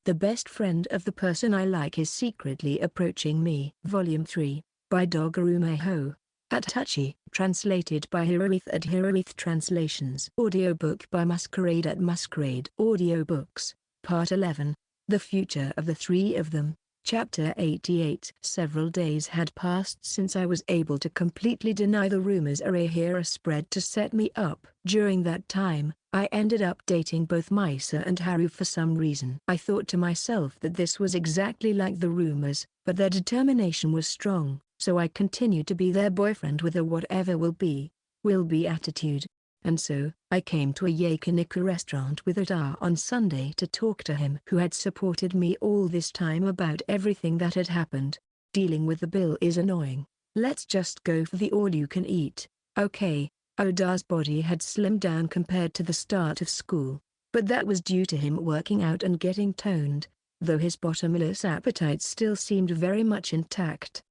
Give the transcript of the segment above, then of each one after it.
The best friend of the person I like is secretly approaching me. Volume 3, by Dogaru Meho. At Tachi, translated by Hiroith at Hiroith Translations. Audiobook by Masquerade at Masquerade Audiobooks, Part 11, The Future of the Three of Them, Chapter 88. Several days had passed since I was able to completely deny the rumors Arahira spread to set me up. During that time, I ended up dating both Misa and Haru for some reason. I thought to myself that this was exactly like the rumors, but their determination was strong, so I continued to be their boyfriend with a whatever will be attitude. And so, I came to a yakiniku restaurant with Oda on Sunday to talk to him who had supported me all this time about everything that had happened. Dealing with the bill is annoying. Let's just go for the all-you-can-eat, okay? Oda's body had slimmed down compared to the start of school, but that was due to him working out and getting toned, though his bottomless appetite still seemed very much intact.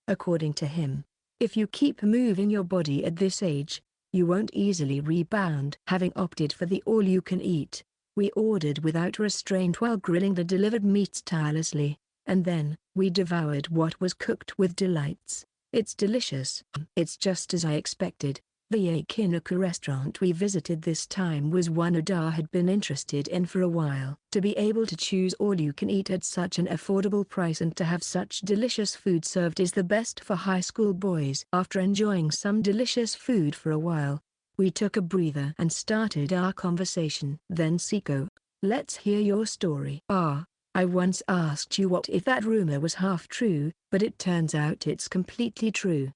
According to him, if you keep moving your body at this age, you won't easily rebound. Having opted for the all-you-can-eat, we ordered without restraint while grilling the delivered meats tirelessly, and then, we devoured what was cooked with delights. It's delicious. It's just as I expected. The yakiniku restaurant we visited this time was one Oda had been interested in for a while. To be able to choose all you can eat at such an affordable price and to have such delicious food served is the best for high school boys. After enjoying some delicious food for a while, we took a breather and started our conversation. Then Seko, let's hear your story. I once asked you what if that rumor was half true, but it turns out it's completely true.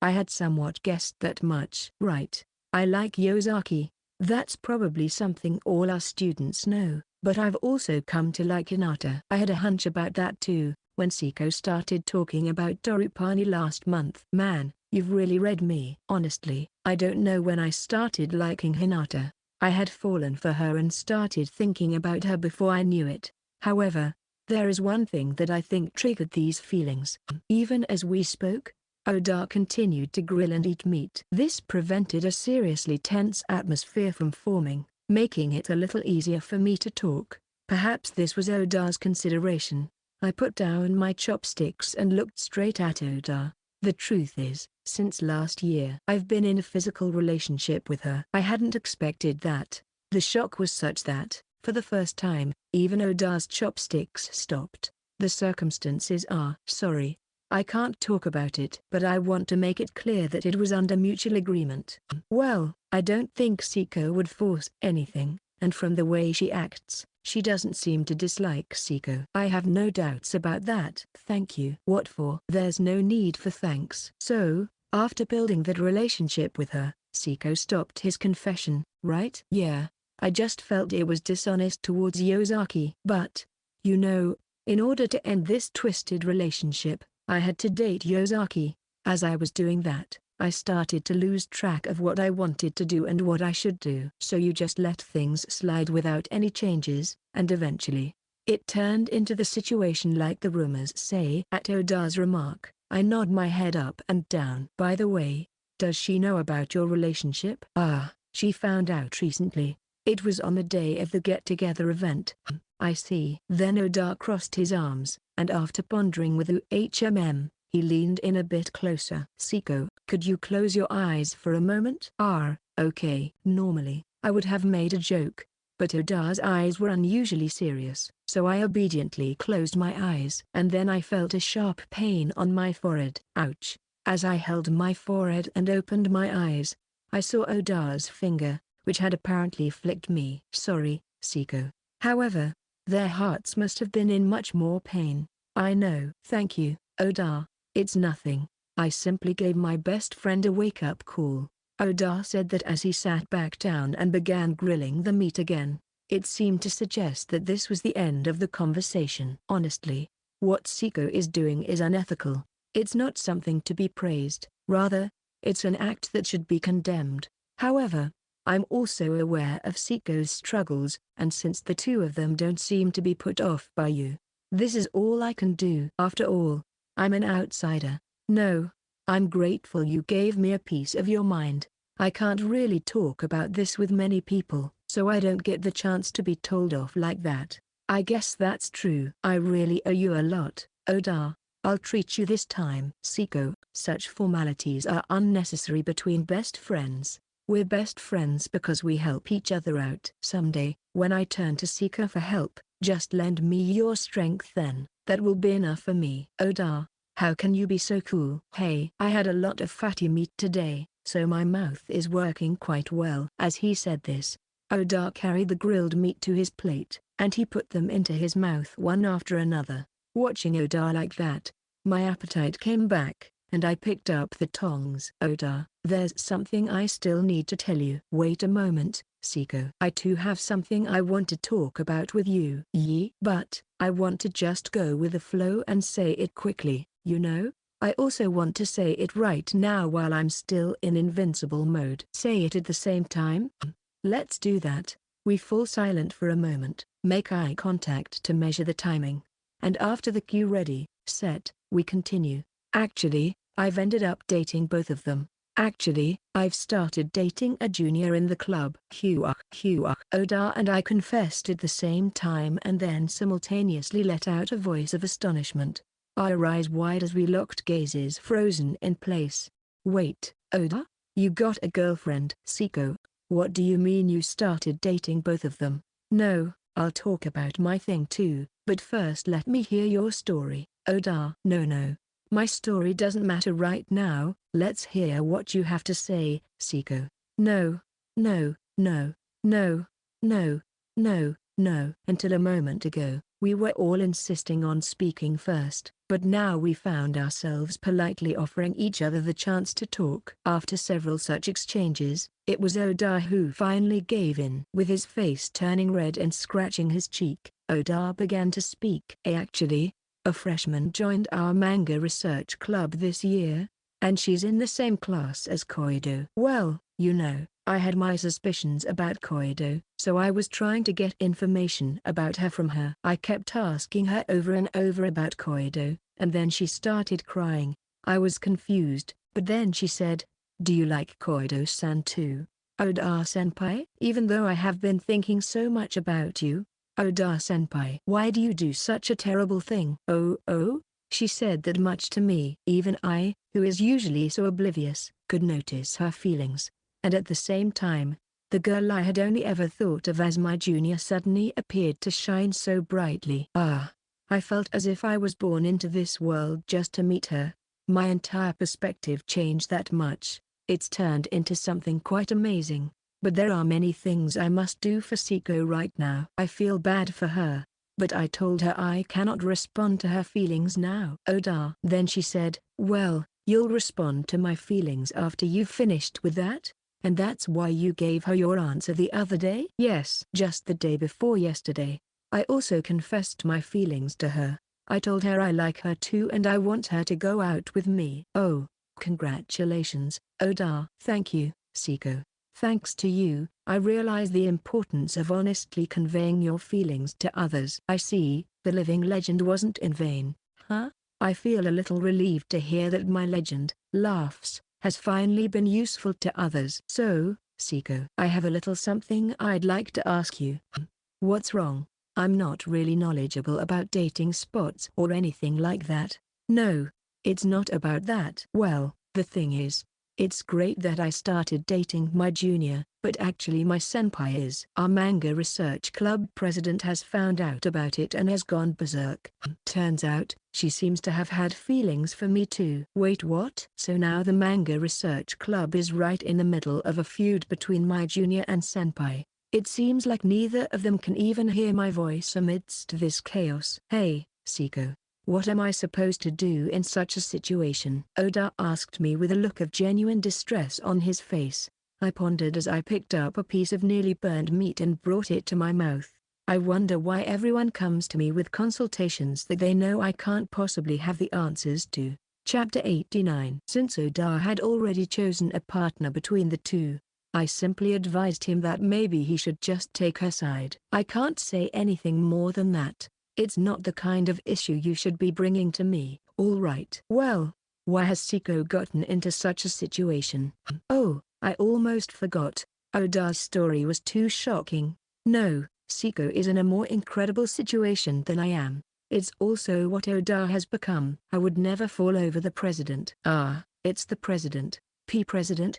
I had somewhat guessed that much. Right. I like Yosaki. That's probably something all our students know, but I've also come to like Hinata. I had a hunch about that too, when Seko started talking about Dorupani last month. Man, you've really read me. Honestly, I don't know when I started liking Hinata. I had fallen for her and started thinking about her before I knew it. However, there is one thing that I think triggered these feelings. Even as we spoke, Oda continued to grill and eat meat. This prevented a seriously tense atmosphere from forming, making it a little easier for me to talk. Perhaps this was Oda's consideration. I put down my chopsticks and looked straight at Oda. The truth is, since last year I've been in a physical relationship with her. I hadn't expected that. The shock was such that, for the first time, even Oda's chopsticks stopped. The circumstances are sorry. I can't talk about it, but I want to make it clear that it was under mutual agreement. Well, I don't think Seko would force anything, and from the way she acts, she doesn't seem to dislike Seko. I have no doubts about that. Thank you. What for? There's no need for thanks. So, after building that relationship with her, Seko stopped his confession, right? Yeah, I just felt it was dishonest towards Yosaki. But, you know, in order to end this twisted relationship, I had to date Yosaki. As I was doing that, I started to lose track of what I wanted to do and what I should do. So you just let things slide without any changes, and eventually, it turned into the situation like the rumors say. At Oda's remark, I nod my head up and down. By the way, does she know about your relationship? She found out recently. It was on the day of the get-together event. I see. Then Oda crossed his arms, and after pondering with he leaned in a bit closer. Seko, could you close your eyes for a moment? Okay. Normally, I would have made a joke, but Oda's eyes were unusually serious, so I obediently closed my eyes. And then I felt a sharp pain on my forehead. Ouch. As I held my forehead and opened my eyes, I saw Oda's finger, which had apparently flicked me. Sorry, Seko. However, their hearts must have been in much more pain. I know. Thank you, Oda. It's nothing. I simply gave my best friend a wake-up call. Oda said that as he sat back down and began grilling the meat again. It seemed to suggest that this was the end of the conversation. Honestly, what Seko is doing is unethical. It's not something to be praised. Rather, it's an act that should be condemned. However, I'm also aware of Seko's struggles, and since the two of them don't seem to be put off by you, this is all I can do. After all, I'm an outsider. No, I'm grateful you gave me a piece of your mind. I can't really talk about this with many people, so I don't get the chance to be told off like that. I guess that's true. I really owe you a lot, Oda. I'll treat you this time. Seko, such formalities are unnecessary between best friends. We're best friends because we help each other out. Someday, when I turn to Seko for help, just lend me your strength then. That will be enough for me. Oda, how can you be so cool? Hey, I had a lot of fatty meat today, so my mouth is working quite well. As he said this, Oda carried the grilled meat to his plate, and he put them into his mouth one after another. Watching Oda like that, my appetite came back, and I picked up the tongs. Oda, there's something I still need to tell you. Wait a moment, Seko. I too have something I want to talk about with you. But I want to just go with the flow and say it quickly, you know? I also want to say it right now while I'm still in invincible mode. Say it at the same time? Let's do that. We fall silent for a moment, make eye contact to measure the timing. And after the cue ready, set, we continue. Actually, I've ended up dating both of them. Actually, I've started dating a junior in the club. Oda and I confessed at the same time and then simultaneously let out a voice of astonishment. Our eyes wide as we locked gazes frozen in place. Wait, Oda? You got a girlfriend? Seko, what do you mean you started dating both of them? No, I'll talk about my thing too, but first let me hear your story. Oda. No. My story doesn't matter right now, let's hear what you have to say, Seko. No. Until a moment ago, we were all insisting on speaking first, but now we found ourselves politely offering each other the chance to talk. After several such exchanges, it was Oda who finally gave in. With his face turning red and scratching his cheek, Oda began to speak. Actually, a freshman joined our manga research club this year, and she's in the same class as Koido. Well, you know, I had my suspicions about Koido, so I was trying to get information about her from her. I kept asking her over and over about Koido, and then she started crying. I was confused, but then she said, "Do you like Koido-san too, Oda-senpai? Even though I have been thinking so much about you, Oda-senpai. Why do you do such a terrible thing?" Oh, she said that much to me. Even I, who is usually so oblivious, could notice her feelings. And at the same time, the girl I had only ever thought of as my junior suddenly appeared to shine so brightly. I felt as if I was born into this world just to meet her. My entire perspective changed that much. It's turned into something quite amazing. But there are many things I must do for Seko right now. I feel bad for her, but I told her I cannot respond to her feelings now. Oda. Then she said, "Well, you'll respond to my feelings after you've finished with that? And that's why you gave her your answer the other day?" "Yes, just the day before yesterday. I also confessed my feelings to her. I told her I like her too and I want her to go out with me." "Oh, congratulations, Oda." "Thank you, Seko. Thanks to you, I realize the importance of honestly conveying your feelings to others." "I see, the living legend wasn't in vain, huh?" "I feel a little relieved to hear that my legend, laughs, has finally been useful to others." "So, Seko, I have a little something I'd like to ask you." "What's wrong?" "I'm not really knowledgeable about dating spots or anything like that." "No, it's not about that." "Well, the thing is, it's great that I started dating my junior, but actually my senpai is." "Our manga research club president has found out about it and has gone berserk. Turns out, she seems to have had feelings for me too." "Wait, what?" "So now the manga research club is right in the middle of a feud between my junior and senpai. It seems like neither of them can even hear my voice amidst this chaos." "Hey, Seko. What am I supposed to do in such a situation?" Oda asked me with a look of genuine distress on his face. I pondered as I picked up a piece of nearly burned meat and brought it to my mouth. I wonder why everyone comes to me with consultations that they know I can't possibly have the answers to. Chapter 89. Since Oda had already chosen a partner between the two, I simply advised him that maybe he should just take her side. "I can't say anything more than that. It's not the kind of issue you should be bringing to me." "All right." "Well, why has Seko gotten into such a situation?" "Oh, I almost forgot. Oda's story was too shocking." "No, Seko is in a more incredible situation than I am. It's also what Oda has become. I would never fall over the president. Ah, it's the president. President.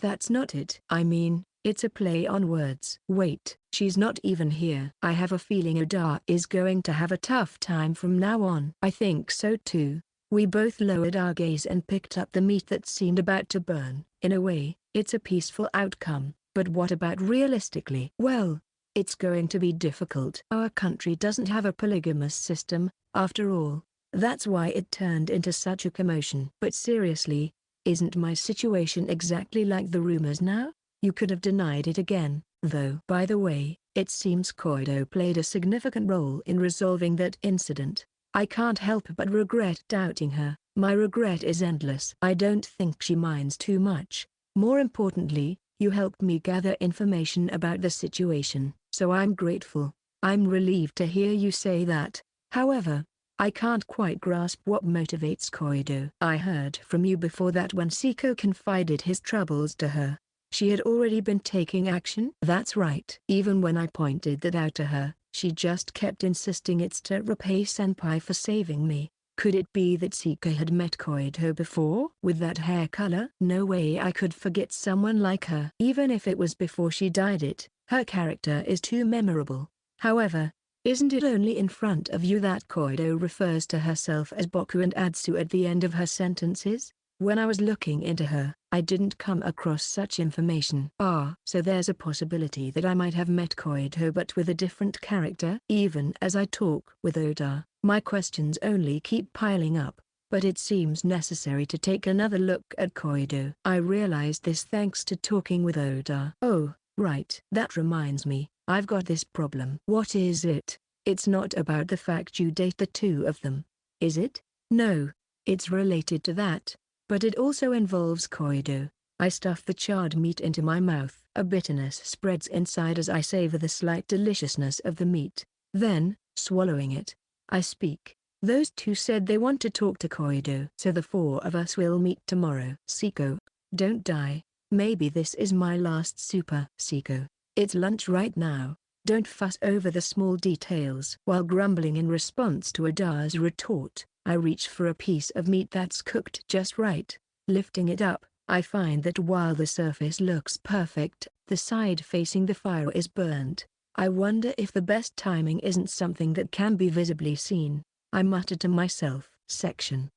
That's not it. I mean, it's a play on words. Wait, she's not even here. I have a feeling Oda is going to have a tough time from now on. I think so too. We both lowered our gaze and picked up the meat that seemed about to burn. In a way, it's a peaceful outcome, but what about realistically? Well, it's going to be difficult. Our country doesn't have a polygamous system, after all. That's why it turned into such a commotion. But seriously, isn't my situation exactly like the rumors now? You could have denied it again, though. By the way, it seems Koido played a significant role in resolving that incident. I can't help but regret doubting her. My regret is endless. I don't think she minds too much. More importantly, you helped me gather information about the situation, so I'm grateful. I'm relieved to hear you say that. However, I can't quite grasp what motivates Koido. I heard from you before that when Seko confided his troubles to her, she had already been taking action? That's right. Even when I pointed that out to her, she just kept insisting it's to repay senpai for saving me. Could it be that Seko had met Koido before? With that hair color? No way I could forget someone like her. Even if it was before she dyed it, her character is too memorable. However, isn't it only in front of you that Koido refers to herself as Boku and Atsu at the end of her sentences? When I was looking into her, I didn't come across such information. Ah, so there's a possibility that I might have met Koido but with a different character? Even as I talk with Oda, my questions only keep piling up, but it seems necessary to take another look at Koido. I realized this thanks to talking with Oda. Oh, right. That reminds me, I've got this problem. What is it? It's not about the fact you date the two of them, is it? No, it's related to that. But it also involves Koido. I stuff the charred meat into my mouth. A bitterness spreads inside as I savor the slight deliciousness of the meat. Then, swallowing it, I speak. Those two said they want to talk to Koido. So the four of us will meet tomorrow. Seko, don't die. Maybe this is my last super. Seko, it's lunch right now. Don't fuss over the small details. While grumbling in response to Oda's retort, I reach for a piece of meat that's cooked just right. Lifting it up, I find that while the surface looks perfect, the side facing the fire is burnt. I wonder if the best timing isn't something that can be visibly seen. I muttered to myself.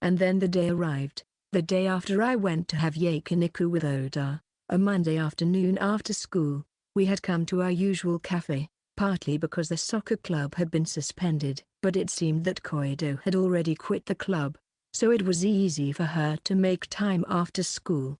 And then the day arrived. The day after I went to have yakiniku with Oda. A Monday afternoon after school. We had come to our usual cafe, partly because the soccer club had been suspended, but it seemed that Koido had already quit the club, so it was easy for her to make time after school.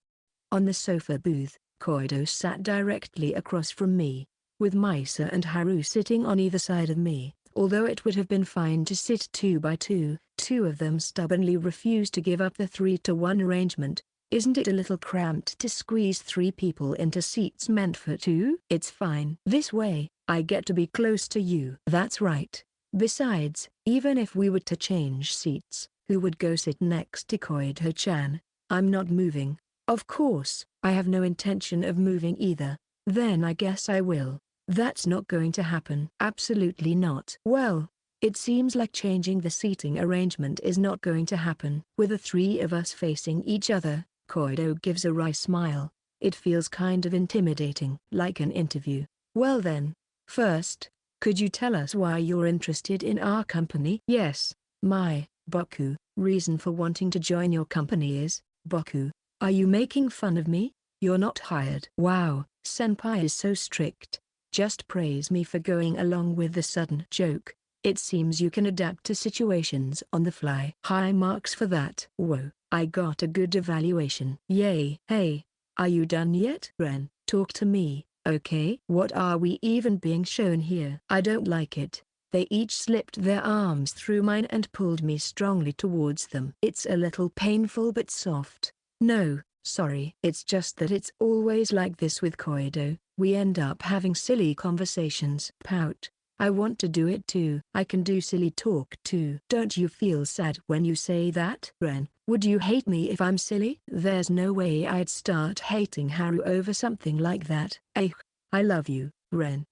On the sofa booth, Koido sat directly across from me, with Misa and Haru sitting on either side of me. Although it would have been fine to sit 2 by 2, two of them stubbornly refused to give up the 3-to-1 arrangement. Isn't it a little cramped to squeeze 3 people into seats meant for 2? It's fine. This way, I get to be close to you. That's right. Besides, even if we were to change seats, who would go sit next to Koido-chan? I'm not moving. Of course, I have no intention of moving either. Then I guess I will. That's not going to happen. Absolutely not. Well, it seems like changing the seating arrangement is not going to happen. With the 3 of us facing each other, Koido gives a wry smile. It feels kind of intimidating. Like an interview. Well then, first, could you tell us why you're interested in our company? Yes, my, Boku, reason for wanting to join your company is, Boku, are you making fun of me? You're not hired. Wow, senpai is so strict. Just praise me for going along with the sudden joke. It seems you can adapt to situations on the fly. High marks for that. Whoa, I got a good evaluation. Yay. Hey, are you done yet? Ren, talk to me, okay? What are we even being shown here? I don't like it. They each slipped their arms through mine and pulled me strongly towards them. It's a little painful but soft. No, sorry. It's just that it's always like this with Koido. We end up having silly conversations. Pout. I want to do it too. I can do silly talk too. Don't you feel sad when you say that? Ren, would you hate me if I'm silly? There's no way I'd start hating Haru over something like that. I love you, Ren.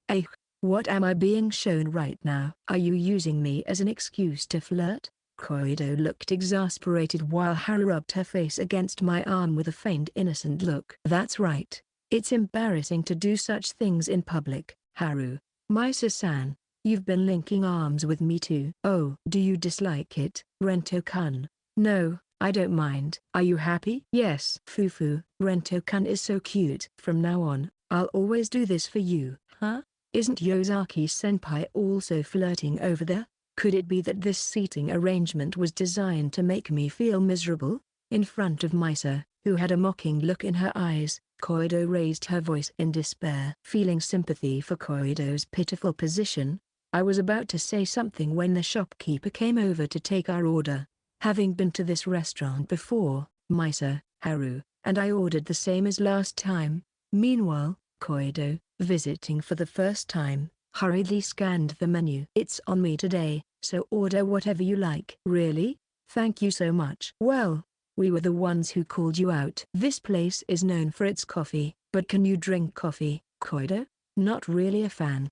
What am I being shown right now? Are you using me as an excuse to flirt? Koido looked exasperated while Haru rubbed her face against my arm with a faint innocent look. That's right. It's embarrassing to do such things in public, Haru. Misa-san, you've been linking arms with me too. Oh, do you dislike it, Rento-kun? No, I don't mind. Are you happy? Yes. Fufu, Rento-kun is so cute. From now on, I'll always do this for you. Huh? Isn't Yosaki-senpai also flirting over there? Could it be that this seating arrangement was designed to make me feel miserable? In front of Misa, who had a mocking look in her eyes, Koido raised her voice in despair. Feeling sympathy for Koido's pitiful position, I was about to say something when the shopkeeper came over to take our order. Having been to this restaurant before, Misa, Haru, and I ordered the same as last time. Meanwhile, Koido, visiting for the first time, hurriedly scanned the menu. It's on me today, so order whatever you like. Really? Thank you so much. Well, we were the ones who called you out. This place is known for its coffee, but can you drink coffee, Koido? Not really a fan.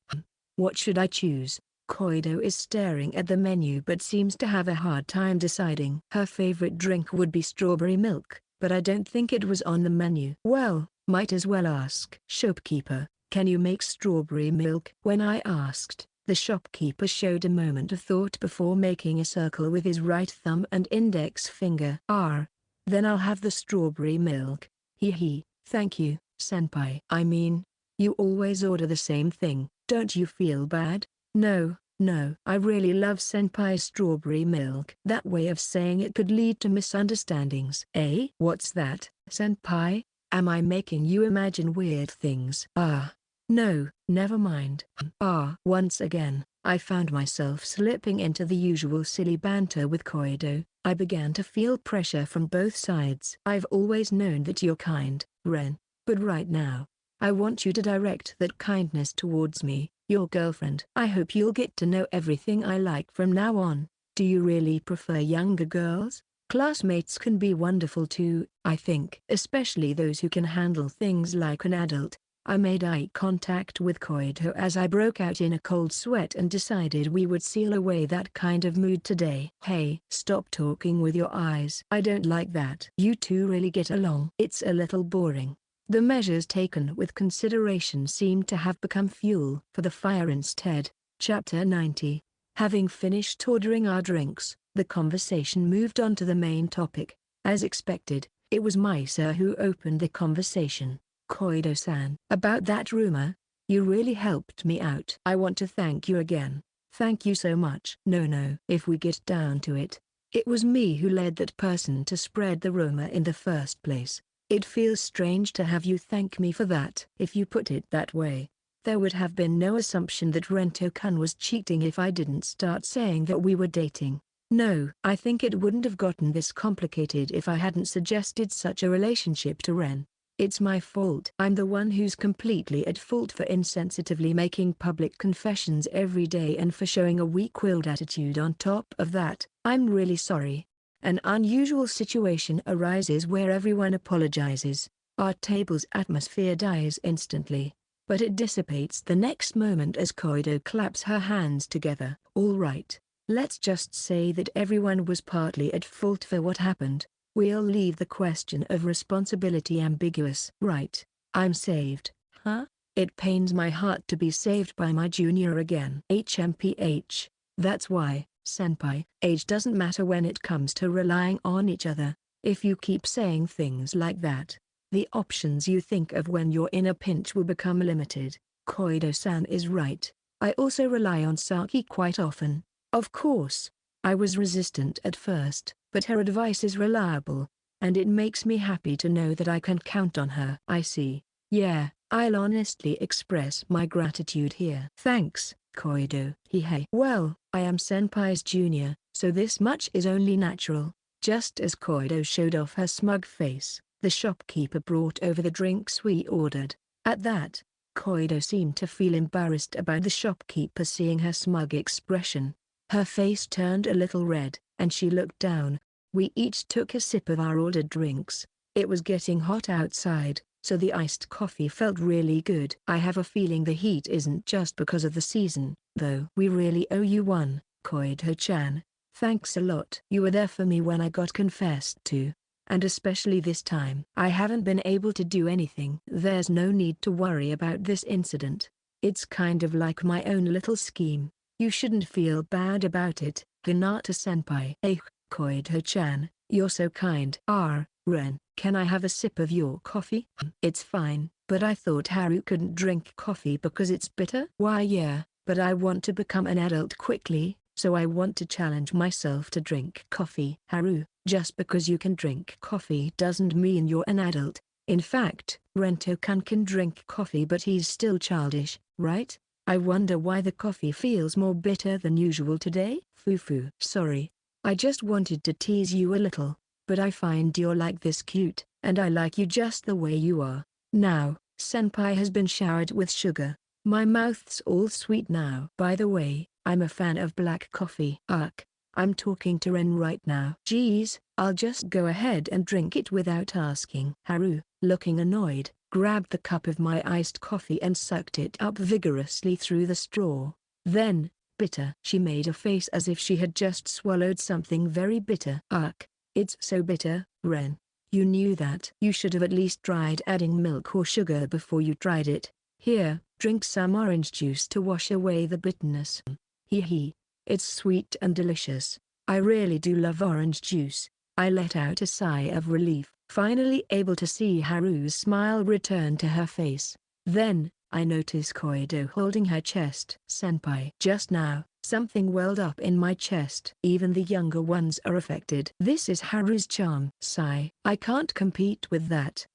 What should I choose? Koido is staring at the menu but seems to have a hard time deciding. Her favorite drink would be strawberry milk, but I don't think it was on the menu. Well, might as well ask. Shopkeeper, can you make strawberry milk? When I asked, the shopkeeper showed a moment of thought before making a circle with his right thumb and index finger. Then I'll have the strawberry milk. Hee, thank you, senpai. I mean, you always order the same thing. Don't you feel bad? No, I really love senpai's strawberry milk. That way of saying it could lead to misunderstandings. Eh? What's that? Senpai, am I making you imagine weird things? No, never mind. Once again, I found myself slipping into the usual silly banter with Koido. I began to feel pressure from both sides. I've always known that you're kind, Ren, but right now, I want you to direct that kindness towards me, your girlfriend. I hope you'll get to know everything I like from now on. Do you really prefer younger girls? Classmates can be wonderful too, I think. Especially those who can handle things like an adult. I made eye contact with Koido as I broke out in a cold sweat and decided we would seal away that kind of mood today. Hey, stop talking with your eyes. I don't like that. You two really get along. It's a little boring. The measures taken with consideration seem to have become fuel for the fire instead. Chapter 90. Having finished ordering our drinks, the conversation moved on to the main topic. As expected, it was Misa who opened the conversation. Koido-san, about that rumor, you really helped me out. I want to thank you again. Thank you so much. No, if we get down to it, it was me who led that person to spread the rumor in the first place. It feels strange to have you thank me for that. If you put it that way, there would have been no assumption that Rento-kun was cheating if I didn't start saying that we were dating. No, I think it wouldn't have gotten this complicated if I hadn't suggested such a relationship to Ren. It's my fault. I'm the one who's completely at fault for insensitively making public confessions every day and for showing a weak-willed attitude on top of that. I'm really sorry. An unusual situation arises where everyone apologizes. Our table's atmosphere dies instantly, but it dissipates the next moment as Koido claps her hands together. All right, let's just say that everyone was partly at fault for what happened. We'll leave the question of responsibility ambiguous. Right, I'm saved, huh? It pains my heart to be saved by my junior again. HMPH, that's why, senpai, age doesn't matter when it comes to relying on each other. If you keep saying things like that, the options you think of when you're in a pinch will become limited. Koido-san is right. I also rely on Saki quite often. Of course, I was resistant at first, but her advice is reliable, and it makes me happy to know that I can count on her. I see. Yeah, I'll honestly express my gratitude here. Thanks, Koido. Hey. Well, I am senpai's junior, so this much is only natural. Just as Koido showed off her smug face, the shopkeeper brought over the drinks we ordered. At that, Koido seemed to feel embarrassed about the shopkeeper seeing her smug expression. Her face turned a little red, and she looked down. We each took a sip of our ordered drinks. It was getting hot outside, so the iced coffee felt really good. I have a feeling the heat isn't just because of the season, though. We really owe you one, Koido-chan. Thanks a lot. You were there for me when I got confessed to. And especially this time. I haven't been able to do anything. There's no need to worry about this incident. It's kind of like my own little scheme. You shouldn't feel bad about it, Hinata-senpai. Koido-chan, you're so kind. Ren, can I have a sip of your coffee? It's fine, but I thought Haru couldn't drink coffee because it's bitter. Why yeah, but I want to become an adult quickly, so I want to challenge myself to drink coffee. Haru, just because you can drink coffee doesn't mean you're an adult. In fact, Rento-kun can drink coffee but he's still childish, right? I wonder why the coffee feels more bitter than usual today? Fufu. Sorry. I just wanted to tease you a little, but I find you're like this cute, and I like you just the way you are. Now, senpai has been showered with sugar. My mouth's all sweet now. By the way, I'm a fan of black coffee. I'm talking to Ren right now. Geez, I'll just go ahead and drink it without asking. Haru, looking annoyed, grabbed the cup of my iced coffee and sucked it up vigorously through the straw. Then, bitter. She made a face as if she had just swallowed something very bitter. It's so bitter, Ren. You knew that. You should have at least tried adding milk or sugar before you tried it. Here, drink some orange juice to wash away the bitterness. Hee. It's sweet and delicious. I really do love orange juice. I let out a sigh of relief, finally able to see Haru's smile return to her face. Then, I notice Koido holding her chest. Senpai. Just now, something welled up in my chest. Even the younger ones are affected. This is Haru's charm. Sigh. I can't compete with that.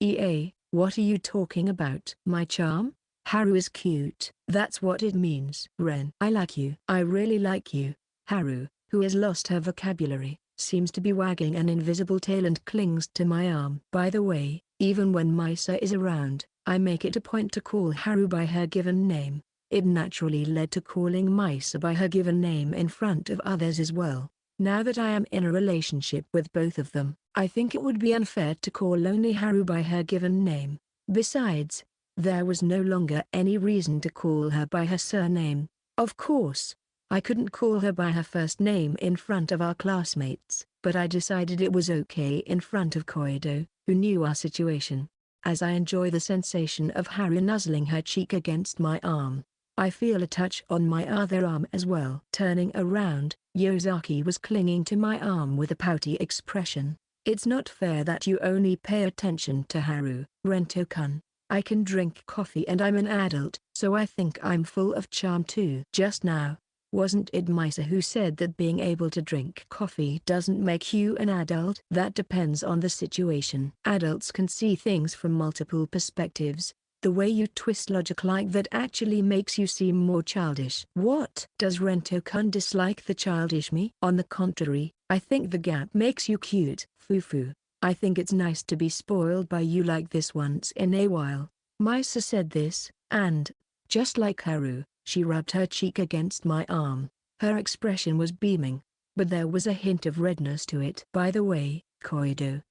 What are you talking about? My charm? Haru is cute. That's what it means. Ren. I like you. I really like you. Haru, who has lost her vocabulary, seems to be wagging an invisible tail and clings to my arm. By the way, even when Misa is around, I make it a point to call Haru by her given name. It naturally led to calling Misa by her given name in front of others as well. Now that I am in a relationship with both of them, I think it would be unfair to call only Haru by her given name. Besides, there was no longer any reason to call her by her surname. Of course, I couldn't call her by her first name in front of our classmates, but I decided it was okay in front of Koido, who knew our situation. As I enjoy the sensation of Haru nuzzling her cheek against my arm, I feel a touch on my other arm as well. Turning around, Yosaki was clinging to my arm with a pouty expression. It's not fair that you only pay attention to Haru. Rento-kun, I can drink coffee and I'm an adult, so I think I'm full of charm too. Just now, wasn't it Misa who said that being able to drink coffee doesn't make you an adult? That depends on the situation. Adults can see things from multiple perspectives. The way you twist logic like that actually makes you seem more childish. What? Does Rento-kun dislike the childish me? On the contrary, I think the gap makes you cute. Fufu, I think it's nice to be spoiled by you like this once in a while. Misa said this, and, just like Haru, she rubbed her cheek against my arm. Her expression was beaming, but there was a hint of redness to it. By the way, Koido.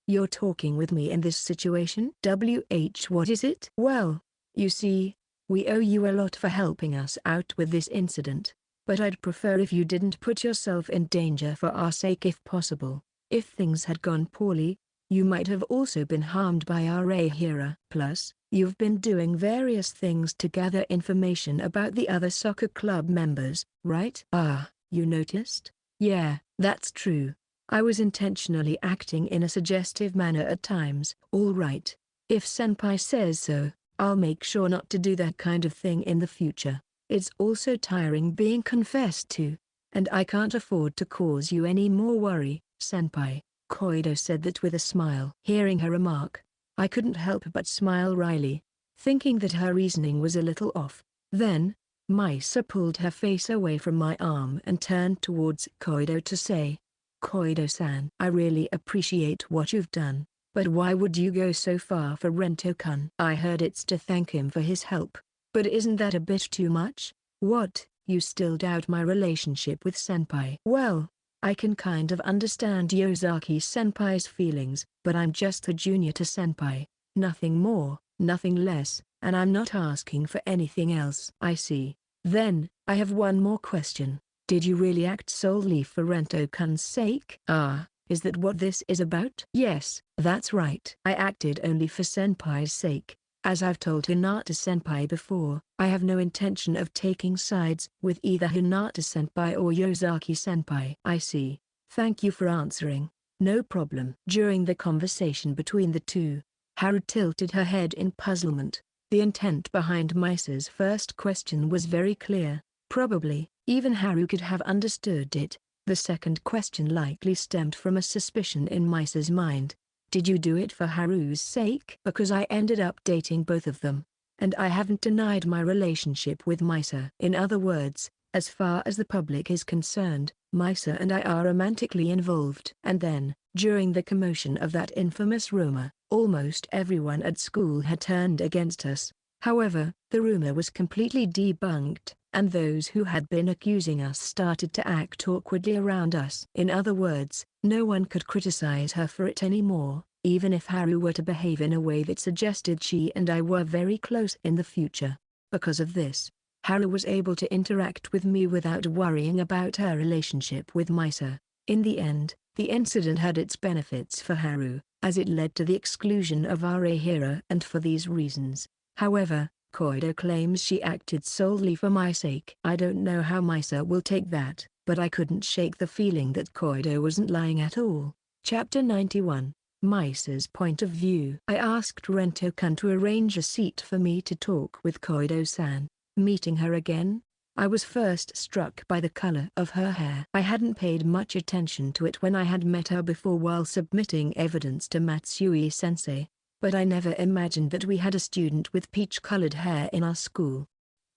You're talking with me in this situation? What is it? Well, you see, we owe you a lot for helping us out with this incident, but I'd prefer if you didn't put yourself in danger for our sake if possible. If things had gone poorly, you might have also been harmed by our Ahira. Plus, you've been doing various things to gather information about the other soccer club members, right? You noticed? Yeah, that's true. I was intentionally acting in a suggestive manner at times. All right. If senpai says so, I'll make sure not to do that kind of thing in the future. It's also tiring being confessed to, and I can't afford to cause you any more worry, senpai. Koido said that with a smile. Hearing her remark, I couldn't help but smile wryly, thinking that her reasoning was a little off. Then, Misa pulled her face away from my arm and turned towards Koido to say, Koido-san, I really appreciate what you've done, but why would you go so far for Rento-kun? I heard it's to thank him for his help, but isn't that a bit too much? What, you still doubt my relationship with senpai? Well, I can kind of understand Yosaki senpai's feelings, but I'm just a junior to senpai. Nothing more, nothing less, and I'm not asking for anything else. I see. Then, I have one more question. Did you really act solely for Rento-kun's sake? Ah, is that what this is about? Yes, that's right. I acted only for Senpai's sake. As I've told Hinata-senpai before, I have no intention of taking sides with either Hinata-senpai or Yosaki-senpai. I see. Thank you for answering. No problem. During the conversation between the two, Haru tilted her head in puzzlement. The intent behind Misa's first question was very clear. Probably, even Haru could have understood it. The second question likely stemmed from a suspicion in Misa's mind. Did you do it for Haru's sake? Because I ended up dating both of them. And I haven't denied my relationship with Misa. In other words, as far as the public is concerned, Misa and I are romantically involved. And then, during the commotion of that infamous rumor, almost everyone at school had turned against us. However, the rumor was completely debunked, and those who had been accusing us started to act awkwardly around us. In other words, no one could criticize her for it anymore, even if Haru were to behave in a way that suggested she and I were very close in the future. Because of this, Haru was able to interact with me without worrying about her relationship with Misa. In the end, the incident had its benefits for Haru, as it led to the exclusion of Arahira, and for these reasons. However, Koido claims she acted solely for my sake. I don't know how Misa will take that, but I couldn't shake the feeling that Koido wasn't lying at all. Chapter 91. Misa's Point of View. I asked Rento-kun to arrange a seat for me to talk with Koido-san. Meeting her again, I was first struck by the color of her hair. I hadn't paid much attention to it when I had met her before while submitting evidence to Matsui-sensei, but I never imagined that we had a student with peach-colored hair in our school.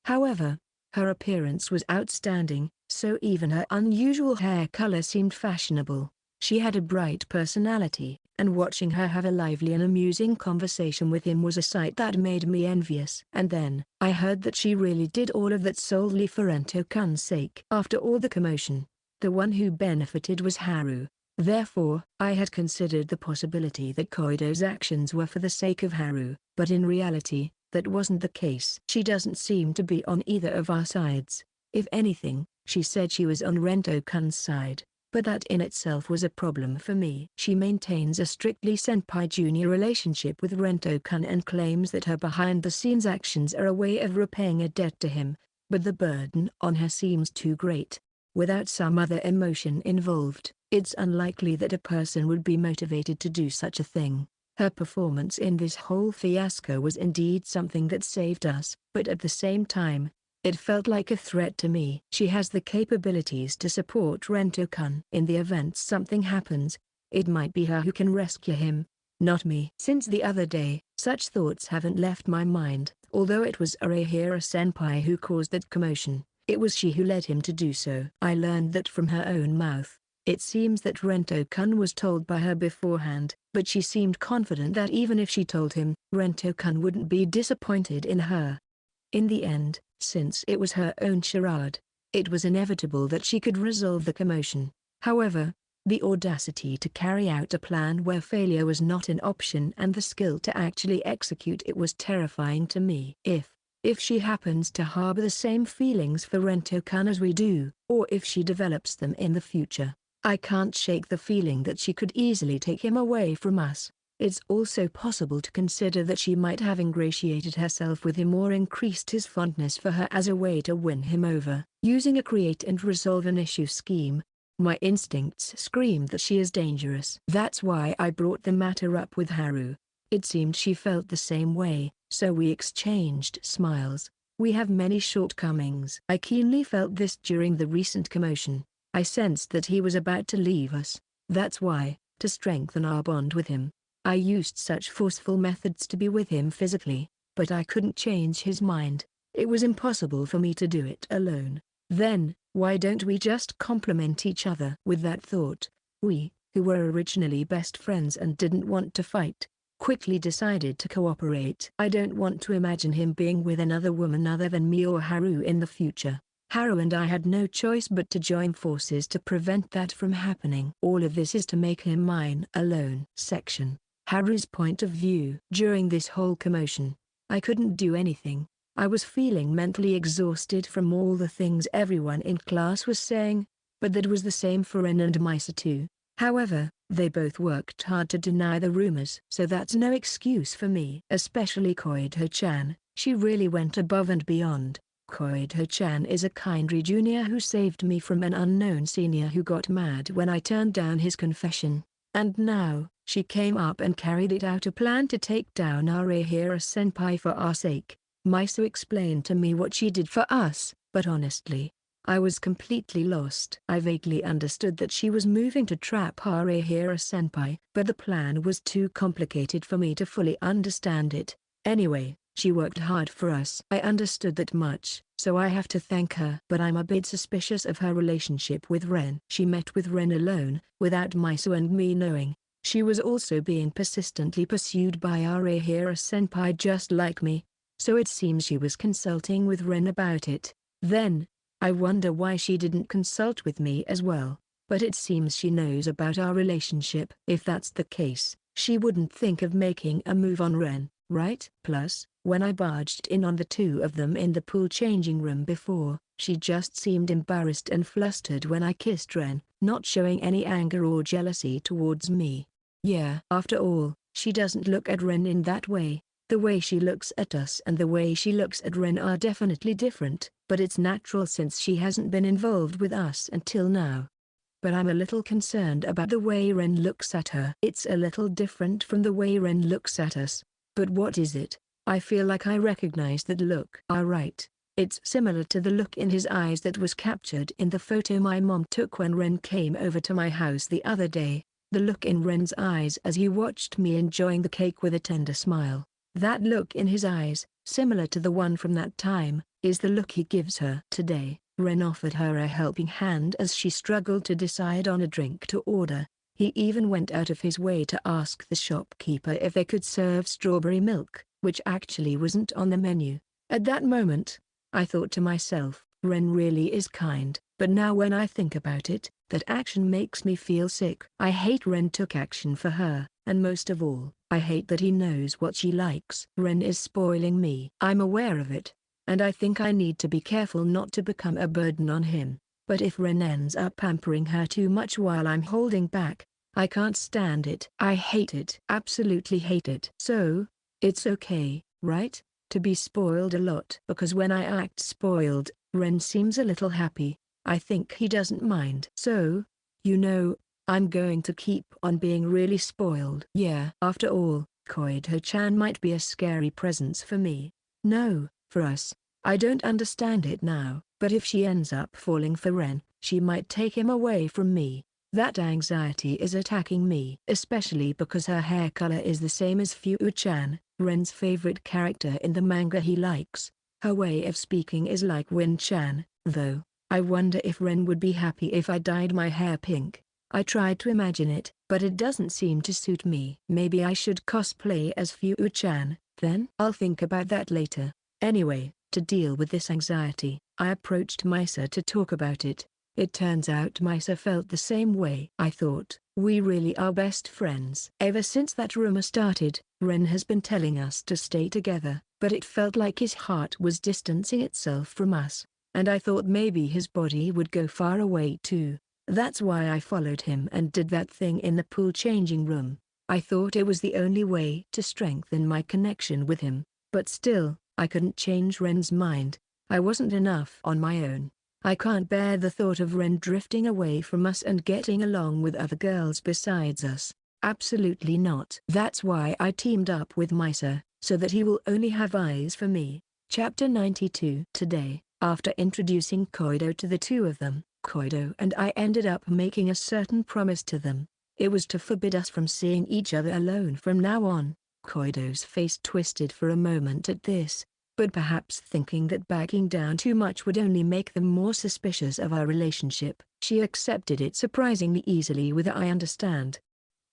However, her appearance was outstanding, so even her unusual hair color seemed fashionable. She had a bright personality, and watching her have a lively and amusing conversation with him was a sight that made me envious. And then, I heard that she really did all of that solely for Rento-kun's sake. After all the commotion, the one who benefited was Haru. Therefore, I had considered the possibility that Koido's actions were for the sake of Haru, but in reality, that wasn't the case. She doesn't seem to be on either of our sides. If anything, she said she was on Rento-kun's side, but that in itself was a problem for me. She maintains a strictly senpai-junior relationship with Rento-kun and claims that her behind-the-scenes actions are a way of repaying a debt to him, but the burden on her seems too great. Without some other emotion involved, it's unlikely that a person would be motivated to do such a thing. Her performance in this whole fiasco was indeed something that saved us, but at the same time, it felt like a threat to me. She has the capabilities to support Rento-kun. In the event something happens, it might be her who can rescue him, not me. Since the other day, such thoughts haven't left my mind. Although it was Arahira-senpai who caused that commotion, it was she who led him to do so. I learned that from her own mouth. It seems that Rento-kun was told by her beforehand, but she seemed confident that even if she told him, Rento-kun wouldn't be disappointed in her. In the end, since it was her own charade, it was inevitable that she could resolve the commotion. However, the audacity to carry out a plan where failure was not an option and the skill to actually execute it was terrifying to me. If she happens to harbor the same feelings for Rento-kun as we do, or if she develops them in the future, I can't shake the feeling that she could easily take him away from us. It's also possible to consider that she might have ingratiated herself with him or increased his fondness for her as a way to win him over. Using a create and resolve an issue scheme, my instincts screamed that she is dangerous. That's why I brought the matter up with Haru. It seemed she felt the same way, so we exchanged smiles. We have many shortcomings. I keenly felt this during the recent commotion. I sensed that he was about to leave us. That's why, to strengthen our bond with him, I used such forceful methods to be with him physically, but I couldn't change his mind. It was impossible for me to do it alone. Then, why don't we just complement each other? With that thought, we, who were originally best friends and didn't want to fight, quickly decided to cooperate. I don't want to imagine him being with another woman other than me or Haru in the future. Haru and I had no choice but to join forces to prevent that from happening. All of this is to make him mine alone. Section Haru's point of view. During this whole commotion, I couldn't do anything. I was feeling mentally exhausted from all the things everyone in class was saying, but that was the same for Ren and Misa too. However, they both worked hard to deny the rumors, so that's no excuse for me. Especially Koido-chan, she really went above and beyond. Koido-chan is a kindly junior who saved me from an unknown senior who got mad when I turned down his confession. And now, she came up and carried it out a plan to take down Arahira-senpai for our sake. Misa explained to me what she did for us, but honestly, I was completely lost. I vaguely understood that she was moving to trap Arahira-senpai, but the plan was too complicated for me to fully understand it. Anyway, she worked hard for us. I understood that much, so I have to thank her. But I'm a bit suspicious of her relationship with Ren. She met with Ren alone, without Misa and me knowing. She was also being persistently pursued by Arahira-senpai just like me, so it seems she was consulting with Ren about it. Then, I wonder why she didn't consult with me as well. But it seems she knows about our relationship. If that's the case, she wouldn't think of making a move on Ren, right? Plus, when I barged in on the two of them in the pool changing room before, she just seemed embarrassed and flustered when I kissed Ren, not showing any anger or jealousy towards me. Yeah, after all, she doesn't look at Ren in that way. The way she looks at us and the way she looks at Ren are definitely different, but it's natural since she hasn't been involved with us until now. But I'm a little concerned about the way Ren looks at her. It's a little different from the way Ren looks at us. But what is it? I feel like I recognize that look. Right. It's similar to the look in his eyes that was captured in the photo my mom took when Ren came over to my house the other day. The look in Ren's eyes as he watched me enjoying the cake with a tender smile. That look in his eyes, similar to the one from that time, is the look he gives her. Today, Ren offered her a helping hand as she struggled to decide on a drink to order. He even went out of his way to ask the shopkeeper if they could serve strawberry milk, which actually wasn't on the menu. At that moment, I thought to myself, Ren really is kind, but now when I think about it, that action makes me feel sick. I hate Ren took action for her, and most of all, I hate that he knows what she likes. Ren is spoiling me. I'm aware of it, and I think I need to be careful not to become a burden on him. But if Ren ends up pampering her too much while I'm holding back, I can't stand it. I hate it. Absolutely hate it. So, it's okay, right, to be spoiled a lot? Because when I act spoiled, Ren seems a little happy. I think he doesn't mind. So, I'm going to keep on being really spoiled. Yeah. After all, Koido-chan might be a scary presence for me. No, for us. I don't understand it now, but if she ends up falling for Ren, she might take him away from me. That anxiety is attacking me. Especially because her hair color is the same as Fu-chan, Ren's favorite character in the manga he likes. Her way of speaking is like Win-chan, though. I wonder if Ren would be happy if I dyed my hair pink. I tried to imagine it, but it doesn't seem to suit me. Maybe I should cosplay as Fu-chan, then? I'll think about that later. Anyway, to deal with this anxiety, I approached Misa to talk about it. It turns out Misa felt the same way. I thought, we really are best friends. Ever since that rumor started, Ren has been telling us to stay together, but it felt like his heart was distancing itself from us, and I thought maybe his body would go far away too. That's why I followed him and did that thing in the pool changing room. I thought it was the only way to strengthen my connection with him, but still, I couldn't change Ren's mind. I wasn't enough on my own. I can't bear the thought of Ren drifting away from us and getting along with other girls besides us. Absolutely not. That's why I teamed up with Misa, so that he will only have eyes for me. Chapter 92. Today, after introducing Koido to the two of them, Koido and I ended up making a certain promise to them. It was to forbid us from seeing each other alone from now on. Koido's face twisted for a moment at this, but perhaps thinking that backing down too much would only make them more suspicious of our relationship, she accepted it surprisingly easily with a "I understand."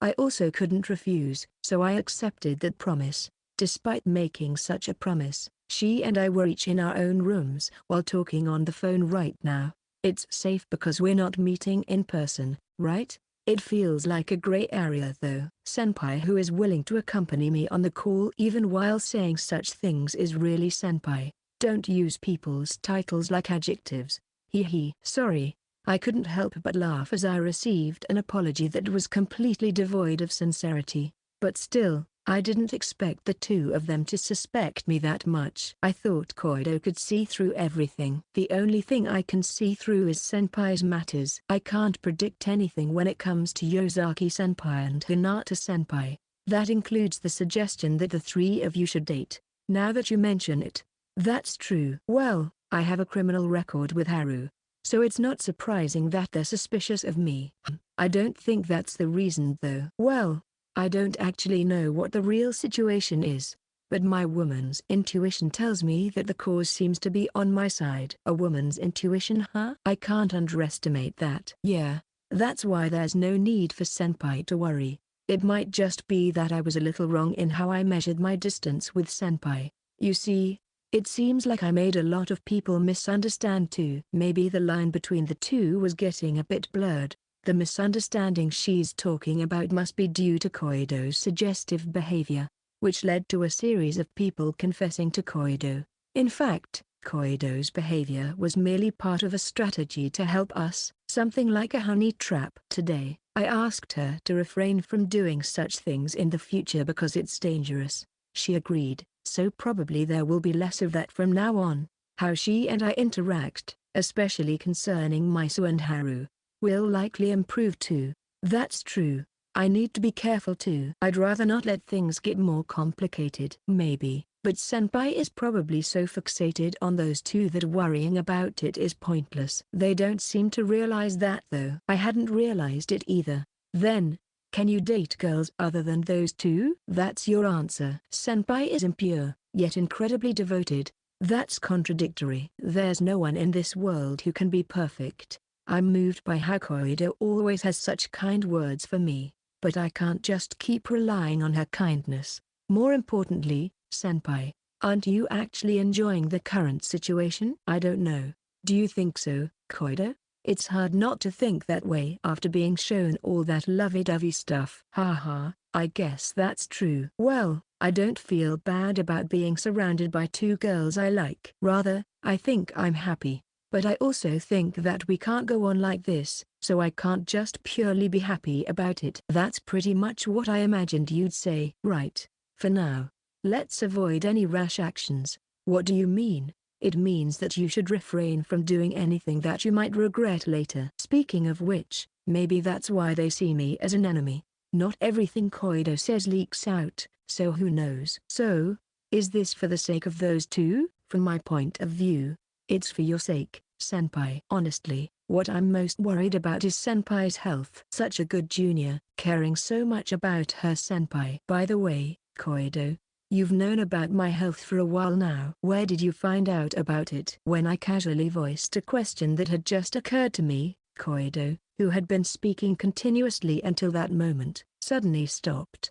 I also couldn't refuse, so I accepted that promise. Despite making such a promise, she and I were each in our own rooms while talking on the phone right now. It's safe because we're not meeting in person, right? It feels like a gray area though. Senpai who is willing to accompany me on the call even while saying such things is really senpai. Don't use people's titles like adjectives. Hee. Sorry. I couldn't help but laugh as I received an apology that was completely devoid of sincerity. But still, I didn't expect the two of them to suspect me that much. I thought Koido could see through everything. The only thing I can see through is senpai's matters. I can't predict anything when it comes to Yosaki senpai and Hinata senpai. That includes the suggestion that the three of you should date. Now that you mention it. That's true. Well, I have a criminal record with Haru. So it's not surprising that they're suspicious of me. I don't think that's the reason though. Well, I don't actually know what the real situation is, but my woman's intuition tells me that the cause seems to be on my side. A woman's intuition, huh? I can't underestimate that. Yeah, that's why there's no need for senpai to worry. It might just be that I was a little wrong in how I measured my distance with senpai. You see, it seems like I made a lot of people misunderstand too. Maybe the line between the two was getting a bit blurred. The misunderstanding she's talking about must be due to Koido's suggestive behavior, which led to a series of people confessing to Koido. In fact, Koido's behavior was merely part of a strategy to help us, something like a honey trap. Today, I asked her to refrain from doing such things in the future because it's dangerous. She agreed, so probably there will be less of that from now on. How she and I interact, especially concerning Miso and Haru, will likely improve too. That's true. I need to be careful too. I'd rather not let things get more complicated. Maybe, but senpai is probably so fixated on those two that worrying about it is pointless. They don't seem to realize that though. I hadn't realized it either. Then, can you date girls other than those two? That's your answer. Senpai is impure, yet incredibly devoted. That's contradictory. There's no one in this world who can be perfect. I'm moved by how Koido always has such kind words for me, but I can't just keep relying on her kindness. More importantly, senpai, aren't you actually enjoying the current situation? I don't know. Do you think so, Koido? It's hard not to think that way after being shown all that lovey-dovey stuff. Haha, I guess that's true. Well, I don't feel bad about being surrounded by two girls I like. Rather, I think I'm happy. But I also think that we can't go on like this, so I can't just purely be happy about it. That's pretty much what I imagined you'd say. Right. For now, let's avoid any rash actions. What do you mean? It means that you should refrain from doing anything that you might regret later. Speaking of which, maybe that's why they see me as an enemy. Not everything Koido says leaks out, so who knows? So, is this for the sake of those two? From my point of view, it's for your sake, senpai. Honestly, what I'm most worried about is senpai's health. Such a good junior, caring so much about her senpai. By the way, Koido, you've known about my health for a while now. Where did you find out about it? When I casually voiced a question that had just occurred to me, Koido, who had been speaking continuously until that moment, suddenly stopped.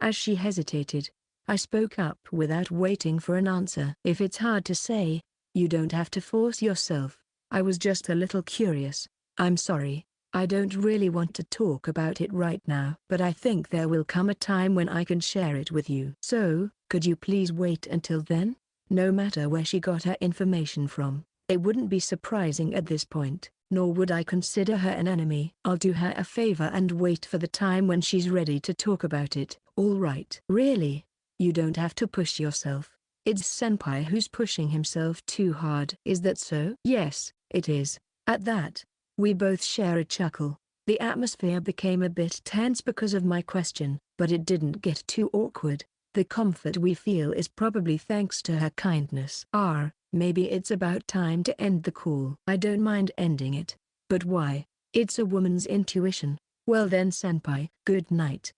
As she hesitated, I spoke up without waiting for an answer. If it's hard to say, you don't have to force yourself. I was just a little curious. I'm sorry, I don't really want to talk about it right now. But I think there will come a time when I can share it with you. So, could you please wait until then? No matter where she got her information from, it wouldn't be surprising at this point, nor would I consider her an enemy. I'll do her a favor and wait for the time when she's ready to talk about it. All right. Really? You don't have to push yourself. It's senpai who's pushing himself too hard. Is that so? Yes, it is. At that, we both share a chuckle. The atmosphere became a bit tense because of my question, but it didn't get too awkward. The comfort we feel is probably thanks to her kindness. Maybe it's about time to end the call. I don't mind ending it. But why? It's a woman's intuition. Well then senpai, good night.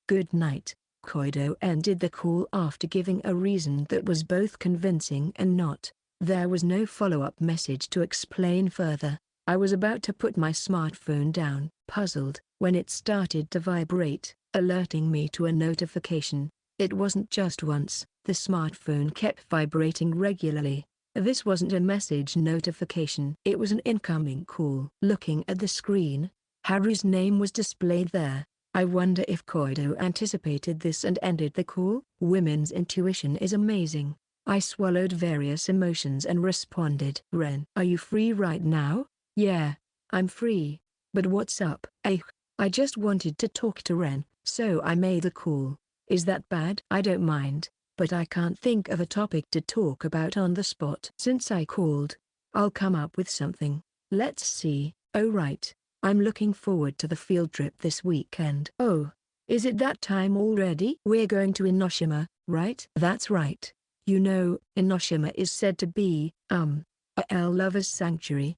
Good night. Koido ended the call after giving a reason that was both convincing and not. There was no follow-up message to explain further. I was about to put my smartphone down, puzzled, when it started to vibrate, alerting me to a notification. It wasn't just once, the smartphone kept vibrating regularly. This wasn't a message notification. It was an incoming call. Looking at the screen, Haru's name was displayed there. I wonder if Koido anticipated this and ended the call. Women's intuition is amazing. I swallowed various emotions and responded. Ren, are you free right now? Yeah, I'm free. But what's up? I just wanted to talk to Ren, so I made a call. Is that bad? I don't mind, but I can't think of a topic to talk about on the spot. Since I called, I'll come up with something. Let's see. Oh right. I'm looking forward to the field trip this weekend. Oh, is it that time already? We're going to Inoshima, right? That's right. You know, Inoshima is said to be, a lover's sanctuary.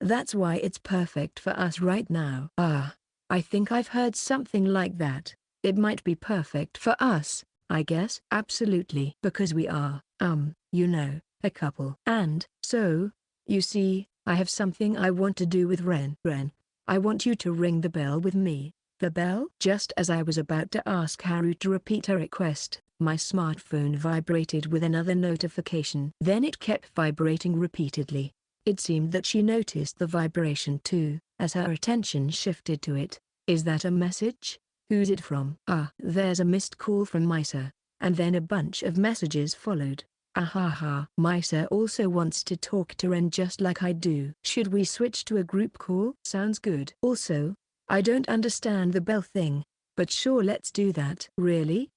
That's why it's perfect for us right now. I think I've heard something like that. It might be perfect for us, I guess. Absolutely. Because we are, you know, a couple. And, so, you see, I have something I want to do with Ren. I want you to ring the bell with me. The bell? Just as I was about to ask Haru to repeat her request, my smartphone vibrated with another notification. Then it kept vibrating repeatedly. It seemed that she noticed the vibration too, as her attention shifted to it. Is that a message? Who's it from? There's a missed call from Misa. And then a bunch of messages followed. Misa also wants to talk to Ren just like I do. Should we switch to a group call? Sounds good. Also, I don't understand the bell thing, but sure, let's do that. Really?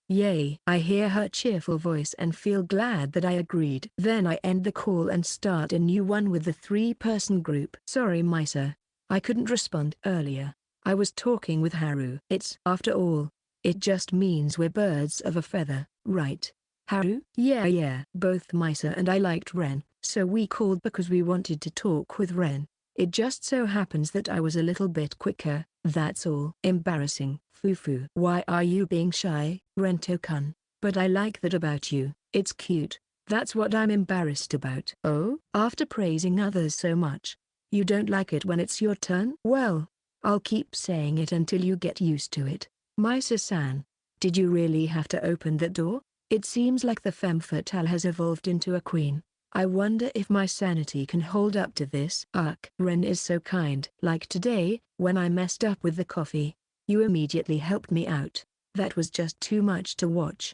Yay. I hear her cheerful voice and feel glad that I agreed. Then I end the call and start a new one with the 3-person group. Sorry Misa, I couldn't respond earlier. I was talking with Haru. After all, it just means we're birds of a feather, right? Haru? Yeah. Both Misa and I liked Ren, so we called because we wanted to talk with Ren. It just so happens that I was a little bit quicker, that's all. Embarrassing. Fufu. Why are you being shy, Rento-kun? But I like that about you. It's cute. That's what I'm embarrassed about. Oh? After praising others so much, you don't like it when it's your turn? Well, I'll keep saying it until you get used to it. Misa-san, did you really have to open that door? It seems like the femme fatale has evolved into a queen. I wonder if my sanity can hold up to this. Ren is so kind. Like today, when I messed up with the coffee, you immediately helped me out. That was just too much to watch.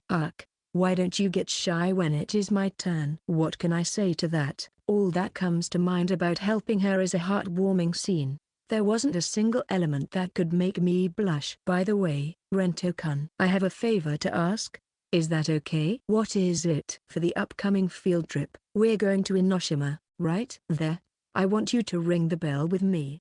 Why don't you get shy when it is my turn? What can I say to that? All that comes to mind about helping her is a heartwarming scene. There wasn't a single element that could make me blush. By the way, Rento-kun, I have a favor to ask. Is that okay? What is it? For the upcoming field trip, we're going to Inoshima, right? I want you to ring the bell with me.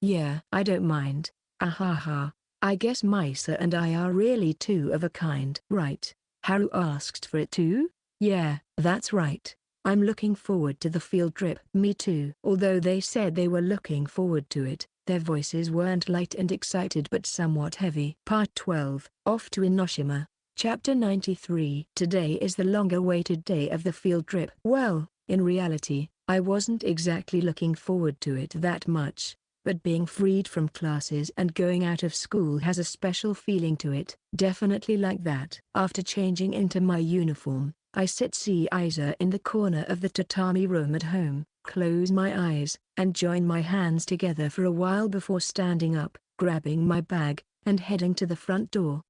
Yeah, I don't mind. I guess Misa and I are really two of a kind. Right. Haru asked for it too? Yeah, that's right. I'm looking forward to the field trip. Me too. Although they said they were looking forward to it, their voices weren't light and excited but somewhat heavy. Part 12, Off to Inoshima. Chapter 93. Today is the long-awaited day of the field trip. Well, in reality, I wasn't exactly looking forward to it that much, but being freed from classes and going out of school has a special feeling to it. Definitely like that. After changing into my uniform, I sit Caesar in the corner of the tatami room at home, close my eyes, and join my hands together for a while before standing up, grabbing my bag, and heading to the front door.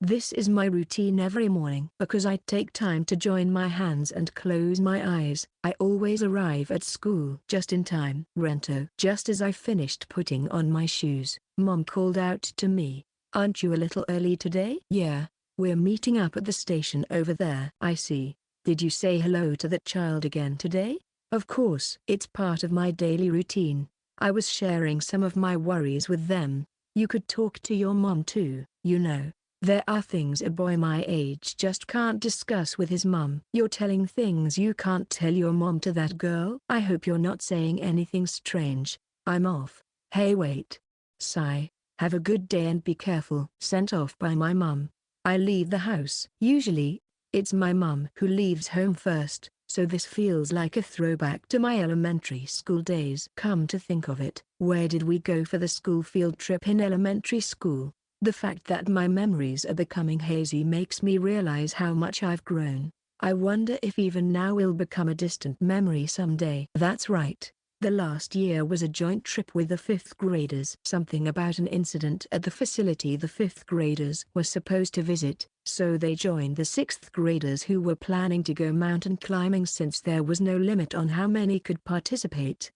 This is my routine every morning. Because I take time to join my hands and close my eyes, I always arrive at school just in time. Rento. Just as I finished putting on my shoes, Mom called out to me, "Aren't you a little early today?" "Yeah, we're meeting up at the station over there." "I see. Did you say hello to that child again today?" "Of course. It's part of my daily routine. I was sharing some of my worries with them. You could talk to your mom too, you know. There are things a boy my age just can't discuss with his mom." "You're telling things you can't tell your mom to that girl?" "I hope you're not saying anything strange. I'm off." "Hey wait. Sigh. Have a good day and be careful." Sent off by my mom. I leave the house. Usually, it's my mom who leaves home first, so this feels like a throwback to my elementary school days. Come to think of it, where did we go for the school field trip in elementary school? The fact that my memories are becoming hazy makes me realize how much I've grown. I wonder if even now will become a distant memory someday. That's right. The last year was a joint trip with the 5th graders. Something about an incident at the facility the 5th graders were supposed to visit, so they joined the 6th graders who were planning to go mountain climbing since there was no limit on how many could participate.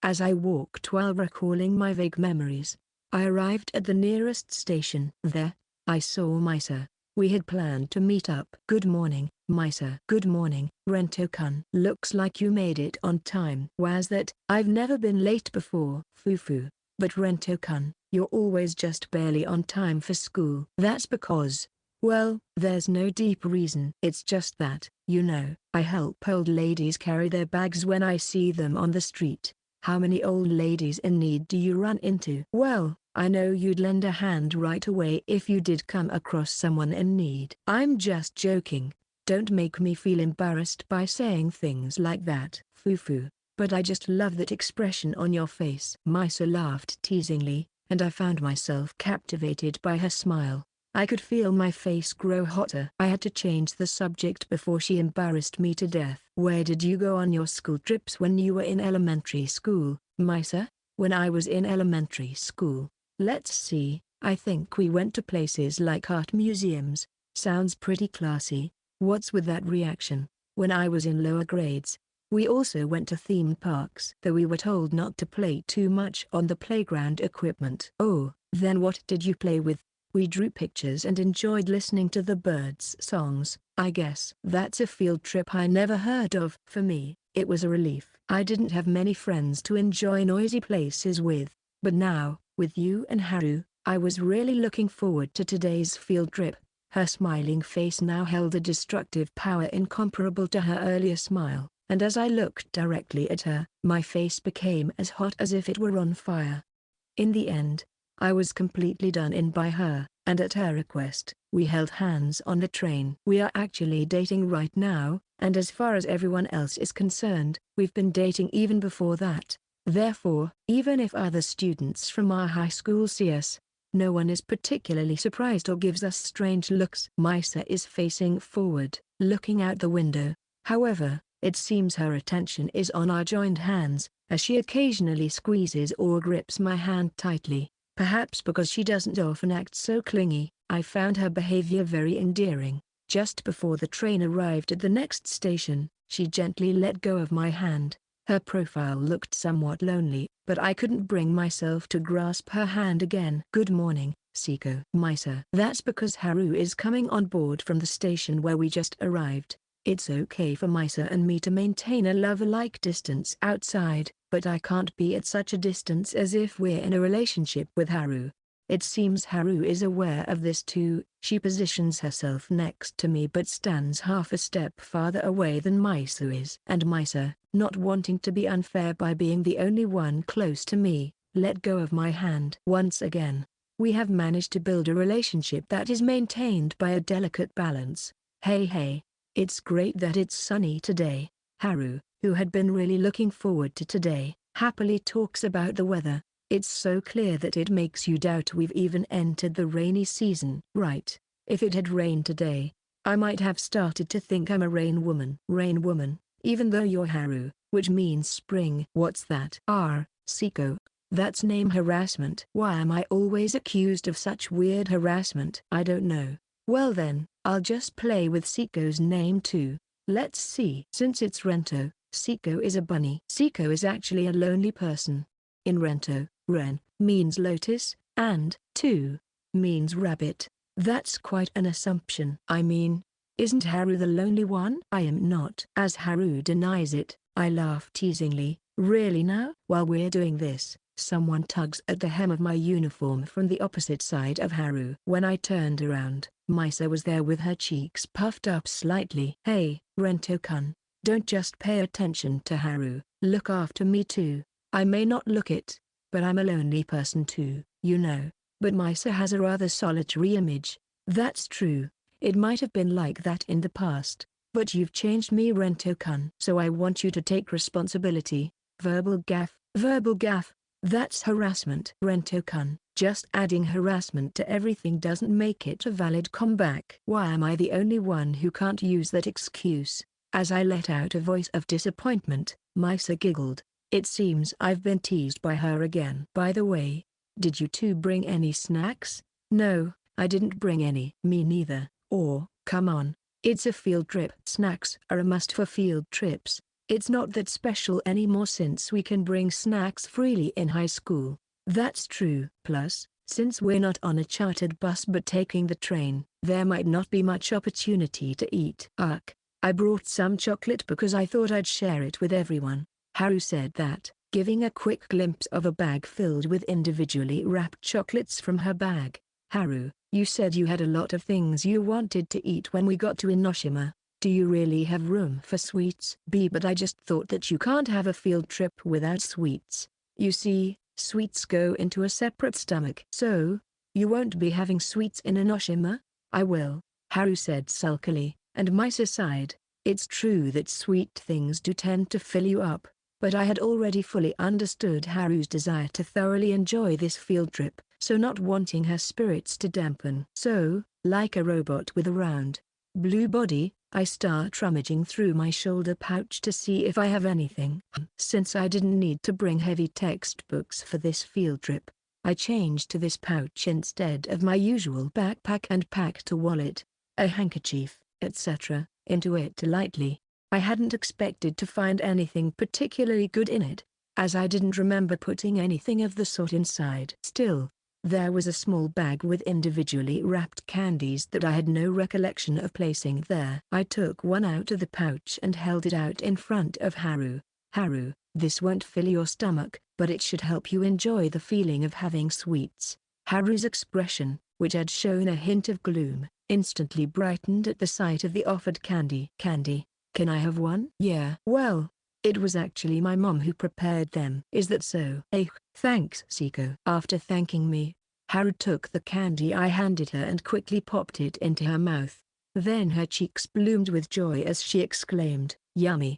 As I walked while recalling my vague memories, I arrived at the nearest station. There, I saw Misa. We had planned to meet up. Good morning, Misa. Good morning, Rento-kun. Looks like you made it on time. Was that? I've never been late before. Fufu. But Rento-kun, you're always just barely on time for school. That's because, well, there's no deep reason. It's just that, you know, I help old ladies carry their bags when I see them on the street. How many old ladies in need do you run into? Well, I know you'd lend a hand right away if you did come across someone in need. I'm just joking. Don't make me feel embarrassed by saying things like that. Fufu. But I just love that expression on your face. Misa laughed teasingly, and I found myself captivated by her smile. I could feel my face grow hotter. I had to change the subject before she embarrassed me to death. Where did you go on your school trips when you were in elementary school, Misa? When I was in elementary school, let's see, I think we went to places like art museums. Sounds pretty classy. What's with that reaction? When I was in lower grades, we also went to theme parks. Though we were told not to play too much on the playground equipment. Oh, then what did you play with? We drew pictures and enjoyed listening to the birds' songs. I guess that's a field trip I never heard of. For me, it was a relief. I didn't have many friends to enjoy noisy places with, but now, with you and Haru, I was really looking forward to today's field trip. Her smiling face now held a destructive power incomparable to her earlier smile, and as I looked directly at her, my face became as hot as if it were on fire. In the end, I was completely done in by her, and at her request, we held hands on the train. We are actually dating right now, and as far as everyone else is concerned, we've been dating even before that. Therefore, even if other students from our high school see us, no one is particularly surprised or gives us strange looks. Misa is facing forward, looking out the window. However, it seems her attention is on our joined hands, as she occasionally squeezes or grips my hand tightly. Perhaps because she doesn't often act so clingy, I found her behavior very endearing. Just before the train arrived at the next station, she gently let go of my hand. Her profile looked somewhat lonely, but I couldn't bring myself to grasp her hand again. Good morning, Seko. Misa. That's because Haru is coming on board from the station where we just arrived. It's okay for Misa and me to maintain a lover-like distance outside, but I can't be at such a distance as if we're in a relationship with Haru. It seems Haru is aware of this too. She positions herself next to me but stands half a step farther away than Misa is. And Misa, not wanting to be unfair by being the only one close to me, let go of my hand. Once again, we have managed to build a relationship that is maintained by a delicate balance. Hey. It's great that it's sunny today. Haru, who had been really looking forward to today, happily talks about the weather. It's so clear that it makes you doubt we've even entered the rainy season. Right. If it had rained today, I might have started to think I'm a rain woman. Rain woman, even though you're Haru, which means spring. What's that? Seko. That's name harassment. Why am I always accused of such weird harassment? I don't know. Well then, I'll just play with Seko's name too. Let's see. Since it's Rento, Seko is a bunny. Seko is actually a lonely person. In Rento, Ren means lotus, and to means rabbit. That's quite an assumption. I mean, isn't Haru the lonely one? I am not. As Haru denies it, I laugh teasingly. Really now? While we're doing this, someone tugs at the hem of my uniform from the opposite side of Haru. When I turned around, Misa was there with her cheeks puffed up slightly. Hey, Rento-kun, don't just pay attention to Haru, look after me too. I may not look it, but I'm a lonely person too, you know. But Misa has a rather solitary image. That's true. It might have been like that in the past, but you've changed me, Rento-kun. So I want you to take responsibility. Verbal gaff. That's harassment. Rento-kun, just adding harassment to everything doesn't make it a valid comeback. Why am I the only one who can't use that excuse? As I let out a voice of disappointment, Misa giggled. It seems I've been teased by her again. By the way, did you two bring any snacks? No, I didn't bring any. Me neither. Or, come on, it's a field trip. Snacks are a must for field trips. It's not that special anymore since we can bring snacks freely in high school. That's true. Plus, since we're not on a chartered bus but taking the train, there might not be much opportunity to eat. Ugh, I brought some chocolate because I thought I'd share it with everyone. Haru said that, giving a quick glimpse of a bag filled with individually wrapped chocolates from her bag. Haru, you said you had a lot of things you wanted to eat when we got to Inoshima. Do you really have room for sweets? But I just thought that you can't have a field trip without sweets. You see, sweets go into a separate stomach. So, you won't be having sweets in Inoshima? I will, Haru said sulkily, and Misa sighed. It's true that sweet things do tend to fill you up, but I had already fully understood Haru's desire to thoroughly enjoy this field trip, so not wanting her spirits to dampen. So, like a robot with a round, blue body, I start rummaging through my shoulder pouch to see if I have anything. Since I didn't need to bring heavy textbooks for this field trip, I changed to this pouch instead of my usual backpack and packed a wallet, a handkerchief, etc., into it lightly. I hadn't expected to find anything particularly good in it, as I didn't remember putting anything of the sort inside. Still, there was a small bag with individually wrapped candies that I had no recollection of placing there. I took one out of the pouch and held it out in front of Haru. Haru, this won't fill your stomach, but it should help you enjoy the feeling of having sweets. Haru's expression, which had shown a hint of gloom, instantly brightened at the sight of the offered candy. Candy? Can I have one? Yeah. Well, it was actually my mom who prepared them. Is that so? Thanks, Seko. After thanking me, Haru took the candy I handed her and quickly popped it into her mouth. Then her cheeks bloomed with joy as she exclaimed, "Yummy!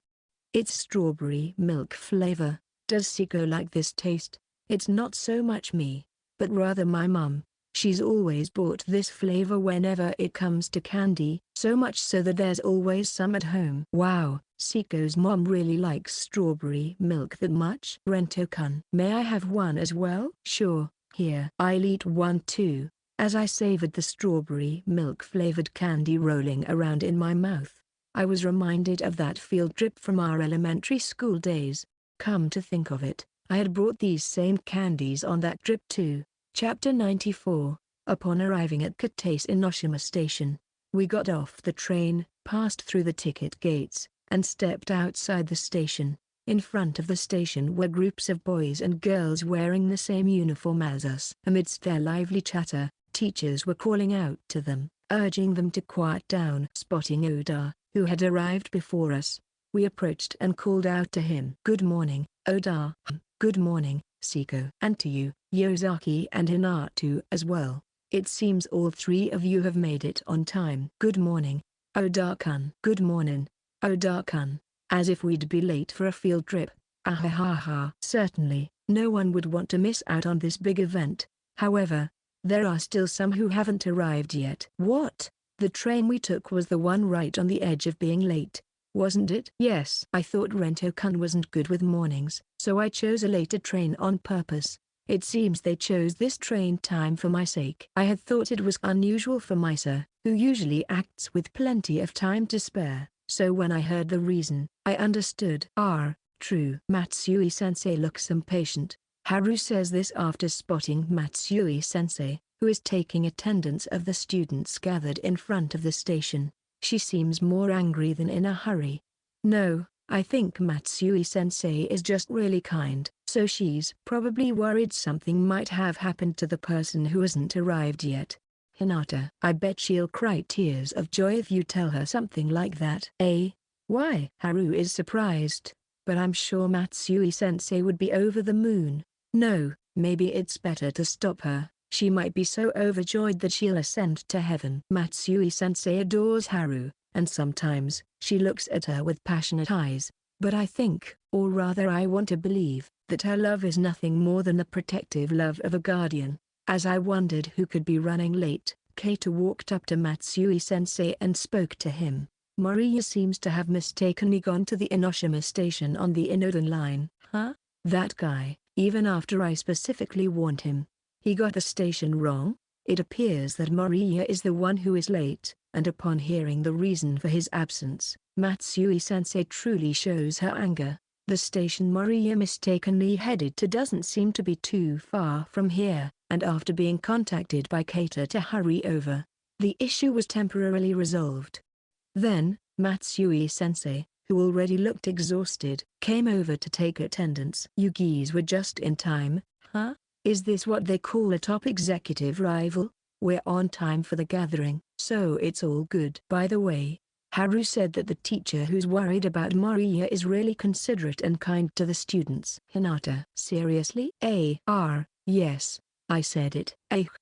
It's strawberry milk flavor. Does Seko like this taste?" It's not so much me, but rather my mum. She's always bought this flavor whenever it comes to candy, so much so that there's always some at home. Wow, Seko's mom really likes strawberry milk that much? Rento-kun. May I have one as well? Sure, here. I'll eat one too. As I savored the strawberry milk-flavored candy rolling around in my mouth, I was reminded of that field trip from our elementary school days. Come to think of it, I had brought these same candies on that trip too. Chapter 94. Upon arriving at Kataise Inoshima Station, we got off the train, passed through the ticket gates, and stepped outside the station. In front of the station were groups of boys and girls wearing the same uniform as us. Amidst their lively chatter, teachers were calling out to them, urging them to quiet down. Spotting Oda, who had arrived before us, we approached and called out to him. "Good morning, Oda." "Good morning, Seko." "And to you, Yosaki and Hinata as well. It seems all three of you have made it on time." "Good morning, Oda-kun." "Good morning, Oda-kun. As if we'd be late for a field trip." Ahahaha. Certainly, no one would want to miss out on this big event. However, there are still some who haven't arrived yet. What? The train we took was the one right on the edge of being late, wasn't it? Yes. I thought Rento-kun wasn't good with mornings, so I chose a later train on purpose. It seems they chose this train time for my sake. I had thought it was unusual for Misa, who usually acts with plenty of time to spare, so when I heard the reason, I understood. True. Matsui-sensei looks impatient. Haru says this after spotting Matsui-sensei, who is taking attendance of the students gathered in front of the station. She seems more angry than in a hurry. No, I think Matsui-sensei is just really kind. So she's probably worried something might have happened to the person who hasn't arrived yet. Hinata. I bet she'll cry tears of joy if you tell her something like that. Why? Haru is surprised, but I'm sure Matsui-sensei would be over the moon. No, maybe it's better to stop her. She might be so overjoyed that she'll ascend to heaven. Matsui-sensei adores Haru, and sometimes, she looks at her with passionate eyes. But I think, or rather I want to believe, that her love is nothing more than the protective love of a guardian. As I wondered who could be running late, Kato walked up to Matsui-sensei and spoke to him. Moriya seems to have mistakenly gone to the Enoshima station on the Inodan line. Huh? That guy, even after I specifically warned him. He got the station wrong? It appears that Moriya is the one who is late, and upon hearing the reason for his absence, Matsui-sensei truly shows her anger. The station Moriya mistakenly headed to doesn't seem to be too far from here, and after being contacted by Hinata Haru over, the issue was temporarily resolved. Then, Matsui-sensei, who already looked exhausted, came over to take attendance. You geese were just in time, huh? Is this what they call a top executive rival? We're on time for the gathering, so it's all good. By the way, Haru said that the teacher who's worried about Moriya is really considerate and kind to the students. Hinata. Seriously? Yes. I said it.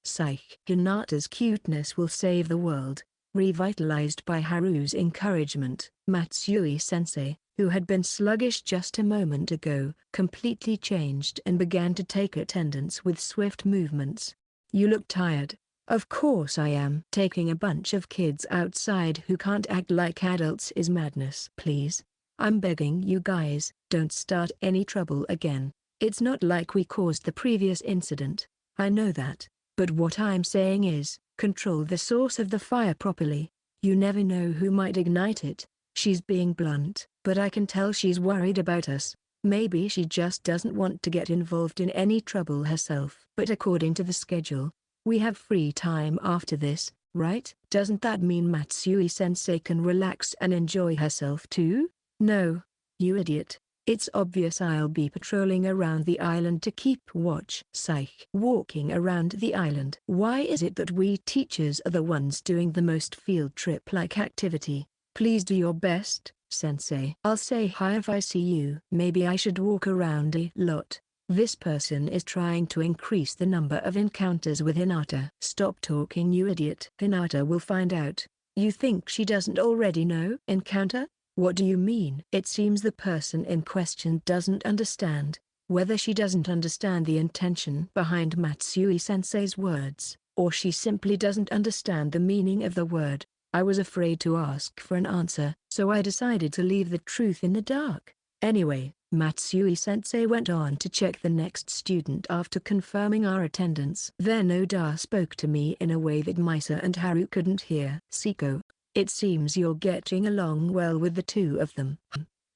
Psych. Hinata's cuteness will save the world. Revitalized by Haru's encouragement, Matsui-sensei, who had been sluggish just a moment ago, completely changed and began to take attendance with swift movements. You look tired. Of course I am. Taking a bunch of kids outside who can't act like adults is madness. Please. I'm begging you guys, don't start any trouble again. It's not like we caused the previous incident. I know that. But what I'm saying is, control the source of the fire properly. You never know who might ignite it. She's being blunt, but I can tell she's worried about us. Maybe she just doesn't want to get involved in any trouble herself. But according to the schedule, we have free time after this, right? Doesn't that mean Matsui-sensei can relax and enjoy herself too? No. You idiot. It's obvious I'll be patrolling around the island to keep watch. Psych. Walking around the island. Why is it that we teachers are the ones doing the most field trip-like activity? Please do your best, sensei. I'll say hi if I see you. Maybe I should walk around a lot. This person is trying to increase the number of encounters with Hinata. Stop talking, you idiot. Hinata will find out. You think she doesn't already know? Encounter? What do you mean? It seems the person in question doesn't understand. Whether she doesn't understand the intention behind Matsui-sensei's words, or she simply doesn't understand the meaning of the word. I was afraid to ask for an answer, so I decided to leave the truth in the dark. Anyway, Matsui-sensei went on to check the next student after confirming our attendance. Then Oda spoke to me in a way that Misa and Haru couldn't hear. Seko, it seems you're getting along well with the two of them.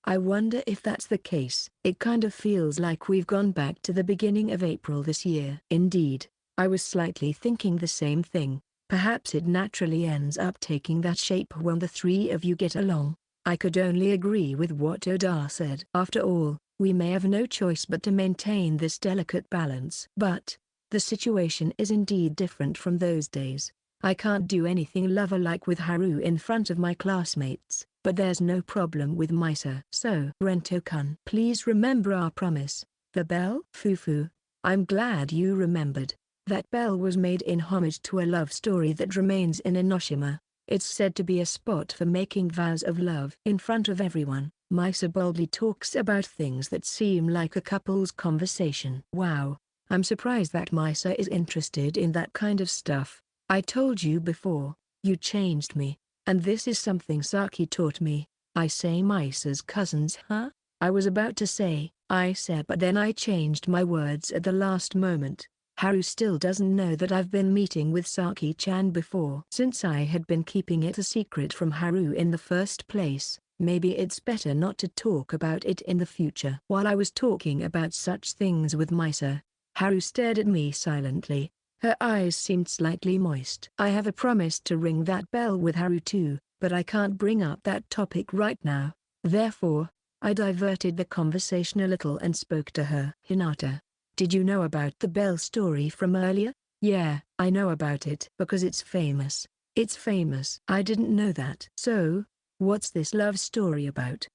I wonder if that's the case. It kind of feels like we've gone back to the beginning of April this year. Indeed, I was slightly thinking the same thing. Perhaps it naturally ends up taking that shape when the three of you get along. I could only agree with what Oda said. After all, we may have no choice but to maintain this delicate balance. But the situation is indeed different from those days. I can't do anything lover-like with Haru in front of my classmates, but there's no problem with Misa. So, Rento-kun, please remember our promise. The bell? Fufu. I'm glad you remembered. That bell was made in homage to a love story that remains in Enoshima. It's said to be a spot for making vows of love. In front of everyone, Misa boldly talks about things that seem like a couple's conversation. Wow, I'm surprised that Misa is interested in that kind of stuff. I told you before, you changed me, and this is something Saki taught me. I say Misa's cousins, huh? I was about to say, I said, but then I changed my words at the last moment. Haru still doesn't know that I've been meeting with Saki-chan before. Since I had been keeping it a secret from Haru in the first place, maybe it's better not to talk about it in the future. While I was talking about such things with Misa, Haru stared at me silently. Her eyes seemed slightly moist. I have a promise to ring that bell with Haru too, but I can't bring up that topic right now. Therefore, I diverted the conversation a little and spoke to her. Hinata, did you know about the bell story from earlier? Yeah, I know about it because it's famous. It's famous. I didn't know that. So, what's this love story about?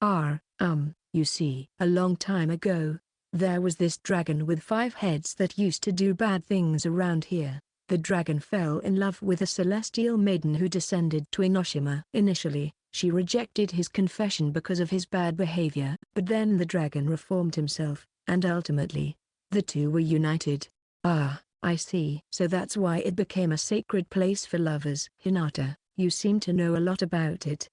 You see, a long time ago, there was this dragon with 5 heads that used to do bad things around here. The dragon fell in love with a celestial maiden who descended to Enoshima. Initially, she rejected his confession because of his bad behavior. But then the dragon reformed himself, and ultimately, the two were united. Ah, I see. So that's why it became a sacred place for lovers. Hinata, you seem to know a lot about it.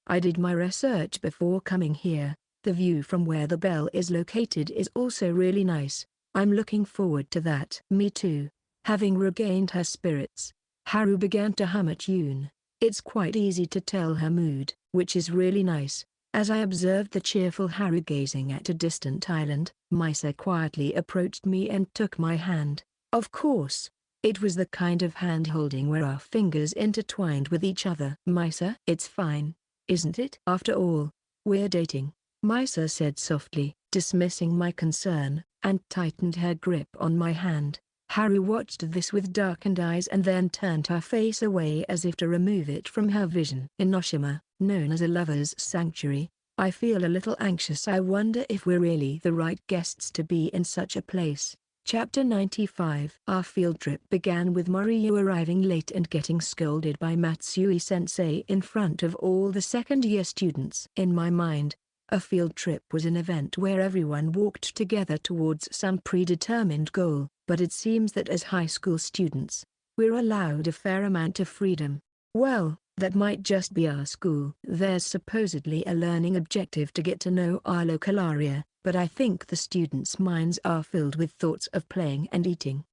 I did my research before coming here. The view from where the bell is located is also really nice. I'm looking forward to that. Me too. Having regained her spirits, Haru began to hum a tune. It's quite easy to tell her mood, which is really nice. As I observed the cheerful Haru gazing at a distant island, Misa quietly approached me and took my hand. Of course, it was the kind of hand-holding where our fingers intertwined with each other. Misa, it's fine, isn't it? After all, we're dating, Misa said softly, dismissing my concern, and tightened her grip on my hand. Haru watched this with darkened eyes and then turned her face away as if to remove it from her vision. In Enoshima, known as a lover's sanctuary, I feel a little anxious. I wonder if we're really the right guests to be in such a place. Chapter 95. Our field trip began with Moriyu arriving late and getting scolded by Matsui-sensei in front of all the second-year students. In my mind, a field trip was an event where everyone walked together towards some predetermined goal, but it seems that as high school students, we're allowed a fair amount of freedom. Well, that might just be our school. There's supposedly a learning objective to get to know our local area, but I think the students' minds are filled with thoughts of playing and eating.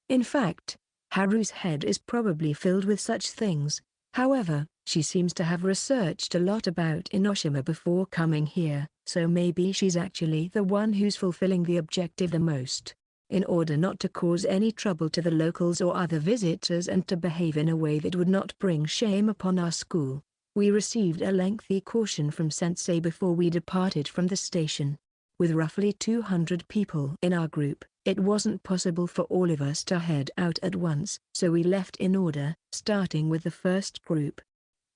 In fact, Haru's head is probably filled with such things. However, she seems to have researched a lot about Enoshima before coming here, so maybe she's actually the one who's fulfilling the objective the most. In order not to cause any trouble to the locals or other visitors and to behave in a way that would not bring shame upon our school, we received a lengthy caution from Sensei before we departed from the station. With roughly 200 people in our group, it wasn't possible for all of us to head out at once, so we left in order, starting with the first group.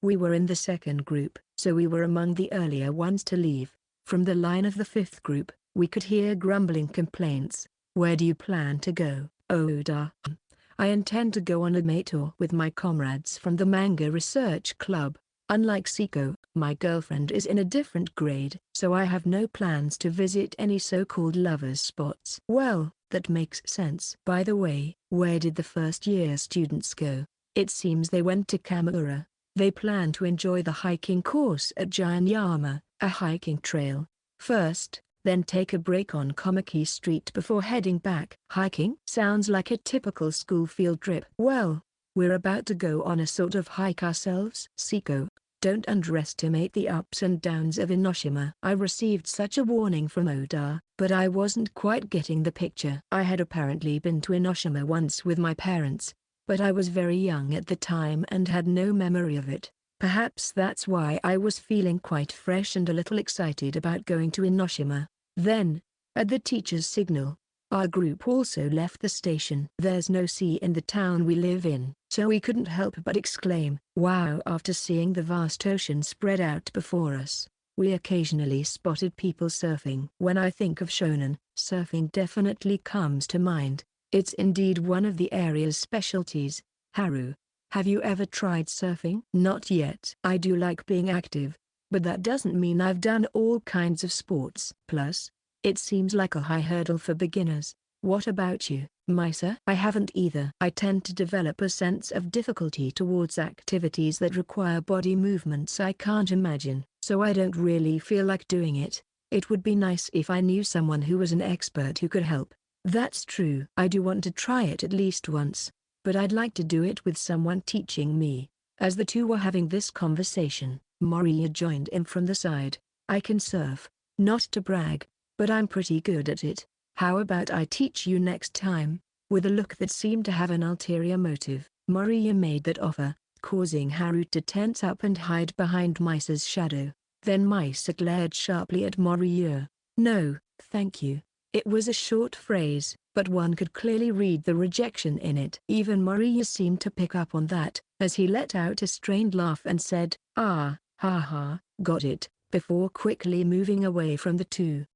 We were in the second group, so we were among the earlier ones to leave. From the line of the fifth group, we could hear grumbling complaints. Where do you plan to go, Oda? I intend to go on a mate tour with my comrades from the Manga Research Club. Unlike Seko, my girlfriend is in a different grade, so I have no plans to visit any so-called lovers' spots. Well, that makes sense. By the way, where did the first-year students go? It seems they went to Kamura. They plan to enjoy the hiking course at Gianyama, a hiking trail, first, then take a break on Komaki Street before heading back. Hiking sounds like a typical school field trip. Well, we're about to go on a sort of hike ourselves. Seko, don't underestimate the ups and downs of Enoshima. I received such a warning from Oda, but I wasn't quite getting the picture. I had apparently been to Enoshima once with my parents, but I was very young at the time and had no memory of it. Perhaps that's why I was feeling quite fresh and a little excited about going to Enoshima. Then, at the teacher's signal, our group also left the station. There's no sea in the town we live in, so we couldn't help but exclaim, "Wow!" after seeing the vast ocean spread out before us. We occasionally spotted people surfing. When I think of shonen, surfing definitely comes to mind. It's indeed one of the area's specialties. Haru, have you ever tried surfing? Not yet. I do like being active, but that doesn't mean I've done all kinds of sports. Plus, it seems like a high hurdle for beginners. What about you, Misa? I haven't either. I tend to develop a sense of difficulty towards activities that require body movements I can't imagine, so I don't really feel like doing it. It would be nice if I knew someone who was an expert who could help. That's true. I do want to try it at least once, but I'd like to do it with someone teaching me. As the two were having this conversation, Moriya joined in from the side. I can surf, not to brag, but I'm pretty good at it. How about I teach you next time? With a look that seemed to have an ulterior motive, Moriya made that offer, causing Haru to tense up and hide behind Misa's shadow. Then Misa glared sharply at Moriya. No, thank you. It was a short phrase, but one could clearly read the rejection in it. Even Moriya seemed to pick up on that, as he let out a strained laugh and said, "Ah, ha ha, got it," before quickly moving away from the two.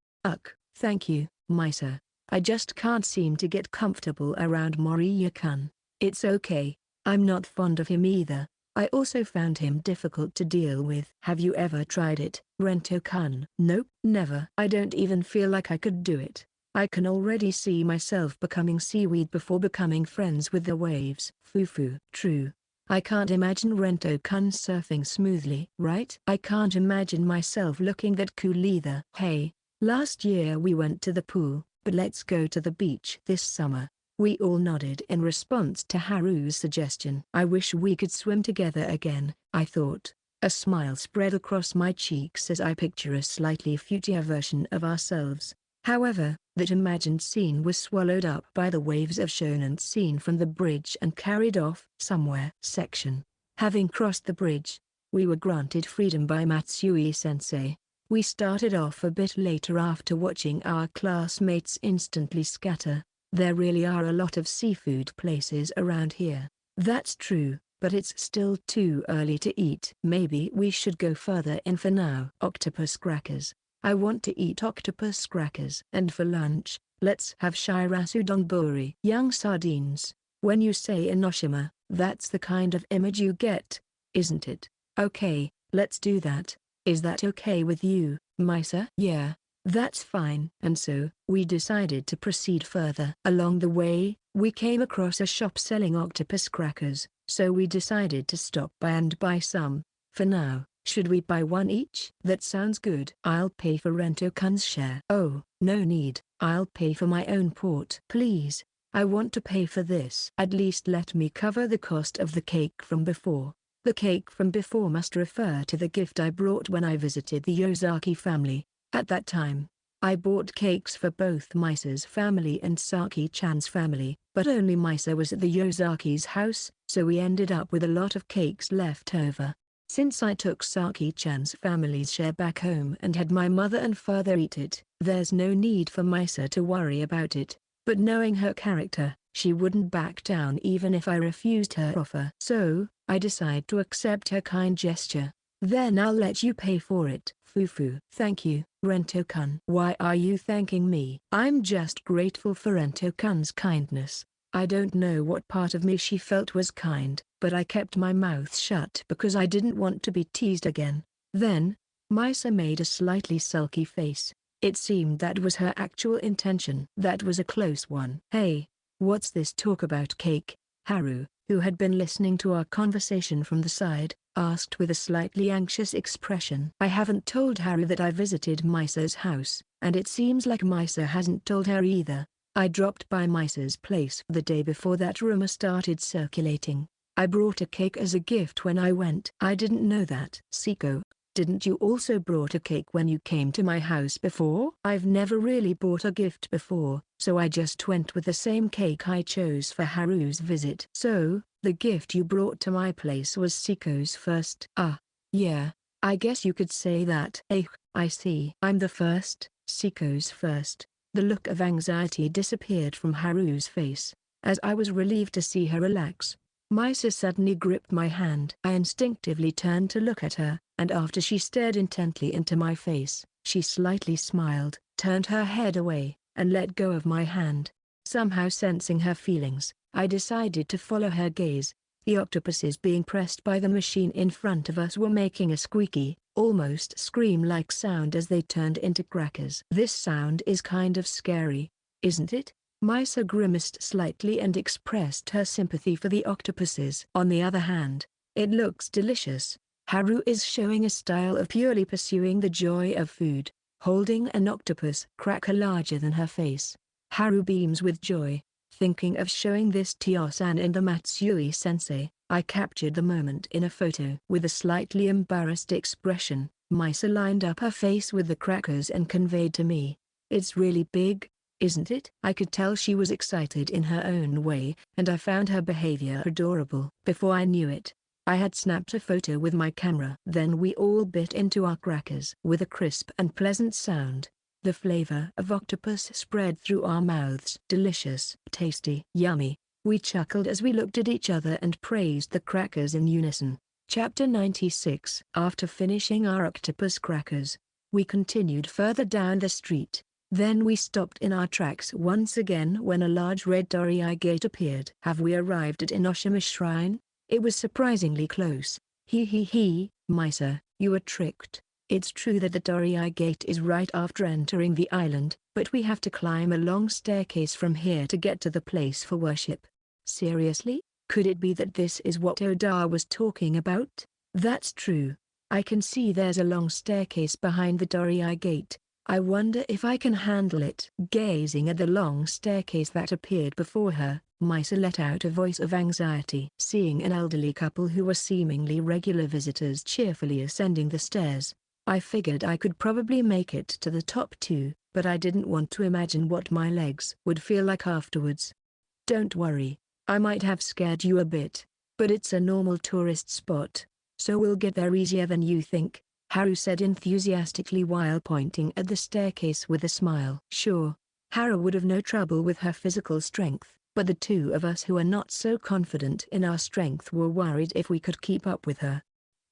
Thank you, Misa. I just can't seem to get comfortable around Moriya-kun. It's okay, I'm not fond of him either. I also found him difficult to deal with. Have you ever tried it, Rento-kun? Nope, never. I don't even feel like I could do it. I can already see myself becoming seaweed before becoming friends with the waves. Fufu. True. I can't imagine Rento-kun surfing smoothly, right? I can't imagine myself looking that cool either. Hey, last year we went to the pool, but let's go to the beach this summer. We all nodded in response to Haru's suggestion. I wish we could swim together again, I thought. A smile spread across my cheeks as I picture a slightly future version of ourselves. However, that imagined scene was swallowed up by the waves of shonen seen from the bridge and carried off somewhere. Section. Having crossed the bridge, we were granted freedom by Matsui-sensei. We started off a bit later after watching our classmates instantly scatter. There really are a lot of seafood places around here. That's true, but it's still too early to eat. Maybe we should go further in for now. Octopus crackers. I want to eat octopus crackers. And for lunch, let's have shirasu donburi. Young sardines. When you say Enoshima, that's the kind of image you get, isn't it? Okay, let's do that. Is that okay with you, Misa? Yeah, that's fine. And so, we decided to proceed further. Along the way, we came across a shop selling octopus crackers, so we decided to stop by and buy some. For now, should we buy one each? That sounds good. I'll pay for Rento-kun's share. Oh, no need. I'll pay for my own port. Please, I want to pay for this. At least let me cover the cost of the cake from before. The cake from before must refer to the gift I brought when I visited the Yosaki family. At that time, I bought cakes for both Misa's family and Saki-chan's family, but only Misa was at the Yosaki's house, so we ended up with a lot of cakes left over. Since I took Saki-chan's family's share back home and had my mother and father eat it, there's no need for Misa to worry about it. But knowing her character, she wouldn't back down even if I refused her offer. So, I decide to accept her kind gesture. Then I'll let you pay for it. Fufu. Thank you, Rento-kun. Why are you thanking me? I'm just grateful for Rento-kun's kindness. I don't know what part of me she felt was kind, but I kept my mouth shut because I didn't want to be teased again. Then, Misa made a slightly sulky face. It seemed that was her actual intention. That was a close one. Hey, what's this talk about cake? Haru, who had been listening to our conversation from the side, asked with a slightly anxious expression. I haven't told Haru that I visited Misa's house, and it seems like Misa hasn't told her either. I dropped by Misa's place the day before that rumor started circulating. I brought a cake as a gift when I went. I didn't know that. Seko, didn't you also brought a cake when you came to my house before? I've never really bought a gift before, so I just went with the same cake I chose for Haru's visit. So, the gift you brought to my place was Seko's first? Yeah, I guess you could say that. I see. I'm the first, Seko's first. The look of anxiety disappeared from Haru's face, as I was relieved to see her relax. Misa suddenly gripped my hand. I instinctively turned to look at her, and after she stared intently into my face, she slightly smiled, turned her head away, and let go of my hand. Somehow sensing her feelings, I decided to follow her gaze. The octopuses being pressed by the machine in front of us were making a squeaky, almost scream-like sound as they turned into crackers. This sound is kind of scary, isn't it? Misa grimaced slightly and expressed her sympathy for the octopuses. On the other hand, it looks delicious. Haru is showing a style of purely pursuing the joy of food, holding an octopus cracker larger than her face. Haru beams with joy, thinking of showing this to Yosan and the Matsui-sensei. I captured the moment in a photo. With a slightly embarrassed expression, Misa lined up her face with the crackers and conveyed to me, "It's really big, isn't it?" I could tell she was excited in her own way, and I found her behavior adorable. Before I knew it, I had snapped a photo with my camera. Then we all bit into our crackers. With a crisp and pleasant sound, the flavor of octopus spread through our mouths. Delicious, tasty, yummy. We chuckled as we looked at each other and praised the crackers in unison. Chapter 96. After finishing our octopus crackers, we continued further down the street. Then we stopped in our tracks once again when a large red torii gate appeared. Have we arrived at Enoshima Shrine? It was surprisingly close. Misa, you were tricked. It's true that the torii gate is right after entering the island, but we have to climb a long staircase from here to get to the place for worship. Seriously? Could it be that this is what Oda was talking about? That's true. I can see there's a long staircase behind the Dorii gate. I wonder if I can handle it. Gazing at the long staircase that appeared before her, Misa let out a voice of anxiety. Seeing an elderly couple who were seemingly regular visitors cheerfully ascending the stairs, I figured I could probably make it to the top too, but I didn't want to imagine what my legs would feel like afterwards. Don't worry, I might have scared you a bit, but it's a normal tourist spot, so we'll get there easier than you think, Haru said enthusiastically while pointing at the staircase with a smile. Sure, Haru would have no trouble with her physical strength, but the two of us who are not so confident in our strength were worried if we could keep up with her.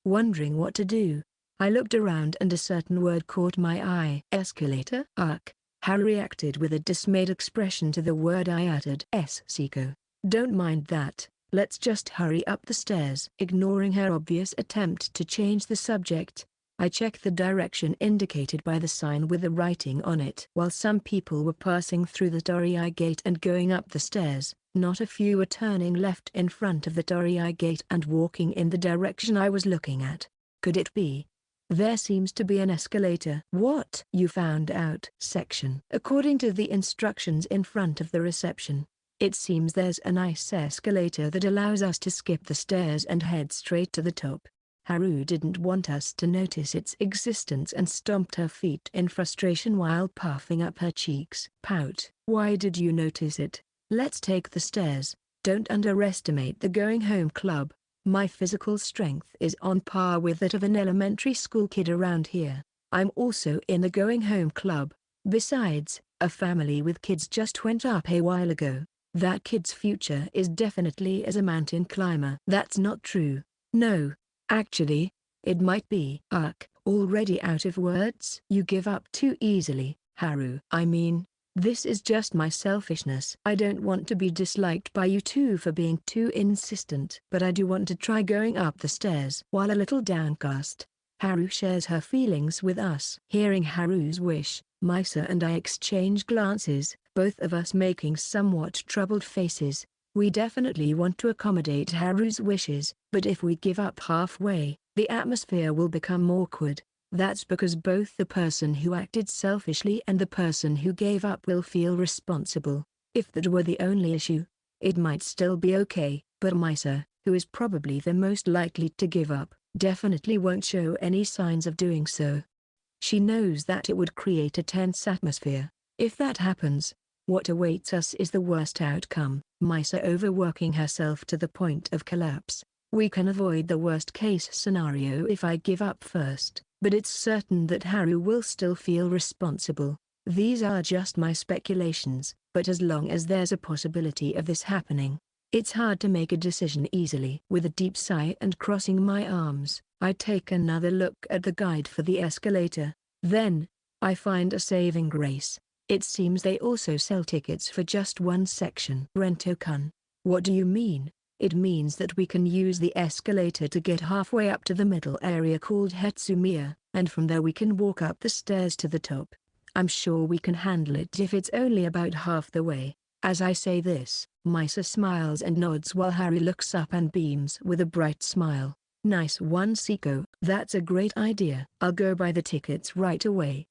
Wondering what to do, I looked around and a certain word caught my eye. Escalator? Ugh. Haru reacted with a dismayed expression to the word I uttered. Seko. Don't mind that, let's just hurry up the stairs. Ignoring her obvious attempt to change the subject, I checked the direction indicated by the sign with the writing on it. While some people were passing through the Dorii gate and going up the stairs, not a few were turning left in front of the Dorii gate and walking in the direction I was looking at. Could it be? There seems to be an escalator. What you found out? Section. According to the instructions in front of the reception, it seems there's a nice escalator that allows us to skip the stairs and head straight to the top. Haru didn't want us to notice its existence and stomped her feet in frustration while puffing up her cheeks. Pout. Why did you notice it? Let's take the stairs. Don't underestimate the going home club. My physical strength is on par with that of an elementary school kid around here. I'm also in the going home club. Besides, a family with kids just went up a while ago. That kid's future is definitely as a mountain climber. That's not true. No. Actually, it might be. Ugh, already out of words? You give up too easily, Haru. I mean, this is just my selfishness. I don't want to be disliked by you two for being too insistent. But I do want to try going up the stairs. While a little downcast, Haru shares her feelings with us. Hearing Haru's wish, Misa and I exchange glances, both of us making somewhat troubled faces. We definitely want to accommodate Haru's wishes, but if we give up halfway, the atmosphere will become awkward. That's because both the person who acted selfishly and the person who gave up will feel responsible. If that were the only issue, it might still be okay, but Misa, who is probably the most likely to give up, definitely won't show any signs of doing so. She knows that it would create a tense atmosphere. If that happens, what awaits us is the worst outcome. Misa overworking herself to the point of collapse. We can avoid the worst-case scenario if I give up first, but it's certain that Haru will still feel responsible. These are just my speculations, but as long as there's a possibility of this happening, it's hard to make a decision easily. With a deep sigh and crossing my arms, I take another look at the guide for the escalator. Then, I find a saving grace. It seems they also sell tickets for just one section. Rento-kun. What do you mean? It means that we can use the escalator to get halfway up to the middle area called Hetsumiya, and from there we can walk up the stairs to the top. I'm sure we can handle it if it's only about half the way. As I say this, Misa smiles and nods while Haru looks up and beams with a bright smile. Nice one, Seko. That's a great idea. I'll go buy the tickets right away.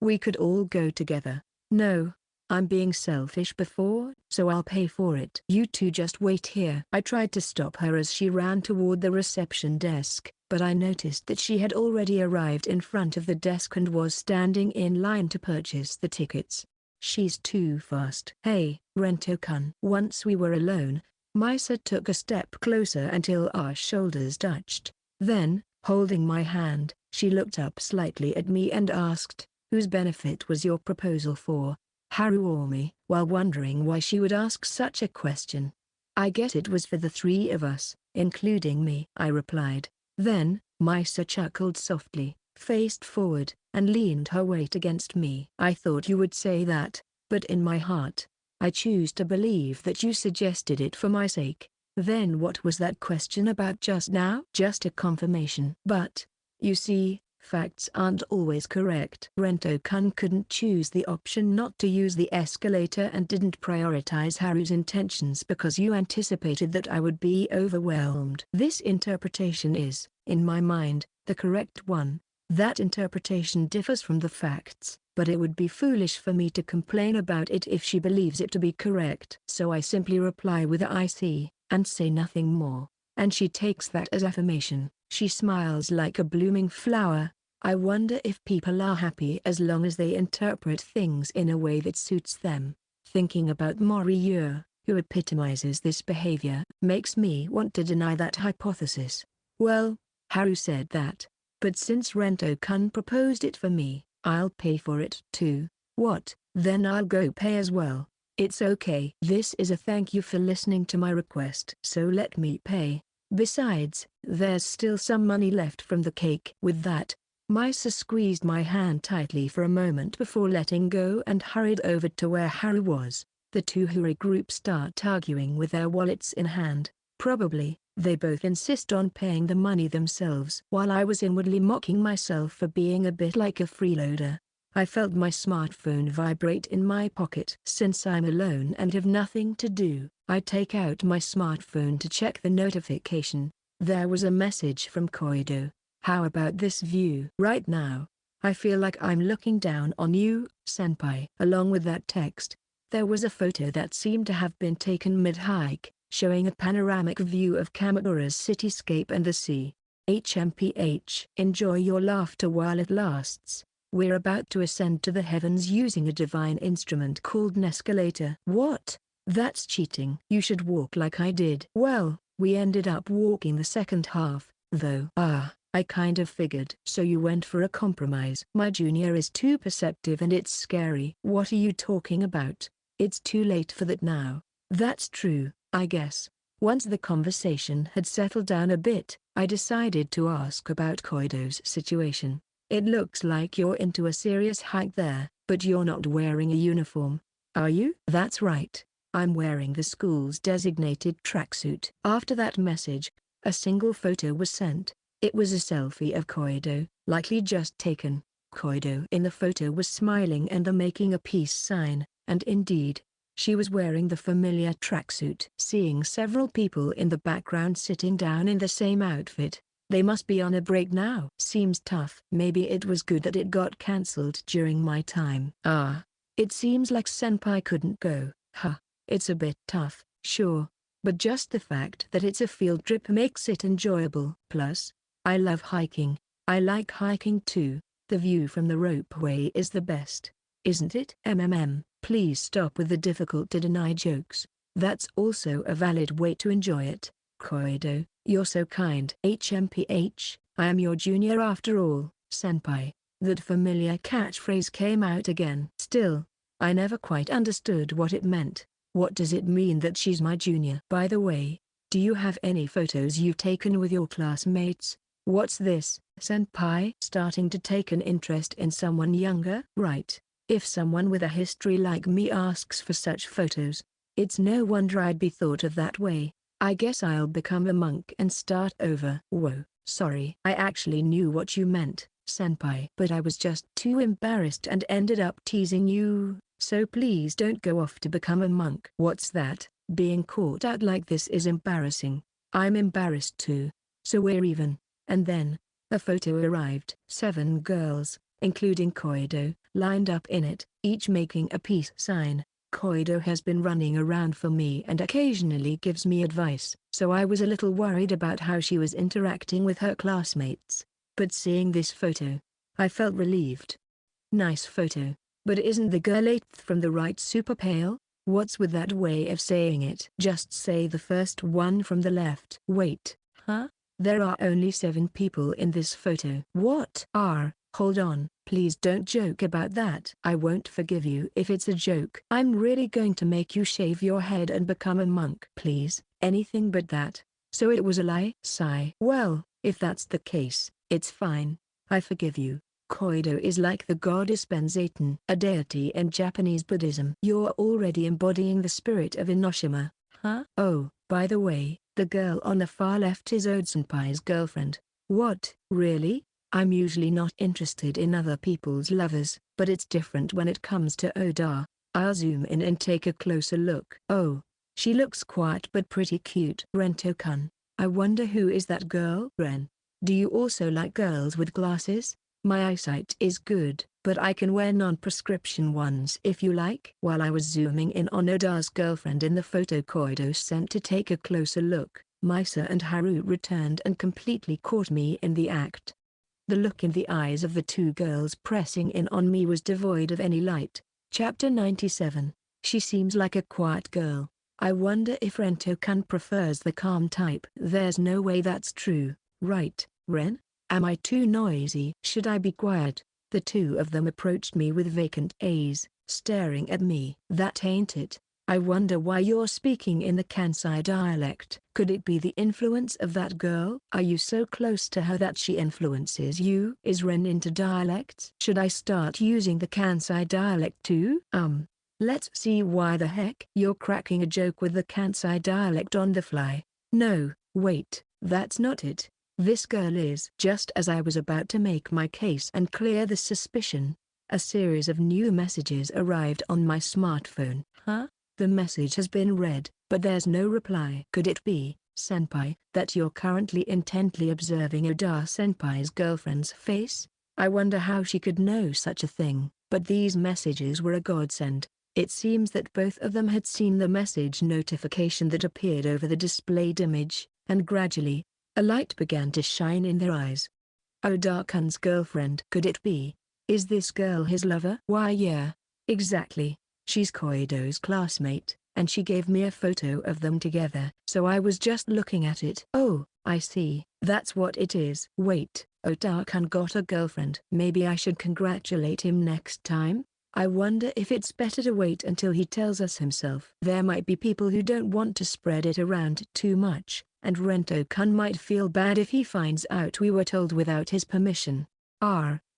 We could all go together. No, I'm being selfish before, so I'll pay for it. You two just wait here. I tried to stop her as she ran toward the reception desk, but I noticed that she had already arrived in front of the desk and was standing in line to purchase the tickets. She's too fast. Hey, Rento-kun. Once we were alone, Misa took a step closer until our shoulders touched. Then, holding my hand, she looked up slightly at me and asked, "Whose benefit was your proposal for, Haru or me?" While wondering why she would ask such a question, "I guess it was for the three of us, including me," I replied. Then, Misa chuckled softly, faced forward, and leaned her weight against me. "I thought you would say that, but in my heart, I choose to believe that you suggested it for my sake." Then what was that question about just now? Just a confirmation. But, you see, Facts aren't always correct. Rento-kun couldn't choose the option not to use the escalator and didn't prioritize Haru's intentions because you anticipated that I would be overwhelmed. This interpretation is, in my mind, the correct one. That interpretation differs from the facts, but it would be foolish for me to complain about it if she believes it to be correct. So I simply reply with a "I see," and say nothing more, and she takes that as affirmation. She smiles like a blooming flower. I wonder if people are happy as long as they interpret things in a way that suits them. Thinking about Moriyo, who epitomizes this behavior, makes me want to deny that hypothesis. Well, Haru said that. But since Rento-kun proposed it for me, I'll pay for it too. What? Then I'll go pay as well. It's okay. This is a thank you for listening to my request. So let me pay. Besides, there's still some money left from the cake. With that, Misa squeezed my hand tightly for a moment before letting go and hurried over to where Haru was. The two who regroup start arguing with their wallets in hand. Probably, they both insist on paying the money themselves. While I was inwardly mocking myself for being a bit like a freeloader, I felt my smartphone vibrate in my pocket. Since I'm alone and have nothing to do, I take out my smartphone to check the notification. There was a message from Koido. How about this view? Right now, I feel like I'm looking down on you, senpai. Along with that text, there was a photo that seemed to have been taken mid-hike, showing a panoramic view of Kamakura's cityscape and the sea. HMPH. Enjoy your laughter while it lasts. We're about to ascend to the heavens using a divine instrument called an escalator. What? That's cheating. You should walk like I did. Well, we ended up walking the second half, though. I kind of figured. So you went for a compromise. My junior is too perceptive and it's scary. What are you talking about? It's too late for that now. That's true, I guess. Once the conversation had settled down a bit, I decided to ask about Koido's situation. It looks like you're into a serious hike there, but you're not wearing a uniform. Are you? That's right. I'm wearing the school's designated tracksuit. After that message, a single photo was sent. It was a selfie of Koido, likely just taken. Koido in the photo was smiling and making a peace sign, and indeed, she was wearing the familiar tracksuit. Seeing several people in the background sitting down in the same outfit, they must be on a break now. Seems tough. Maybe it was good that it got cancelled during my time. It seems like senpai couldn't go. It's a bit tough, sure. But just the fact that it's a field trip makes it enjoyable. Plus, I love hiking. I like hiking too. The view from the ropeway is the best, isn't it? Please stop with the difficult to deny jokes. That's also a valid way to enjoy it. Koido, you're so kind. HMPH, I am your junior after all, senpai. That familiar catchphrase came out again. Still, I never quite understood what it meant. What does it mean that she's my junior? By the way, do you have any photos you've taken with your classmates? What's this? Senpai starting to take an interest in someone younger? Right. If someone with a history like me asks for such photos, it's no wonder I'd be thought of that way. I guess I'll become a monk and start over. Whoa, sorry. I actually knew what you meant, senpai. But I was just too embarrassed and ended up teasing you, so please don't go off to become a monk. What's that? Being caught out like this is embarrassing. I'm embarrassed too. So we're even. And then, a photo arrived. 7 girls, including Koido, lined up in it, each making a peace sign. Koido has been running around for me and occasionally gives me advice, so I was a little worried about how she was interacting with her classmates. But seeing this photo, I felt relieved. Nice photo, but isn't the girl 8th from the right super pale? What's with that way of saying it? Just say the first one from the left. Wait, There are only 7 people in this photo. What? Hold on. Please don't joke about that. I won't forgive you if it's a joke. I'm really going to make you shave your head and become a monk. Please, anything but that. So it was a lie? Sigh. Well, if that's the case, it's fine. I forgive you. Koido is like the goddess Benzaiten, a deity in Japanese Buddhism. You're already embodying the spirit of Enoshima. Oh, by the way, the girl on the far left is Ode-senpai's girlfriend. What? Really? I'm usually not interested in other people's lovers, but it's different when it comes to Oda. I'll zoom in and take a closer look. Oh, she looks quiet but pretty cute. Rento-kun, I wonder who is that girl? Ren, do you also like girls with glasses? My eyesight is good, but I can wear non-prescription ones if you like. While I was zooming in on Oda's girlfriend in the photo Koido sent to take a closer look, Misa and Haru returned and completely caught me in the act. The look in the eyes of the two girls pressing in on me was devoid of any light. Chapter 97. She seems like a quiet girl. I wonder if Rento-kun prefers the calm type. There's no way that's true, right, Ren? Am I too noisy? Should I be quiet? The two of them approached me with vacant eyes, staring at me. That ain't it. I wonder why you're speaking in the Kansai dialect. Could it be the influence of that girl? Are you so close to her that she influences you? Is Ren into dialects? Should I start using the Kansai dialect too? Let's see why the heck you're cracking a joke with the Kansai dialect on the fly. No, wait, that's not it. This girl is. Just as I was about to make my case and clear the suspicion, a series of new messages arrived on my smartphone. Huh? The message has been read, but there's no reply. Could it be, senpai, that you're currently intently observing Oda-senpai's girlfriend's face? I wonder how she could know such a thing. But these messages were a godsend. It seems that both of them had seen the message notification that appeared over the displayed image, and gradually, a light began to shine in their eyes. Oda-kun's girlfriend. Could it be? Is this girl his lover? Why yeah, exactly. She's Koido's classmate, and she gave me a photo of them together. So I was just looking at it. Oh, I see. That's what it is. Wait, Oda-kun got a girlfriend. Maybe I should congratulate him next time? I wonder if it's better to wait until he tells us himself. There might be people who don't want to spread it around too much, and Rento-kun might feel bad if he finds out we were told without his permission.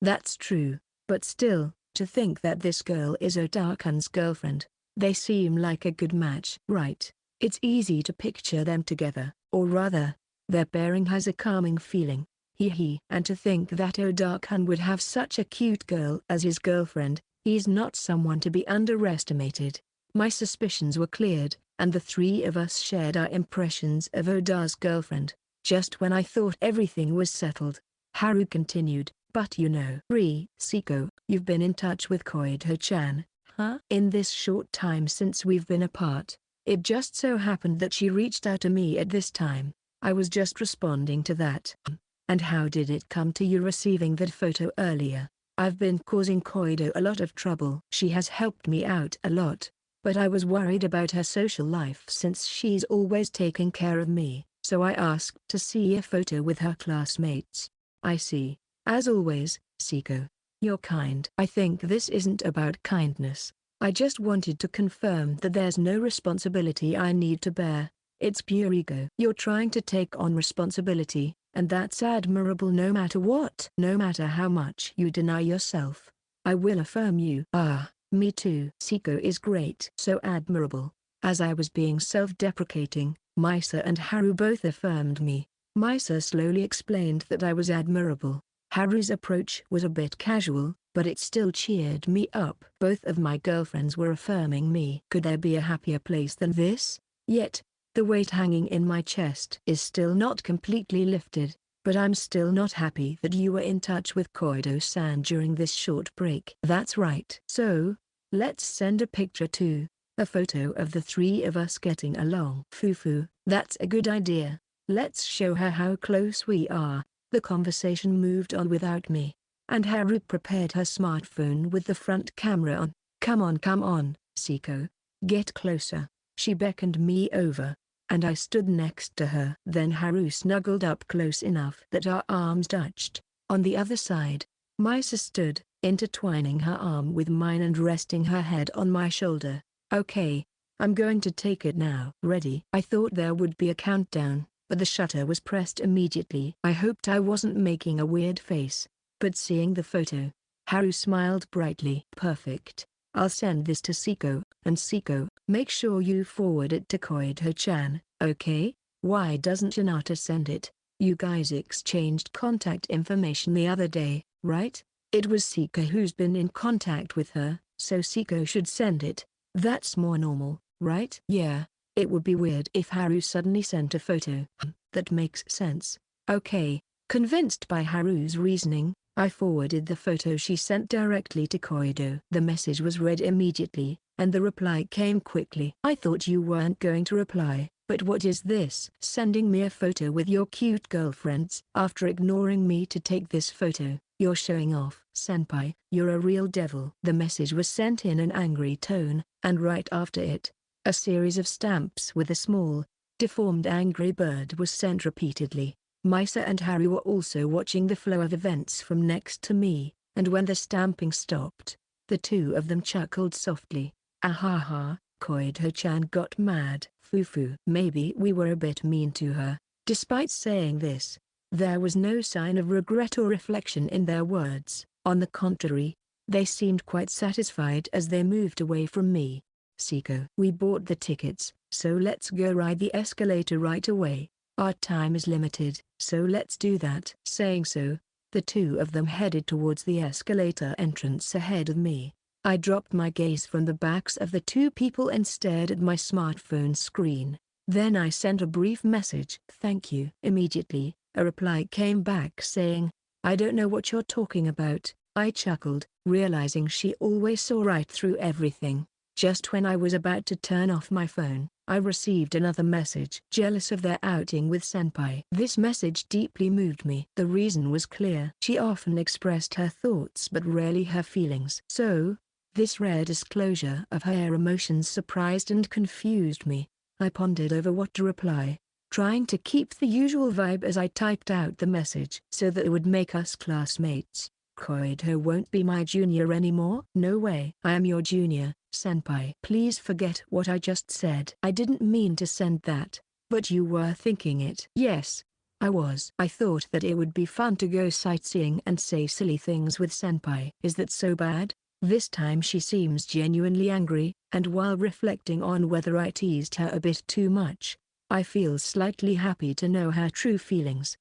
That's true, but still, to think that this girl is Oda-kun's girlfriend, they seem like a good match. Right, it's easy to picture them together, or rather, their pairing has a calming feeling. And to think that Oda-kun would have such a cute girl as his girlfriend, he's not someone to be underestimated. My suspicions were cleared, and the three of us shared our impressions of Oda's girlfriend. Just when I thought everything was settled, Haru continued, but you know. Seko, you've been in touch with Koido-chan, huh? In this short time since we've been apart, it just so happened that she reached out to me at this time. I was just responding to that. And how did it come to you receiving that photo earlier? I've been causing Koido a lot of trouble. She has helped me out a lot, but I was worried about her social life since she's always taking care of me, so I asked to see a photo with her classmates. I see. As always, Seko. You're kind. I think this isn't about kindness. I just wanted to confirm that there's no responsibility I need to bear. It's pure ego. You're trying to take on responsibility, and that's admirable no matter what. No matter how much you deny yourself, I will affirm you. Me too. Seko is great. So admirable. As I was being self-deprecating, Misa and Haru both affirmed me. Misa slowly explained that I was admirable. Haru's approach was a bit casual, but it still cheered me up. Both of my girlfriends were affirming me. Could there be a happier place than this? Yet, the weight hanging in my chest is still not completely lifted, but I'm still not happy that you were in touch with Koido-san during this short break. That's right. So, let's send a picture too. A photo of the three of us getting along. Fufu, that's a good idea. Let's show her how close we are. The conversation moved on without me, and Haru prepared her smartphone with the front camera on. Come on, Seko. Get closer. She beckoned me over, and I stood next to her. Then Haru snuggled up close enough that our arms touched. On the other side, Misa stood, intertwining her arm with mine and resting her head on my shoulder. Okay, I'm going to take it now. Ready? I thought there would be a countdown, but the shutter was pressed immediately. I hoped I wasn't making a weird face, but seeing the photo, Haru smiled brightly. Perfect. I'll send this to Seko, and Seko, make sure you forward it to Koido-chan, okay? Why doesn't Hinata send it? You guys exchanged contact information the other day, right? It was Seko who's been in contact with her, so Seko should send it. That's more normal, right? Yeah. It would be weird if Haru suddenly sent a photo. That makes sense. Okay. Convinced by Haru's reasoning, I forwarded the photo she sent directly to Koido. The message was read immediately, and the reply came quickly. I thought you weren't going to reply, but what is this? Sending me a photo with your cute girlfriends after ignoring me to take this photo. You're showing off. Senpai, you're a real devil. The message was sent in an angry tone, and right after it, a series of stamps with a small, deformed angry bird was sent repeatedly. Misa and Haru were also watching the flow of events from next to me, and when the stamping stopped, the two of them chuckled softly. Ahaha, Koido-chan got mad. Fufu. Maybe we were a bit mean to her. Despite saying this, there was no sign of regret or reflection in their words. On the contrary, they seemed quite satisfied as they moved away from me. Seko. We bought the tickets, so let's go ride the escalator right away. Our time is limited, so let's do that. Saying so, the two of them headed towards the escalator entrance ahead of me. I dropped my gaze from the backs of the two people and stared at my smartphone screen. Then I sent a brief message. Thank you. Immediately, a reply came back saying, I don't know what you're talking about. I chuckled, realizing she always saw right through everything. Just when I was about to turn off my phone, I received another message. Jealous of their outing with Senpai. This message deeply moved me. The reason was clear. She often expressed her thoughts but rarely her feelings. So, this rare disclosure of her emotions surprised and confused me. I pondered over what to reply, trying to keep the usual vibe as I typed out the message so that it would make us classmates. Koido won't be my junior anymore? No way. I am your junior, senpai. Please forget what I just said. I didn't mean to send that, but you were thinking it. Yes, I was. I thought that it would be fun to go sightseeing and say silly things with senpai. Is that so bad? This time she seems genuinely angry, and while reflecting on whether I teased her a bit too much, I feel slightly happy to know her true feelings.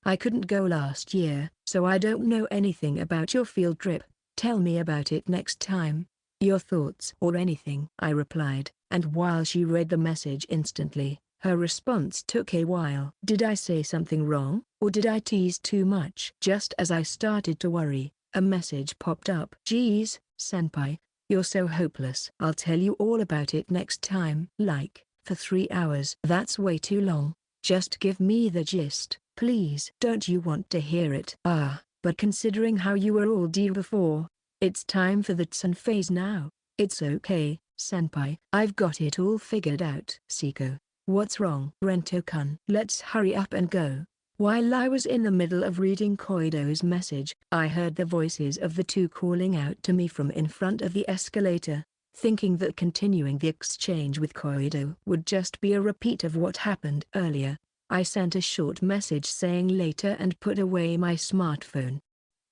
I couldn't go last year, so I don't know anything about your field trip. Tell me about it next time. Your thoughts or anything. I replied, and while she read the message instantly, her response took a while. Did I say something wrong, or did I tease too much? Just as I started to worry, a message popped up. Geez, senpai, you're so hopeless. I'll tell you all about it next time. Like, for 3 hours. That's way too long. Just give me the gist, please. Don't you want to hear it? But considering how you were all dear before, it's time for the Tsun phase now. It's okay, senpai. I've got it all figured out. Seko, what's wrong? Rento-kun. Let's hurry up and go. While I was in the middle of reading Koido's message, I heard the voices of the two calling out to me from in front of the escalator. Thinking that continuing the exchange with Koido would just be a repeat of what happened earlier, I sent a short message saying later and put away my smartphone.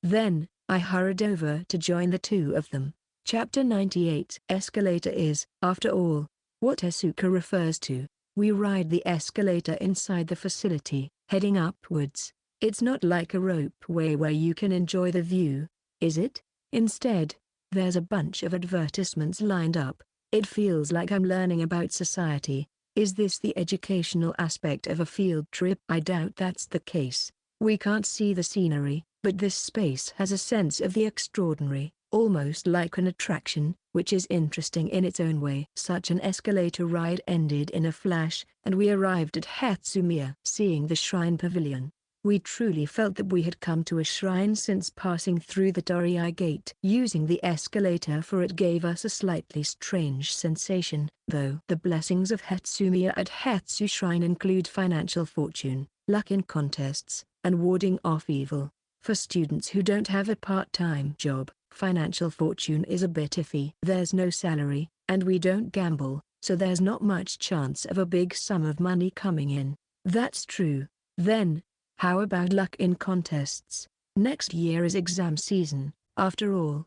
Then, I hurried over to join the two of them. Chapter 98. Escalator is, after all, what Asuka refers to. We ride the escalator inside the facility, heading upwards. It's not like a ropeway where you can enjoy the view, is it? Instead, there's a bunch of advertisements lined up. It feels like I'm learning about society. Is this the educational aspect of a field trip? I doubt that's the case. We can't see the scenery, but this space has a sense of the extraordinary, almost like an attraction, which is interesting in its own way. Such an escalator ride ended in a flash, and we arrived at Hatsumiya. Seeing the shrine pavilion, we truly felt that we had come to a shrine since passing through the Torii gate. Using the escalator for it gave us a slightly strange sensation, though. The blessings of Hatsumiya at Hatsu Shrine include financial fortune, luck in contests, and warding off evil. For students who don't have a part-time job, financial fortune is a bit iffy. There's no salary, and we don't gamble, so there's not much chance of a big sum of money coming in. That's true. Then, how about luck in contests? Next year is exam season, after all.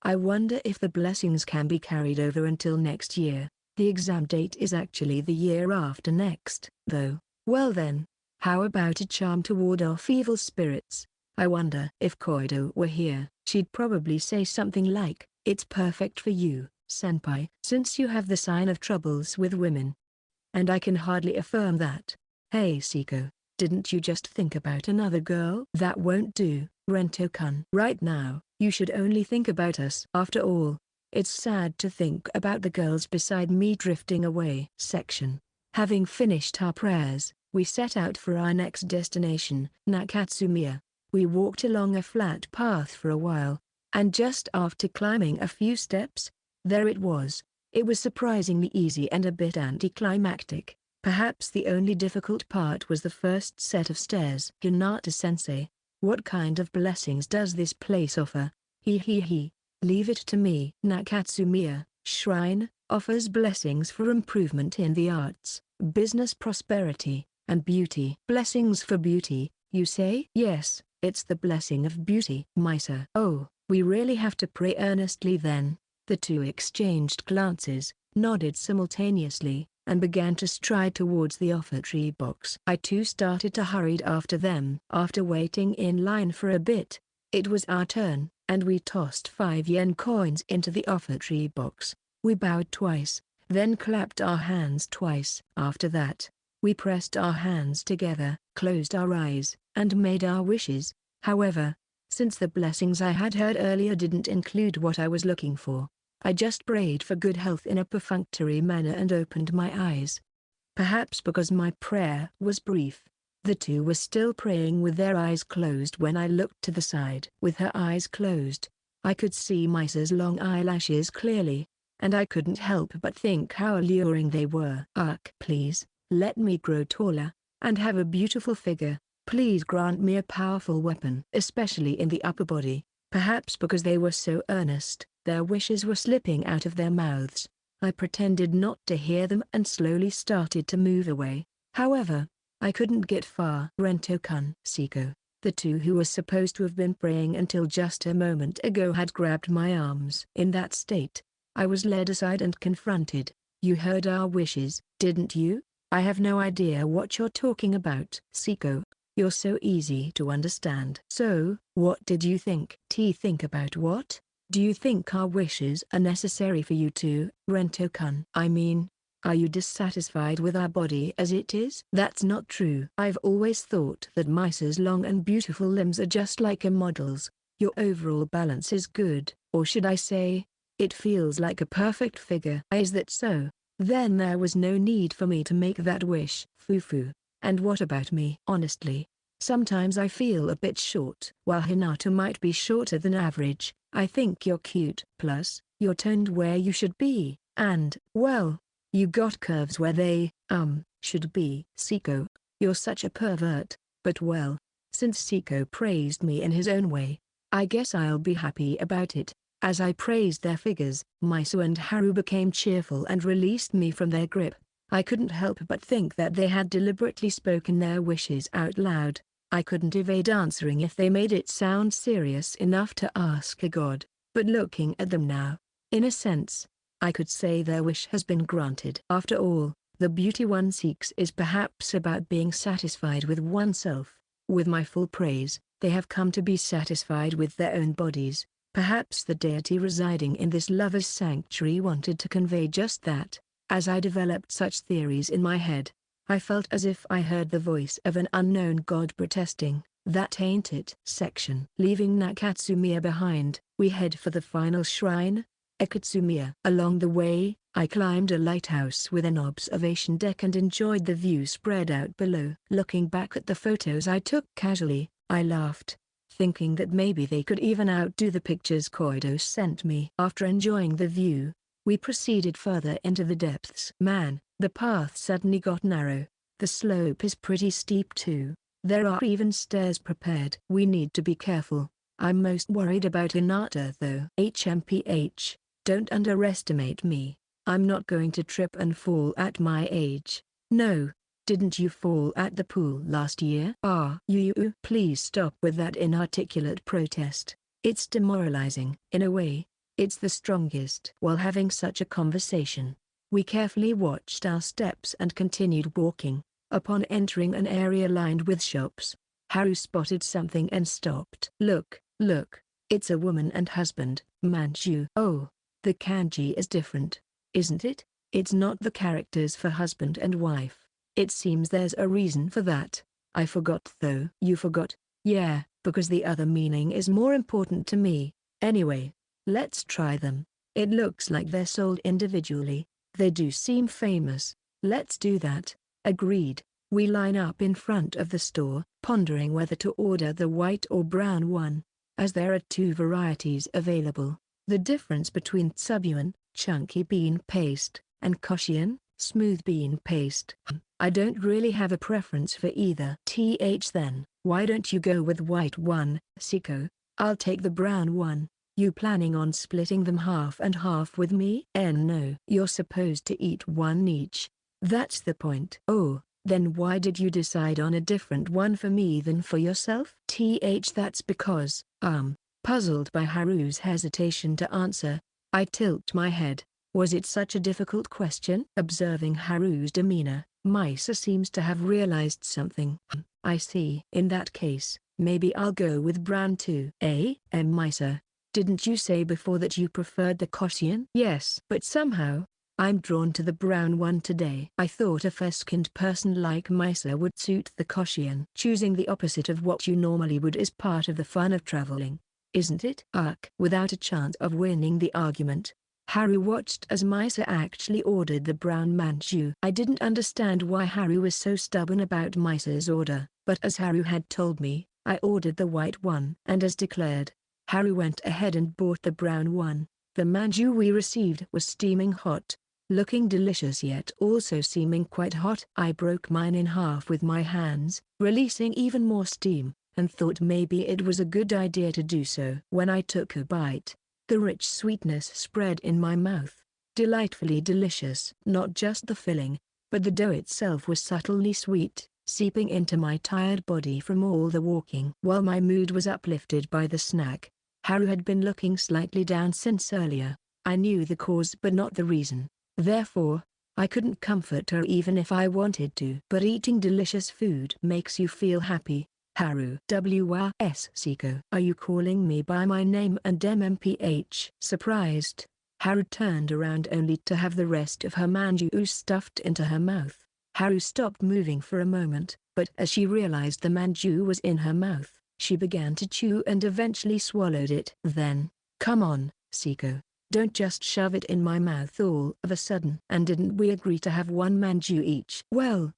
I wonder if the blessings can be carried over until next year. The exam date is actually the year after next, though. Well then, How about a charm to ward off evil spirits? I wonder if Koido were here. She'd probably say something like, "It's perfect for you, senpai, since you have the sign of troubles with women." And I can hardly affirm that. Hey Seko, didn't you just think about another girl? That won't do, Rento-kun. Right now, you should only think about us. After all, it's sad to think about the girls beside me drifting away. Section. Having finished our prayers, we set out for our next destination, Nakatsumiya. We walked along a flat path for a while, and just after climbing a few steps, there it was. It was surprisingly easy and a bit anticlimactic. Perhaps the only difficult part was the first set of stairs. Hinata-sensei, what kind of blessings does this place offer? He. Leave it to me. Nakatsumiya Shrine offers blessings for improvement in the arts, business prosperity, and beauty. Blessings for beauty, you say? Yes, it's the blessing of beauty. Misa. Oh, we really have to pray earnestly then. The two exchanged glances, nodded simultaneously, and began to stride towards the offertory box. I too started to hurry after them. After waiting in line for a bit, it was our turn, and we tossed 5-yen coins into the offertory box. We bowed twice, then clapped our hands twice. After that, we pressed our hands together, closed our eyes, and made our wishes. However, since the blessings I had heard earlier didn't include what I was looking for, I just prayed for good health in a perfunctory manner and opened my eyes. Perhaps because my prayer was brief, the two were still praying with their eyes closed when I looked to the side. With her eyes closed, I could see Misa's long eyelashes clearly, and I couldn't help but think how alluring they were. Please, let me grow taller, and have a beautiful figure. Please grant me a powerful weapon. Especially in the upper body. Perhaps because they were so earnest, their wishes were slipping out of their mouths. I pretended not to hear them and slowly started to move away. However, I couldn't get far. Rento-kun. Seko, the two who were supposed to have been praying until just a moment ago had grabbed my arms. In that state, I was led aside and confronted. You heard our wishes, didn't you? I have no idea what you're talking about. Seko, you're so easy to understand. So, what did you think? Think about what? Do you think our wishes are necessary for you too, Rento-kun? I mean, are you dissatisfied with our body as it is? That's not true. I've always thought that Misa's long and beautiful limbs are just like a model's. Your overall balance is good, or should I say, it feels like a perfect figure. Is that so? Then there was no need for me to make that wish. Fufu. And what about me? Honestly, sometimes I feel a bit short. While Hinata might be shorter than average, I think you're cute. Plus, you're toned where you should be, and, well, you got curves where they, should be. Seko, you're such a pervert, but well, since Seko praised me in his own way, I guess I'll be happy about it. As I praised their figures, Misa and Haru became cheerful and released me from their grip. I couldn't help but think that they had deliberately spoken their wishes out loud. I couldn't evade answering if they made it sound serious enough to ask a god, but looking at them now, in a sense, I could say their wish has been granted. After all, the beauty one seeks is perhaps about being satisfied with oneself. With my full praise, they have come to be satisfied with their own bodies. Perhaps the deity residing in this lover's sanctuary wanted to convey just that. As I developed such theories in my head, I felt as if I heard the voice of an unknown god protesting, "That ain't it." Section. Leaving Nakatsumiya behind, we head for the final shrine, Akatsumiya. Along the way, I climbed a lighthouse with an observation deck and enjoyed the view spread out below. Looking back at the photos I took casually, I laughed, thinking that maybe they could even outdo the pictures Koido sent me. After enjoying the view, we proceeded further into the depths. Man, the path suddenly got narrow. The slope is pretty steep too. There are even stairs prepared. We need to be careful. I'm most worried about Hinata though. HMPH, don't underestimate me. I'm not going to trip and fall at my age. No, didn't you fall at the pool last year? You please stop with that inarticulate protest. It's demoralizing. In a way, it's the strongest. While having such a conversation, we carefully watched our steps and continued walking. Upon entering an area lined with shops, Haru spotted something and stopped. Look, look, it's a woman and husband, manju. Oh, the kanji is different, isn't it? It's not the characters for husband and wife. It seems there's a reason for that. I forgot though. You forgot? Yeah, because the other meaning is more important to me. Anyway, let's try them. It looks like they're sold individually. They do seem famous. Let's do that. Agreed. We line up in front of the store, pondering whether to order the white or brown one, as there are two varieties available. The difference between tsubuan, chunky bean paste, and koshien, smooth bean paste. I don't really have a preference for either. Then, why don't you go with white one, Seko? I'll take the brown one. You planning on splitting them half and half with me? No. You're supposed to eat one each. That's the point. Oh, then why did you decide on a different one for me than for yourself? That's because, puzzled by Haru's hesitation to answer, I tilt my head. Was it such a difficult question? Observing Haru's demeanor, Misa seems to have realized something. I see. In that case, maybe I'll go with brown too. Misa, didn't you say before that you preferred the koshien? Yes. But somehow, I'm drawn to the brown one today. I thought a fair-skinned person like Misa would suit the koshien. Choosing the opposite of what you normally would is part of the fun of traveling, isn't it? Without a chance of winning the argument, Haru watched as Misa actually ordered the brown manju. I didn't understand why Haru was so stubborn about Misa's order, but as Haru had told me, I ordered the white one. And as declared, Haru went ahead and bought the brown one. The manju we received was steaming hot, looking delicious yet also seeming quite hot. I broke mine in half with my hands, releasing even more steam, and thought maybe it was a good idea to do so. When I took a bite, the rich sweetness spread in my mouth, delightfully delicious. Not just the filling, but the dough itself was subtly sweet, seeping into my tired body from all the walking. While my mood was uplifted by the snack, Haru had been looking slightly down since earlier. I knew the cause but not the reason. Therefore, I couldn't comfort her even if I wanted to. But eating delicious food makes you feel happy, Haru. Seko. Are you calling me by my name and MMPH? Surprised, Haru turned around only to have the rest of her manju stuffed into her mouth. Haru stopped moving for a moment, but as she realized the manju was in her mouth, she began to chew and eventually swallowed it. Then, come on, Seko. Don't just shove it in my mouth all of a sudden. And didn't we agree to have one manju each? Well,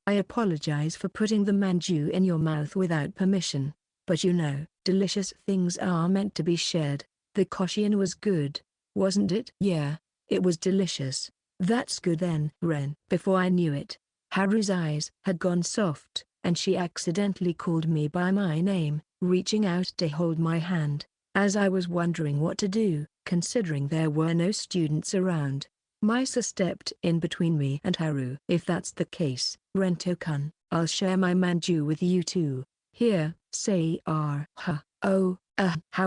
I apologize for putting the manju in your mouth without permission. But you know, delicious things are meant to be shared. The koshien was good, wasn't it? Yeah, it was delicious. That's good then, Ren. Before I knew it, Haru's eyes had gone soft, and she accidentally called me by my name, reaching out to hold my hand. As I was wondering what to do, considering there were no students around, Misa stepped in between me and Haru. If that's the case, Rento-kun, I'll share my manju with you too. Here, say how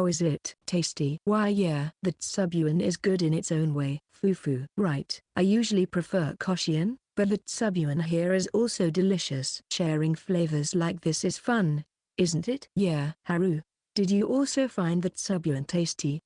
is it? Tasty? Why yeah, the tsubuan is good in its own way. Fufu. Right. I usually prefer koshien, but the tsubuan here is also delicious. Sharing flavors like this is fun, isn't it? Yeah. Haru, did you also find the tsubuan tasty?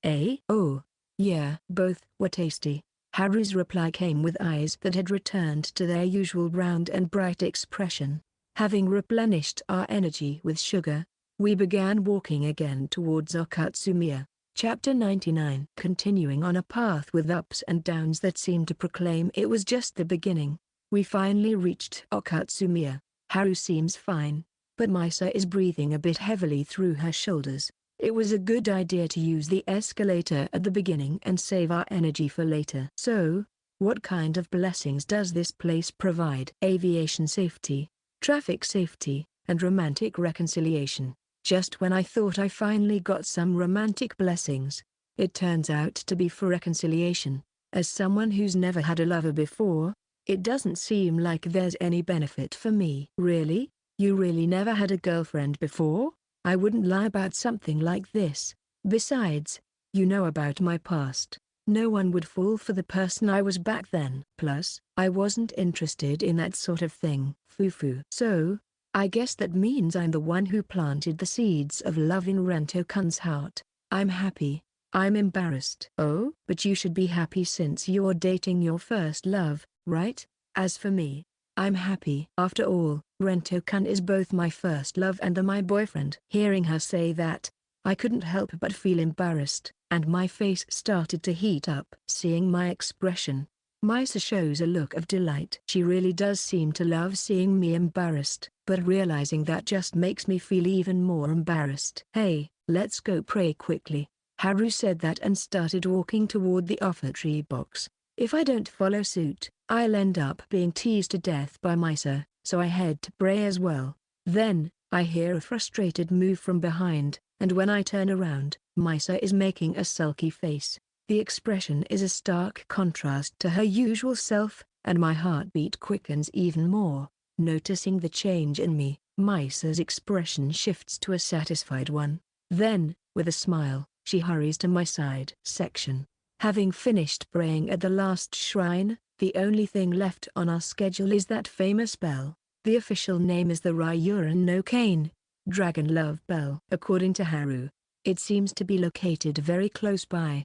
Oh, yeah. Both were tasty. Haru's reply came with eyes that had returned to their usual round and bright expression. Having replenished our energy with sugar, we began walking again towards Okatsumiya. Chapter 99. Continuing on a path with ups and downs that seemed to proclaim it was just the beginning, we finally reached Okatsumiya. Haru seems fine, but Misa is breathing a bit heavily through her shoulders. It was a good idea to use the escalator at the beginning and save our energy for later. So, what kind of blessings does this place provide? Aviation safety, traffic safety, and romantic reconciliation. Just when I thought I finally got some romantic blessings, it turns out to be for reconciliation. As someone who's never had a lover before, it doesn't seem like there's any benefit for me. Really? You really never had a girlfriend before? I wouldn't lie about something like this. Besides, you know about my past. No one would fall for the person I was back then. Plus, I wasn't interested in that sort of thing. Foo-foo. So, I guess that means I'm the one who planted the seeds of love in Rento-kun's heart. I'm happy. I'm embarrassed. Oh? But you should be happy since you're dating your first love, right? As for me, I'm happy. After all, Rento-kun is both my first love and my boyfriend. Hearing her say that, I couldn't help but feel embarrassed, and my face started to heat up. Seeing my expression, Misa shows a look of delight. She really does seem to love seeing me embarrassed, but realizing that just makes me feel even more embarrassed. Hey, let's go pray quickly. Haru said that and started walking toward the offertory box. If I don't follow suit, I'll end up being teased to death by Misa, so I head to pray as well. Then, I hear a frustrated move from behind, and when I turn around, Misa is making a sulky face. The expression is a stark contrast to her usual self, and my heartbeat quickens even more. Noticing the change in me, Misa's expression shifts to a satisfied one. Then, with a smile, she hurries to my side. Section. Having finished praying at the last shrine, the only thing left on our schedule is that famous bell. The official name is the Ryuran no Kane, Dragon Love Bell. According to Haru, it seems to be located very close by.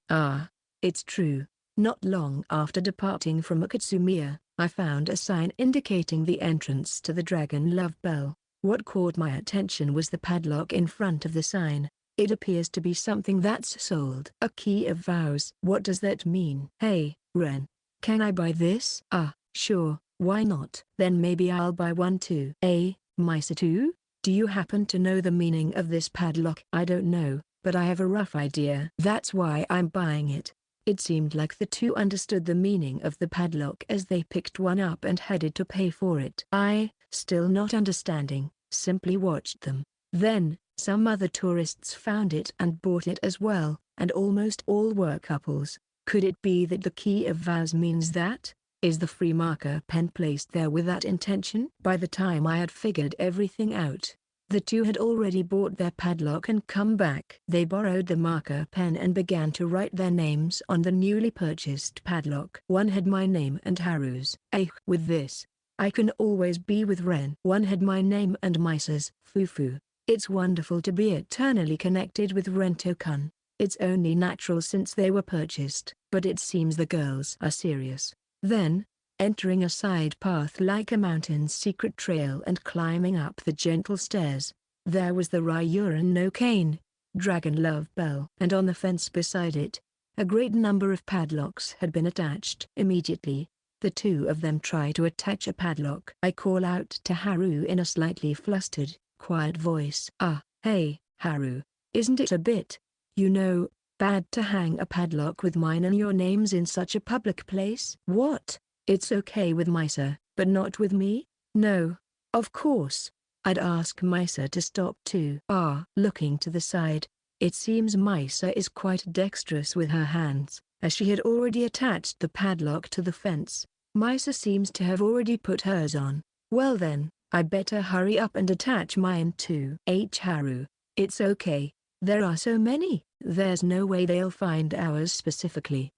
It's true. Not long after departing from Akatsumiya, I found a sign indicating the entrance to the Dragon Love Bell. What caught my attention was the padlock in front of the sign. It appears to be something that's sold. A key of vows. What does that mean? Hey, Ren. Can I buy this? Sure, why not? Then maybe I'll buy one too. Misa too? Do you happen to know the meaning of this padlock? I don't know, but I have a rough idea. That's why I'm buying it. It seemed like the two understood the meaning of the padlock as they picked one up and headed to pay for it. I, still not understanding, simply watched them. Then, some other tourists found it and bought it as well, and almost all were couples. Could it be that the key of vows means that? Is the free marker pen placed there with that intention? By the time I had figured everything out, the two had already bought their padlock and come back. They borrowed the marker pen and began to write their names on the newly purchased padlock. One had my name and Haru's. With this, I can always be with Ren. One had my name and Misa's. Foo-foo. It's wonderful to be eternally connected with Rento-kun. It's only natural since they were purchased. But it seems the girls are serious. Then, entering a side path like a mountain's secret trail and climbing up the gentle stairs, there was the Ryuran no Kane, Dragon Love Bell. And on the fence beside it, a great number of padlocks had been attached. Immediately, the two of them try to attach a padlock. I call out to Haru in a slightly flustered, quiet voice. Hey, Haru, isn't it a bit, bad to hang a padlock with mine and your names in such a public place? What? It's okay with Misa, but not with me? No. Of course. I'd ask Misa to stop too. Looking to the side, it seems Misa is quite dexterous with her hands, as she had already attached the padlock to the fence. Misa seems to have already put hers on. Well then, I better hurry up and attach mine too. Haru, it's okay. There are so many. There's no way they'll find ours specifically.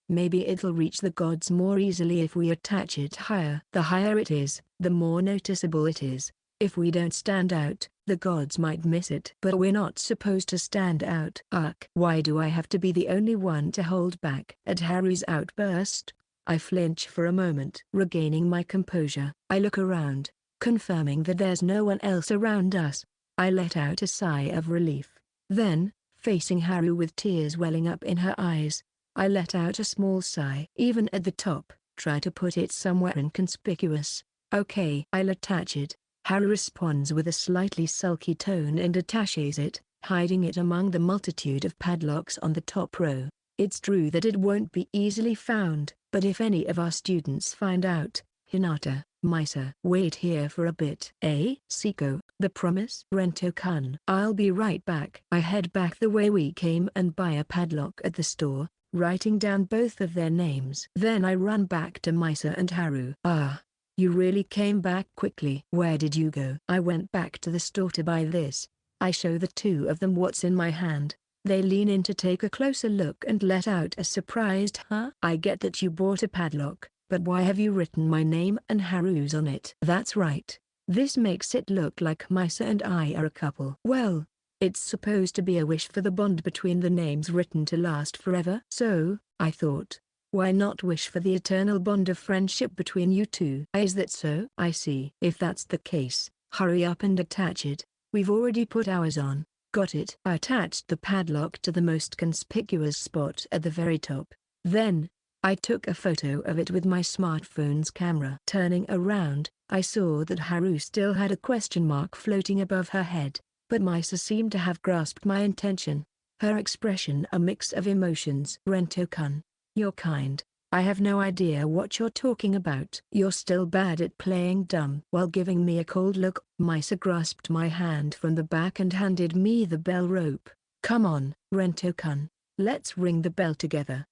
Maybe it'll reach the gods more easily if we attach it higher. The higher it is, the more noticeable it is. If we don't stand out, the gods might miss it. But we're not supposed to stand out. Why do I have to be the only one to hold back? At Haru's outburst, I flinch for a moment. Regaining my composure, I look around, confirming that there's no one else around us. I let out a sigh of relief. Then, facing Haru with tears welling up in her eyes, I let out a small sigh. Even at the top, try to put it somewhere inconspicuous. Okay, I'll attach it. Haru responds with a slightly sulky tone and attaches it, hiding it among the multitude of padlocks on the top row. It's true that it won't be easily found, but if any of our students find out, Hinata, Misa, wait here for a bit. Seko, the promise? Rento-kun. I'll be right back. I head back the way we came and buy a padlock at the store, writing down both of their names. Then I run back to Misa and Haru. You really came back quickly. Where did you go? I went back to the store to buy this. I show the two of them what's in my hand. They lean in to take a closer look and let out a surprised "huh?" I get that you bought a padlock, but why have you written my name and Haru's on it? That's right. This makes it look like Misa and I are a couple. Well, it's supposed to be a wish for the bond between the names written to last forever. So, I thought, why not wish for the eternal bond of friendship between you two? Is that so? I see. If that's the case, hurry up and attach it. We've already put ours on. Got it. I attached the padlock to the most conspicuous spot at the very top. Then, I took a photo of it with my smartphone's camera. Turning around, I saw that Haru still had a question mark floating above her head, but Misa seemed to have grasped my intention. Her expression a mix of emotions. Rento-kun, you're kind. I have no idea what you're talking about. You're still bad at playing dumb. While giving me a cold look, Misa grasped my hand from the back and handed me the bell rope. Come on, Rento-kun, let's ring the bell together.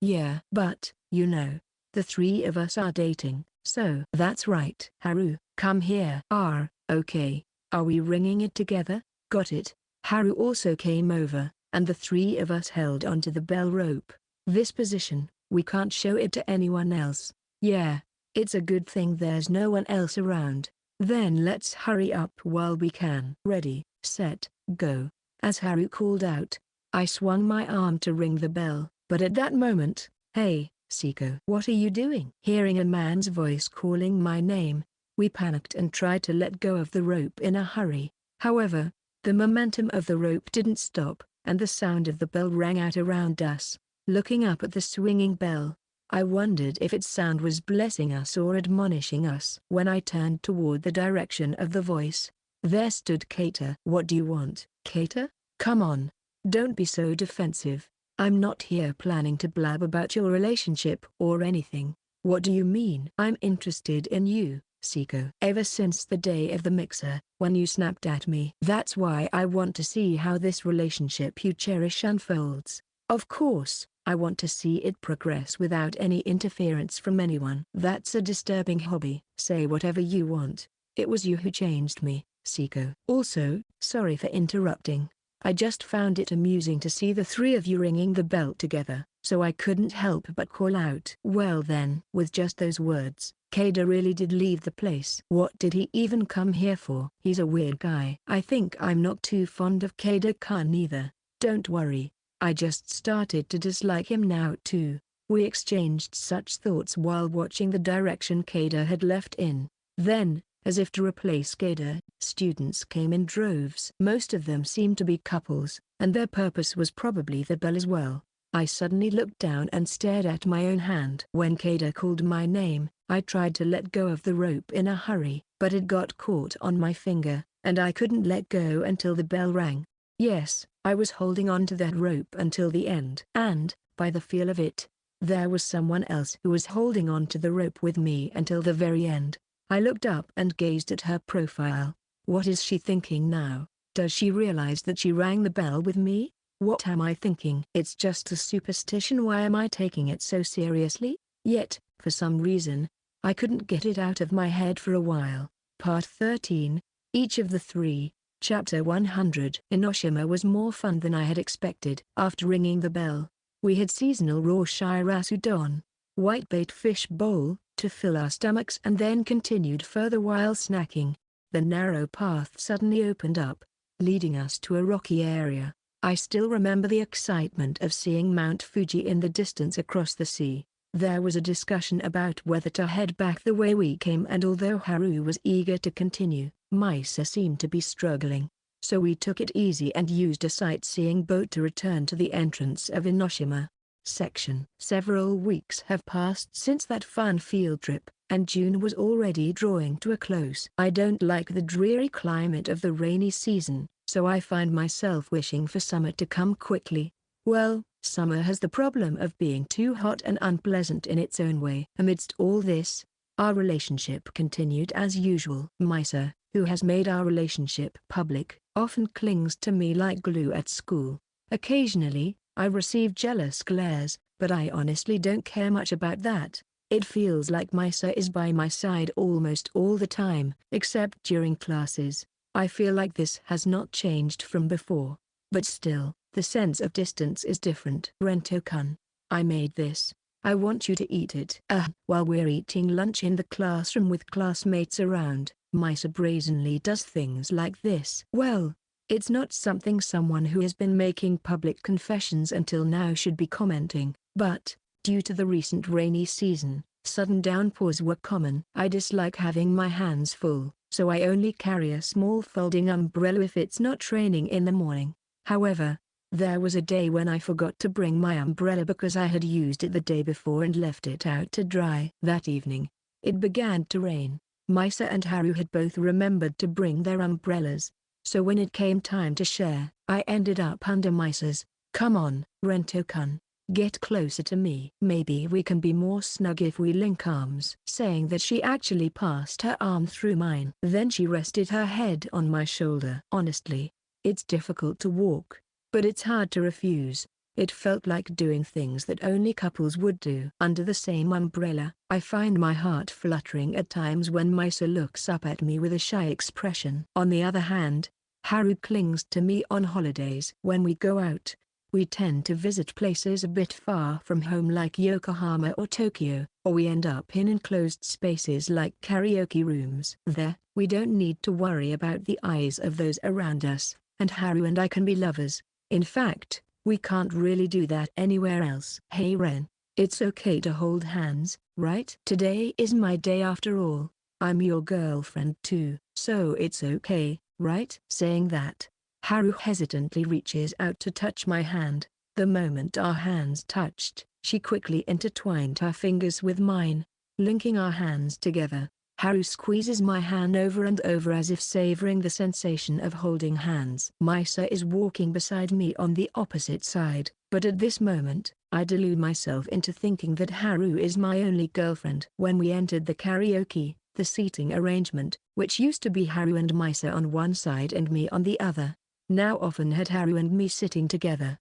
Yeah. But, you know, the three of us are dating, so. That's right. Haru, come here. Okay. Are we ringing it together? Got it. Haru also came over, and the three of us held onto the bell rope. This position, we can't show it to anyone else. Yeah, it's a good thing there's no one else around. Then let's hurry up while we can. Ready, set, go. As Haru called out, I swung my arm to ring the bell, but at that moment, hey, Seko. What are you doing? Hearing a man's voice calling my name, we panicked and tried to let go of the rope in a hurry. However, the momentum of the rope didn't stop, and the sound of the bell rang out around us. Looking up at the swinging bell, I wondered if its sound was blessing us or admonishing us. When I turned toward the direction of the voice, there stood Keita. What do you want? Keita? Come on. Don't be so defensive. I'm not here planning to blab about your relationship or anything. What do you mean? I'm interested in you, Seko. Ever since the day of the mixer, when you snapped at me. That's why I want to see how this relationship you cherish unfolds. Of course, I want to see it progress without any interference from anyone. That's a disturbing hobby. Say whatever you want. It was you who changed me, Seko. Also, sorry for interrupting. I just found it amusing to see the three of you ringing the bell together, so I couldn't help but call out. Well then. With just those words, Keita really did leave the place. What did he even come here for? He's a weird guy. I think I'm not too fond of Keita-kun either. Don't worry. I just started to dislike him now too. We exchanged such thoughts while watching the direction Keita had left in. Then, as if to replace Keita, students came in droves. Most of them seemed to be couples, and their purpose was probably the bell as well. I suddenly looked down and stared at my own hand. When Keita called my name, I tried to let go of the rope in a hurry, but it got caught on my finger, and I couldn't let go until the bell rang. Yes, I was holding on to that rope until the end. And, by the feel of it, there was someone else who was holding on to the rope with me until the very end. I looked up and gazed at her profile. What is she thinking now? Does she realize that she rang the bell with me? What am I thinking? It's just a superstition. Why am I taking it so seriously? Yet, for some reason, I couldn't get it out of my head for a while. Part 13, Each of the Three. Chapter 100. Enoshima was more fun than I had expected. After ringing the bell, we had seasonal raw shirasudon, whitebait fish bowl, to fill our stomachs and then continued further while snacking. The narrow path suddenly opened up, leading us to a rocky area. I still remember the excitement of seeing Mount Fuji in the distance across the sea. There was a discussion about whether to head back the way we came, and although Haru was eager to continue, Misa seemed to be struggling. So we took it easy and used a sightseeing boat to return to the entrance of Enoshima. Section. Several weeks have passed since that fun field trip, and June was already drawing to a close. I don't like the dreary climate of the rainy season, so I find myself wishing for summer to come quickly. Well, summer has the problem of being too hot and unpleasant in its own way. Amidst all this, our relationship continued as usual. Misa, who has made our relationship public, often clings to me like glue at school. Occasionally, I receive jealous glares, but I honestly don't care much about that. It feels like Misa is by my side almost all the time, except during classes. I feel like this has not changed from before. but still, the sense of distance is different. Rento-kun, I made this. I want you to eat it. While we're eating lunch in the classroom with classmates around, Misa brazenly does things like this. Well, it's not something someone who has been making public confessions until now should be commenting, but, due to the recent rainy season, sudden downpours were common. I dislike having my hands full, so I only carry a small folding umbrella if it's not raining in the morning. However, there was a day when I forgot to bring my umbrella because I had used it the day before and left it out to dry. That evening, it began to rain. Misa and Haru had both remembered to bring their umbrellas, so when it came time to share, I ended up under Misa's. Come on, Rento-kun, get closer to me. Maybe we can be more snug if we link arms. Saying that, she actually passed her arm through mine. Then she rested her head on my shoulder. Honestly, it's difficult to walk, but it's hard to refuse. It felt like doing things that only couples would do. Under the same umbrella, I find my heart fluttering at times when Misa looks up at me with a shy expression. On the other hand, Haru clings to me on holidays. When we go out, we tend to visit places a bit far from home like Yokohama or Tokyo, or we end up in enclosed spaces like karaoke rooms. There, we don't need to worry about the eyes of those around us, and Haru and I can be lovers. In fact, we can't really do that anywhere else. Hey Ren, it's okay to hold hands, right? Today is my day after all. I'm your girlfriend too, so it's okay, right? Saying that, Haru hesitantly reaches out to touch my hand. The moment our hands touched, she quickly intertwined her fingers with mine, linking our hands together. Haru squeezes my hand over and over as if savoring the sensation of holding hands. Misa is walking beside me on the opposite side, but at this moment, I delude myself into thinking that Haru is my only girlfriend. When we entered the karaoke, the seating arrangement, which used to be Haru and Misa on one side and me on the other, now often had Haru and me sitting together.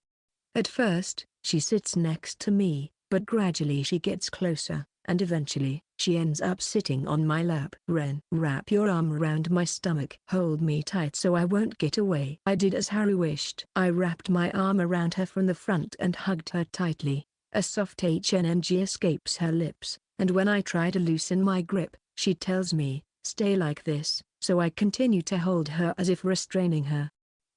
At first, she sits next to me, but gradually she gets closer, and eventually, she ends up sitting on my lap. Ren, wrap your arm around my stomach. Hold me tight so I won't get away. I did as Haru wished. I wrapped my arm around her from the front and hugged her tightly. A soft HNG escapes her lips, and when I try to loosen my grip, she tells me, stay like this, so I continue to hold her as if restraining her.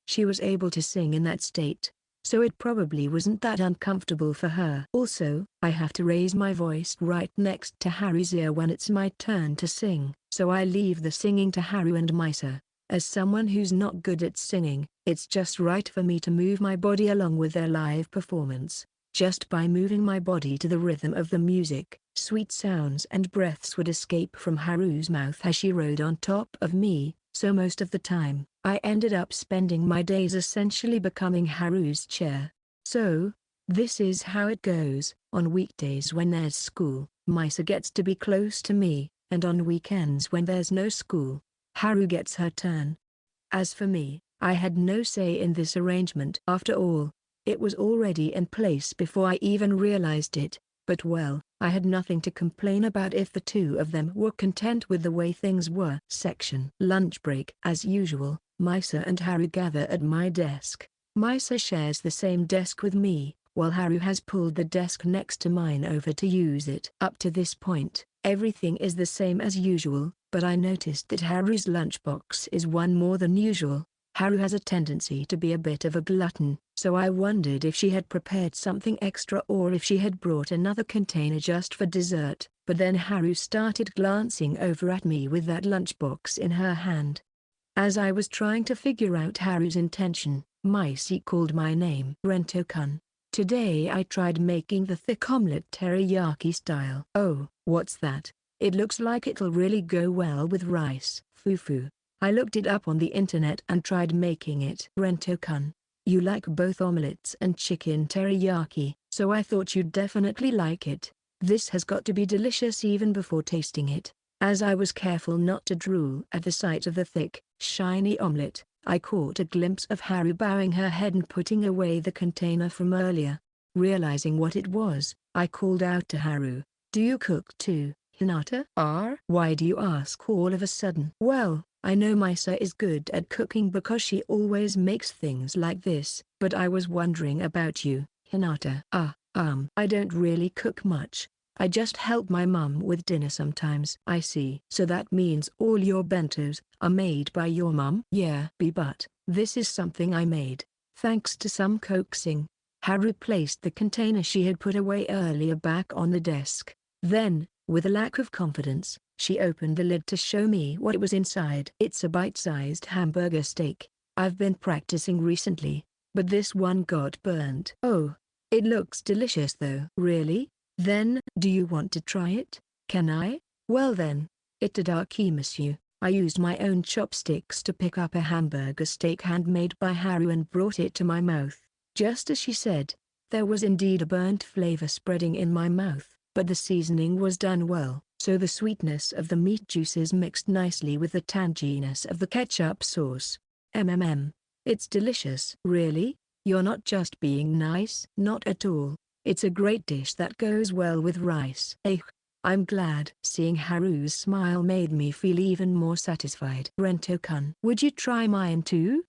She was able to sing in that state, so it probably wasn't that uncomfortable for her. Also, I have to raise my voice right next to Haru's ear when it's my turn to sing, so I leave the singing to Haru and Misa. As someone who's not good at singing, it's just right for me to move my body along with their live performance. Just by moving my body to the rhythm of the music, sweet sounds and breaths would escape from Haru's mouth as she rode on top of me, so most of the time, I ended up spending my days essentially becoming Haru's chair. So, this is how it goes. On weekdays when there's school, Misa gets to be close to me, and on weekends when there's no school, Haru gets her turn. As for me, I had no say in this arrangement. After all, it was already in place before I even realized it, but well, I had nothing to complain about if the two of them were content with the way things were. Section Lunch break. As usual, Misa and Haru gather at my desk. Misa shares the same desk with me, while Haru has pulled the desk next to mine over to use it. Up to this point, everything is the same as usual, but I noticed that Haru's lunchbox is one more than usual. Haru has a tendency to be a bit of a glutton, so I wondered if she had prepared something extra or if she had brought another container just for dessert, but then Haru started glancing over at me with that lunchbox in her hand. As I was trying to figure out Haru's intention, Misa called my name. Rento-kun. Today I tried making the thick omelette teriyaki style. Oh, what's that? It looks like it'll really go well with rice. Fufu. I looked it up on the internet and tried making it. Rento-kun, you like both omelettes and chicken teriyaki, so I thought you'd definitely like it. This has got to be delicious even before tasting it. As I was careful not to drool at the sight of the thick, shiny omelette, I caught a glimpse of Haru bowing her head and putting away the container from earlier. Realizing what it was, I called out to Haru, "Do you cook too, Hinata?" "Why do you ask all of a sudden?" "Well, I know Misa is good at cooking because she always makes things like this, but I was wondering about you, Hinata. I don't really cook much. I just help my mum with dinner sometimes. I see. So that means all your bentos are made by your mum? Yeah. But this is something I made, thanks to some coaxing. Haru placed the container she had put away earlier back on the desk. Then, with a lack of confidence, she opened the lid to show me what was inside. It's a bite-sized hamburger steak. I've been practicing recently, but this one got burnt. Oh, it looks delicious though. Really? Then, do you want to try it? Can I? Well then, itadakimasu. I used my own chopsticks to pick up a hamburger steak handmade by Haru and brought it to my mouth. Just as she said, there was indeed a burnt flavor spreading in my mouth, but the seasoning was done well, so the sweetness of the meat juices mixed nicely with the tanginess of the ketchup sauce. It's delicious. Really? You're not just being nice? Not at all. It's a great dish that goes well with rice. I'm glad. Seeing Haru's smile made me feel even more satisfied. Rento-kun, would you try mine too?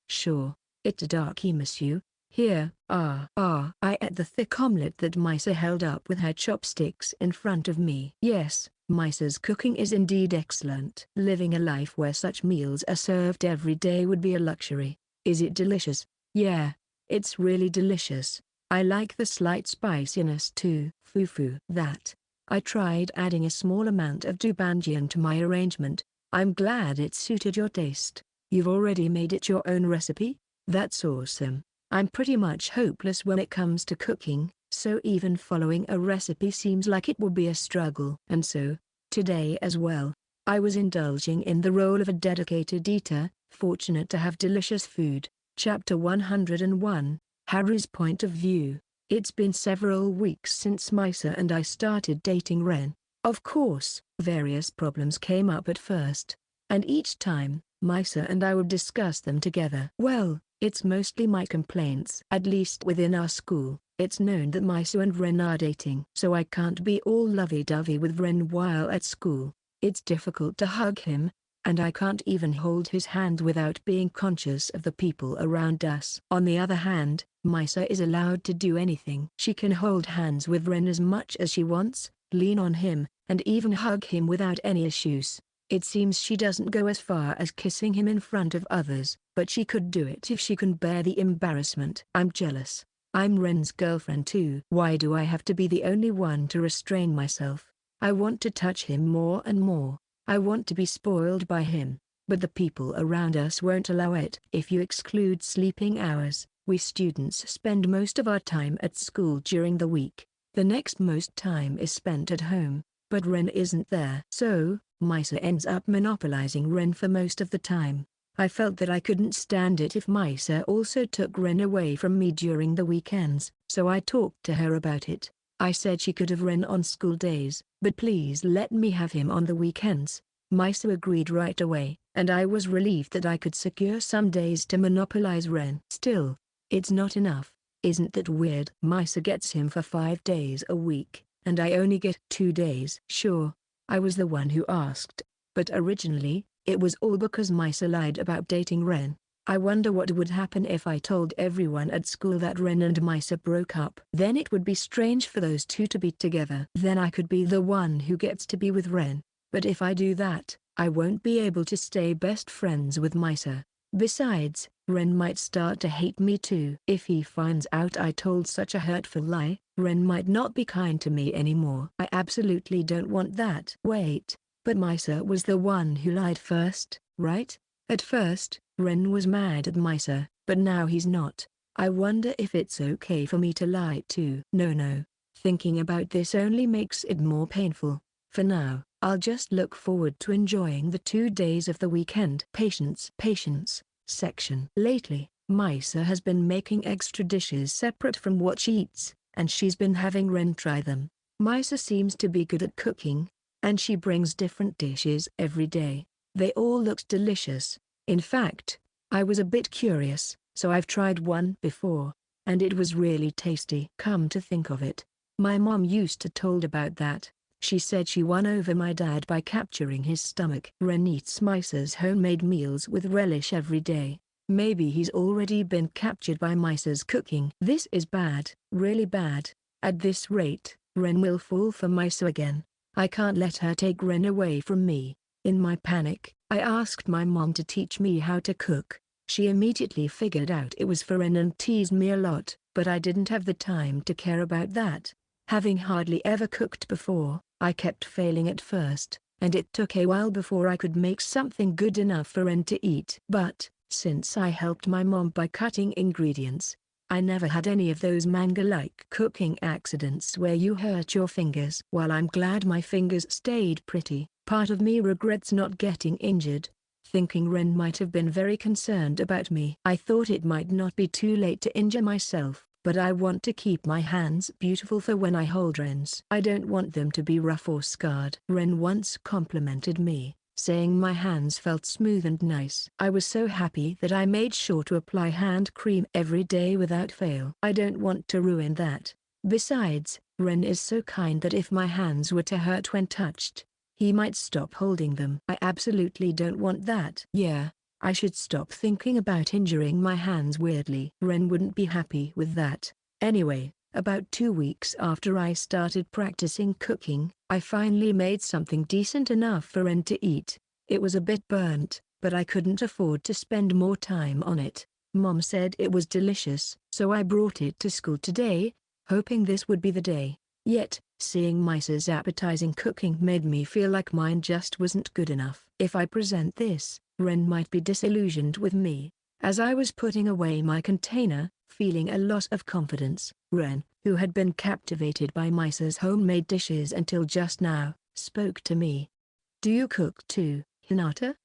Sure. Itadakimasu. Here. I ate the thick omelette that Misa held up with her chopsticks in front of me. Yes, Misa's cooking is indeed excellent. Living a life where such meals are served every day would be a luxury. Is it delicious? Yeah, it's really delicious. I like the slight spiciness too. Fufu. That. I tried adding a small amount of doubanjian to my arrangement. I'm glad it suited your taste. You've already made it your own recipe? That's awesome. I'm pretty much hopeless when it comes to cooking, so even following a recipe seems like it will be a struggle. And so, today as well, I was indulging in the role of a dedicated eater, fortunate to have delicious food. Chapter 101, Haru's Point of View. It's been several weeks since Misa and I started dating Ren. Of course, various problems came up at first, and each time, Misa and I would discuss them together. Well, it's mostly my complaints. At least within our school, it's known that Misa and Ren are dating. So I can't be all lovey-dovey with Ren while at school. It's difficult to hug him, and I can't even hold his hand without being conscious of the people around us. On the other hand, Misa is allowed to do anything. She can hold hands with Ren as much as she wants, lean on him, and even hug him without any issues. It seems she doesn't go as far as kissing him in front of others, but she could do it if she can bear the embarrassment. I'm jealous. I'm Ren's girlfriend too. Why do I have to be the only one to restrain myself? I want to touch him more and more. I want to be spoiled by him, but the people around us won't allow it. If you exclude sleeping hours, we students spend most of our time at school during the week. The next most time is spent at home, but Ren isn't there. So, Misa ends up monopolizing Ren for most of the time. I felt that I couldn't stand it if Misa also took Ren away from me during the weekends, so I talked to her about it. I said she could have Ren on school days, but please let me have him on the weekends. Misa agreed right away, and I was relieved that I could secure some days to monopolize Ren. Still, it's not enough. Isn't that weird? Misa gets him for 5 days a week, and I only get 2 days. Sure, I was the one who asked, but originally, it was all because Misa lied about dating Ren. I wonder what would happen if I told everyone at school that Ren and Misa broke up. Then it would be strange for those two to be together. Then I could be the one who gets to be with Ren. But if I do that, I won't be able to stay best friends with Misa. Besides, Ren might start to hate me too. If he finds out I told such a hurtful lie, Ren might not be kind to me anymore. I absolutely don't want that. Wait, but Misa was the one who lied first, right? At first, Ren was mad at Misa, but now he's not. I wonder if it's okay for me to lie too. No. Thinking about this only makes it more painful. For now, I'll just look forward to enjoying the 2 days of the weekend. Patience section. Lately, Misa has been making extra dishes separate from what she eats, and she's been having Ren try them. Misa seems to be good at cooking, and she brings different dishes every day. They all looked delicious. In fact, I was a bit curious, so I've tried one before, and it was really tasty. Come to think of it, my mom used to told about that. She said she won over my dad by capturing his stomach. Ren eats Misa's homemade meals with relish every day. Maybe he's already been captured by Misa's cooking. This is bad, really bad. At this rate, Ren will fall for Misa again. I can't let her take Ren away from me. In my panic, I asked my mom to teach me how to cook. She immediately figured out it was for Ren and teased me a lot, but I didn't have the time to care about that. Having hardly ever cooked before, I kept failing at first, and it took a while before I could make something good enough for Ren to eat. But, since I helped my mom by cutting ingredients, I never had any of those manga-like cooking accidents where you hurt your fingers. While I'm glad my fingers stayed pretty, part of me regrets not getting injured, thinking Ren might have been very concerned about me. I thought it might not be too late to injure myself, but I want to keep my hands beautiful for when I hold Ren's. I don't want them to be rough or scarred. Ren once complimented me, saying my hands felt smooth and nice. I was so happy that I made sure to apply hand cream every day without fail. I don't want to ruin that. Besides, Ren is so kind that if my hands were to hurt when touched, he might stop holding them. I absolutely don't want that. Yeah, I should stop thinking about injuring my hands weirdly. Ren wouldn't be happy with that. Anyway, about 2 weeks after I started practicing cooking, I finally made something decent enough for Ren to eat. It was a bit burnt, but I couldn't afford to spend more time on it. Mom said it was delicious, so I brought it to school today, hoping this would be the day. Yet, seeing Misa's appetizing cooking made me feel like mine just wasn't good enough. If I present this, Ren might be disillusioned with me. As I was putting away my container, feeling a loss of confidence, Ren, who had been captivated by Misa's homemade dishes until just now, spoke to me. "Do you cook too, Hinata?"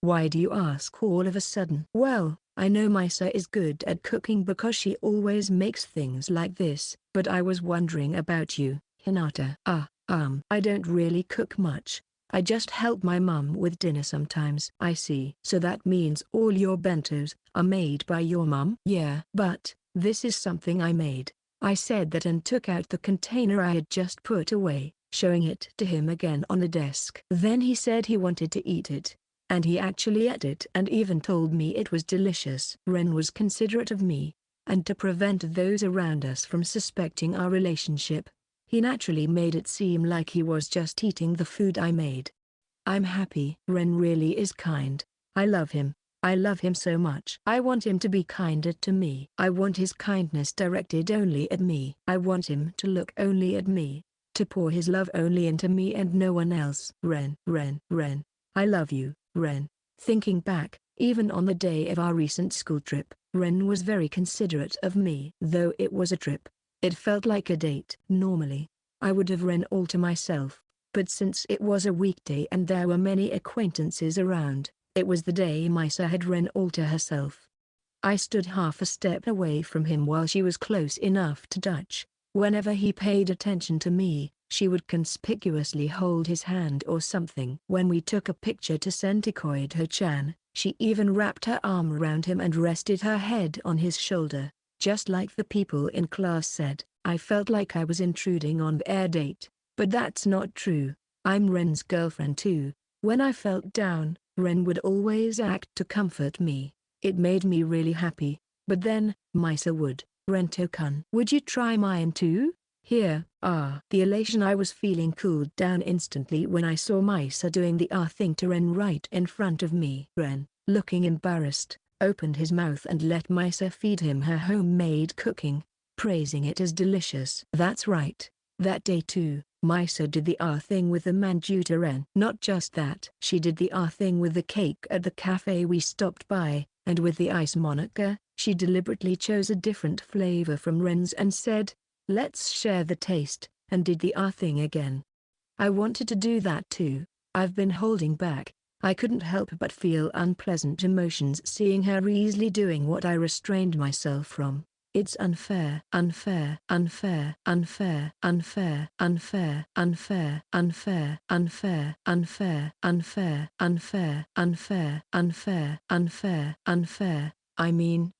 "Why do you ask all of a sudden?" "Well, I know Misa is good at cooking because she always makes things like this, but I was wondering about you, Hinata." I don't really cook much. I just help my mum with dinner sometimes." "I see. So that means all your bentos are made by your mum?" "Yeah. But, this is something I made." I said that and took out the container I had just put away, showing it to him again on the desk. Then he said he wanted to eat it. And he actually ate it and even told me it was delicious. Ren was considerate of me, and to prevent those around us from suspecting our relationship, he naturally made it seem like he was just eating the food I made. I'm happy. Ren really is kind. I love him. I love him so much. I want him to be kinder to me. I want his kindness directed only at me. I want him to look only at me, to pour his love only into me and no one else. Ren. I love you, Ren. Thinking back, even on the day of our recent school trip, Ren was very considerate of me. Though it was a trip, it felt like a date. Normally, I would have Ren all to myself, but since it was a weekday and there were many acquaintances around, it was the day Misa had Ren all to herself. I stood half a step away from him while she was close enough to touch. Whenever he paid attention to me, she would conspicuously hold his hand or something. When we took a picture to send to Koido-chan, she even wrapped her arm around him and rested her head on his shoulder. Just like the people in class said, I felt like I was intruding on their date. But that's not true. I'm Ren's girlfriend too. When I felt down, Ren would always act to comfort me. It made me really happy. But then, Misa would, "Rento-kun, would you try mine too?" Here, the elation I was feeling cooled down instantly when I saw Misa doing the thing to Ren right in front of me. Ren, looking embarrassed, opened his mouth and let Misa feed him her homemade cooking, praising it as delicious. That's right. That day too, Misa did the thing with the manju to Ren. Not just that. She did the thing with the cake at the cafe we stopped by, and with the ice mocha, she deliberately chose a different flavor from Ren's and said, "Let's share the taste," and did the thing again. I wanted to do that too. I've been holding back. I couldn't help but feel unpleasant emotions seeing her easily doing what I restrained myself from. It's unfair. Unfair. Unfair. Unfair. Unfair. Unfair. Unfair. Unfair. Unfair. Unfair. Unfair. Unfair. Unfair. Unfair. Unfair. Unfair. I mean,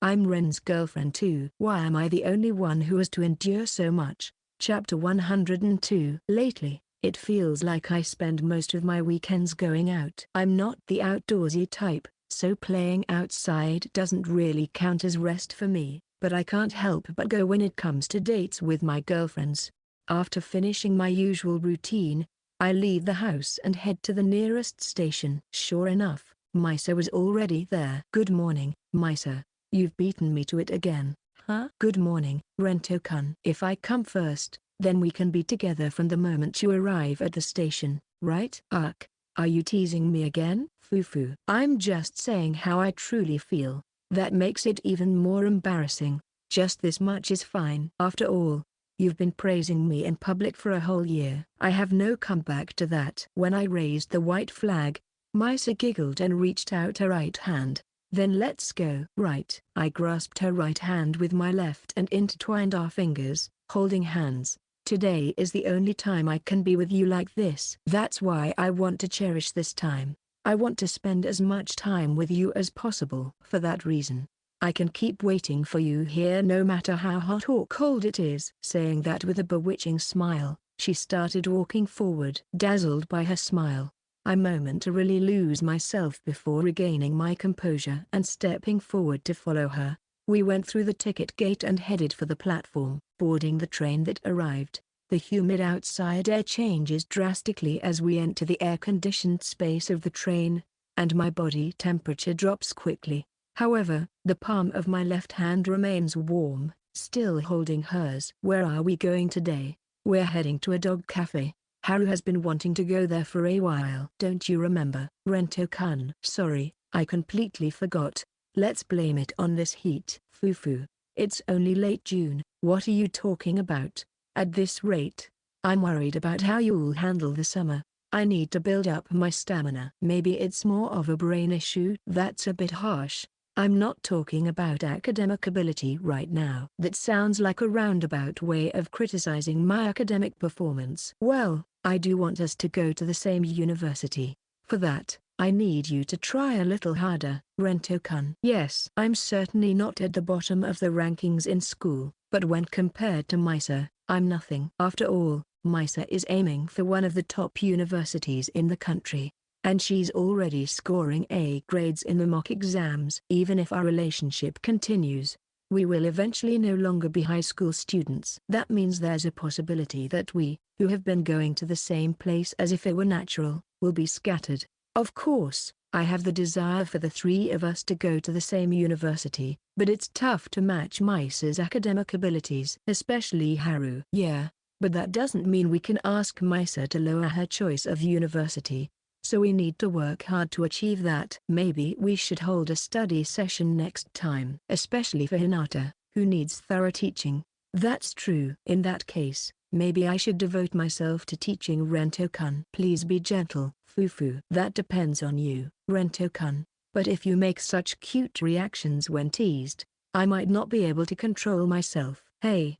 I'm Ren's girlfriend too. Why am I the only one who has to endure so much? Chapter 102. Lately, it feels like I spend most of my weekends going out. I'm not the outdoorsy type, so playing outside doesn't really count as rest for me, but I can't help but go when it comes to dates with my girlfriends. After finishing my usual routine, I leave the house and head to the nearest station. Sure enough, Misa was already there. Good morning, Misa. You've beaten me to it again. Huh? Good morning, Rento-kun. If I come first, then we can be together from the moment you arrive at the station, right? Ugh. Are you teasing me again? Foo-foo. I'm just saying how I truly feel. That makes it even more embarrassing. Just this much is fine. After all, you've been praising me in public for a whole year. I have no comeback to that. When I raised the white flag, Misa giggled and reached out her right hand. Then let's go. Right. I grasped her right hand with my left and intertwined our fingers, holding hands. Today is the only time I can be with you like this. That's why I want to cherish this time. I want to spend as much time with you as possible. For that reason, I can keep waiting for you here no matter how hot or cold it is. Saying that with a bewitching smile, she started walking forward. Dazzled by her smile, I momentarily lose myself before regaining my composure and stepping forward to follow her. We went through the ticket gate and headed for the platform. Boarding the train that arrived, the humid outside air changes drastically as we enter the air-conditioned space of the train, and my body temperature drops quickly. However, the palm of my left hand remains warm, still holding hers. Where are we going today? We're heading to a dog cafe. Haru has been wanting to go there for a while. Don't you remember? Rento-kun. Sorry, I completely forgot. Let's blame it on this heat. Foo-foo. It's only late June. What are you talking about? At this rate, I'm worried about how you'll handle the summer. I need to build up my stamina. Maybe it's more of a brain issue. That's a bit harsh. I'm not talking about academic ability right now. That sounds like a roundabout way of criticizing my academic performance. Well, I do want us to go to the same university. For that, I need you to try a little harder, Rento-kun. Yes, I'm certainly not at the bottom of the rankings in school, but when compared to Misa, I'm nothing. After all, Misa is aiming for one of the top universities in the country, and she's already scoring A grades in the mock exams. Even if our relationship continues, we will eventually no longer be high school students. That means there's a possibility that we, who have been going to the same place as if it were natural, will be scattered. Of course, I have the desire for the three of us to go to the same university, but it's tough to match Misa's academic abilities. Especially Haru. Yeah, but that doesn't mean we can ask Misa to lower her choice of university. So we need to work hard to achieve that. Maybe we should hold a study session next time. Especially for Hinata, who needs thorough teaching. That's true. In that case, maybe I should devote myself to teaching Rento-kun. Please be gentle, Foo-foo. That depends on you, Rento-kun. But if you make such cute reactions when teased, I might not be able to control myself. Hey,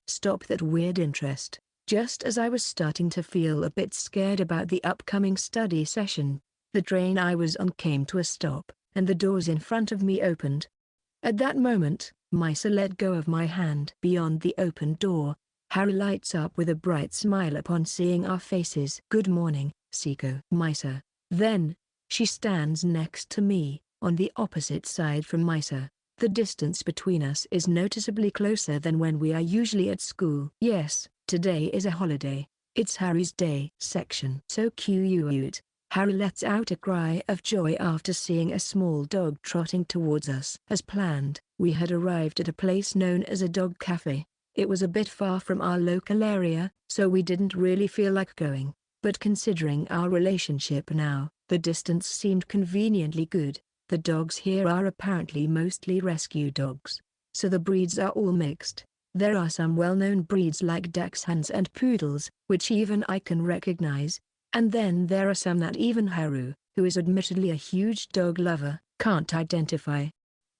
stop that weird interest. Just as I was starting to feel a bit scared about the upcoming study session, the train I was on came to a stop, and the doors in front of me opened. At that moment, Misa let go of my hand. Beyond the open door, Haru lights up with a bright smile upon seeing our faces. Good morning, Seko. Misa. Then, she stands next to me, on the opposite side from Misa. The distance between us is noticeably closer than when we are usually at school. Yes, today is a holiday. It's Haru's day. Section. So cute. Haru lets out a cry of joy after seeing a small dog trotting towards us. As planned, we had arrived at a place known as a dog cafe. It was a bit far from our local area, so we didn't really feel like going. But considering our relationship now, the distance seemed conveniently good. The dogs here are apparently mostly rescue dogs, so the breeds are all mixed. There are some well-known breeds like dachshunds and poodles, which even I can recognize, and then there are some that even Haru, who is admittedly a huge dog lover, can't identify.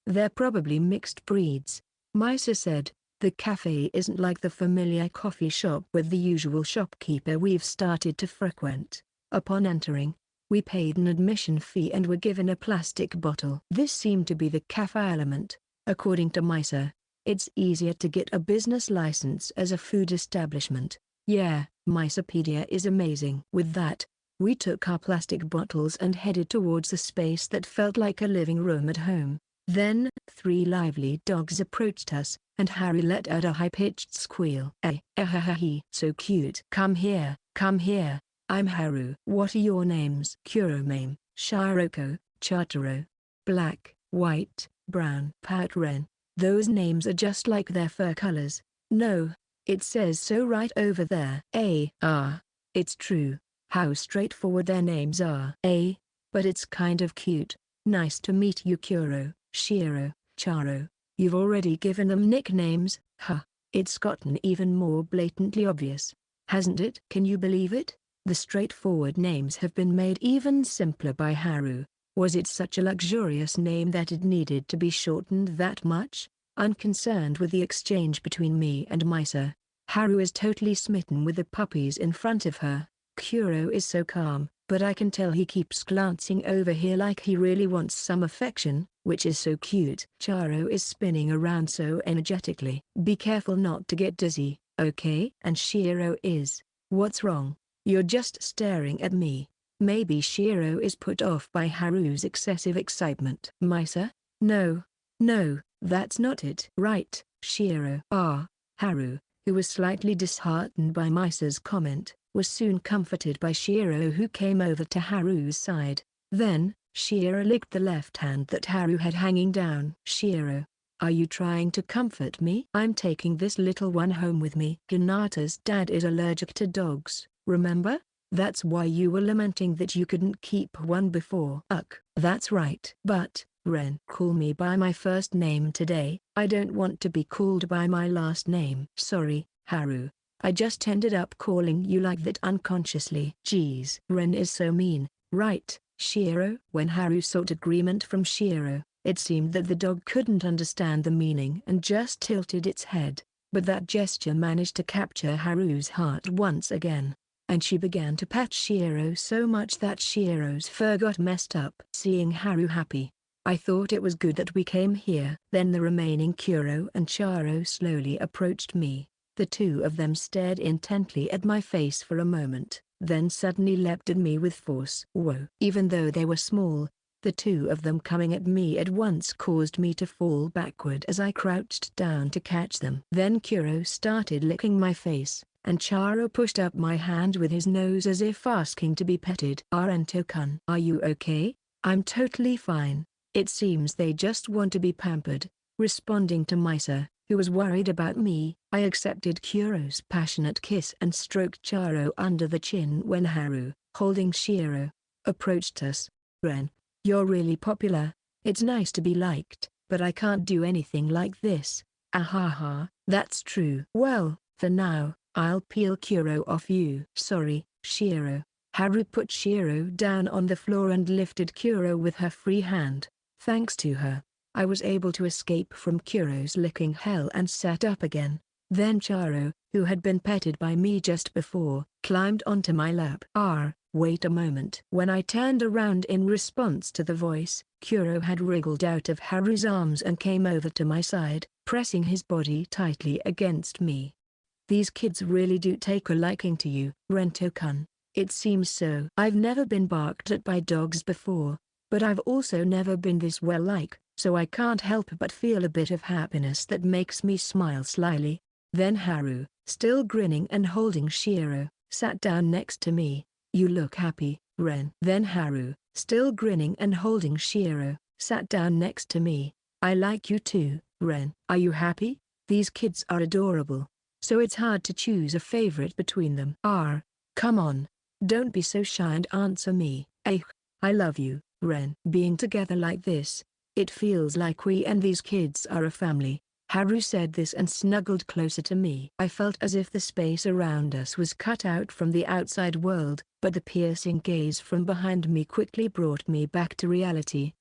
They're probably mixed breeds, Misa said. The cafe isn't like the familiar coffee shop with the usual shopkeeper we've started to frequent. Upon entering, we paid an admission fee and were given a plastic bottle. This seemed to be the cafe element, according to Misa. It's easier to get a business license as a food establishment. Yeah, Misapedia is amazing. With that, we took our plastic bottles and headed towards a space that felt like a living room at home. Then, 3 lively dogs approached us, and Harry let out a high-pitched squeal. So cute. Come here, come here. I'm Haru. What are your names? Kuromame, Shiroko, Chartaro. Black, white, brown. Pout Ren. Those names are just like their fur colors. No, it says so right over there. It's true. How straightforward their names are. But it's kind of cute. Nice to meet you, Kuro, Shiro, Charo. You've already given them nicknames. Huh. It's gotten even more blatantly obvious, hasn't it? Can you believe it? The straightforward names have been made even simpler by Haru. Was it such a luxurious name that it needed to be shortened that much? Unconcerned with the exchange between me and Misa, Haru is totally smitten with the puppies in front of her. Kuro is so calm, but I can tell he keeps glancing over here like he really wants some affection, which is so cute. Charo is spinning around so energetically. Be careful not to get dizzy, okay? And Shiro is. What's wrong? You're just staring at me. Maybe Shiro is put off by Haru's excessive excitement. Misa? No, that's not it. Right, Shiro. Haru, who was slightly disheartened by Misa's comment, was soon comforted by Shiro, who came over to Haru's side. Then, Shiro licked the left hand that Haru had hanging down. Shiro, are you trying to comfort me? I'm taking this little one home with me. Hinata's dad is allergic to dogs, remember? That's why you were lamenting that you couldn't keep one before. That's right. But, Ren, call me by my first name today. I don't want to be called by my last name. Sorry, Haru. I just ended up calling you like that unconsciously. Geez. Ren is so mean, right, Shiro? When Haru sought agreement from Shiro, it seemed that the dog couldn't understand the meaning and just tilted its head. But that gesture managed to capture Haru's heart once again, and she began to pat Shiro so much that Shiro's fur got messed up. Seeing Haru happy, I thought it was good that we came here. Then the remaining Kuro and Charo slowly approached me. The two of them stared intently at my face for a moment, then suddenly leapt at me with force. Whoa! Even though they were small, the two of them coming at me at once caused me to fall backward as I crouched down to catch them. Then Kuro started licking my face, and Charo pushed up my hand with his nose as if asking to be petted. Rento-kun, are you okay? I'm totally fine. It seems they just want to be pampered. Responding to Misa, who was worried about me, I accepted Kuro's passionate kiss and stroked Charo under the chin when Haru, holding Shiro, approached us. Ren, you're really popular. It's nice to be liked, but I can't do anything like this. Ahaha, that's true. Well, for now, I'll peel Kuro off you. Sorry, Shiro. Haru put Shiro down on the floor and lifted Kuro with her free hand. Thanks to her, I was able to escape from Kuro's licking hell and sat up again. Then Charo, who had been petted by me just before, climbed onto my lap. Wait a moment. When I turned around in response to the voice, Kuro had wriggled out of Haru's arms and came over to my side, pressing his body tightly against me. These kids really do take a liking to you, Rento-kun. It seems so. I've never been barked at by dogs before, but I've also never been this well-liked, so I can't help but feel a bit of happiness that makes me smile slyly. Then Haru, still grinning and holding Shiro, sat down next to me. You look happy, Ren. Then Haru, still grinning and holding Shiro, sat down next to me. I like you too, Ren. Are you happy? These kids are adorable, so it's hard to choose a favorite between them. Come on. Don't be so shy and answer me. I love you, Ren. Being together like this, it feels like we and these kids are a family. Haru said this and snuggled closer to me. I felt as if the space around us was cut out from the outside world, but the piercing gaze from behind me quickly brought me back to reality.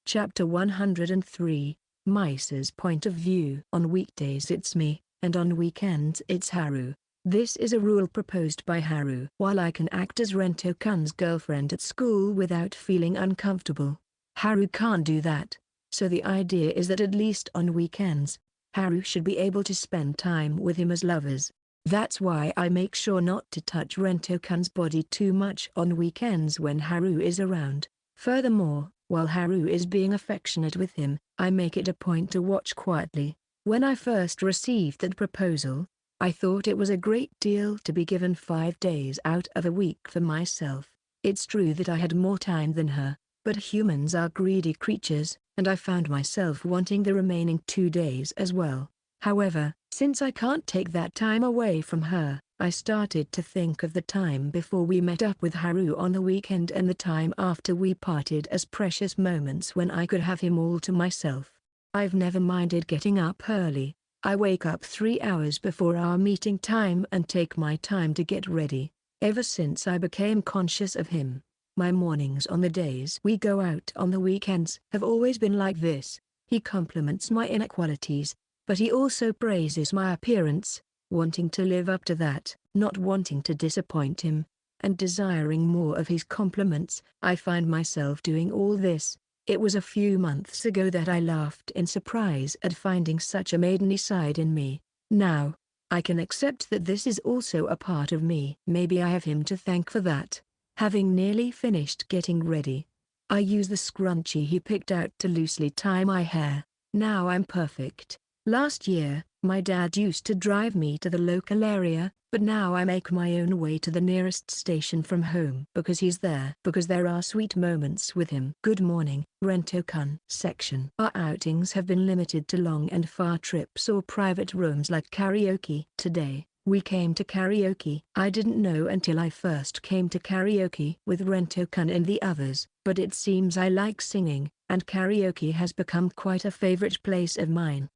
Chapter 103, Misa's Point of View. On weekdays it's me, and on weekends it's Haru. This is a rule proposed by Haru. While I can act as Rento-kun's girlfriend at school without feeling uncomfortable, Haru can't do that. So the idea is that at least on weekends, Haru should be able to spend time with him as lovers. That's why I make sure not to touch Rento-kun's body too much on weekends when Haru is around. Furthermore, while Haru is being affectionate with him, I make it a point to watch quietly. When I first received that proposal, I thought it was a great deal to be given 5 days out of a week for myself. It's true that I had more time than her, but humans are greedy creatures, and I found myself wanting the remaining 2 days as well. However, since I can't take that time away from her, I started to think of the time before we met up with Haru on the weekend and the time after we parted as precious moments when I could have him all to myself. I've never minded getting up early. I wake up 3 hours before our meeting time and take my time to get ready. Ever since I became conscious of him, my mornings on the days we go out on the weekends have always been like this. He compliments my inequalities, but he also praises my appearance, wanting to live up to that, not wanting to disappoint him, and desiring more of his compliments. I find myself doing all this. It was a few months ago that I laughed in surprise at finding such a maidenly side in me. Now, I can accept that this is also a part of me. Maybe I have him to thank for that. Having nearly finished getting ready, I use the scrunchie he picked out to loosely tie my hair. Now I'm perfect. Last year, my dad used to drive me to the local area, but now I make my own way to the nearest station from home because he's there. Because there are sweet moments with him. Good morning, Rento-kun. Section. Our outings have been limited to long and far trips or private rooms like karaoke. Today, we came to karaoke. I didn't know until I first came to karaoke with Rento-kun and the others, but it seems I like singing, and karaoke has become quite a favorite place of mine.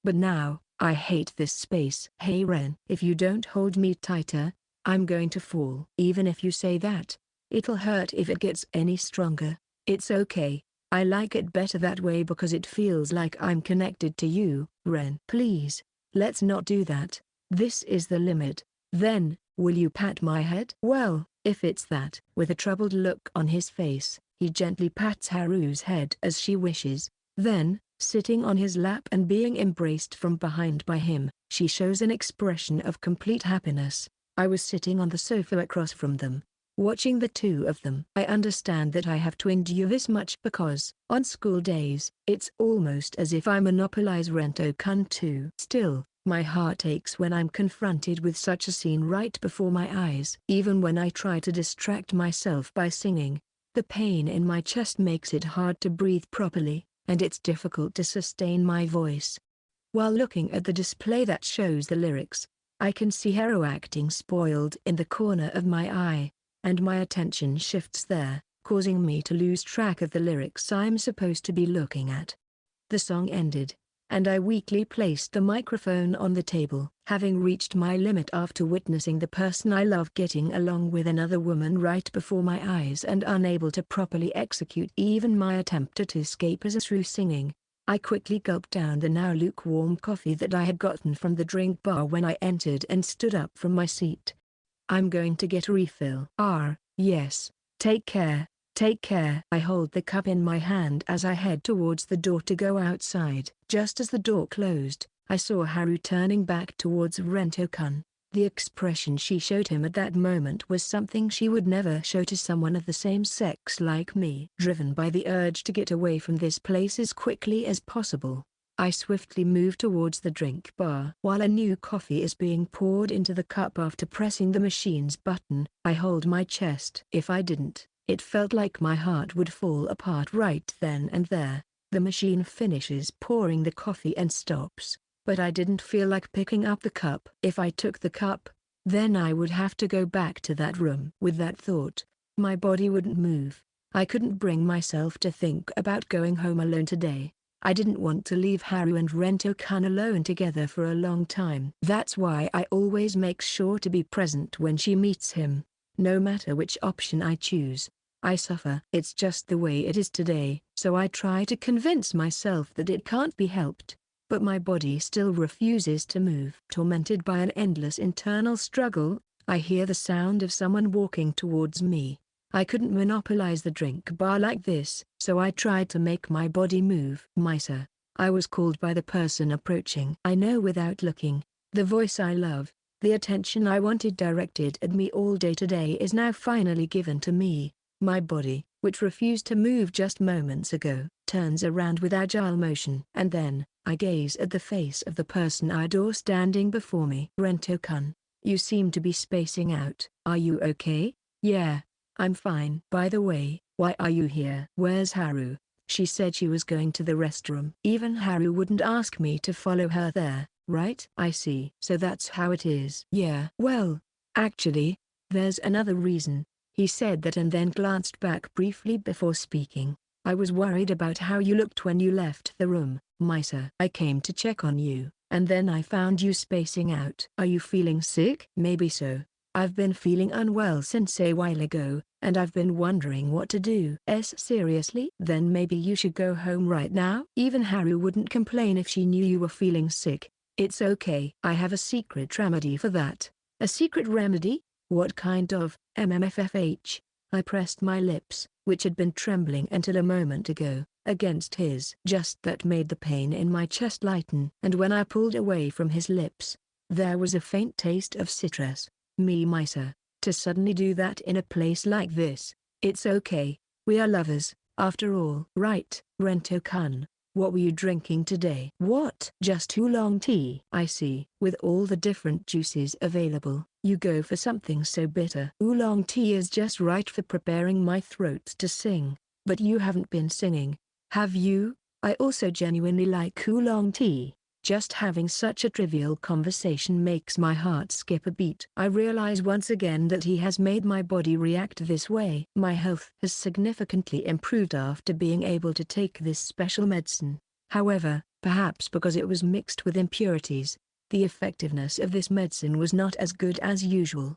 But now, I hate this space. Hey Ren, if you don't hold me tighter, I'm going to fall. Even if you say that, it'll hurt if it gets any stronger. It's okay. I like it better that way because it feels like I'm connected to you, Ren. Please, let's not do that. This is the limit. Then, will you pat my head? Well, if it's that. With a troubled look on his face, he gently pats Haru's head as she wishes. Then, sitting on his lap and being embraced from behind by him, she shows an expression of complete happiness. I was sitting on the sofa across from them, watching the two of them. I understand that I have to endure this much because, on school days, it's almost as if I monopolize Rento-kun too. Still, my heart aches when I'm confronted with such a scene right before my eyes. Even when I try to distract myself by singing, the pain in my chest makes it hard to breathe properly, and it's difficult to sustain my voice. While looking at the display that shows the lyrics, I can see Haru acting spoiled in the corner of my eye, and my attention shifts there, causing me to lose track of the lyrics I'm supposed to be looking at. The song ended, and I weakly placed the microphone on the table. Having reached my limit after witnessing the person I love getting along with another woman right before my eyes and unable to properly execute even my attempt at escapism through singing, I quickly gulped down the now lukewarm coffee that I had gotten from the drink bar when I entered and stood up from my seat. I'm going to get a refill. Yes. Take care. Take care. I hold the cup in my hand as I head towards the door to go outside. Just as the door closed, I saw Haru turning back towards Rento-kun. The expression she showed him at that moment was something she would never show to someone of the same sex like me. Driven by the urge to get away from this place as quickly as possible, I swiftly move towards the drink bar. While a new coffee is being poured into the cup after pressing the machine's button, I hold my chest. If I didn't, it felt like my heart would fall apart right then and there. The machine finishes pouring the coffee and stops, but I didn't feel like picking up the cup. If I took the cup, then I would have to go back to that room. With that thought, my body wouldn't move. I couldn't bring myself to think about going home alone today. I didn't want to leave Haru and Rento-kun alone together for a long time. That's why I always make sure to be present when she meets him. No matter which option I choose, I suffer. It's just the way it is today. So I try to convince myself that it can't be helped, but my body still refuses to move. Tormented by an endless internal struggle, I hear the sound of someone walking towards me. I couldn't monopolize the drink bar like this, so I tried to make my body move. Misa, I was called by the person approaching. I know without looking. The voice I love, the attention I wanted directed at me all day today is now finally given to me. My body, which refused to move just moments ago, turns around with agile motion. And then, I gaze at the face of the person I adore standing before me. Rento-kun, you seem to be spacing out. Are you okay? Yeah, I'm fine. By the way, why are you here? Where's Haru? She said she was going to the restroom. Even Haru wouldn't ask me to follow her there, right? I see. So that's how it is. Yeah. Well, actually, there's another reason. He said that and then glanced back briefly before speaking. I was worried about how you looked when you left the room, Misa. I came to check on you, and then I found you spacing out. Are you feeling sick? Maybe so. I've been feeling unwell since a while ago, and I've been wondering what to do. Seriously? Then maybe you should go home right now? Even Haru wouldn't complain if she knew you were feeling sick. It's okay. I have a secret remedy for that. A secret remedy? What kind of, MMFFH? I pressed my lips, which had been trembling until a moment ago, against his. Just that made the pain in my chest lighten. And when I pulled away from his lips, there was a faint taste of citrus. Me Misa, to suddenly do that in a place like this. It's okay, we are lovers, after all. Right, Rento-kun, what were you drinking today? What? Just oolong tea. I see. With all the different juices available, you go for something so bitter. Oolong tea is just right for preparing my throat to sing. But you haven't been singing, have you? I also genuinely like oolong tea. Just having such a trivial conversation makes my heart skip a beat. I realize once again that he has made my body react this way. My health has significantly improved after being able to take this special medicine. However, perhaps because it was mixed with impurities, the effectiveness of this medicine was not as good as usual.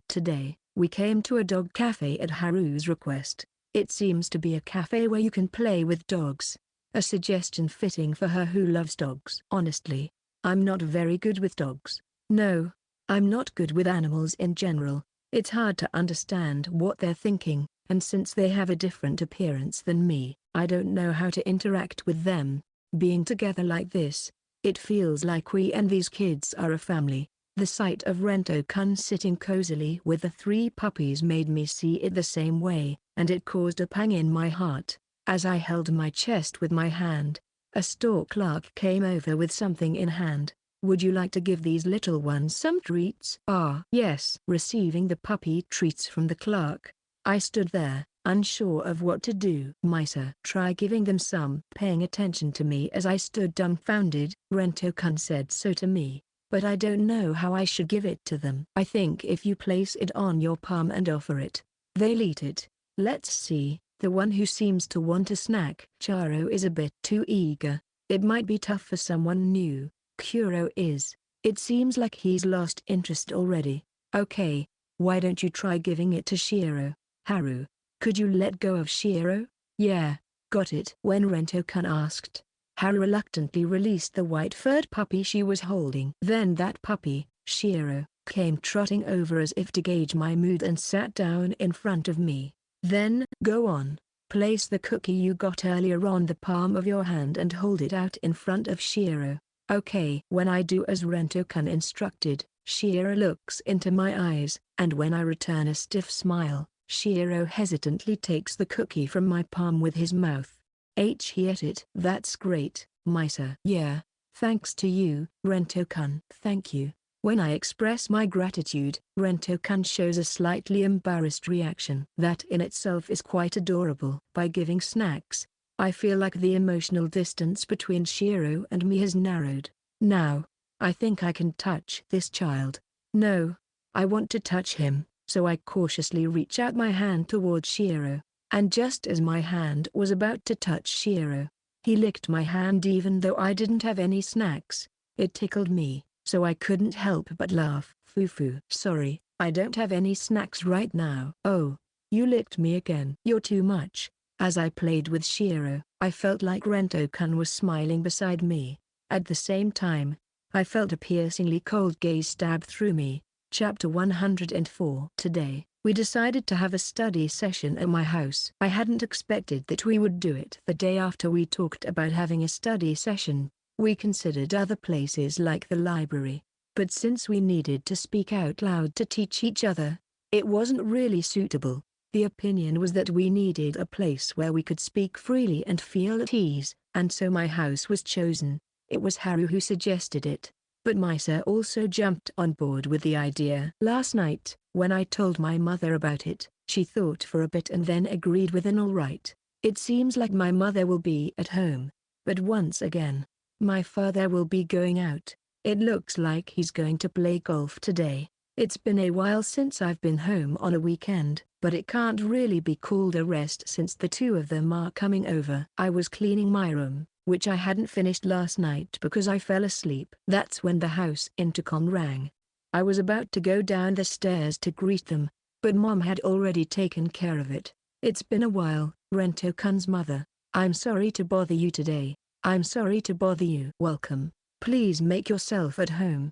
Today, we came to a dog cafe at Haru's request. It seems to be a cafe where you can play with dogs. A suggestion fitting for her who loves dogs. Honestly, I'm not very good with dogs. No, I'm not good with animals in general. It's hard to understand what they're thinking, and since they have a different appearance than me, I don't know how to interact with them. Being together like this, it feels like we and these kids are a family. The sight of Rento-kun sitting cozily with the 3 puppies made me see it the same way, and it caused a pang in my heart. As I held my chest with my hand, a store clerk came over with something in hand. Would you like to give these little ones some treats? Ah, yes. Receiving the puppy treats from the clerk, I stood there, unsure of what to do. Misa, try giving them some. Paying attention to me as I stood dumbfounded, Rento-kun said so to me, but I don't know how I should give it to them. I think if you place it on your palm and offer it, they'll eat it. Let's see. The one who seems to want a snack. Charo is a bit too eager. It might be tough for someone new. Kuro is. It seems like he's lost interest already. Okay, why don't you try giving it to Shiro? Haru, could you let go of Shiro? Yeah, got it. When Rento-kun asked, Haru reluctantly released the white-furred puppy she was holding. Then that puppy, Shiro, came trotting over as if to gauge my mood and sat down in front of me. Then, go on, place the cookie you got earlier on the palm of your hand and hold it out in front of Shiro. Okay. When I do as Rento-kun instructed, Shiro looks into my eyes, and when I return a stiff smile, Shiro hesitantly takes the cookie from my palm with his mouth. He ate it. That's great, Misa. Yeah, thanks to you, Rento-kun. Thank you. When I express my gratitude, Rento-kun shows a slightly embarrassed reaction. That in itself is quite adorable. By giving snacks, I feel like the emotional distance between Shiro and me has narrowed. Now, I think I can touch this child. No, I want to touch him, so I cautiously reach out my hand towards Shiro, and just as my hand was about to touch Shiro, he licked my hand even though I didn't have any snacks. It tickled me, so I couldn't help but laugh. Fufu. Sorry, I don't have any snacks right now. Oh, you licked me again. You're too much. As I played with Shiro, I felt like Rento-kun was smiling beside me. At the same time, I felt a piercingly cold gaze stab through me. Chapter 104. Today, We decided to have a study session at my house. I hadn't expected that we would do it the day after we talked about having a study session. We considered other places like the library, but since we needed to speak out loud to teach each other, it wasn't really suitable. The opinion was that we needed a place where we could speak freely and feel at ease, and so my house was chosen. It was Haru who suggested it, but Misa also jumped on board with the idea. Last night, when I told my mother about it, she thought for a bit and then agreed with an all right. It seems like my mother will be at home, but once again, my father will be going out. It looks like he's going to play golf today. It's been a while since I've been home on a weekend, but it can't really be called a rest since the two of them are coming over. I was cleaning my room, which I hadn't finished last night because I fell asleep. That's when the house intercom rang. I was about to go down the stairs to greet them, but Mom had already taken care of it. It's been a while, Rento-kun's mother. I'm sorry to bother you today. I'm sorry to bother you. Welcome. Please make yourself at home.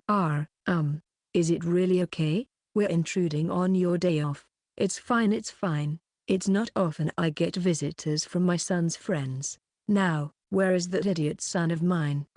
Is it really okay? We're intruding on your day off. It's fine, it's fine. It's not often I get visitors from my son's friends. Now, where is that idiot son of mine?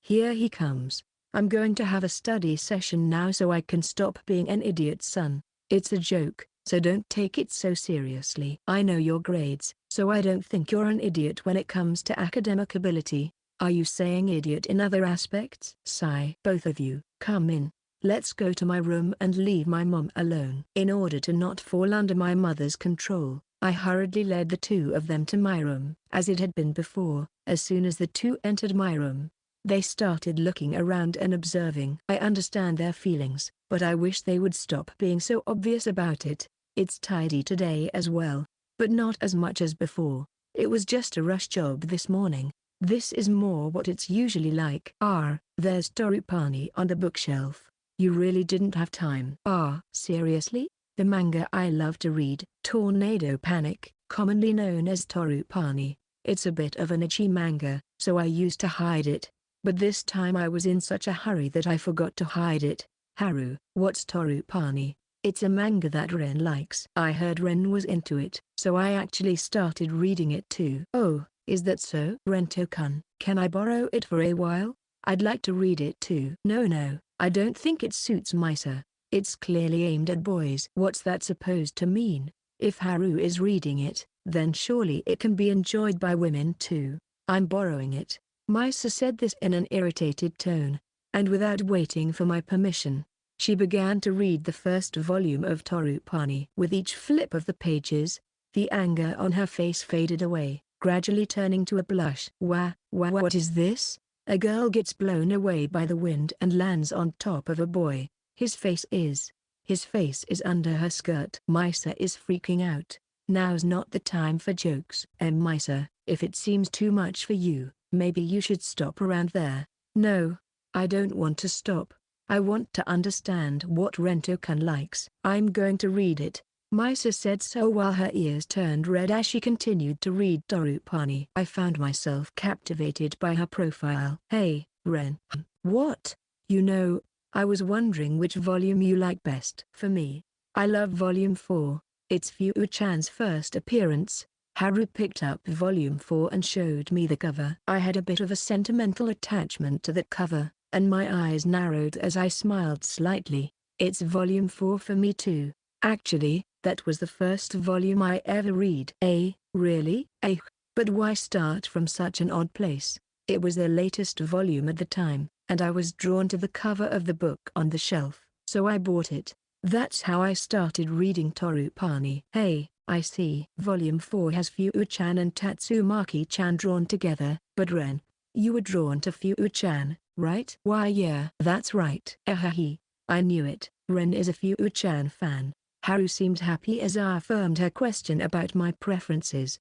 Here he comes. I'm going to have a study session now so I can stop being an idiot son. It's a joke, so don't take it so seriously. I know your grades, so I don't think you're an idiot when it comes to academic ability. Are you saying idiot in other aspects? Sigh. Both of you, come in. Let's go to my room and leave my mom alone. In order to not fall under my mother's control, I hurriedly led the two of them to my room. As it had been before, as soon as the two entered my room, they started looking around and observing. I understand their feelings, but I wish they would stop being so obvious about it. It's tidy today as well, but not as much as before. It was just a rush job this morning. This is more what it's usually like. There's Torupani on the bookshelf. You really didn't have time. Seriously? The manga I love to read, Tornado Panic, commonly known as Torupani. It's a bit of an itchy manga, so I used to hide it. But this time I was in such a hurry that I forgot to hide it. Haru, what's Torupani? It's a manga that Ren likes. I heard Ren was into it, so I actually started reading it too. Oh, is that so? Rento-kun, can I borrow it for a while? I'd like to read it too. No, I don't think it suits Misa. It's clearly aimed at boys. What's that supposed to mean? If Haru is reading it, then surely it can be enjoyed by women too. I'm borrowing it. Misa said this in an irritated tone, and without waiting for my permission, she began to read the first volume of Torupani. With each flip of the pages, the anger on her face faded away, gradually turning to a blush. What is this? A girl gets blown away by the wind and lands on top of a boy. His face is under her skirt. Misa is freaking out. Now's not the time for jokes. Misa, if it seems too much for you, maybe you should stop around there. No, I don't want to stop. I want to understand what Rento-kun likes. I'm going to read it. Misa said so while her ears turned red as she continued to read Torupani. I found myself captivated by her profile. Hey, Ren. What? You know, I was wondering which volume you like best. For me, I love volume 4. It's Fu-chan's first appearance. Haru picked up volume 4 and showed me the cover. I had a bit of a sentimental attachment to that cover, and my eyes narrowed as I smiled slightly. It's volume 4 for me too. Actually, that was the first volume I ever read. Really? But why start from such an odd place? It was the latest volume at the time, and I was drawn to the cover of the book on the shelf, so I bought it. That's how I started reading Torupani. Hey, I see. Volume 4 has Fu-chan and Tatsumaki-chan drawn together, but Ren, you were drawn to Fu-chan, right? Why yeah. That's right. I knew it. Ren is a Fu-chan fan. Haru seemed happy as I affirmed her question about my preferences.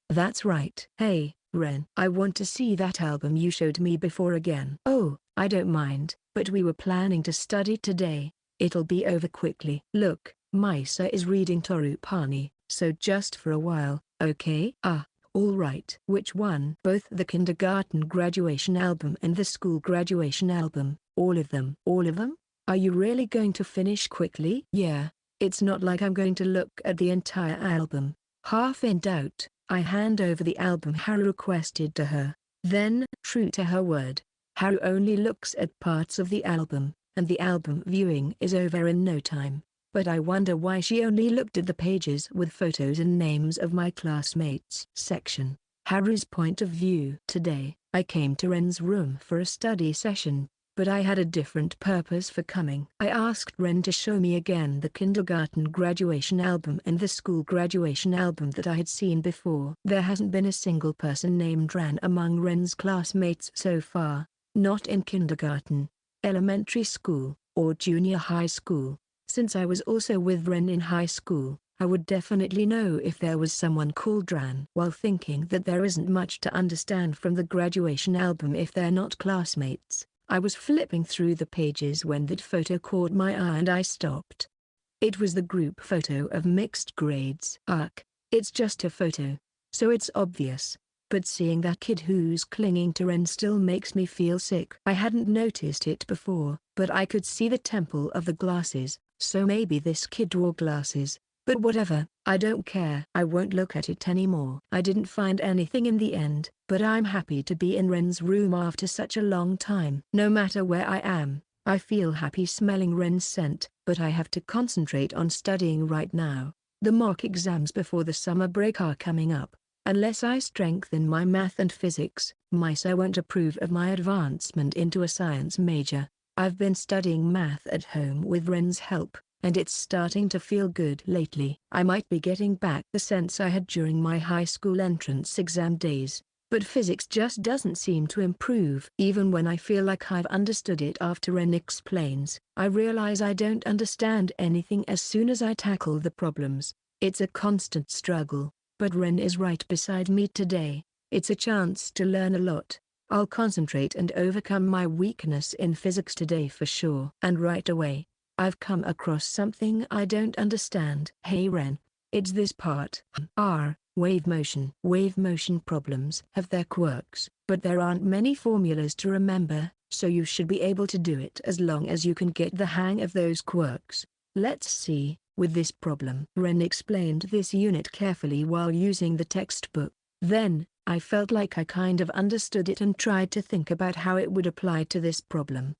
That's right. Hey, Ren. I want to see that album you showed me before again. Oh, I don't mind, but we were planning to study today. It'll be over quickly. Look, Misa is reading Torupani, so just for a while, okay? All right. Which one? Both the kindergarten graduation album and the school graduation album. All of them. All of them? Are you really going to finish quickly? Yeah. It's not like I'm going to look at the entire album. Half in doubt, I hand over the album Haru requested to her. Then, true to her word, Haru only looks at parts of the album, and the album viewing is over in no time. But I wonder why she only looked at the pages with photos and names of my classmates section. Haru's point of view. Today, I came to Ren's room for a study session, but I had a different purpose for coming. I asked Ren to show me again the kindergarten graduation album and the school graduation album that I had seen before. There hasn't been a single person named Ren among Ren's classmates so far, not in kindergarten, elementary school, or junior high school. Since I was also with Ren in high school, I would definitely know if there was someone called Ran. While thinking that there isn't much to understand from the graduation album if they're not classmates, I was flipping through the pages when that photo caught my eye and I stopped. It was the group photo of mixed grades. Ugh, it's just a photo, so it's obvious. But seeing that kid who's clinging to Ren still makes me feel sick. I hadn't noticed it before, but I could see the temple of the glasses, so maybe this kid wore glasses. But whatever, I don't care. I won't look at it anymore. I didn't find anything in the end, but I'm happy to be in Ren's room after such a long time. No matter where I am, I feel happy smelling Ren's scent, but I have to concentrate on studying right now. The mock exams before the summer break are coming up. Unless I strengthen my math and physics, Misa won't approve of my advancement into a science major. I've been studying math at home with Ren's help, and it's starting to feel good lately. I might be getting back the sense I had during my high school entrance exam days, but physics just doesn't seem to improve. Even when I feel like I've understood it after Ren explains, I realize I don't understand anything as soon as I tackle the problems. It's a constant struggle, but Ren is right beside me today. It's a chance to learn a lot. I'll concentrate and overcome my weakness in physics today for sure. And right away, I've come across something I don't understand. Hey Ren, it's this part. Wave motion. Wave motion problems have their quirks, but there aren't many formulas to remember, so you should be able to do it as long as you can get the hang of those quirks. Let's see, with this problem. Ren explained this unit carefully while using the textbook. Then, I felt like I kind of understood it and tried to think about how it would apply to this problem.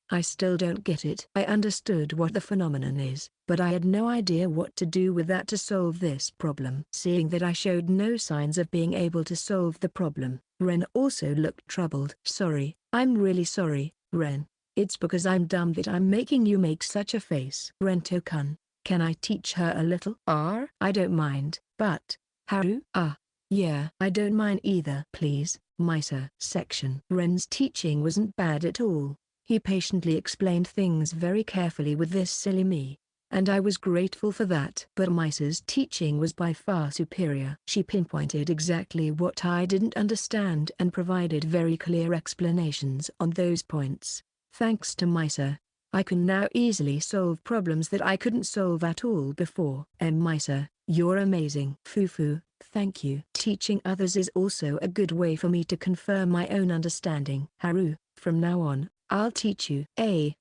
I still don't get it. I understood what the phenomenon is, but I had no idea what to do with that to solve this problem. Seeing that I showed no signs of being able to solve the problem, Ren also looked troubled. Sorry, I'm really sorry, Ren. It's because I'm dumb that I'm making you make such a face. Rento-kun, can I teach her a little? I don't mind, but, Haru? Yeah, I don't mind either. Please, Misa. Section. Ren's teaching wasn't bad at all. He patiently explained things very carefully with this silly me, and I was grateful for that. But Misa's teaching was by far superior. She pinpointed exactly what I didn't understand and provided very clear explanations on those points. Thanks to Misa, I can now easily solve problems that I couldn't solve at all before. Misa, you're amazing. Fufu, thank you. Teaching others is also a good way for me to confirm my own understanding. Haru, from now on, I'll teach you.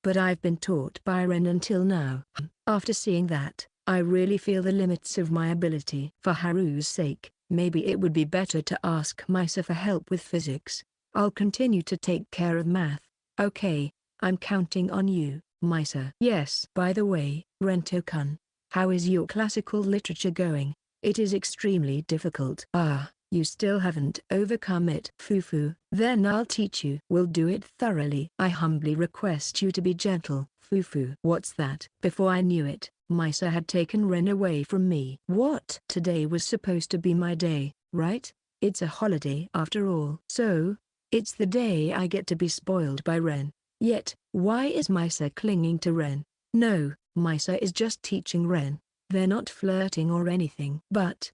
But I've been taught by Ren until now. After seeing that, I really feel the limits of my ability. For Haru's sake, maybe it would be better to ask Misa for help with physics. I'll continue to take care of math. Okay, I'm counting on you, Misa. Yes. By the way, Rento-kun, how is your classical literature going? It is extremely difficult. You still haven't overcome it. Fufu, then I'll teach you. We'll do it thoroughly. I humbly request you to be gentle. Fufu. What's that? Before I knew it, Misa had taken Ren away from me. What? Today was supposed to be my day, right? It's a holiday after all. So, it's the day I get to be spoiled by Ren. Yet, why is Misa clinging to Ren? No, Misa is just teaching Ren. They're not flirting or anything. But,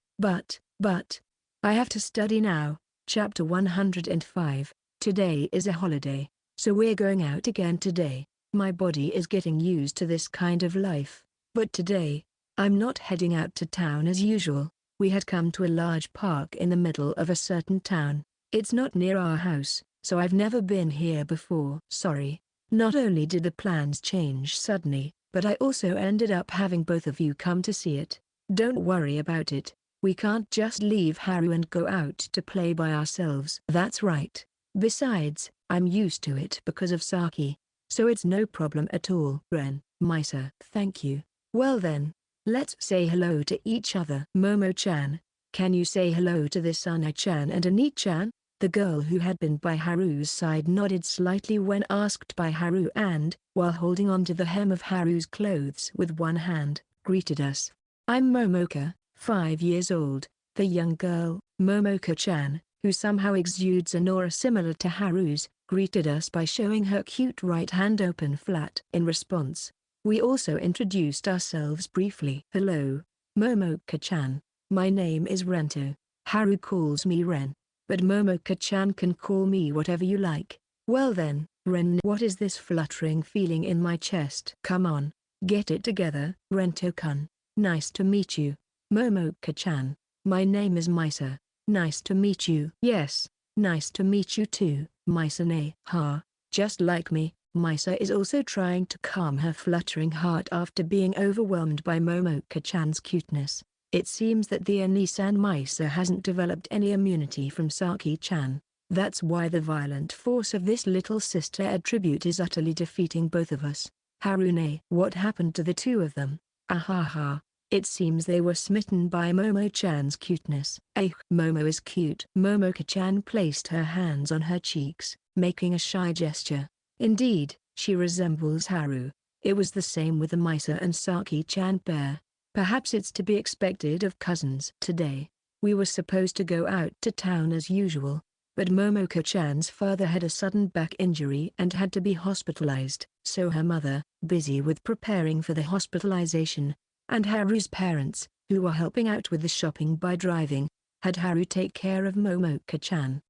I have to study now. Chapter 105. Today is a holiday, so we're going out again today. My body is getting used to this kind of life. But today, I'm not heading out to town as usual. We had come to a large park in the middle of a certain town. It's not near our house, so I've never been here before. Sorry. Not only did the plans change suddenly, but I also ended up having both of you come to see it. Don't worry about it. We can't just leave Haru and go out to play by ourselves. That's right. Besides, I'm used to it because of Saki. So it's no problem at all. Ren, Misa. Thank you. Well then, let's say hello to each other. Momo-chan, can you say hello to this Una-chan and Ani-chan? The girl who had been by Haru's side nodded slightly when asked by Haru and, while holding on to the hem of Haru's clothes with one hand, greeted us. I'm Momoka, 5 years old. The young girl, Momoka-chan, who somehow exudes an aura similar to Haru's, greeted us by showing her cute right hand open flat. In response, we also introduced ourselves briefly. Hello, Momoka-chan. My name is Rento. Haru calls me Ren, but Momoka-chan can call me whatever you like. Well then, Ren, what is this fluttering feeling in my chest? Come on, get it together. Rento-kun, nice to meet you. Momoka-chan, my name is Misa. Nice to meet you. Yes, nice to meet you too, Misa-ne. Ha, just like me, Misa is also trying to calm her fluttering heart after being overwhelmed by Momoka-chan's cuteness. It seems that the Ani-san Misa hasn't developed any immunity from Saki-chan. That's why the violent force of this little sister attribute is utterly defeating both of us. Harune, what happened to the two of them? Ahaha. It seems they were smitten by Momo-chan's cuteness. Momo is cute. Momoka-chan placed her hands on her cheeks, making a shy gesture. Indeed, she resembles Haru. It was the same with the Misa and Saki-chan pair. Perhaps it's to be expected of cousins. Today, we were supposed to go out to town as usual, but Momoka-chan's father had a sudden back injury and had to be hospitalized. So her mother, busy with preparing for the hospitalization, and Haru's parents, who were helping out with the shopping by driving, had Haru take care of Momoka-chan.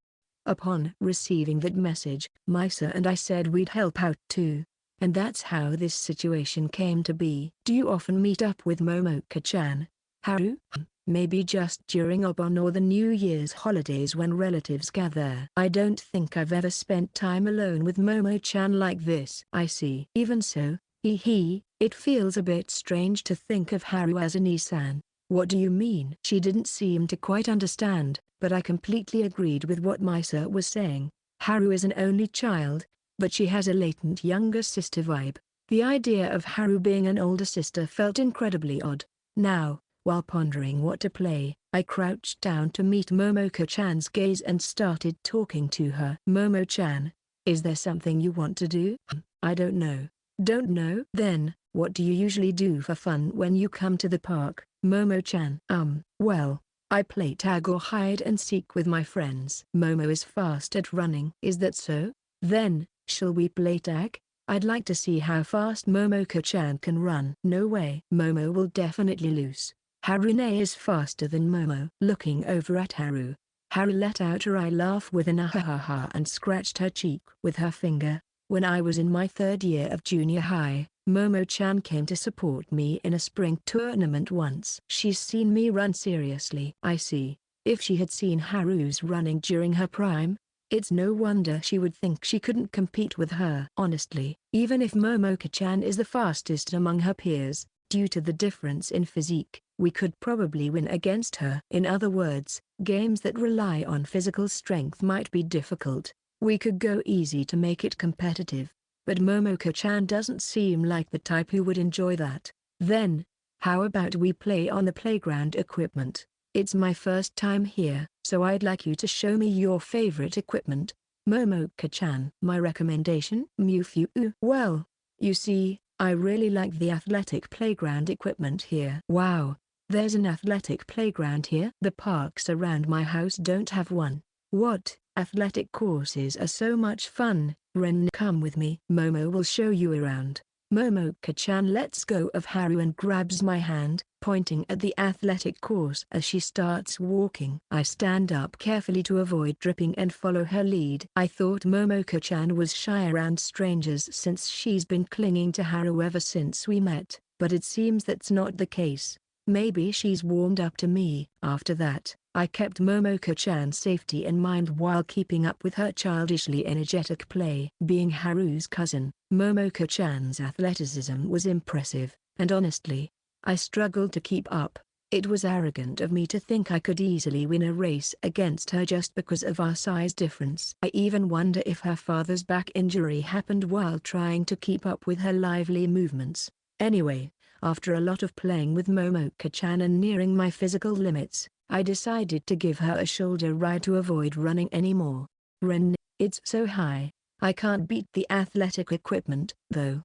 Upon receiving that message, Misa and I said we'd help out too. And that's how this situation came to be. Do you often meet up with Momoka-chan, Haru? Maybe just during Obon or the New Year's holidays when relatives gather. I don't think I've ever spent time alone with Momo-chan like this. I see. Even so, it feels a bit strange to think of Haru as Ani-san. What do you mean? She didn't seem to quite understand, but I completely agreed with what Misa was saying. Haru is an only child, but she has a latent younger sister vibe. The idea of Haru being an older sister felt incredibly odd. Now, while pondering what to play, I crouched down to meet Momoka-chan's gaze and started talking to her. Momo-chan, is there something you want to do? I don't know. Don't know? Then, what do you usually do for fun when you come to the park? Momo-chan. Well, I play tag or hide and seek with my friends. Momo is fast at running. Is that so? Then, shall we play tag? I'd like to see how fast Momoka-chan can run. No way. Momo will definitely lose. Harune is faster than Momo. Looking over at Haru, Haru let out her eye laugh with an ahahaha and scratched her cheek with her finger. When I was in my 3rd year of junior high, Momo-chan came to support me in a spring tournament once. She's seen me run seriously. I see. If she had seen Haru's running during her prime, it's no wonder she would think she couldn't compete with her. Honestly, even if Momoka-chan is the fastest among her peers, due to the difference in physique, we could probably win against her. In other words, games that rely on physical strength might be difficult. We could go easy to make it competitive, but Momoka-chan doesn't seem like the type who would enjoy that. Then, how about we play on the playground equipment? It's my first time here, so I'd like you to show me your favorite equipment. Momoka-chan. My recommendation? Mewfew. Well, you see, I really like the athletic playground equipment here. Wow, there's an athletic playground here? The parks around my house don't have one. What? Athletic courses are so much fun. Ren, come with me. Momo will show you around. Momoka-chan lets go of Haru and grabs my hand, pointing at the athletic course as she starts walking. I stand up carefully to avoid dripping and follow her lead. I thought Momoka-chan was shy around strangers since she's been clinging to Haru ever since we met, but it seems that's not the case. Maybe she's warmed up to me. After that, I kept Momoka-chan's safety in mind while keeping up with her childishly energetic play. Being Haru's cousin, Momoka-chan's athleticism was impressive, and honestly, I struggled to keep up. It was arrogant of me to think I could easily win a race against her just because of our size difference. I even wonder if her father's back injury happened while trying to keep up with her lively movements. Anyway, after a lot of playing with Momoka-chan and nearing my physical limits, I decided to give her a shoulder ride to avoid running anymore. Ren, it's so high, I can't beat the athletic equipment, though.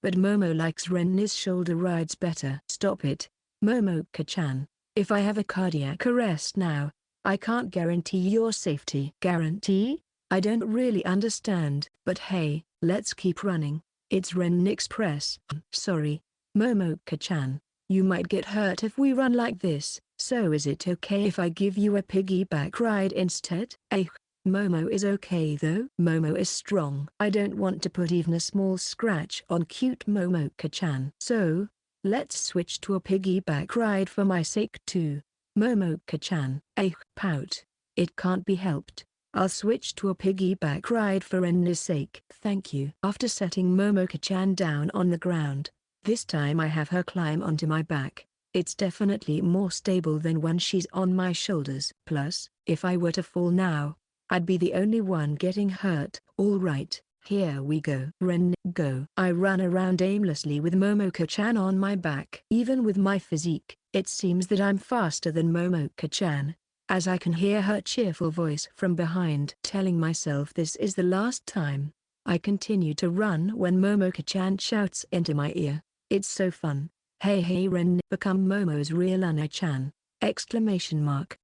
But Momo likes Ren's shoulder rides better. Stop it, Momoka-chan. If I have a cardiac arrest now, I can't guarantee your safety. Guarantee? I don't really understand. But hey, let's keep running. It's Ren Express. Sorry, Momoka-chan. You might get hurt if we run like this, so is it okay if I give you a piggyback ride instead? Momo is okay though. Momo is strong. I don't want to put even a small scratch on cute Momoka-chan. So, let's switch to a piggyback ride for my sake too. Momoka-chan. Pout. It can't be helped. I'll switch to a piggyback ride for Ren's sake. Thank you. After setting Momoka-chan down on the ground, this time I have her climb onto my back. It's definitely more stable than when she's on my shoulders. Plus, if I were to fall now, I'd be the only one getting hurt. Alright, here we go. Ren, go. I run around aimlessly with Momoka-chan on my back. Even with my physique, it seems that I'm faster than Momoka-chan, as I can hear her cheerful voice from behind. Telling myself this is the last time, I continue to run when Momoka-chan shouts into my ear, "It's so fun. Hey Ren, become Momo's real Unai-chan!" Exclamation mark.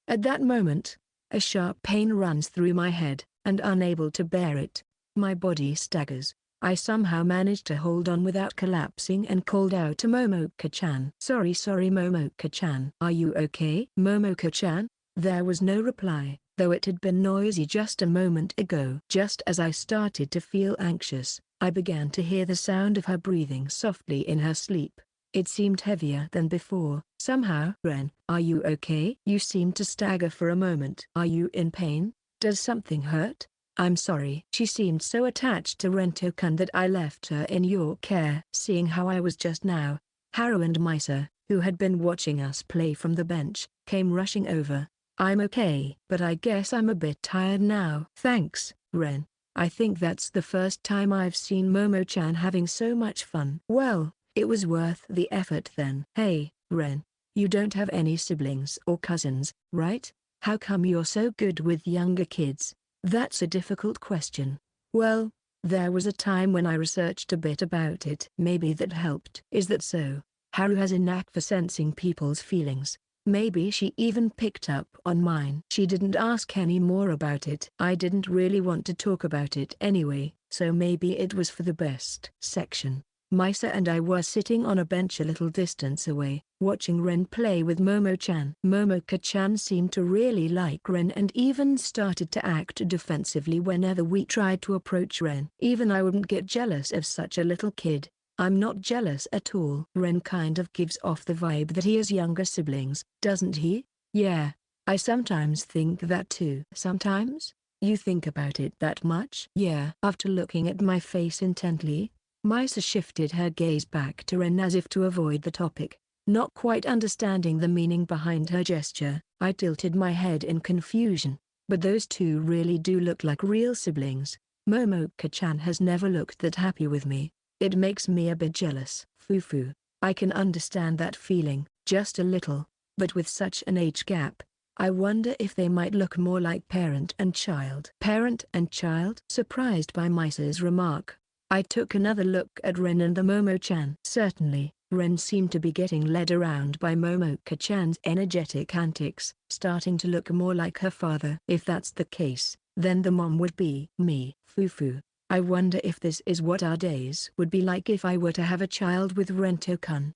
At that moment, a sharp pain runs through my head, and unable to bear it, my body staggers. I somehow managed to hold on without collapsing and called out to Momoka-chan. Sorry Momoka-chan. Are you okay? Momoka-chan? There was no reply, though it had been noisy just a moment ago. Just as I started to feel anxious, I began to hear the sound of her breathing softly in her sleep. It seemed heavier than before. Somehow. Ren, are you okay? You seemed to stagger for a moment. Are you in pain? Does something hurt? I'm sorry. She seemed so attached to Rento-kun that I left her in your care. Seeing how I was just now, Haru and Misa, who had been watching us play from the bench, came rushing over. I'm okay, but I guess I'm a bit tired now. Thanks, Ren. I think that's the first time I've seen Momo-chan having so much fun. Well, it was worth the effort then. Hey, Ren, you don't have any siblings or cousins, right? How come you're so good with younger kids? That's a difficult question. Well, there was a time when I researched a bit about it. Maybe that helped. Is that so? Haru has a knack for sensing people's feelings. Maybe she even picked up on mine. She didn't ask any more about it. I didn't really want to talk about it anyway, so maybe it was for the best. Section. Misa and I were sitting on a bench a little distance away, watching Ren play with Momo-chan. Momoka-chan seemed to really like Ren and even started to act defensively whenever we tried to approach Ren. Even I wouldn't get jealous of such a little kid. I'm not jealous at all. Ren kind of gives off the vibe that he has younger siblings, doesn't he? Yeah, I sometimes think that too. Sometimes? You think about it that much? Yeah. After looking at my face intently, Misa shifted her gaze back to Ren as if to avoid the topic. Not quite understanding the meaning behind her gesture, I tilted my head in confusion. But those two really do look like real siblings. Momoka-chan has never looked that happy with me. It makes me a bit jealous. Fufu. I can understand that feeling, just a little, but with such an age gap, I wonder if they might look more like parent and child. Parent and child? Surprised by Misa's remark, I took another look at Ren and the Momo-chan. Certainly, Ren seemed to be getting led around by Momoka-chan's energetic antics, starting to look more like her father. If that's the case, then the mom would be me. Fufu. I wonder if this is what our days would be like if I were to have a child with Rento-kun.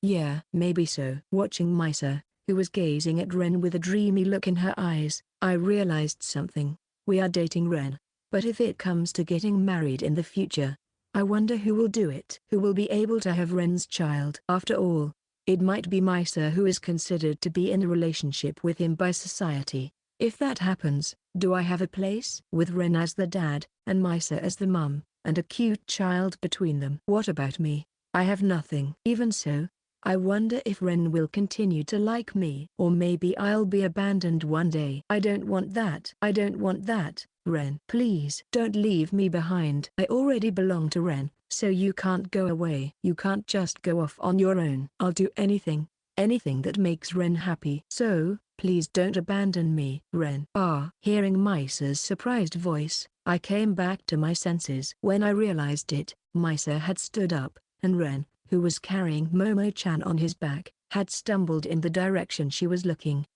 Yeah, maybe so. Watching Misa, who was gazing at Ren with a dreamy look in her eyes, I realized something. We are dating Ren. But if it comes to getting married in the future, I wonder who will do it. Who will be able to have Ren's child? After all, It might be Misa who is considered to be in a relationship with him by society. If that happens, do I have a place? With Ren as the dad, and Misa as the mum, and a cute child between them. What about me? I have nothing. Even so, I wonder if Ren will continue to like me. Or maybe I'll be abandoned one day. I don't want that. I don't want that, Ren. Please don't leave me behind. I already belong to Ren, so you can't go away. You can't just go off on your own. I'll do anything that makes Ren happy. So, please don't abandon me, Ren. Hearing Misa's surprised voice, I came back to my senses. When I realized it, Misa had stood up, and Ren, who was carrying Momo-chan on his back, had stumbled in the direction she was looking.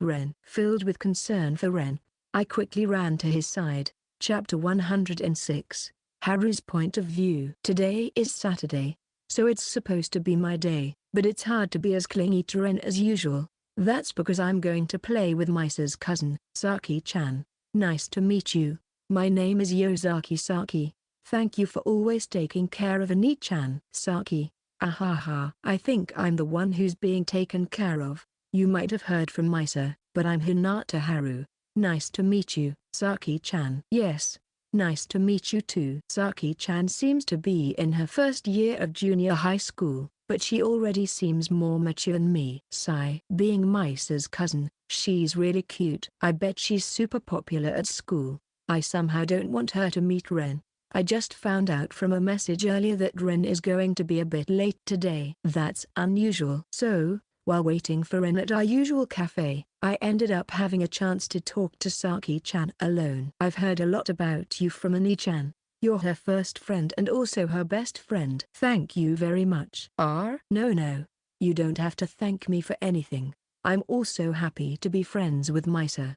Filled with concern for Ren, I quickly ran to his side. Chapter 106, Haru's Point of View. Today is Saturday, so it's supposed to be my day, but it's hard to be as clingy to Ren as usual. That's because I'm going to play with Misa's cousin, Saki-chan. Nice to meet you. My name is Yosaki Saki. Thank you for always taking care of Ani-chan. Saki. Ahaha. I think I'm the one who's being taken care of. You might have heard from Misa, but I'm Hinata Haru. Nice to meet you, Saki-chan. Yes. Nice to meet you too. Saki-chan seems to be in her first year of junior high school, but she already seems more mature than me. Sigh. Being Misa's cousin, she's really cute. I bet she's super popular at school. I somehow don't want her to meet Ren. I just found out from a message earlier that Ren is going to be a bit late today. That's unusual. So, while waiting for Ren at our usual cafe, I ended up having a chance to talk to Saki-chan alone. I've heard a lot about you from Ani-chan. You're her first friend and also her best friend. Thank you very much. No. You don't have to thank me for anything. I'm also happy to be friends with Misa.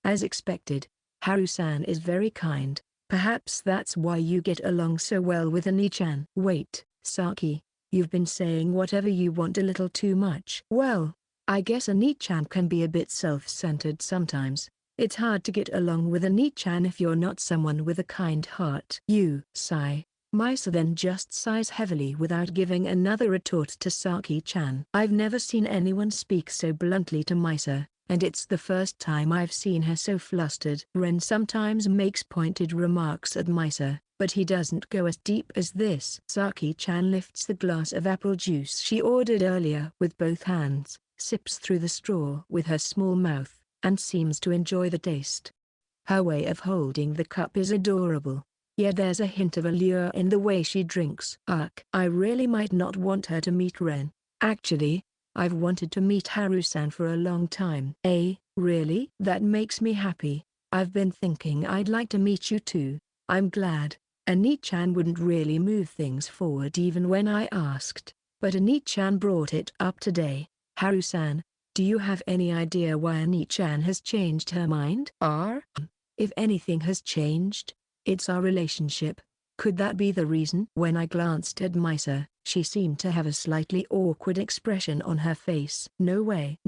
As expected, Haru-san is very kind. Perhaps that's why you get along so well with Ani-chan. Wait, Saki, you've been saying whatever you want a little too much. Well, I guess Ani-chan can be a bit self-centered sometimes. It's hard to get along with Ani-chan if you're not someone with a kind heart. You sigh. Misa then just sighs heavily without giving another retort to Saki-chan. I've never seen anyone speak so bluntly to Misa, and it's the first time I've seen her so flustered. Ren sometimes makes pointed remarks at Misa, but he doesn't go as deep as this. Saki-chan lifts the glass of apple juice she ordered earlier with both hands, sips through the straw with her small mouth, and seems to enjoy the taste. Her way of holding the cup is adorable, yet there's a hint of allure in the way she drinks. I really might not want her to meet Ren. Actually, I've wanted to meet Haru-san for a long time. Really? That makes me happy. I've been thinking I'd like to meet you too. I'm glad. Ani-chan wouldn't really move things forward even when I asked, but Ani-chan brought it up today. Haru-san, do you have any idea why Ani-chan has changed her mind? If anything has changed, it's our relationship. Could that be the reason? When I glanced at Misa, she seemed to have a slightly awkward expression on her face. No way,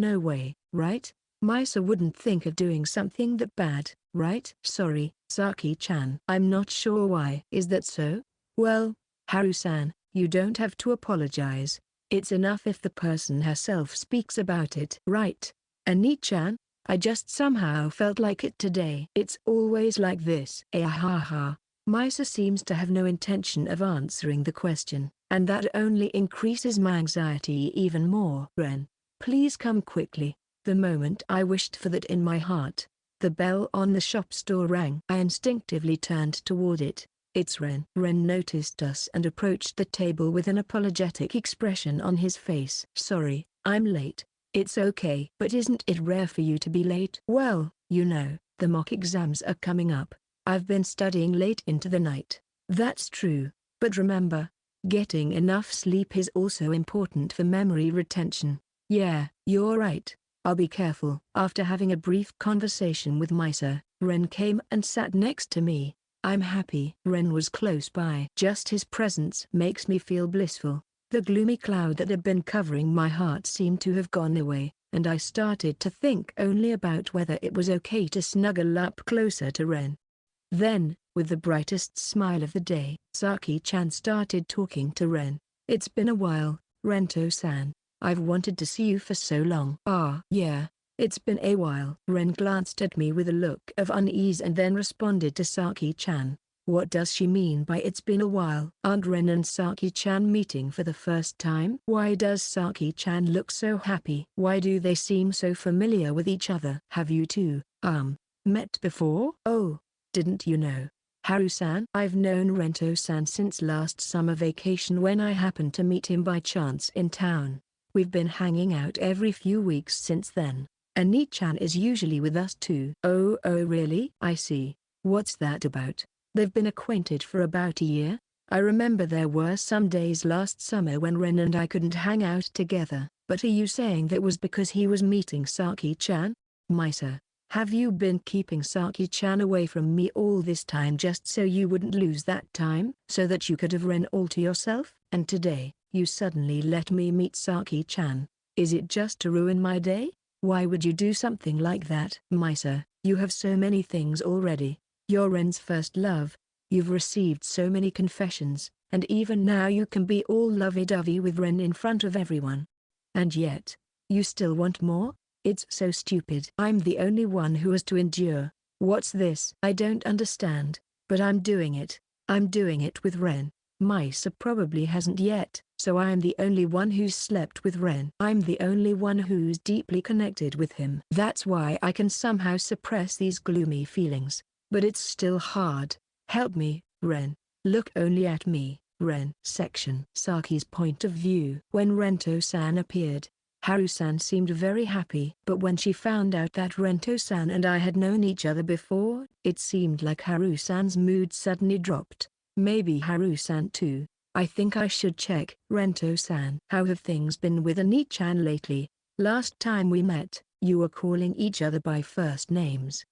right? Misa wouldn't think of doing something that bad, right? Sorry, Saki-chan. I'm not sure why. Is that so? Well, Haru-san, you don't have to apologize. It's enough if the person herself speaks about it. Right. Ani-chan, I just somehow felt like it today. It's always like this. Ahaha. Misa seems to have no intention of answering the question, and that only increases my anxiety even more. Ren, please come quickly. The moment I wished for that in my heart, the bell on the shop door rang. I instinctively turned toward it. It's Ren. Ren noticed us and approached the table with an apologetic expression on his face. Sorry, I'm late. It's okay. But isn't it rare for you to be late? Well, you know, the mock exams are coming up. I've been studying late into the night. That's true, but remember, getting enough sleep is also important for memory retention. Yeah, you're right. I'll be careful. After having a brief conversation with Misa, Ren came and sat next to me. I'm happy. Ren was close by. Just his presence makes me feel blissful. The gloomy cloud that had been covering my heart seemed to have gone away, and I started to think only about whether it was okay to snuggle up closer to Ren. Then, with the brightest smile of the day, Saki-chan started talking to Ren. It's been a while, Rento-san. I've wanted to see you for so long. Ah, yeah. It's been a while. Ren glanced at me with a look of unease and then responded to Saki-chan. What does she mean by it's been a while? Aren't Ren and Saki-chan meeting for the first time? Why does Saki-chan look so happy? Why do they seem so familiar with each other? Have you two, met before? Oh, didn't you know? Haru-san? I've known Rento-san since last summer vacation when I happened to meet him by chance in town. We've been hanging out every few weeks since then. Ani-chan is usually with us too. Oh really? I see. What's that about? They've been acquainted for about a year. I remember there were some days last summer when Ren and I couldn't hang out together, but are you saying that was because he was meeting Saki-chan? Misa, have you been keeping Saki-chan away from me all this time just so you wouldn't lose that time? So that you could have Ren all to yourself? And today, you suddenly let me meet Saki-chan. Is it just to ruin my day? Why would you do something like that? Misa, you have so many things already. You're Ren's first love. You've received so many confessions, and even now you can be all lovey-dovey with Ren in front of everyone. And yet, you still want more? It's so stupid. I'm the only one who has to endure. What's this? I don't understand, but I'm doing it. I'm doing it with Ren. Misa probably hasn't yet, so I'm the only one who's slept with Ren. I'm the only one who's deeply connected with him. That's why I can somehow suppress these gloomy feelings. But it's still hard. Help me, Ren. Look only at me, Ren. Section. Saki's point of view. When Rento-san appeared, Haru-san seemed very happy. But when she found out that Rento-san and I had known each other before, it seemed like Haru-san's mood suddenly dropped. Maybe Haru-san too. I think I should check. Rento-san. How have things been with Ani-chan lately? Last time we met, you were calling each other by first names.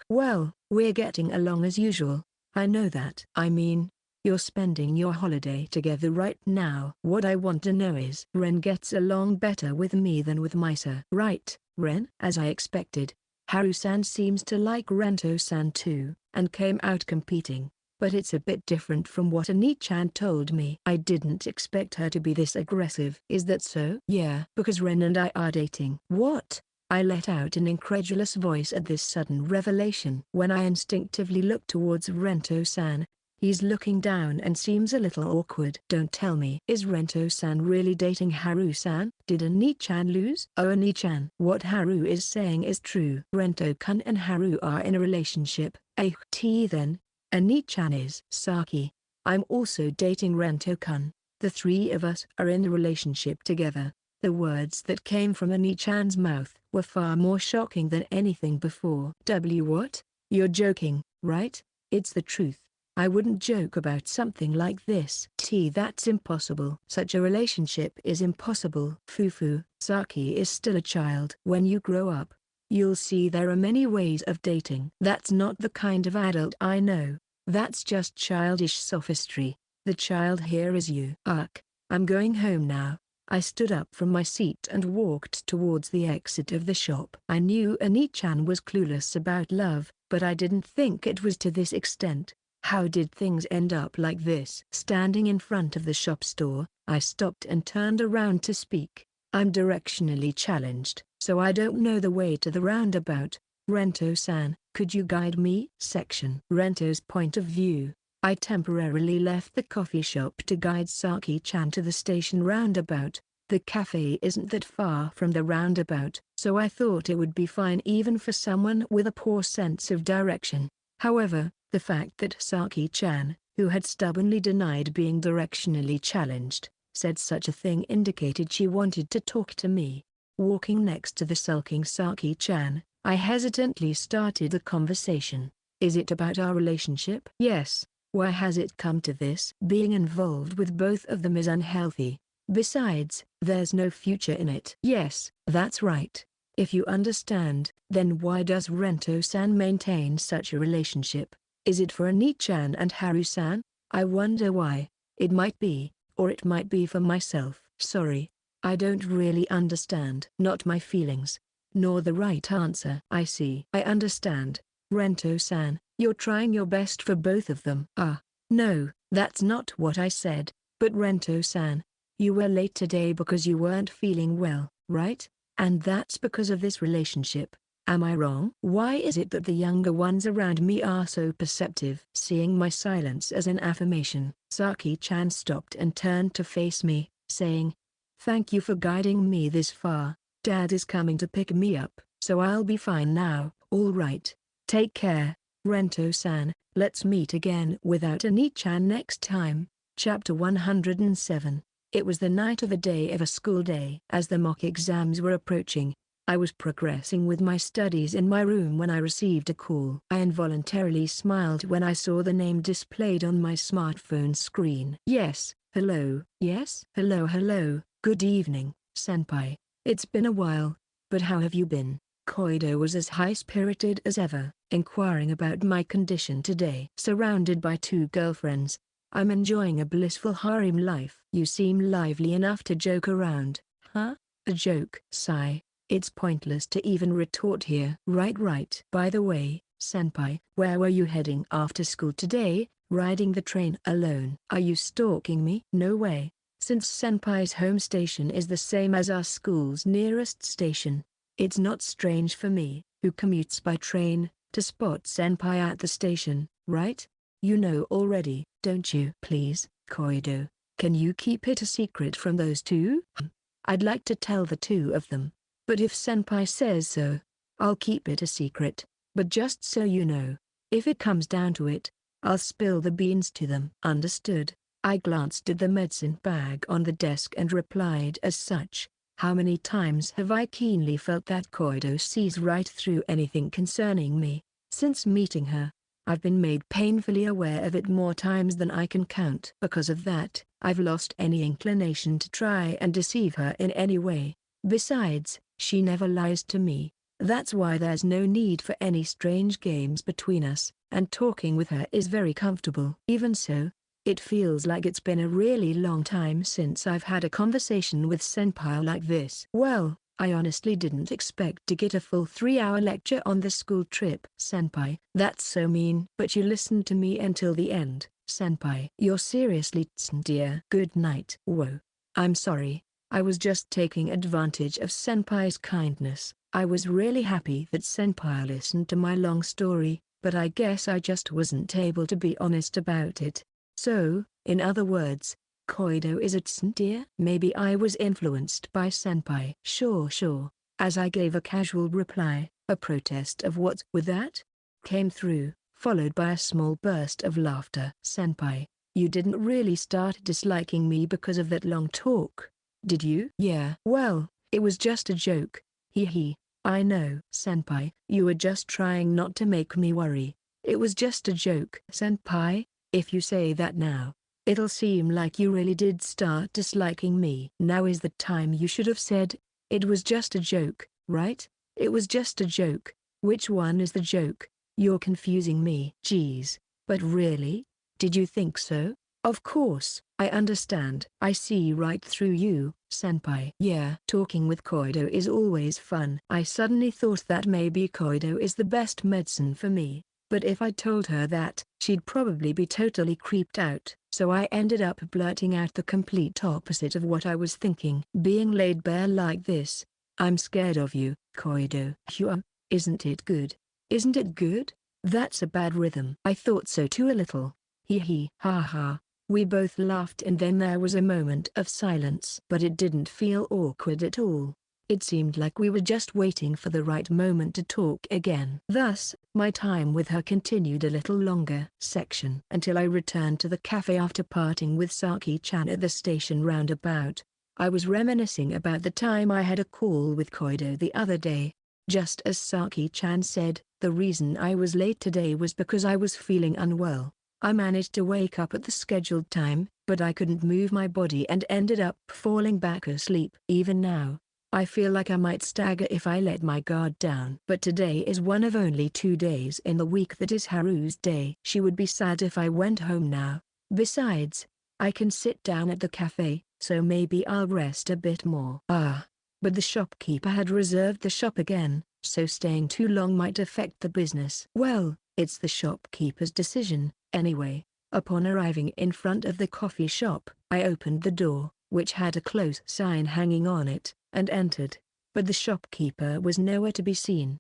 Well, we're getting along as usual. I know that. I mean, you're spending your holiday together right now. What I want to know is, Ren gets along better with me than with Misa. Right, Ren? As I expected, Haru-san seems to like Rento-san too, and came out competing. But it's a bit different from what Ani-chan told me. I didn't expect her to be this aggressive. Is that so? Yeah, because Ren and I are dating. What? I let out an incredulous voice at this sudden revelation. When I instinctively look towards Rento-san, he's looking down and seems a little awkward. Don't tell me. Is Rento-san really dating Haru-san? Did Ani-chan lose? Oh, Ani-chan. What Haru is saying is true. Rento-kun and Haru are in a relationship. Then, Ani-chan is. Saki, I'm also dating Rento-kun. The three of us are in a relationship together. The words that came from Ani-chan's mouth were far more shocking than anything before. What? You're joking, right? It's the truth. I wouldn't joke about something like this. That's impossible. Such a relationship is impossible. Fufu. Saki is still a child. When you grow up, you'll see there are many ways of dating. That's not the kind of adult I know. That's just childish sophistry. The child here is you. I'm going home now. I stood up from my seat and walked towards the exit of the shop. I knew Ani-chan was clueless about love, but I didn't think it was to this extent. How did things end up like this? Standing in front of the shop store, I stopped and turned around to speak. I'm directionally challenged, so I don't know the way to the roundabout. Rento-san, could you guide me? Section. Rento's point of view. I temporarily left the coffee shop to guide Saki-chan to the station roundabout. The cafe isn't that far from the roundabout, so I thought it would be fine even for someone with a poor sense of direction. However, the fact that Saki-chan, who had stubbornly denied being directionally challenged, said such a thing indicated she wanted to talk to me. Walking next to the sulking Saki-chan, I hesitantly started the conversation. Is it about our relationship? Yes. Why has it come to this? Being involved with both of them is unhealthy. Besides, there's no future in it. Yes, that's right. If you understand, then why does Rento-san maintain such a relationship? Is it for Ani-chan and Haru-san? I wonder why. It might be, or it might be for myself. Sorry, I don't really understand. Not my feelings, nor the right answer. I see. I understand. Rento-san, you're trying your best for both of them. No, that's not what I said. But Rento-san, You were late today because you weren't feeling well, right? And that's because of this relationship. Am I wrong? Why is it that the younger ones around me are so perceptive? Seeing my silence as an affirmation, Saki-chan stopped and turned to face me, saying, "Thank you for guiding me this far. Dad is coming to pick me up, so I'll be fine now." "All right. Take care, Rento-san. Let's meet again without Ani-chan next time." Chapter 107. It was the night of the day of a school day. As the mock exams were approaching, I was progressing with my studies in my room when I received a call. I involuntarily smiled when I saw the name displayed on my smartphone screen. "Yes, hello." "Yes, hello. Good evening, senpai. It's been a while, but how have you been?" Koido was as high-spirited as ever, inquiring about my condition today. "Surrounded by 2 girlfriends, I'm enjoying a blissful harem life." "You seem lively enough to joke around." "Huh? A joke?" Sigh. It's pointless to even retort here. Right. By the way, senpai, where were you heading after school today? Riding the train alone. Are you stalking me? No way. Since senpai's home station is the same as our school's nearest station, it's not strange for me, who commutes by train, to spot senpai at the station, right? You know already, don't you? Please, Koido, can you keep it a secret from those 2? I'd like to tell the 2 of them. But if senpai says so, I'll keep it a secret. But just so you know, if it comes down to it, I'll spill the beans to them." "Understood." I glanced at the medicine bag on the desk and replied as such. How many times have I keenly felt that Koido sees right through anything concerning me? Since meeting her, I've been made painfully aware of it more times than I can count. Because of that, I've lost any inclination to try and deceive her in any way. Besides, she never lies to me. That's why there's no need for any strange games between us, and talking with her is very comfortable. Even so, it feels like it's been a really long time since I've had a conversation with senpai like this. Well, I honestly didn't expect to get a full 3-hour lecture on the school trip. Senpai, that's so mean. But you listened to me until the end. Senpai, you're seriously dear. Good night. Whoa. I'm sorry. I was just taking advantage of senpai's kindness. I was really happy that senpai listened to my long story, but I guess I just wasn't able to be honest about it. So, in other words, Koido is dear? Maybe I was influenced by senpai. Sure. As I gave a casual reply, a protest of "what's with that?" came through, followed by a small burst of laughter. "Senpai, you didn't really start disliking me because of that long talk, did you?" "Yeah. Well, it was just a joke. Hee. I know." "Senpai, you were just trying not to make me worry. It was just a joke." "Senpai, if you say that now, it'll seem like you really did start disliking me." "Now is the time you should have said, it was just a joke, right? It was just a joke." "Which one is the joke? You're confusing me." "Geez, but really? Did you think so?" "Of course, I understand. I see right through you, senpai." "Yeah, talking with Koido is always fun." I suddenly thought that maybe Koido is the best medicine for me, but if I told her that, she'd probably be totally creeped out. So I ended up blurting out the complete opposite of what I was thinking. "Being laid bare like this, I'm scared of you, Koido." Isn't it good? Isn't it good? That's a bad rhythm." "I thought so too a little." Hee. Ha. We both laughed and then there was a moment of silence. But it didn't feel awkward at all. It seemed like we were just waiting for the right moment to talk again. Thus, my time with her continued a little longer. Until I returned to the cafe after parting with Saki-chan at the station roundabout. I was reminiscing about the time I had a call with Koido the other day. Just as Saki-chan said, the reason I was late today was because I was feeling unwell. I managed to wake up at the scheduled time, but I couldn't move my body and ended up falling back asleep. Even now, I feel like I might stagger if I let my guard down. But today is one of only 2 days in the week that is Haru's day. She would be sad if I went home now. Besides, I can sit down at the cafe, so maybe I'll rest a bit more. But the shopkeeper had reserved the shop again, so staying too long might affect the business. Well, it's the shopkeeper's decision, anyway. Upon arriving in front of the coffee shop, I opened the door, which had a close sign hanging on it, and entered. But the shopkeeper was nowhere to be seen.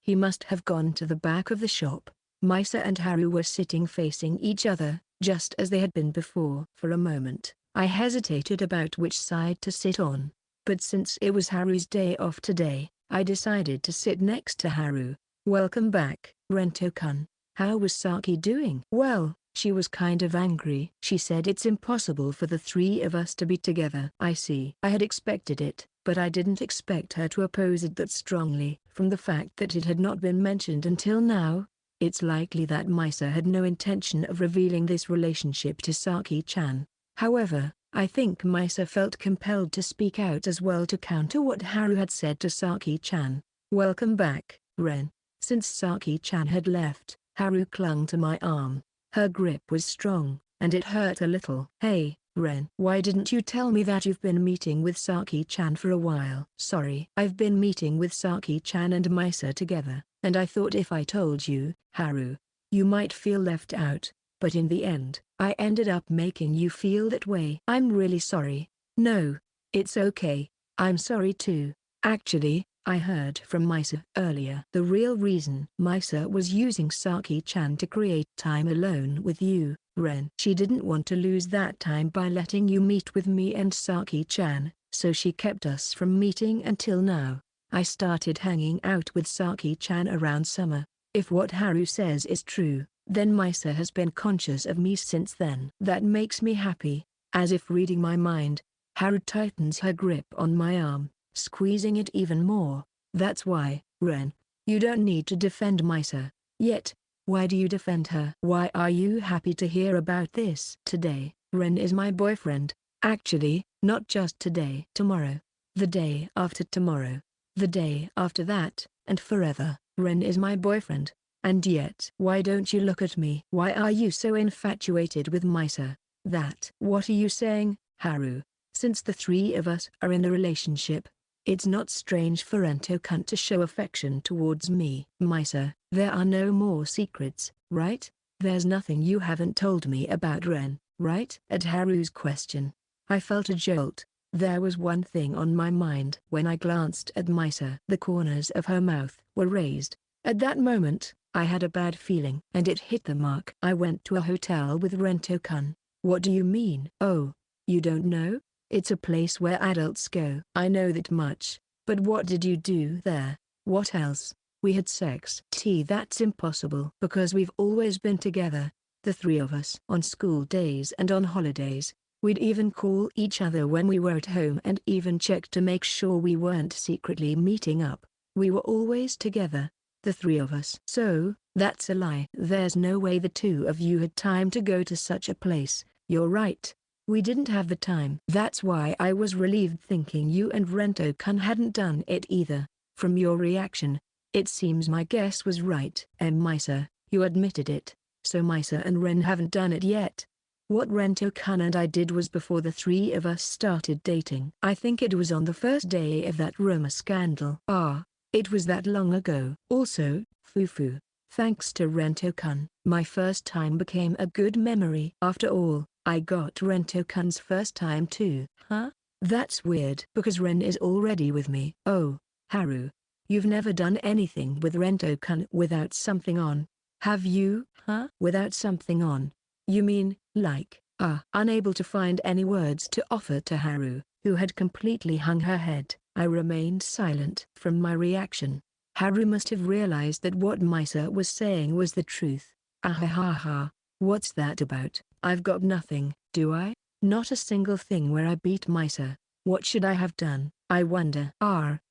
He must have gone to the back of the shop. Misa and Haru were sitting facing each other, just as they had been before. For a moment, I hesitated about which side to sit on. But since it was Haru's day off today, I decided to sit next to Haru. "Welcome back, Rento-kun. How was Saki doing?" "Well, she was kind of angry. She said it's impossible for the three of us to be together." "I see." I had expected it, but I didn't expect her to oppose it that strongly. From the fact that it had not been mentioned until now, it's likely that Misa had no intention of revealing this relationship to Saki-chan. However, I think Misa felt compelled to speak out as well to counter what Haru had said to Saki-chan. "Welcome back, Ren." Since Saki-chan had left, Haru clung to my arm. Her grip was strong, and it hurt a little. "Hey, Ren. Why didn't you tell me that you've been meeting with Saki-chan for a while?" "Sorry. I've been meeting with Saki-chan and Misa together, and I thought if I told you, Haru, you might feel left out. But in the end, I ended up making you feel that way." "I'm really sorry." "No, it's okay. I'm sorry too. Actually, I heard from Misa earlier. The real reason Misa was using Saki-chan to create time alone with you, Ren. She didn't want to lose that time by letting you meet with me and Saki-chan, so she kept us from meeting until now. I started hanging out with Saki-chan around summer. If what Haru says is true, then Misa has been conscious of me since then. That makes me happy." As if reading my mind, Haru tightens her grip on my arm, squeezing it even more. "That's why, Ren, you don't need to defend Misa. Yet, why do you defend her? Why are you happy to hear about this?" "Today, Ren is my boyfriend. Actually, not just today. Tomorrow. The day after tomorrow. The day after that, and forever. Ren is my boyfriend. And yet, why don't you look at me? Why are you so infatuated with Misa?" "That." "What are you saying, Haru? Since the three of us are in a relationship, it's not strange for Rento-kun to show affection towards me." "Misa, there are no more secrets, right? There's nothing you haven't told me about Ren, right?" At Haru's question, I felt a jolt. There was one thing on my mind. When I glanced at Misa, the corners of her mouth were raised. At that moment, I had a bad feeling. And it hit the mark. "I went to a hotel with Rento-kun." "What do you mean?" "Oh, you don't know? It's a place where adults go." "I know that much, but what did you do there?" "What else? We had sex." That's impossible. "Because we've always been together, the three of us. On school days and on holidays. We'd even call each other when we were at home and even check to make sure we weren't secretly meeting up. We were always together, the three of us." "So, that's a lie." "There's no way the two of you had time to go to such a place." "You're right. We didn't have the time." "That's why I was relieved thinking you and Rento-kun hadn't done it either. From your reaction, it seems my guess was right." "Misa, you admitted it. So Misa and Ren haven't done it yet?" "What Rento-kun and I did was before the three of us started dating. I think it was on the first day of that rumor scandal." "Ah, it was that long ago." "Also, Fufu, thanks to Rento-kun, my first time became a good memory." "After all, I got Rento-kun's first time too." "Huh? That's weird." "Because Ren is already with me." "Oh, Haru, you've never done anything with Rento-kun without something on, have you?" "Huh? Without something on? You mean, like?" Unable to find any words to offer to Haru, who had completely hung her head, I remained silent. From my reaction, Haru must have realized that what Misa was saying was the truth. "Ahahaha, what's that about?" "I've got nothing, do I? Not a single thing where I beat Misa. What should I have done, I wonder?"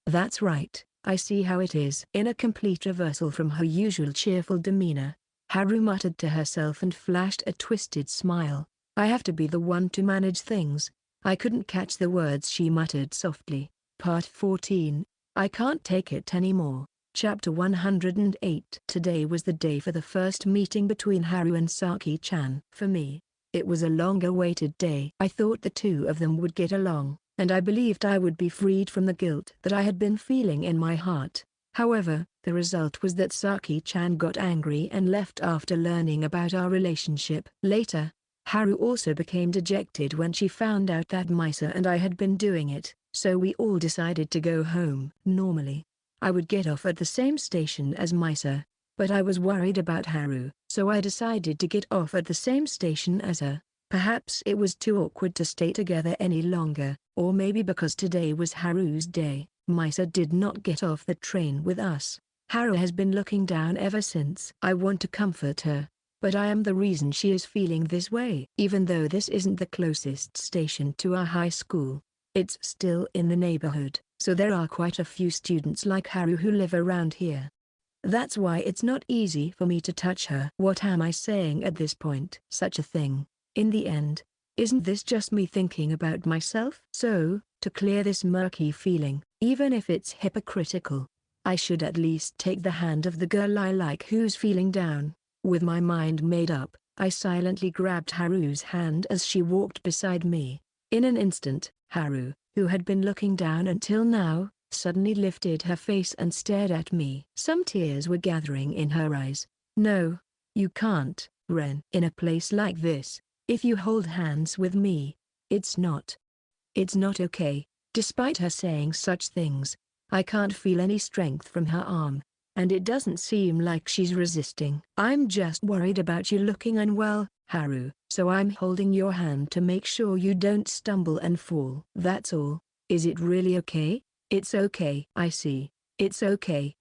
That's right, I see how it is." In a complete reversal from her usual cheerful demeanor, Haru muttered to herself and flashed a twisted smile. I have to be the one to manage things. I couldn't catch the words she muttered softly. Part 14. I can't take it anymore. Chapter 108. Today was the day for the first meeting between Haru and Saki-chan. For me, it was a long-awaited day. I thought the two of them would get along, and I believed I would be freed from the guilt that I had been feeling in my heart. However, the result was that Saki-chan got angry and left after learning about our relationship. Later, Haru also became dejected when she found out that Misa and I had been doing it, so we all decided to go home. Normally, I would get off at the same station as Misa, but I was worried about Haru, so I decided to get off at the same station as her. Perhaps it was too awkward to stay together any longer, or maybe because today was Haru's day, Misa did not get off the train with us. Haru has been looking down ever since. I want to comfort her, but I am the reason she is feeling this way. Even though this isn't the closest station to our high school, it's still in the neighborhood, so there are quite a few students like Haru who live around here. That's why it's not easy for me to touch her. What am I saying at this point? Such a thing. In the end, isn't this just me thinking about myself? So, to clear this murky feeling, even if it's hypocritical, I should at least take the hand of the girl I like who's feeling down. With my mind made up, I silently grabbed Haru's hand as she walked beside me. In an instant, Haru, who had been looking down until now, suddenly lifted her face and stared at me. Some tears were gathering in her eyes. No, you can't, Ren. In a place like this, if you hold hands with me, it's not okay. Despite her saying such things, I can't feel any strength from her arm, and it doesn't seem like she's resisting. I'm just worried about you looking unwell, Haru, so I'm holding your hand to make sure you don't stumble and fall. That's all. Is it really okay? It's okay. I see. It's okay.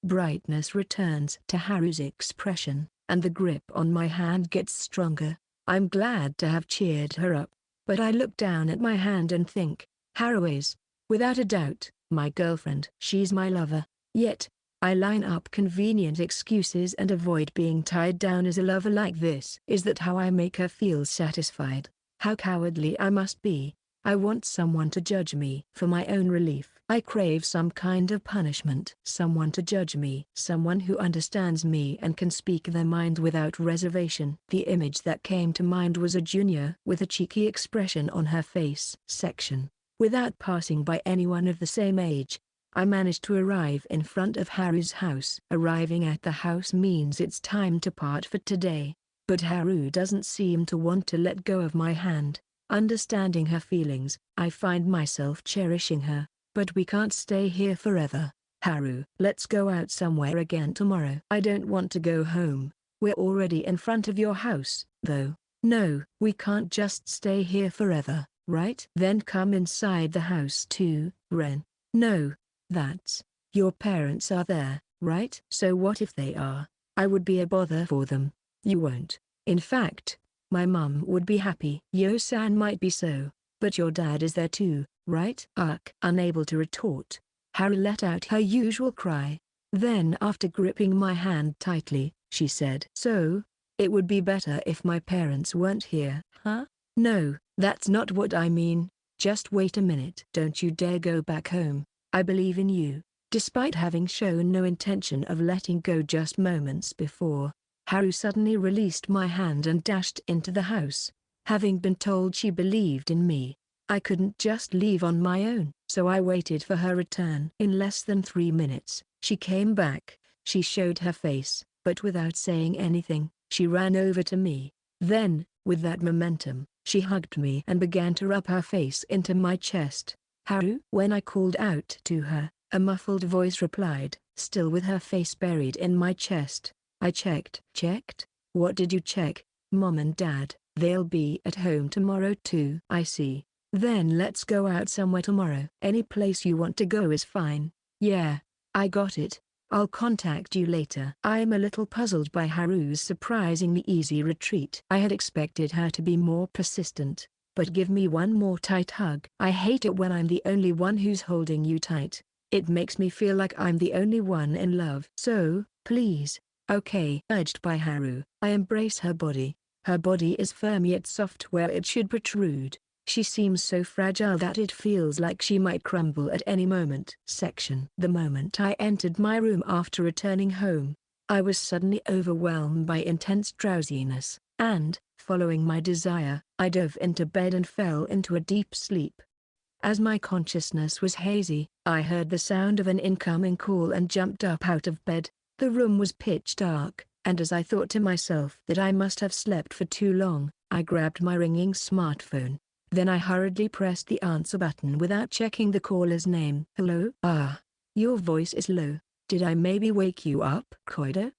Brightness returns to Haru's expression, and the grip on my hand gets stronger. I'm glad to have cheered her up, but I look down at my hand and think, Haru is, without a doubt, my girlfriend. She's my lover. Yet, I line up convenient excuses and avoid being tied down as a lover like this. Is that how I make her feel satisfied? How cowardly I must be. I want someone to judge me. For my own relief, I crave some kind of punishment. Someone to judge me. Someone who understands me and can speak their mind without reservation. The image that came to mind was a junior with a cheeky expression on her face. Section. Without passing by anyone of the same age, I managed to arrive in front of Haru's house. Arriving at the house means it's time to part for today, but Haru doesn't seem to want to let go of my hand. Understanding her feelings, I find myself cherishing her. But we can't stay here forever, Haru. Let's go out somewhere again tomorrow. I don't want to go home. We're already in front of your house, though. No, we can't just stay here forever, right? Then come inside the house too, Ren. No, your parents are there, right? So what if they are? I would be a bother for them. You won't. In fact, my mum would be happy. Yo-san might be so, but your dad is there too, right? Unable to retort, Haru let out her usual cry. Then after gripping my hand tightly, she said, So, it would be better if my parents weren't here, huh? No, that's not what I mean. Just wait a minute. Don't you dare go back home. I believe in you. Despite having shown no intention of letting go just moments before, Haru suddenly released my hand and dashed into the house. Having been told she believed in me, I couldn't just leave on my own, so I waited for her return. In less than 3 minutes, she came back. She showed her face, but without saying anything, she ran over to me. Then, with that momentum, she hugged me and began to rub her face into my chest. Haru? When I called out to her, a muffled voice replied, still with her face buried in my chest. I checked. Checked? What did you check? Mom and Dad, they'll be at home tomorrow too. I see. Then let's go out somewhere tomorrow. Any place you want to go is fine. Yeah, I got it. I'll contact you later. I'm a little puzzled by Haru's surprisingly easy retreat. I had expected her to be more persistent. But give me one more tight hug. I hate it when I'm the only one who's holding you tight. It makes me feel like I'm the only one in love. So, please. Okay. Urged by Haru, I embrace her body. Her body is firm yet soft where it should protrude. She seems so fragile that it feels like she might crumble at any moment. Section. The moment I entered my room after returning home, I was suddenly overwhelmed by intense drowsiness, and, following my desire, I dove into bed and fell into a deep sleep. As my consciousness was hazy, I heard the sound of an incoming call and jumped up out of bed. The room was pitch dark, and as I thought to myself that I must have slept for too long, I grabbed my ringing smartphone. Then I hurriedly pressed the answer button without checking the caller's name. Hello? Your voice is low. Did I maybe wake you up? Koido?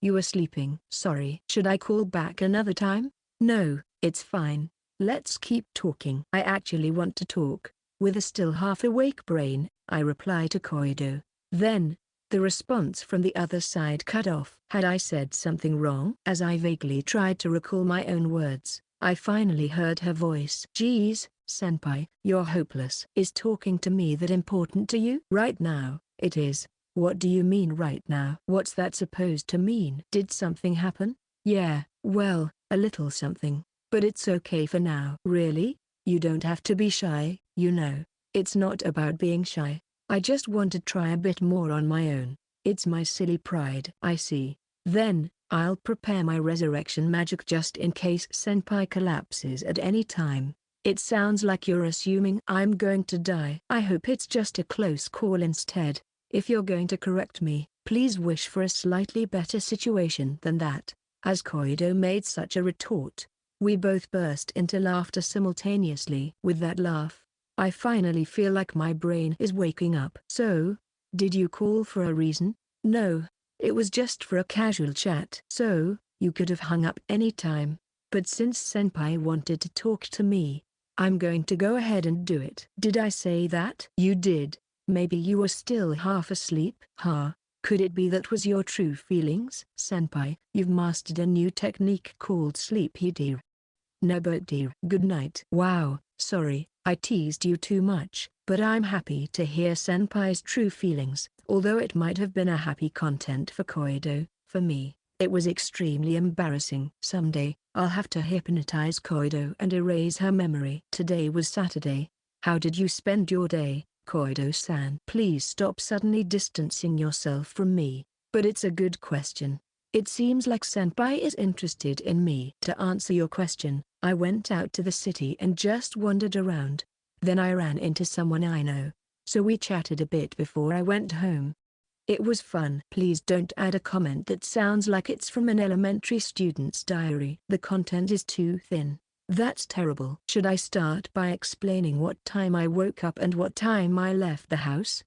You were sleeping. Sorry. Should I call back another time? No, it's fine. Let's keep talking. I actually want to talk. With a still half-awake brain, I reply to Koido. Then, the response from the other side cut off. Had I said something wrong? As I vaguely tried to recall my own words, I finally heard her voice. Geez, senpai, you're hopeless. Is talking to me that important to you? Right now, it is. What do you mean right now? What's that supposed to mean? Did something happen? Yeah, well, a little something. But it's okay for now. Really? You don't have to be shy, you know. It's not about being shy. I just want to try a bit more on my own. It's my silly pride. I see. Then, I'll prepare my resurrection magic just in case senpai collapses at any time. It sounds like you're assuming I'm going to die. I hope it's just a close call instead. If you're going to correct me, please wish for a slightly better situation than that. As Koido made such a retort, we both burst into laughter simultaneously. With that laugh, I finally feel like my brain is waking up. So, did you call for a reason? No, it was just for a casual chat. So, you could have hung up any time. But since senpai wanted to talk to me, I'm going to go ahead and do it. Did I say that? You did. Maybe you were still half asleep? Could it be that was your true feelings? Senpai, you've mastered a new technique called sleepy deer. Nebot dear. Good night. Wow, sorry, I teased you too much, but I'm happy to hear senpai's true feelings. Although it might have been a happy content for Koido, for me, it was extremely embarrassing. Someday, I'll have to hypnotize Koido and erase her memory. Today was Saturday. How did you spend your day, Koido-san? Please stop suddenly distancing yourself from me, but it's a good question. It seems like senpai is interested in me. To answer your question, I went out to the city and just wandered around. Then I ran into someone I know, so we chatted a bit before I went home. It was fun. Please don't add a comment that sounds like it's from an elementary student's diary. The content is too thin. That's terrible. Should I start by explaining what time I woke up and what time I left the house?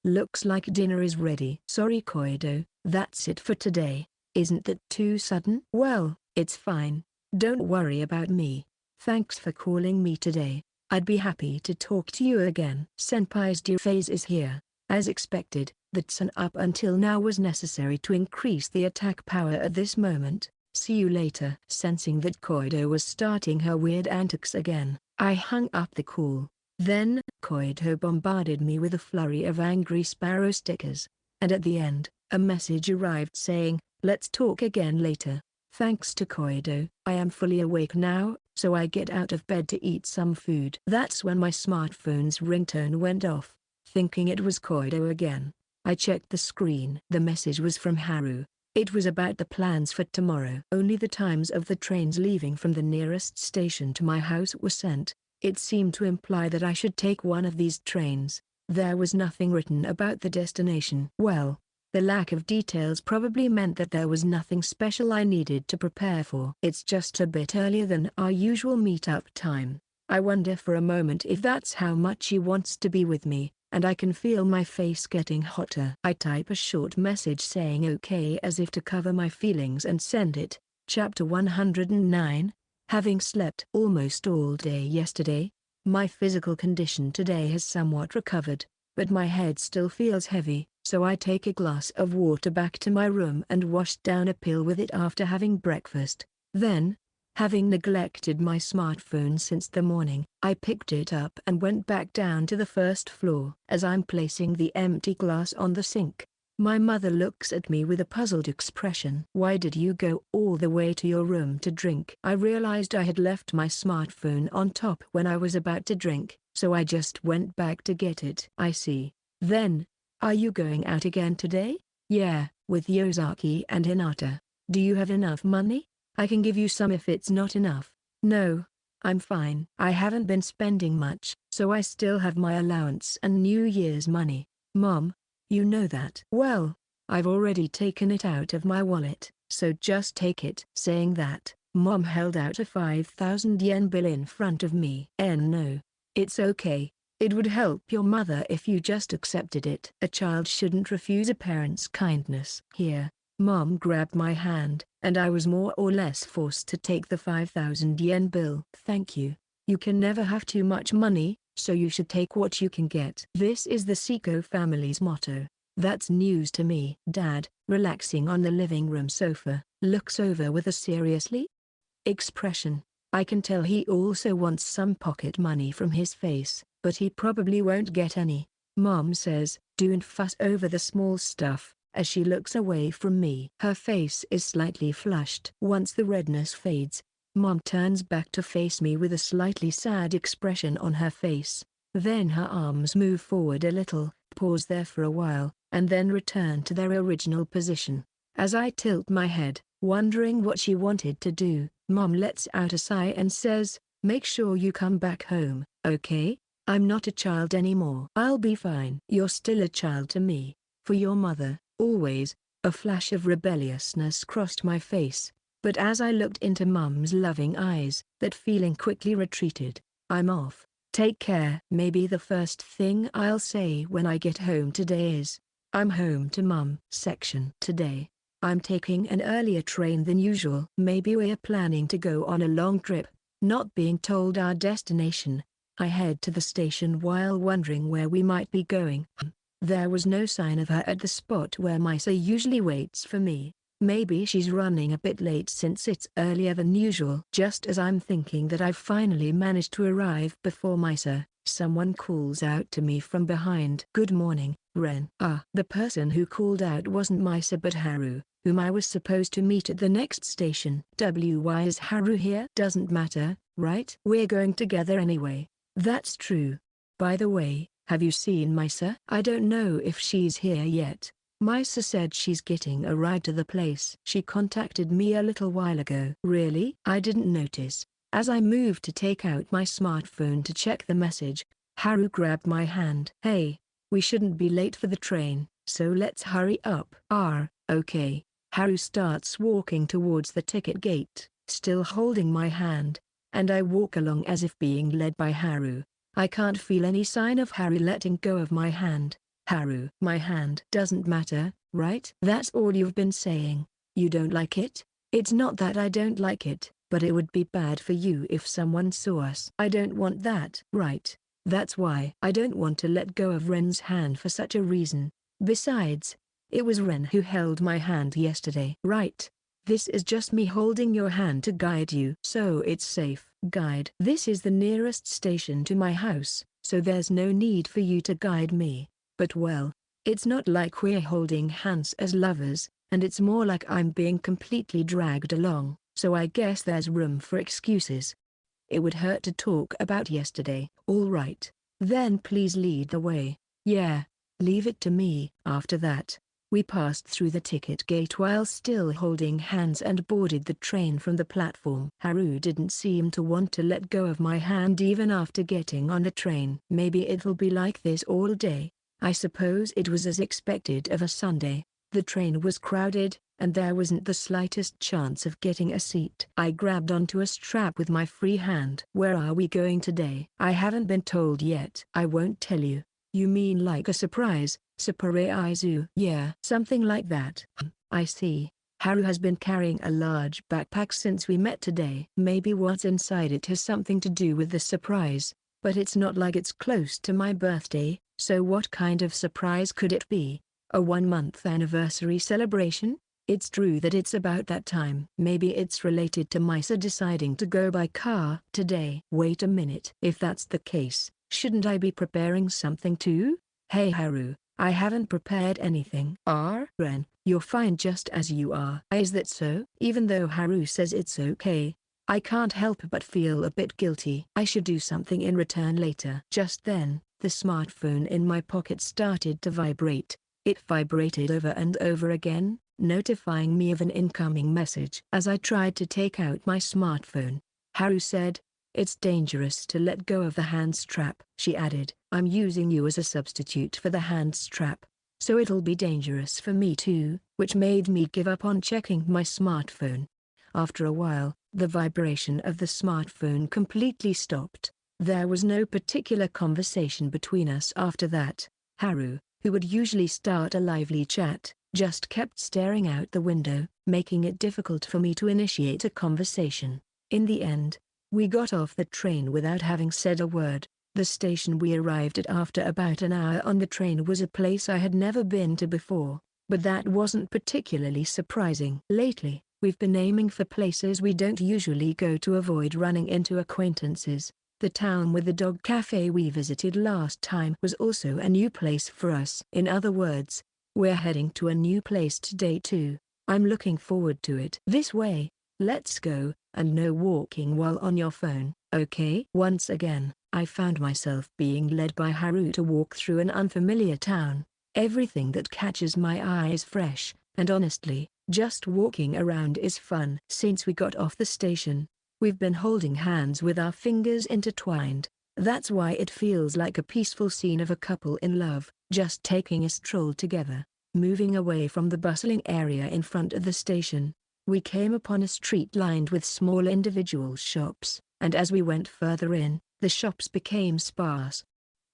Looks like dinner is ready. Sorry Koido, that's it for today. Isn't that too sudden? Well, it's fine. Don't worry about me. Thanks for calling me today. I'd be happy to talk to you again. Senpai's dear phase is here. As expected, the Tsun up until now was necessary to increase the attack power at this moment. See you later. Sensing that Koido was starting her weird antics again, I hung up the call. Then, Koido bombarded me with a flurry of angry sparrow stickers. And at the end, a message arrived saying, "Let's talk again later." Thanks to Koido, I am fully awake now, so I get out of bed to eat some food. That's when my smartphone's ringtone went off. Thinking it was Koido again, I checked the screen. The message was from Haru. It was about the plans for tomorrow. Only the times of the trains leaving from the nearest station to my house were sent. It seemed to imply that I should take one of these trains. There was nothing written about the destination. Well, the lack of details probably meant that there was nothing special I needed to prepare for. It's just a bit earlier than our usual meet-up time. I wonder for a moment if that's how much she wants to be with me, and I can feel my face getting hotter. I type a short message saying okay as if to cover my feelings and send it. Chapter 109. Having slept almost all day yesterday, my physical condition today has somewhat recovered, but my head still feels heavy, so I take a glass of water back to my room and wash down a pill with it after having breakfast. Then, having neglected my smartphone since the morning, I picked it up and went back down to the first floor. As I'm placing the empty glass on the sink, my mother looks at me with a puzzled expression. "Why did you go all the way to your room to drink?" I realized I had left my smartphone on top when I was about to drink, so I just went back to get it. I see. Then, are you going out again today? Yeah, with Yosaki and Hinata. Do you have enough money? I can give you some if it's not enough. No, I'm fine. I haven't been spending much, so I still have my allowance and New Year's money. Mom, you know that. Well, I've already taken it out of my wallet, so just take it. Saying that, Mom held out a 5,000 yen bill in front of me. No. It's okay. It would help your mother if you just accepted it. A child shouldn't refuse a parent's kindness. Here. Mom grabbed my hand, and I was more or less forced to take the 5,000 yen bill. Thank you. You can never have too much money, so you should take what you can get. This is the Seko family's motto. That's news to me. Dad, relaxing on the living room sofa, looks over with a seriously expression. I can tell he also wants some pocket money from his face, but he probably won't get any. Mom says, "Don't fuss over the small stuff," as she looks away from me. Her face is slightly flushed. Once the redness fades, Mom turns back to face me with a slightly sad expression on her face. Then her arms move forward a little, pause there for a while, and then return to their original position. As I tilt my head, wondering what she wanted to do, Mom lets out a sigh and says, "Make sure you come back home, okay? I'm not a child anymore." "I'll be fine." "You're still a child to me. For your mother, always." A flash of rebelliousness crossed my face, but as I looked into Mom's loving eyes, that feeling quickly retreated. "I'm off. Take care." Maybe the first thing I'll say when I get home today is, "I'm home to Mom." Today, I'm taking an earlier train than usual. Maybe we're planning to go on a long trip. Not being told our destination, I head to the station while wondering where we might be going. There was no sign of her at the spot where Misa usually waits for me. Maybe she's running a bit late since it's earlier than usual. Just as I'm thinking that I've finally managed to arrive before Misa, someone calls out to me from behind. "Good morning, Ren." The person who called out wasn't Misa but Haru, whom I was supposed to meet at the next station. Why is Haru here? Doesn't matter, right? We're going together anyway. That's true. By the way, have you seen Misa? I don't know if she's here yet. Misa said she's getting a ride to the place. She contacted me a little while ago. Really? I didn't notice. As I moved to take out my smartphone to check the message, Haru grabbed my hand. "Hey, we shouldn't be late for the train, so let's hurry up." Okay. Haru starts walking towards the ticket gate, still holding my hand, and I walk along as if being led by Haru. I can't feel any sign of Haru letting go of my hand. "Haru, my hand doesn't matter, right? That's all you've been saying. You don't like it?" "It's not that I don't like it, but it would be bad for you if someone saw us." "I don't want that." "Right. That's why I don't want to let go of Ren's hand for such a reason. Besides, it was Ren who held my hand yesterday." "Right. This is just me holding your hand to guide you. So it's safe." "Guide?" "This is the nearest station to my house, so there's no need for you to guide me. But well, it's not like we're holding hands as lovers, and it's more like I'm being completely dragged along, so I guess there's room for excuses. It would hurt to talk about yesterday." "All right. Then please lead the way." "Yeah, leave it to me." After that, we passed through the ticket gate while still holding hands and boarded the train from the platform. Haru didn't seem to want to let go of my hand even after getting on the train. Maybe it'll be like this all day. I suppose it was as expected of a Sunday. The train was crowded, and there wasn't the slightest chance of getting a seat. I grabbed onto a strap with my free hand. "Where are we going today?" "I haven't been told yet." "I won't tell you." "You mean like a surprise? Surprise?" "Yeah, something like that." "I see. Haru has been carrying a large backpack since we met today. Maybe what's inside it has something to do with the surprise, but it's not like it's close to my birthday, so what kind of surprise could it be? A 1-month anniversary celebration? It's true that it's about that time. Maybe it's related to Misa deciding to go by car today." "Wait a minute. If that's the case, shouldn't I be preparing something too?" "Hey Haru, I haven't prepared anything." Ren, you're fine just as you are." "Is that so?" Even though Haru says it's okay, I can't help but feel a bit guilty. I should do something in return later. Just then, the smartphone in my pocket started to vibrate. It vibrated over and over again, notifying me of an incoming message. As I tried to take out my smartphone, Haru said, "It's dangerous to let go of the hand strap." She added, "I'm using you as a substitute for the hand strap, so it'll be dangerous for me too," which made me give up on checking my smartphone. After a while, The vibration of the smartphone completely stopped. There was no particular conversation between us after that. Haru, who would usually start a lively chat, just kept staring out the window, making it difficult for me to initiate a conversation. In the end, we got off the train without having said a word. The station we arrived at after about an hour on the train was a place I had never been to before, but that wasn't particularly surprising. Lately, we've been aiming for places we don't usually go to avoid running into acquaintances. The town with the dog cafe we visited last time was also a new place for us. In other words, we're heading to a new place today too. I'm looking forward to it. This way, let's go, and no walking while on your phone, okay? Once again, I found myself being led by Haru to walk through an unfamiliar town. Everything that catches my eye is fresh, and honestly, just walking around is fun. Since we got off the station, we've been holding hands with our fingers intertwined. That's why it feels like a peaceful scene of a couple in love, just taking a stroll together. Moving away from the bustling area in front of the station, we came upon a street lined with small individual shops, and as we went further in, the shops became sparse.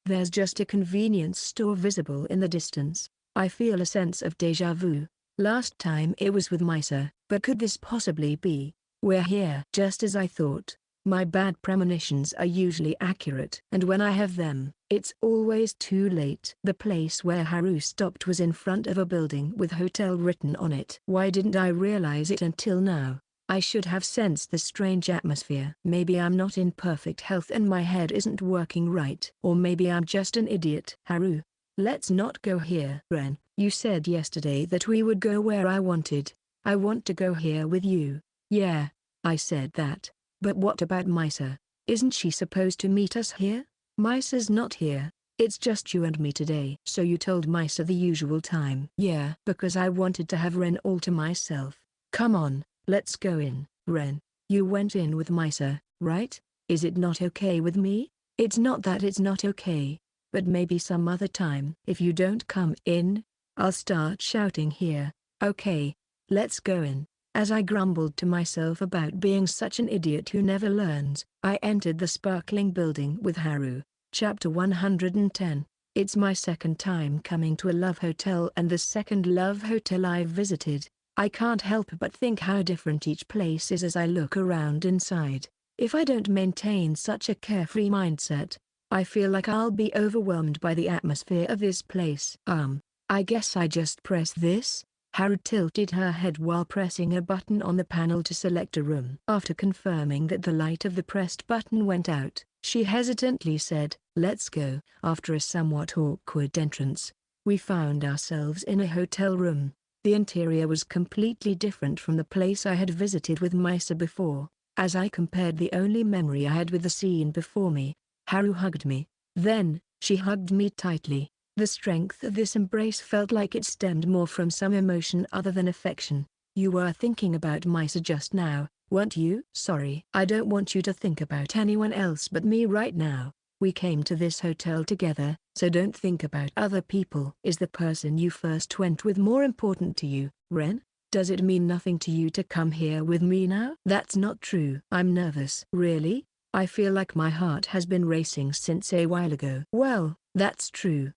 There's just a convenience store visible in the distance. I feel a sense of déjà vu. Last time it was with Misa, but could this possibly be? We're here. Just as I thought. My bad premonitions are usually accurate, and when I have them, it's always too late. The place where Haru stopped was in front of a building with hotel written on it. Why didn't I realize it until now? I should have sensed the strange atmosphere. Maybe I'm not in perfect health and my head isn't working right. Or maybe I'm just an idiot. Haru, let's not go here. Ren, you said yesterday that we would go where I wanted. I want to go here with you. Yeah, I said that. But what about Misa? Isn't she supposed to meet us here? Misa's not here. It's just you and me today. So you told Misa the usual time? Yeah, because I wanted to have Ren all to myself. Come on, let's go in. Ren, you went in with Misa, right? Is it not okay with me? It's not that it's not okay, but maybe some other time. If you don't come in, I'll start shouting here. Okay, let's go in. As I grumbled to myself about being such an idiot who never learns, I entered the sparkling building with Haru. Chapter 110. It's my second time coming to a love hotel and the second love hotel I've visited. I can't help but think how different each place is as I look around inside. If I don't maintain such a carefree mindset, I feel like I'll be overwhelmed by the atmosphere of this place. I guess I just press this? Haru tilted her head while pressing a button on the panel to select a room. After confirming that the light of the pressed button went out, she hesitantly said, "Let's go." After a somewhat awkward entrance, we found ourselves in a hotel room. The interior was completely different from the place I had visited with Misa before. As I compared the only memory I had with the scene before me, Haru hugged me. Then, she hugged me tightly. The strength of this embrace felt like it stemmed more from some emotion other than affection. "You were thinking about Misa just now, weren't you?" "Sorry. I don't want you to think about anyone else but me right now. We came to this hotel together, so don't think about other people." "Is the person you first went with more important to you, Ren? Does it mean nothing to you to come here with me now?" "That's not true." "I'm nervous." "Really? I feel like my heart has been racing since a while ago." "Well, that's true."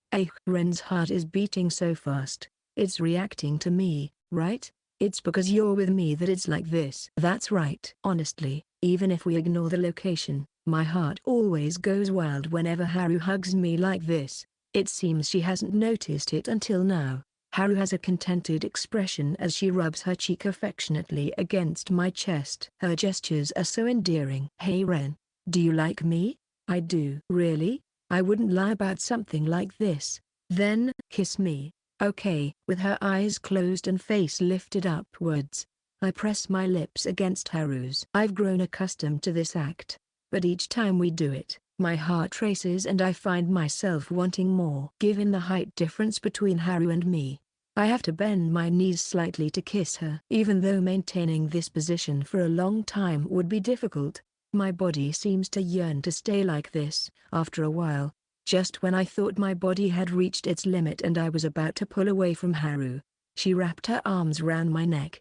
Ren's heart is beating so fast. It's reacting to me, right? It's because you're with me that it's like this." "That's right." "Honestly, even if we ignore the location, my heart always goes wild whenever Haru hugs me like this." It seems she hasn't noticed it until now. Haru has a contented expression as she rubs her cheek affectionately against my chest. Her gestures are so endearing. "Hey Ren, do you like me?" "I do." "Really? I wouldn't lie about something like this." "Then, kiss me." "Okay." With her eyes closed and face lifted upwards, I press my lips against Haru's. I've grown accustomed to this act, but each time we do it, my heart races and I find myself wanting more. Given the height difference between Haru and me, I have to bend my knees slightly to kiss her. Even though maintaining this position for a long time would be difficult, my body seems to yearn to stay like this. After a while, just when I thought my body had reached its limit and I was about to pull away from Haru, she wrapped her arms round my neck.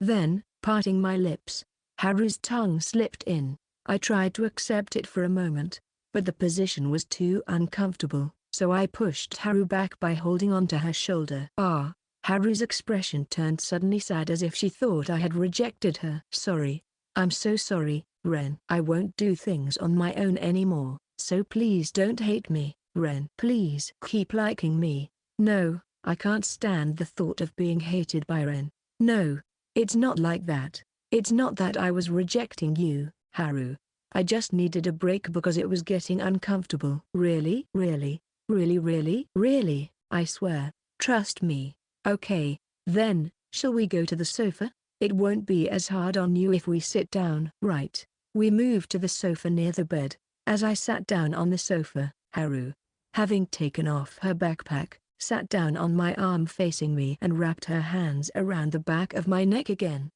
Then, parting my lips, Haru's tongue slipped in. I tried to accept it for a moment, but the position was too uncomfortable, so I pushed Haru back by holding onto her shoulder. Ah! Haru's expression turned suddenly sad as if she thought I had rejected her. Sorry. I'm so sorry, Ren. I won't do things on my own anymore, so please don't hate me, Ren. Please keep liking me. No, I can't stand the thought of being hated by Ren. No, it's not like that. It's not that I was rejecting you, Haru. I just needed a break because it was getting uncomfortable. Really? Really? Really? Really? Really? I swear. Trust me. Okay, then, shall we go to the sofa? It won't be as hard on you if we sit down. Right. We moved to the sofa near the bed. As I sat down on the sofa, Haru, having taken off her backpack, sat down on my arm facing me and wrapped her hands around the back of my neck again.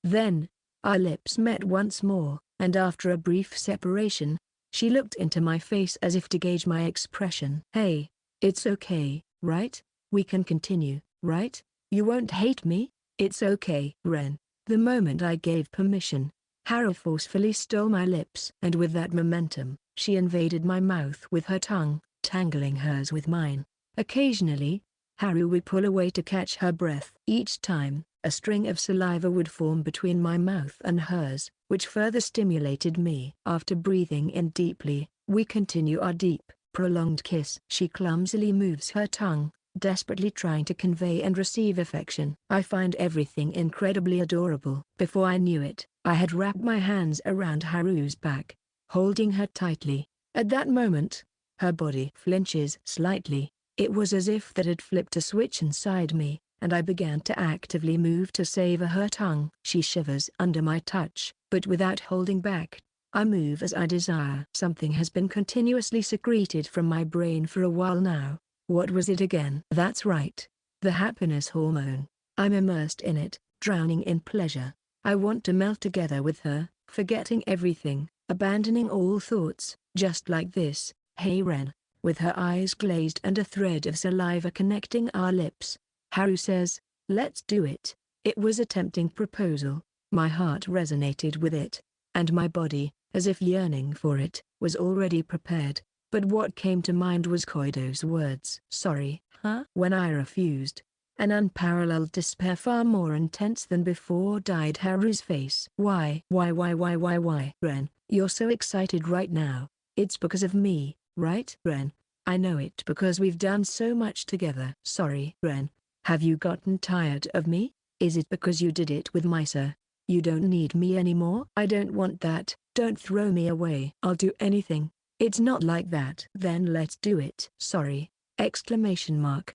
Then, our lips met once more, and after a brief separation, she looked into my face as if to gauge my expression. Hey, it's okay, right? We can continue, right? You won't hate me? It's okay, Ren. The moment I gave permission, Haru forcefully stole my lips, and with that momentum, she invaded my mouth with her tongue, tangling hers with mine. Occasionally, Haru would pull away to catch her breath. Each time, a string of saliva would form between my mouth and hers, which further stimulated me. After breathing in deeply, we continue our deep, prolonged kiss. She clumsily moves her tongue, desperately trying to convey and receive affection. I find everything incredibly adorable. Before I knew it, I had wrapped my hands around Haru's back, holding her tightly. At that moment, her body flinches slightly. It was as if that had flipped a switch inside me, and I began to actively move to savor her tongue. She shivers under my touch, but without holding back. I move as I desire. Something has been continuously secreted from my brain for a while now. What was it again? That's right. The happiness hormone. I'm immersed in it, drowning in pleasure. I want to melt together with her, forgetting everything, abandoning all thoughts, just like this. Hey Ren. With her eyes glazed and a thread of saliva connecting our lips, Haru says, let's do it. It was a tempting proposal. My heart resonated with it, and my body, as if yearning for it, was already prepared. But what came to mind was Koido's words. Sorry, huh? When I refused, an unparalleled despair far more intense than before dyed Haru's face. Why? Ren, you're so excited right now. It's because of me, right? Ren, I know it because we've done so much together. Sorry, Ren. Have you gotten tired of me? Is it because you did it with Misa? You don't need me anymore? I don't want that. Don't throw me away. I'll do anything. It's not like that. Then let's do it. Sorry! Exclamation mark.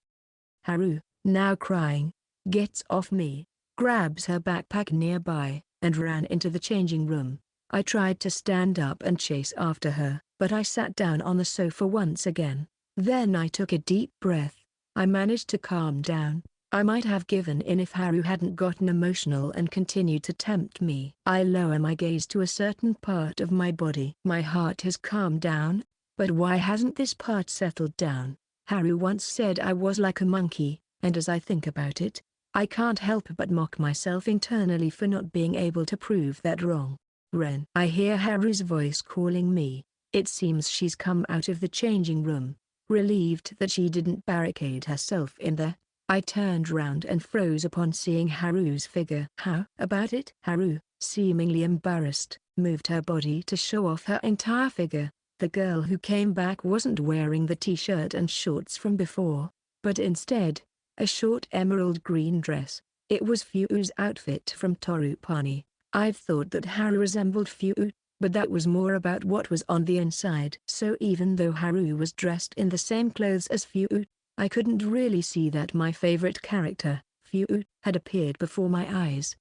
Haru, now crying, gets off me, grabs her backpack nearby, and ran into the changing room. I tried to stand up and chase after her, but I sat down on the sofa once again. Then I took a deep breath. I managed to calm down. I might have given in if Haru hadn't gotten emotional and continued to tempt me. I lower my gaze to a certain part of my body. My heart has calmed down, but why hasn't this part settled down? Haru once said I was like a monkey, and as I think about it, I can't help but mock myself internally for not being able to prove that wrong. Ren. I hear Haru's voice calling me. It seems she's come out of the changing room. Relieved that she didn't barricade herself in there, I turned round and froze upon seeing Haru's figure. How about it? Haru, seemingly embarrassed, moved her body to show off her entire figure. The girl who came back wasn't wearing the t-shirt and shorts from before, but instead, a short emerald green dress. It was Fuu's outfit from Torupani. I've thought that Haru resembled Fuu, but that was more about what was on the inside. So even though Haru was dressed in the same clothes as Fuu, I couldn't really see that my favorite character, Fuu, had appeared before my eyes.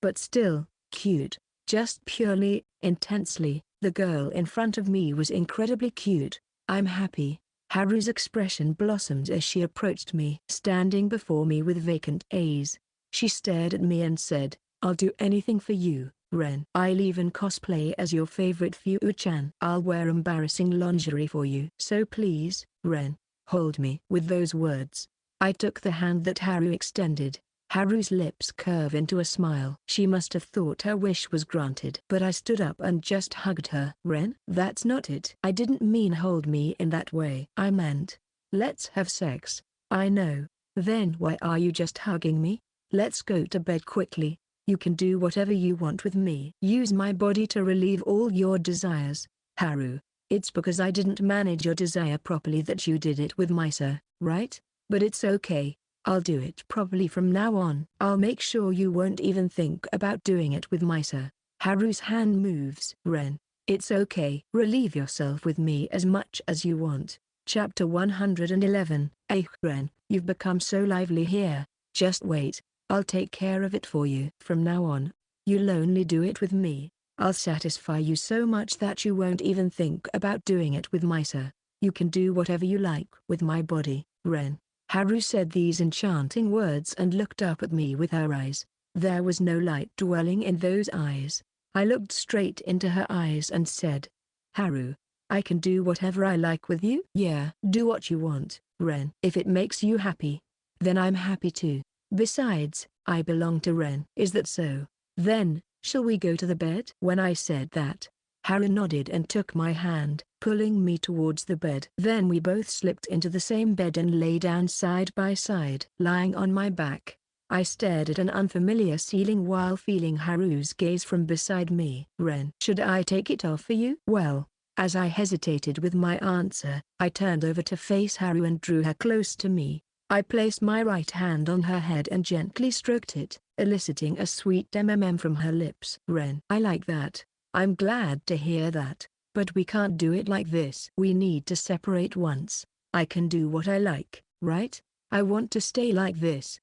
But still, cute. Just purely, intensely, the girl in front of me was incredibly cute. I'm happy. Haru's expression blossomed as she approached me. Standing before me with vacant eyes, she stared at me and said, I'll do anything for you, Ren. I'll even cosplay as your favorite Fuu-chan. I'll wear embarrassing lingerie for you. So please, Ren, hold me. With those words, I took the hand that Haru extended, Haru's lips curve into a smile. She must have thought her wish was granted. But I stood up and just hugged her. Ren, that's not it. I didn't mean hold me in that way. I meant, let's have sex. I know. Then why are you just hugging me? Let's go to bed quickly. You can do whatever you want with me. Use my body to relieve all your desires. Haru, it's because I didn't manage your desire properly that you did it with Misa, right? But it's okay. I'll do it properly from now on. I'll make sure you won't even think about doing it with Misa. Haru's hand moves. Ren, it's okay. Relieve yourself with me as much as you want. Chapter 111. Ren, you've become so lively here. Just wait. I'll take care of it for you. From now on, you'll only do it with me. I'll satisfy you so much that you won't even think about doing it with Misa. You can do whatever you like with my body, Ren. Haru said these enchanting words and looked up at me with her eyes. There was no light dwelling in those eyes. I looked straight into her eyes and said, Haru, I can do whatever I like with you? Yeah, do what you want, Ren. If it makes you happy, then I'm happy too. Besides, I belong to Ren. Is that so? Then, shall we go to the bed? When I said that, Haru nodded and took my hand, pulling me towards the bed. Then we both slipped into the same bed and lay down side by side. Lying on my back, I stared at an unfamiliar ceiling while feeling Haru's gaze from beside me. Ren, should I take it off for you? Well, as I hesitated with my answer, I turned over to face Haru and drew her close to me. I placed my right hand on her head and gently stroked it, eliciting a sweet from her lips. Ren, I like that. I'm glad to hear that, but we can't do it like this. We need to separate once. I can do what I like, right? I want to stay like this.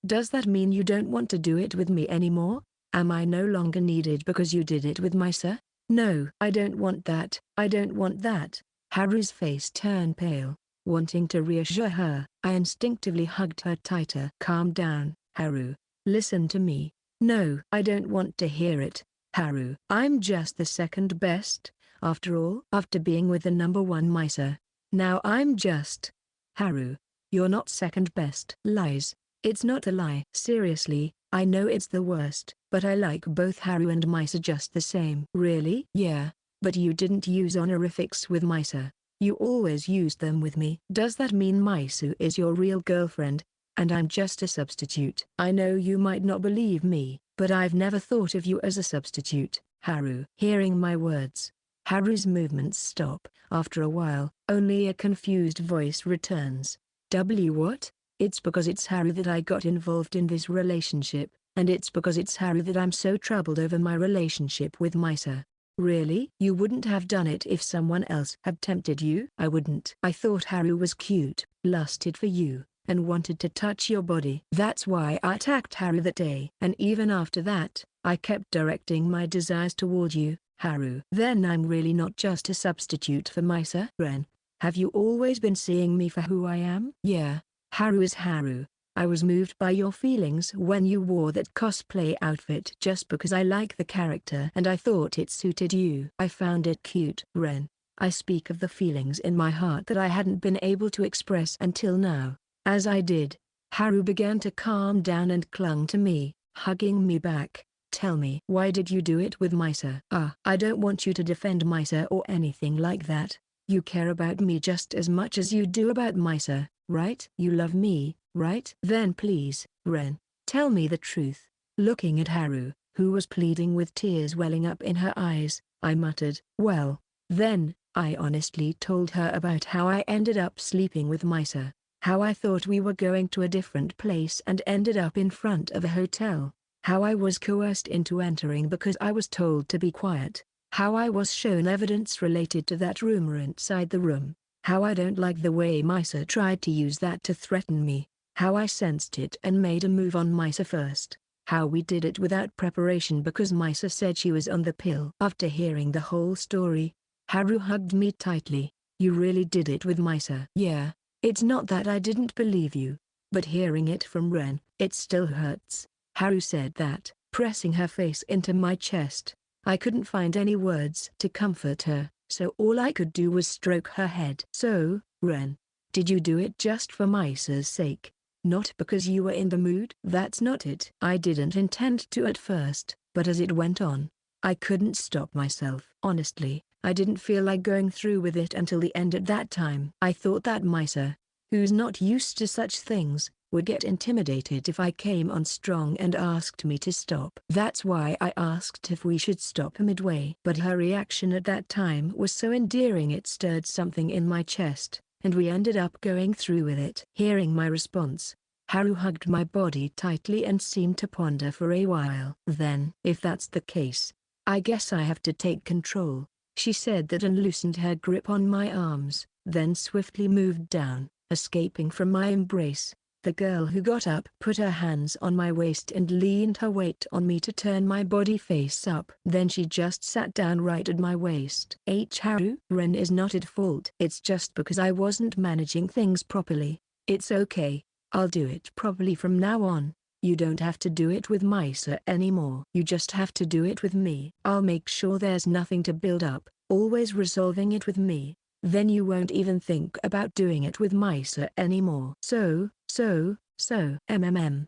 Does that mean you don't want to do it with me anymore? Am I no longer needed because you did it with Misa? No, I don't want that. I don't want that. Haru's face turned pale. Wanting to reassure her, I instinctively hugged her tighter. Calm down, Haru. Listen to me. No, I don't want to hear it, Haru. I'm just the second best, after all. After being with the number one Misa, now I'm just... Haru, you're not second best. Lies. It's not a lie. Seriously, I know it's the worst, but I like both Haru and Misa just the same. Really? Yeah, but you didn't use honorifics with Misa. You always used them with me. Does that mean Misu is your real girlfriend, and I'm just a substitute? I know you might not believe me, but I've never thought of you as a substitute, Haru. Hearing my words, Haru's movements stop. After a while, only a confused voice returns. What? It's because it's Haru that I got involved in this relationship, and it's because it's Haru that I'm so troubled over my relationship with Misa. Really? You wouldn't have done it if someone else had tempted you? I wouldn't. I thought Haru was cute, lusted for you, and wanted to touch your body. That's why I attacked Haru that day. And even after that, I kept directing my desires toward you, Haru. Then I'm really not just a substitute for Misa? Ren, have you always been seeing me for who I am? Yeah, Haru is Haru. I was moved by your feelings when you wore that cosplay outfit just because I like the character and I thought it suited you. I found it cute. Ren, I speak of the feelings in my heart that I hadn't been able to express until now. As I did, Haru began to calm down and clung to me, hugging me back. Tell me, why did you do it with Misa? I don't want you to defend Misa or anything like that. You care about me just as much as you do about Misa, right? You love me, right? Then please, Ren, tell me the truth. Looking at Haru, who was pleading with tears welling up in her eyes, I muttered, well, then, I honestly told her about how I ended up sleeping with Misa, how I thought we were going to a different place and ended up in front of a hotel, how I was coerced into entering because I was told to be quiet, how I was shown evidence related to that rumor inside the room, how I don't like the way Misa tried to use that to threaten me, how I sensed it and made a move on Misa first, how we did it without preparation because Misa said she was on the pill. After hearing the whole story, Haru hugged me tightly. You really did it with Misa? Yeah, it's not that I didn't believe you, but hearing it from Ren, it still hurts. Haru said that, pressing her face into my chest. I couldn't find any words to comfort her, so all I could do was stroke her head. So, Ren, did you do it just for Misa's sake? Not because you were in the mood? That's not it. I didn't intend to at first, but as it went on, I couldn't stop myself. Honestly, I didn't feel like going through with it until the end at that time. I thought that Misa, who's not used to such things, would get intimidated if I came on strong and asked me to stop. That's why I asked if we should stop midway. But her reaction at that time was so endearing it stirred something in my chest, and we ended up going through with it. Hearing my response, Haru hugged my body tightly and seemed to ponder for a while. Then, if that's the case, I guess I have to take control, she said that and loosened her grip on my arms, then swiftly moved down, escaping from my embrace. The girl who got up put her hands on my waist and leaned her weight on me to turn my body face up. Then she just sat down right at my waist. Haru, Ren is not at fault. It's just because I wasn't managing things properly. It's okay, I'll do it properly from now on. You don't have to do it with Misa anymore. You just have to do it with me. I'll make sure there's nothing to build up, always resolving it with me. Then you won't even think about doing it with Misa anymore.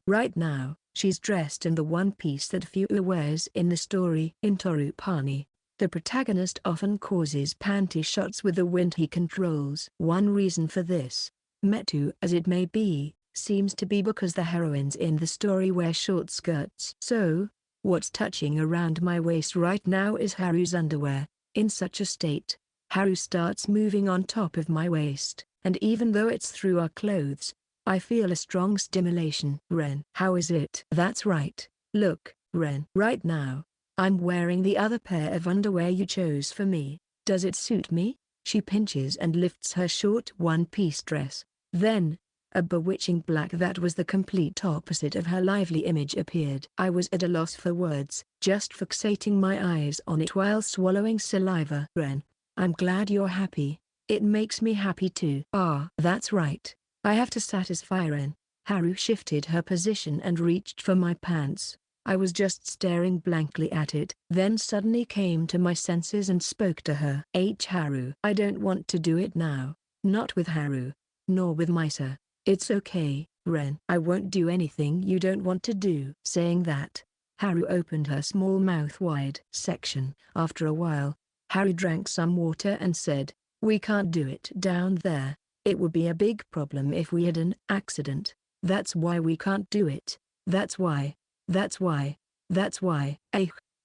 Right now, she's dressed in the one piece that Fua wears in the story. In Torupani, the protagonist often causes panty shots with the wind he controls. One reason for this, metu as it may be, seems to be because the heroines in the story wear short skirts. So, what's touching around my waist right now is Haru's underwear. In such a state, Haru starts moving on top of my waist, and even though it's through our clothes, I feel a strong stimulation. Ren, how is it? That's right. Look, Ren. Right now, I'm wearing the other pair of underwear you chose for me. Does it suit me? She pinches and lifts her short one-piece dress. Then, a bewitching black that was the complete opposite of her lively image appeared. I was at a loss for words, just fixating my eyes on it while swallowing saliva. Ren, I'm glad you're happy. It makes me happy too. Ah, that's right. I have to satisfy Ren. Haru shifted her position and reached for my pants. I was just staring blankly at it, then suddenly came to my senses and spoke to her. Haru. I don't want to do it now. Not with Haru. Nor with Misa. It's okay, Ren. I won't do anything you don't want to do. Saying that, Haru opened her small mouth wide. After a while, Haru drank some water and said, we can't do it down there. It would be a big problem if we had an accident. That's why we can't do it. That's why.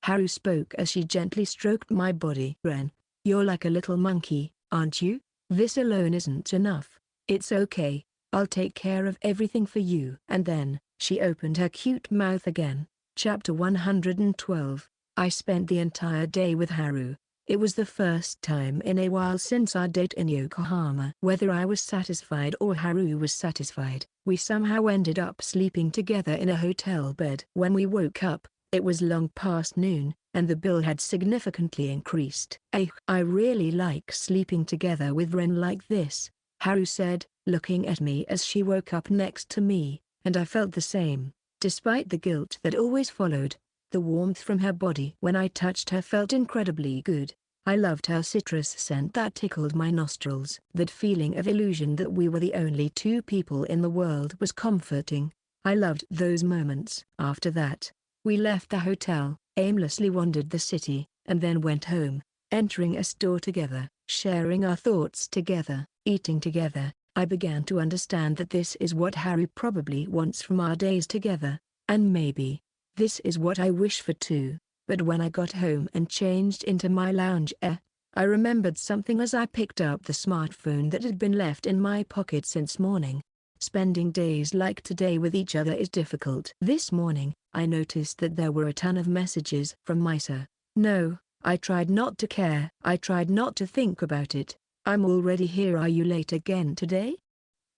Haru spoke as she gently stroked my body. Ren, you're like a little monkey, aren't you? This alone isn't enough. It's okay. I'll take care of everything for you. And then, she opened her cute mouth again. Chapter 112. I spent the entire day with Haru. It was the first time in a while since our date in Yokohama. Whether I was satisfied or Haru was satisfied, we somehow ended up sleeping together in a hotel bed. When we woke up, it was long past noon, and the bill had significantly increased. I really like sleeping together with Ren like this, Haru said, looking at me as she woke up next to me, and I felt the same. Despite the guilt that always followed, the warmth from her body when I touched her felt incredibly good. I loved her citrus scent that tickled my nostrils. That feeling of illusion that we were the only two people in the world was comforting. I loved those moments. After that, we left the hotel, aimlessly wandered the city, and then went home, entering a store together, sharing our thoughts together, eating together. I began to understand that this is what Haru probably wants from our days together, and maybe this is what I wish for too. But when I got home and changed into my lounge I remembered something as I picked up the smartphone that had been left in my pocket since morning. Spending days like today with each other is difficult. This morning, I noticed that there were a ton of messages from Misa. No, I tried not to care. I tried not to think about it. I'm already here. Are you late again today?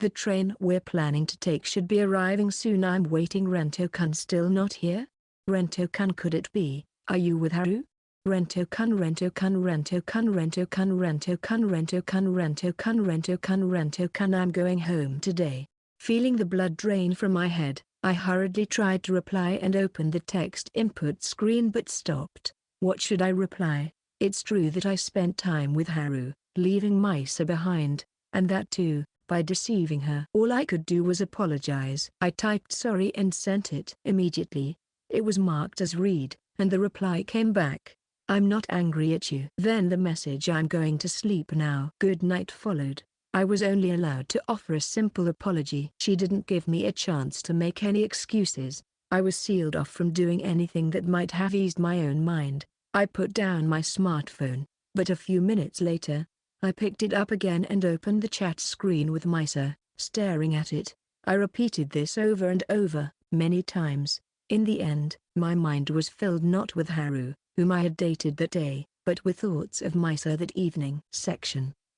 The train we're planning to take should be arriving soon. I'm waiting. Rento-kun still not here? Rento-kun, could it be? Are you with Haru? Rento-kun, Rento-kun, Rento-kun, Rento-kun, Rento-kun, Rento-kun, Rento-kun, Rento-kun, Rento-kun. I'm going home today. Feeling the blood drain from my head, I hurriedly tried to reply and opened the text input screen but stopped. What should I reply? It's true that I spent time with Haru, leaving Misa behind, and that too, by deceiving her. All I could do was apologize. I typed sorry and sent it. Immediately, it was marked as read, and the reply came back. I'm not angry at you. Then the message I'm going to sleep now. Good night followed. I was only allowed to offer a simple apology. She didn't give me a chance to make any excuses. I was sealed off from doing anything that might have eased my own mind. I put down my smartphone, but a few minutes later, I picked it up again and opened the chat screen with Misa, staring at it. I repeated this over and over, many times. In the end, my mind was filled not with Haru, whom I had dated that day, but with thoughts of Misa that evening.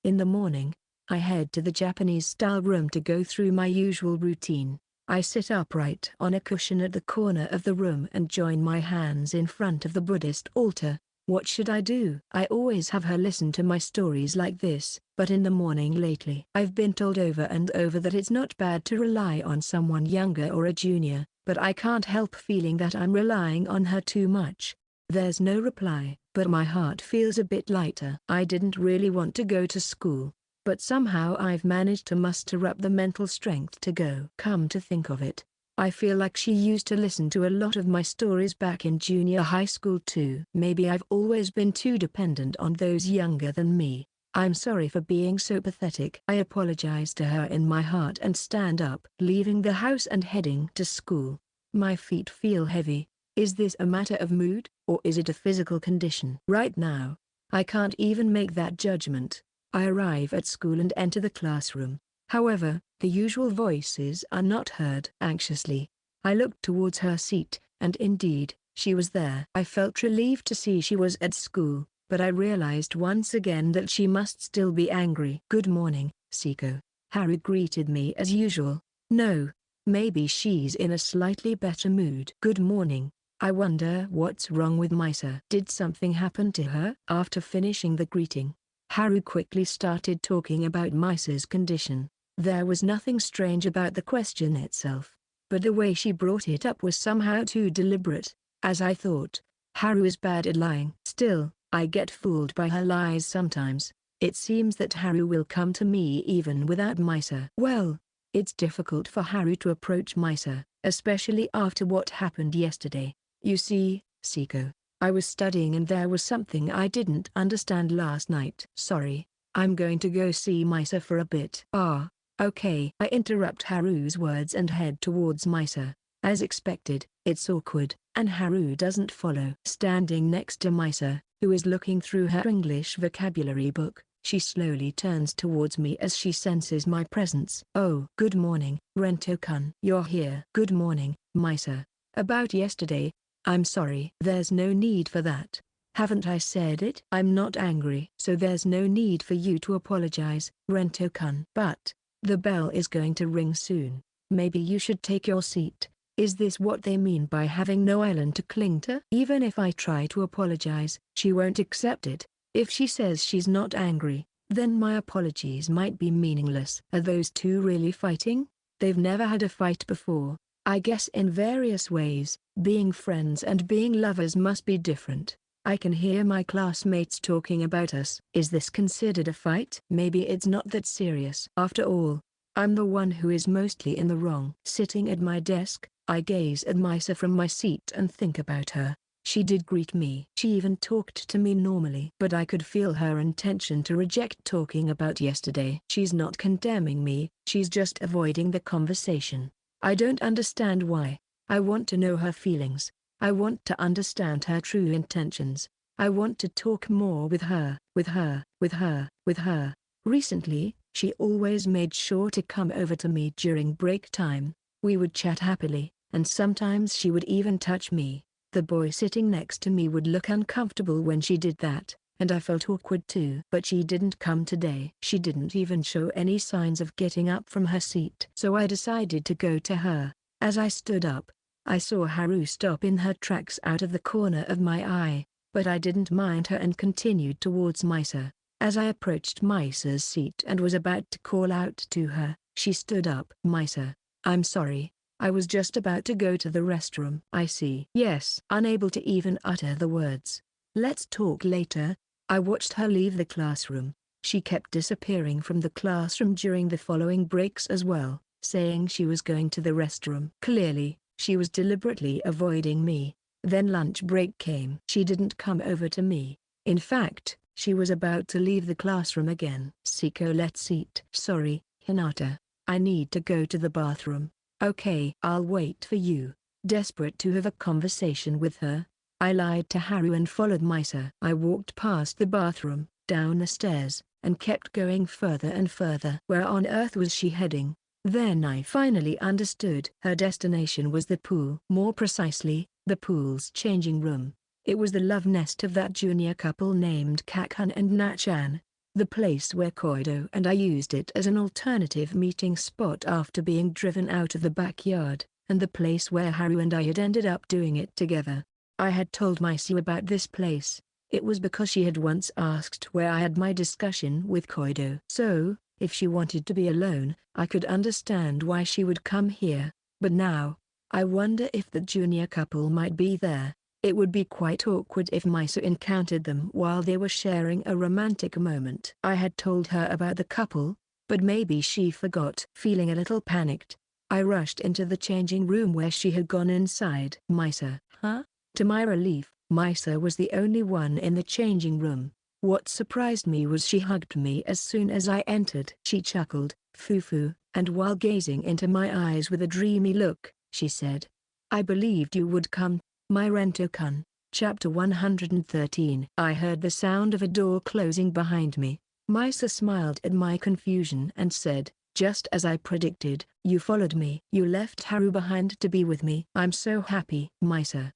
In the morning, I head to the Japanese-style room to go through my usual routine. I sit upright on a cushion at the corner of the room and join my hands in front of the Buddhist altar. What should I do? I always have her listen to my stories like this, but in the morning lately I've been told over and over that it's not bad to rely on someone younger or a junior, but I can't help feeling that I'm relying on her too much. There's no reply, but my heart feels a bit lighter. I didn't really want to go to school, but somehow I've managed to muster up the mental strength to go. Come to think of it, I feel like she used to listen to a lot of my stories back in junior high school too. Maybe I've always been too dependent on those younger than me. I'm sorry for being so pathetic. I apologize to her in my heart and stand up, leaving the house and heading to school. My feet feel heavy. Is this a matter of mood, or is it a physical condition? Right now, I can't even make that judgment. I arrive at school and enter the classroom. However, the usual voices are not heard. Anxiously, I looked towards her seat, and indeed, she was there. I felt relieved to see she was at school, but I realized once again that she must still be angry. Good morning, Seko. Haru greeted me as usual. No, maybe she's in a slightly better mood. Good morning. I wonder what's wrong with Misa. Did something happen to her? After finishing the greeting, Haru quickly started talking about Misa's condition. There was nothing strange about the question itself, but the way she brought it up was somehow too deliberate. As I thought, Haru is bad at lying. Still, I get fooled by her lies sometimes. It seems that Haru will come to me even without Misa. Well, it's difficult for Haru to approach Misa, especially after what happened yesterday. You see, Seko, I was studying and there was something I didn't understand last night. Sorry, I'm going to go see Misa for a bit. Ah, okay. I interrupt Haru's words and head towards Misa. As expected, it's awkward, and Haru doesn't follow. Standing next to Misa, who is looking through her English vocabulary book, she slowly turns towards me as she senses my presence. Oh, good morning, Rento-kun. You're here. Good morning, Misa. About yesterday, I'm sorry. There's no need for that. Haven't I said it? I'm not angry. So there's no need for you to apologize, Rento-kun. But, the bell is going to ring soon. Maybe you should take your seat. Is this what they mean by having no island to cling to? Even if I try to apologize, she won't accept it. If she says she's not angry, then my apologies might be meaningless. Are those two really fighting? They've never had a fight before. I guess in various ways, being friends and being lovers must be different. I can hear my classmates talking about us. Is this considered a fight? Maybe it's not that serious. After all, I'm the one who is mostly in the wrong. Sitting at my desk, I gaze at Misa from my seat and think about her. She did greet me. She even talked to me normally. But I could feel her intention to reject talking about yesterday. She's not condemning me, she's just avoiding the conversation. I don't understand why. I want to know her feelings. I want to understand her true intentions. I want to talk more with her. Recently, she always made sure to come over to me during break time. We would chat happily, and sometimes she would even touch me. The boy sitting next to me would look uncomfortable when she did that, and I felt awkward too. But she didn't come today. She didn't even show any signs of getting up from her seat. So I decided to go to her. As I stood up, I saw Haru stop in her tracks out of the corner of my eye, but I didn't mind her and continued towards Misa. As I approached Misa's seat and was about to call out to her, she stood up. Misa, I'm sorry. I was just about to go to the restroom. I see. Yes. Unable to even utter the words. Let's talk later. I watched her leave the classroom, She kept disappearing from the classroom during the following breaks as well, saying she was going to the restroom. Clearly, she was deliberately avoiding me. Then lunch break came. She didn't come over to me. In fact, she was about to leave the classroom again. Seko, let's eat. Sorry, Hinata. I need to go to the bathroom. Okay, I'll wait for you. Desperate to have a conversation with her, I lied to Haru and followed Misa. I walked past the bathroom, down the stairs, and kept going further and further. Where on earth was she heading? Then I finally understood. Her destination was the pool. More precisely, the pool's changing room. It was the love nest of that junior couple named Kakan and Nachan. The place where Koido and I used it as an alternative meeting spot after being driven out of the backyard, and the place where Haru and I had ended up doing it together. I had told Misa about this place. It was because she had once asked where I had my discussion with Koido. So, if she wanted to be alone, I could understand why she would come here. But now, I wonder if the junior couple might be there. It would be quite awkward if Misa encountered them while they were sharing a romantic moment. I had told her about the couple, but maybe she forgot. Feeling a little panicked, I rushed into the changing room where she had gone inside. Misa, huh? To my relief, Misa was the only one in the changing room. What surprised me was she hugged me as soon as I entered. She chuckled, "Fufu," and while gazing into my eyes with a dreamy look, she said, "I believed you would come, my Rento-kun." Chapter 113. I heard the sound of a door closing behind me. Misa smiled at my confusion and said, "Just as I predicted, you followed me. You left Haru behind to be with me. I'm so happy." Misa,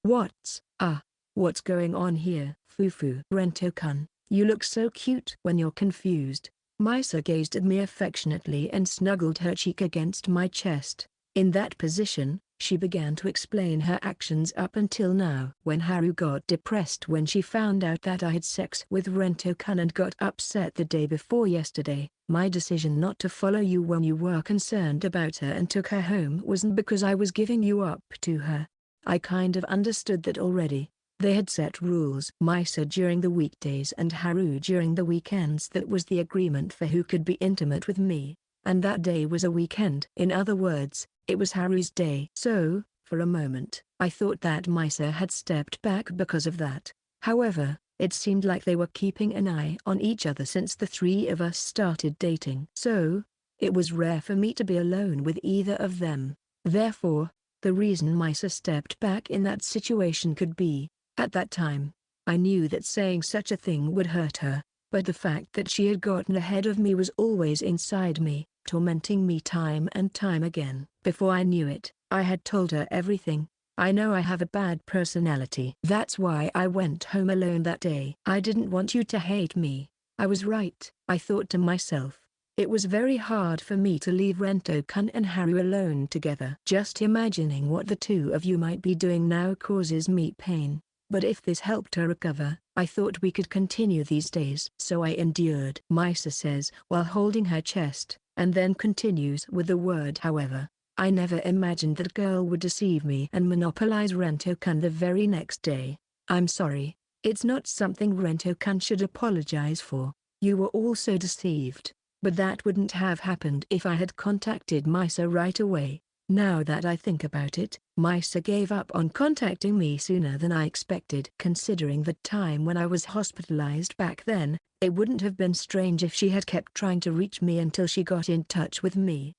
what's going on here? Fufu. Rento-kun, you look so cute when you're confused. Misa gazed at me affectionately and snuggled her cheek against my chest. In that position, she began to explain her actions up until now. When Haru got depressed when she found out that I had sex with Rento-kun and got upset the day before yesterday, my decision not to follow you when you were concerned about her and took her home wasn't because I was giving you up to her. I kind of understood that already. They had set rules. Misa during the weekdays and Haru during the weekends. That was the agreement for who could be intimate with me. And that day was a weekend. In other words, it was Haru's day. So, for a moment, I thought that Misa had stepped back because of that. However, it seemed like they were keeping an eye on each other since the three of us started dating. So, it was rare for me to be alone with either of them. Therefore, the reason Misa stepped back in that situation could be, at that time, I knew that saying such a thing would hurt her, but the fact that she had gotten ahead of me was always inside me, tormenting me time and time again. Before I knew it, I had told her everything. I know I have a bad personality. That's why I went home alone that day. I didn't want you to hate me. I was right, I thought to myself. It was very hard for me to leave Rento-kun and Haru alone together. Just imagining what the two of you might be doing now causes me pain. But if this helped her recover, I thought we could continue these days. So I endured. Misa says while holding her chest, and then continues with the word however. I never imagined that girl would deceive me and monopolize Rento-kun the very next day. I'm sorry. It's not something Rento-kun should apologize for. You were also deceived. But that wouldn't have happened if I had contacted Misa right away. Now that I think about it, Misa gave up on contacting me sooner than I expected. Considering the time when I was hospitalized back then, it wouldn't have been strange if she had kept trying to reach me until she got in touch with me.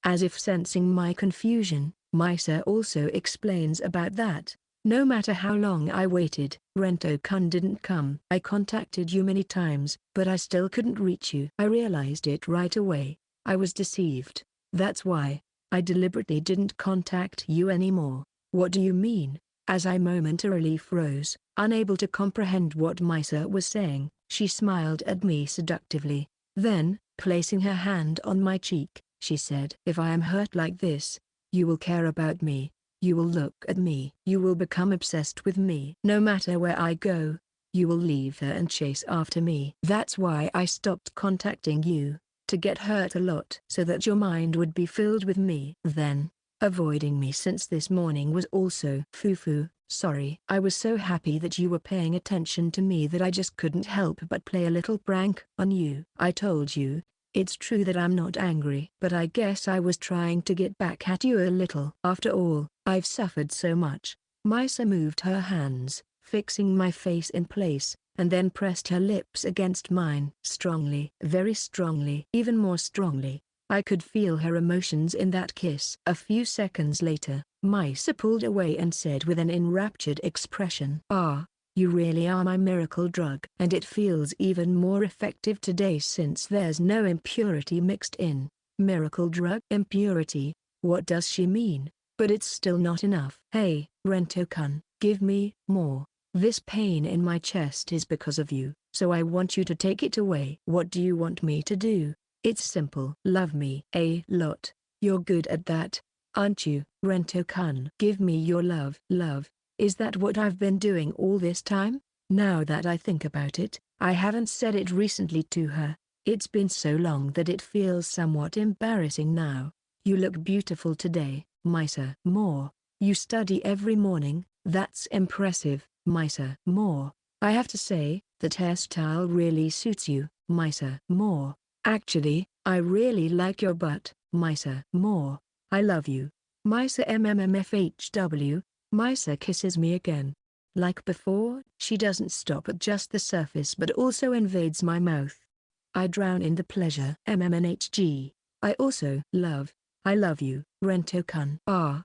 As if sensing my confusion, Misa also explains about that. No matter how long I waited, Rento-kun didn't come. I contacted you many times, but I still couldn't reach you. I realized it right away. I was deceived. That's why I deliberately didn't contact you anymore. What do you mean? As I momentarily froze, unable to comprehend what Misa was saying, she smiled at me seductively. Then, placing her hand on my cheek, she said, "If I am hurt like this, you will care about me. You will look at me. You will become obsessed with me. No matter where I go, you will leave her and chase after me. That's why I stopped contacting you, to get hurt a lot so that your mind would be filled with me. Then, avoiding me since this morning was also fufu." Sorry. I was so happy that you were paying attention to me that I just couldn't help but play a little prank on you. I told you, it's true that I'm not angry. But I guess I was trying to get back at you a little. After all, I've suffered so much. Misa moved her hands, fixing my face in place, and then pressed her lips against mine. Strongly, very strongly, even more strongly. I could feel her emotions in that kiss. A few seconds later, Misa pulled away and said with an enraptured expression, "Ah, you really are my miracle drug. And it feels even more effective today since there's no impurity mixed in." Miracle drug? Impurity? What does she mean? But it's still not enough. Hey, Rento-kun, give me more. This pain in my chest is because of you, so I want you to take it away. What do you want me to do? It's simple. Love me a lot. You're good at that, aren't you, Rento-kun? Give me your love. Love? Is that what I've been doing all this time? Now that I think about it, I haven't said it recently to her. It's been so long that it feels somewhat embarrassing now. You look beautiful today, Misa. More. You study every morning. That's impressive, Misa. More. I have to say, that hairstyle really suits you, Misa. More. Actually, I really like your butt, Misa. More. I love you. Misa MMMFHW. Misa kisses me again. Like before, she doesn't stop at just the surface but also invades my mouth. I drown in the pleasure. MMNHG. I love you, Rento-kun.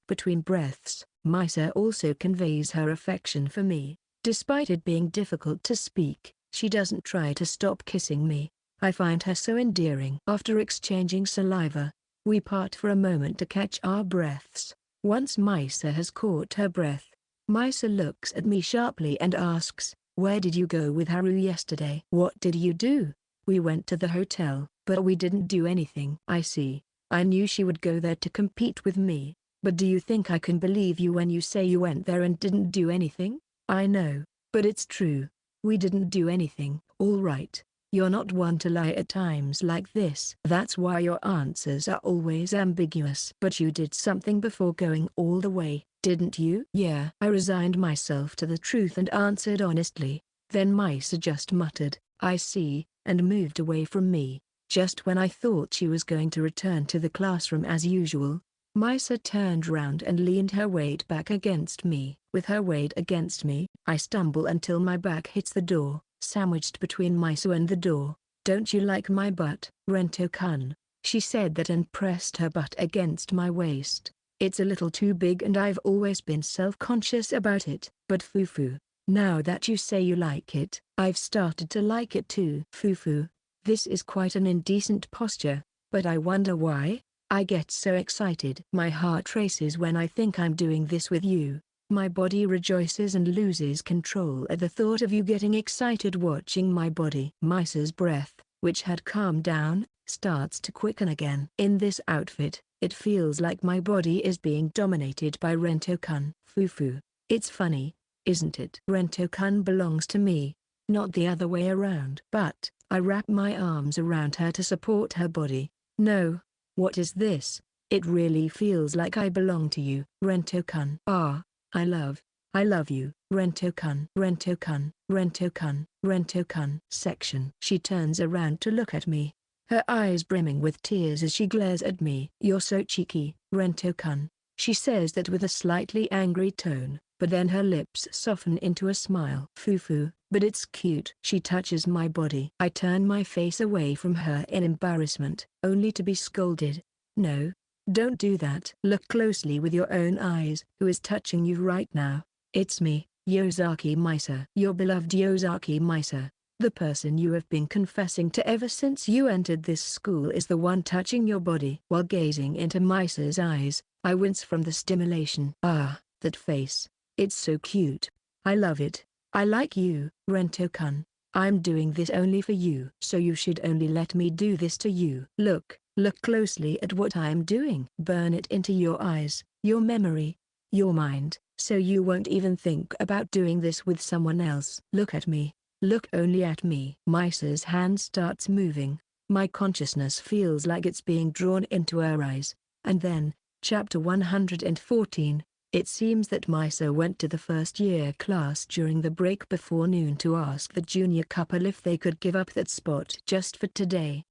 Between breaths, Misa also conveys her affection for me. Despite it being difficult to speak, she doesn't try to stop kissing me. I find her so endearing. After exchanging saliva, we part for a moment to catch our breaths. Once Misa has caught her breath, Misa looks at me sharply and asks, "Where did you go with Haru yesterday?" "What did you do?" "We went to the hotel, but we didn't do anything." "I see. I knew she would go there to compete with me, but do you think I can believe you when you say you went there and didn't do anything?" "I know, but it's true. We didn't do anything." "All right. You're not one to lie at times like this. That's why your answers are always ambiguous." "But you did something before going all the way, didn't you?" "Yeah." I resigned myself to the truth and answered honestly. Then Misa just muttered, "I see," and moved away from me. Just when I thought she was going to return to the classroom as usual, Misa turned round and leaned her weight back against me. With her weight against me, I stumble until my back hits the door, sandwiched between Misa and the door. "Don't you like my butt, Rento-kun?" She said that and pressed her butt against my waist. "It's a little too big and I've always been self-conscious about it. But Fufu, now that you say you like it, I've started to like it too." "Fufu, this is quite an indecent posture, but I wonder why. I get so excited. My heart races when I think I'm doing this with you. My body rejoices and loses control at the thought of you getting excited watching my body." Misa's breath, which had calmed down, starts to quicken again. "In this outfit, it feels like my body is being dominated by Rento-kun." "Fufu, it's funny, isn't it? Rento-kun belongs to me, not the other way around." "But," I wrap my arms around her to support her body. "No. What is this? It really feels like I belong to you, Rento-kun." I love you, Rento-kun." Rento-kun, Rento-kun, Rento-kun. Section. She turns around to look at me, her eyes brimming with tears as she glares at me. "You're so cheeky, Rento-kun." She says that with a slightly angry tone, but then her lips soften into a smile. "Fufu, but it's cute." She touches my body. I turn my face away from her in embarrassment, only to be scolded. "No. Don't do that. Look closely with your own eyes. Who is touching you right now?" "It's me, Yosaki Misa." "Your beloved Yosaki Misa, the person you have been confessing to ever since you entered this school is the one touching your body." While gazing into Misa's eyes, I wince from the stimulation. That face. It's so cute. I love it. I like you, Rento-kun. I'm doing this only for you. So you should only let me do this to you. Look closely at what I'm doing. Burn it into your eyes, your memory, your mind, so you won't even think about doing this with someone else. Look at me. Look only at me. Misa's hand starts moving. My consciousness feels like it's being drawn into her eyes. And then, Chapter 114, It seems that Misa went to the first-year class during the break before noon to ask the junior couple if they could give up that spot just for today.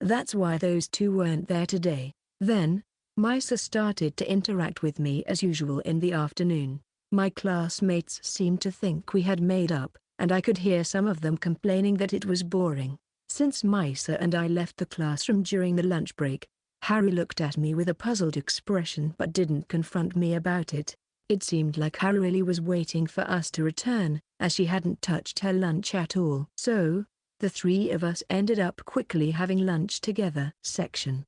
That's why those two weren't there today. Then, Misa started to interact with me as usual in the afternoon. My classmates seemed to think we had made up, and I could hear some of them complaining that it was boring. Since Misa and I left the classroom during the lunch break, Haru looked at me with a puzzled expression but didn't confront me about it. It seemed like Haru really was waiting for us to return, as she hadn't touched her lunch at all. So, the three of us ended up quickly having lunch together.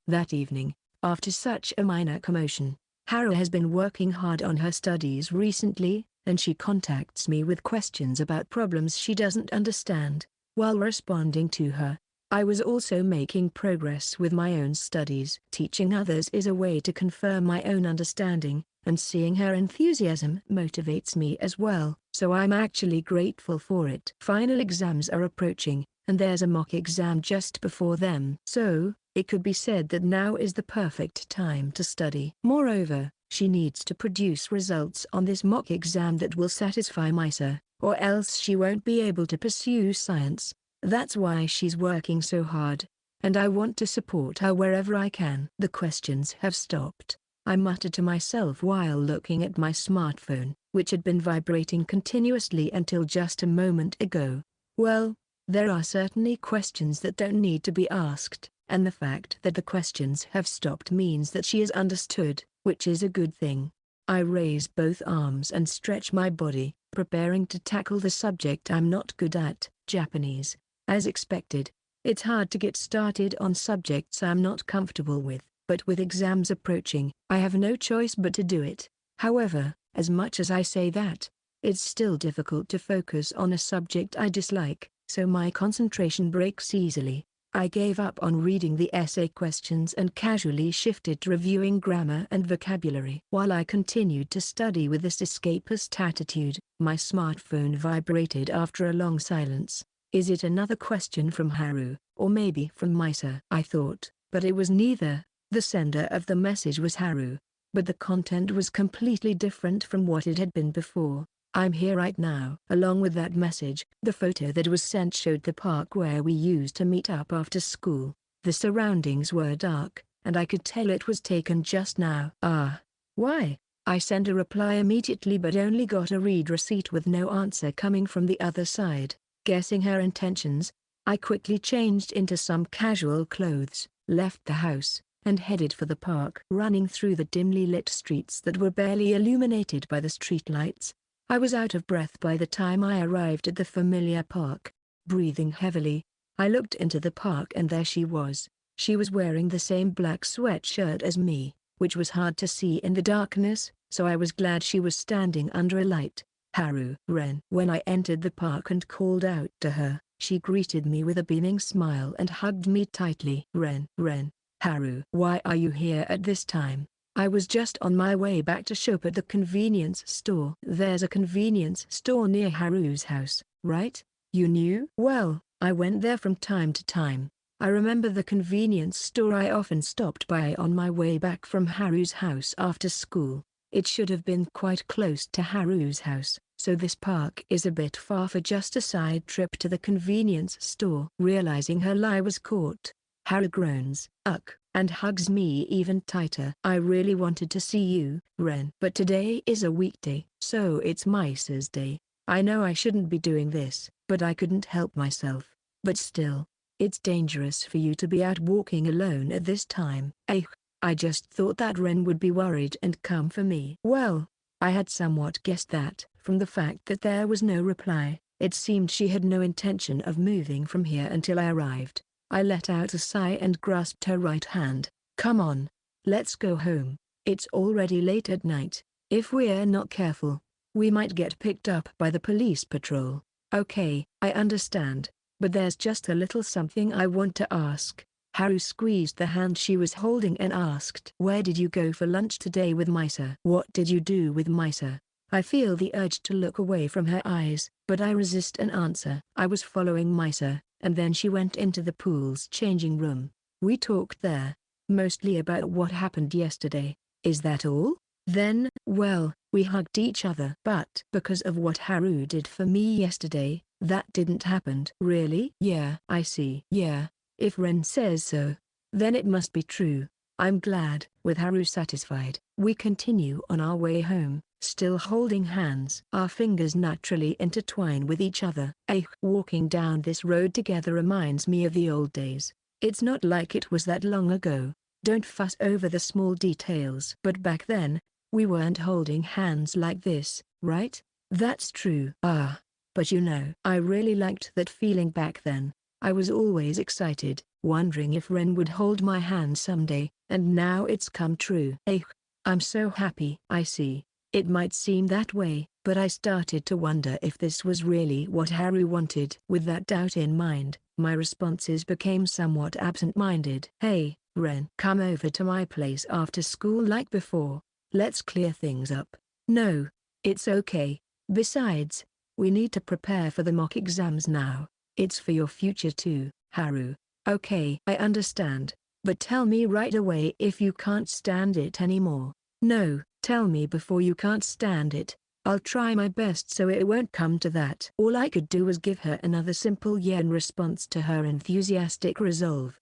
That evening, after such a minor commotion, Haru has been working hard on her studies recently, and she contacts me with questions about problems she doesn't understand. While responding to her, I was also making progress with my own studies. Teaching others is a way to confirm my own understanding, and seeing her enthusiasm motivates me as well, so I'm actually grateful for it. Final exams are approaching, and there's a mock exam just before them. So, it could be said that now is the perfect time to study. Moreover, she needs to produce results on this mock exam that will satisfy Misa, or else she won't be able to pursue science. That's why she's working so hard, and I want to support her wherever I can. The questions have stopped, I muttered to myself while looking at my smartphone, which had been vibrating continuously until just a moment ago. Well, there are certainly questions that don't need to be asked, and the fact that the questions have stopped means that she has understood, which is a good thing. I raise both arms and stretch my body, preparing to tackle the subject I'm not good at, Japanese. As expected, it's hard to get started on subjects I'm not comfortable with, but with exams approaching, I have no choice but to do it. However, as much as I say that, it's still difficult to focus on a subject I dislike, so my concentration breaks easily. I gave up on reading the essay questions and casually shifted to reviewing grammar and vocabulary. While I continued to study with this escapist attitude, my smartphone vibrated after a long silence. Is it another question from Haru, or maybe from Misa? I thought, but it was neither. The sender of the message was Haru, but the content was completely different from what it had been before. I'm here right now. Along with that message, the photo that was sent showed the park where we used to meet up after school. The surroundings were dark, and I could tell it was taken just now. Why? I sent a reply immediately but only got a read receipt with no answer coming from the other side. Guessing her intentions, I quickly changed into some casual clothes, left the house, and headed for the park. Running through the dimly lit streets that were barely illuminated by the streetlights, I was out of breath by the time I arrived at the familiar park. Breathing heavily, I looked into the park and there she was. She was wearing the same black sweatshirt as me, which was hard to see in the darkness, so I was glad she was standing under a light. Haru. Ren. When I entered the park and called out to her, she greeted me with a beaming smile and hugged me tightly. Ren. Haru. Why are you here at this time? I was just on my way back to shop at the convenience store. There's a convenience store near Haru's house, right? You knew? Well, I went there from time to time. I remember the convenience store I often stopped by on my way back from Haru's house after school. It should have been quite close to Haru's house, so this park is a bit far for just a side trip to the convenience store. Realizing her lie was caught, Haru groans, and hugs me even tighter. I really wanted to see you, Ren. But today is a weekday, so it's Misa's day. I know I shouldn't be doing this, but I couldn't help myself. But still, it's dangerous for you to be out walking alone at this time. I just thought that Ren would be worried and come for me. Well, I had somewhat guessed that. From the fact that there was no reply, it seemed she had no intention of moving from here until I arrived. I let out a sigh and grasped her right hand. Come on, let's go home. It's already late at night. If we're not careful, we might get picked up by the police patrol. Okay, I understand, but there's just a little something I want to ask. Haru squeezed the hand she was holding and asked, where did you go for lunch today with Misa? What did you do with Misa? I feel the urge to look away from her eyes, but I resist an answer. I was following Misa, and then she went into the pool's changing room. We talked there, mostly about what happened yesterday. Is that all? Then, well, We hugged each other. But because of what Haru did for me yesterday, that didn't happen. Really? Yeah, I see. Yeah, if Ren says so, then it must be true. I'm glad. With Haru satisfied, we continue on our way home, still holding hands. Our fingers naturally intertwine with each other. Walking down this road together reminds me of the old days. It's not like it was that long ago. Don't fuss over the small details. But back then, we weren't holding hands like this, right? That's true. But you know, I really liked that feeling back then. I was always excited, wondering if Ren would hold my hand someday, and now it's come true. I'm so happy. I see. It might seem that way, but I started to wonder if this was really what Haru wanted. With that doubt in mind, my responses became somewhat absent-minded. Hey, Ren, come over to my place after school like before. Let's clear things up. No, it's okay. Besides, we need to prepare for the mock exams now. It's for your future too, Haru. Okay, I understand. But tell me right away if you can't stand it anymore. No, tell me before you can't stand it. I'll try my best so it won't come to that. All I could do was give her another simple yeah in response to her enthusiastic resolve.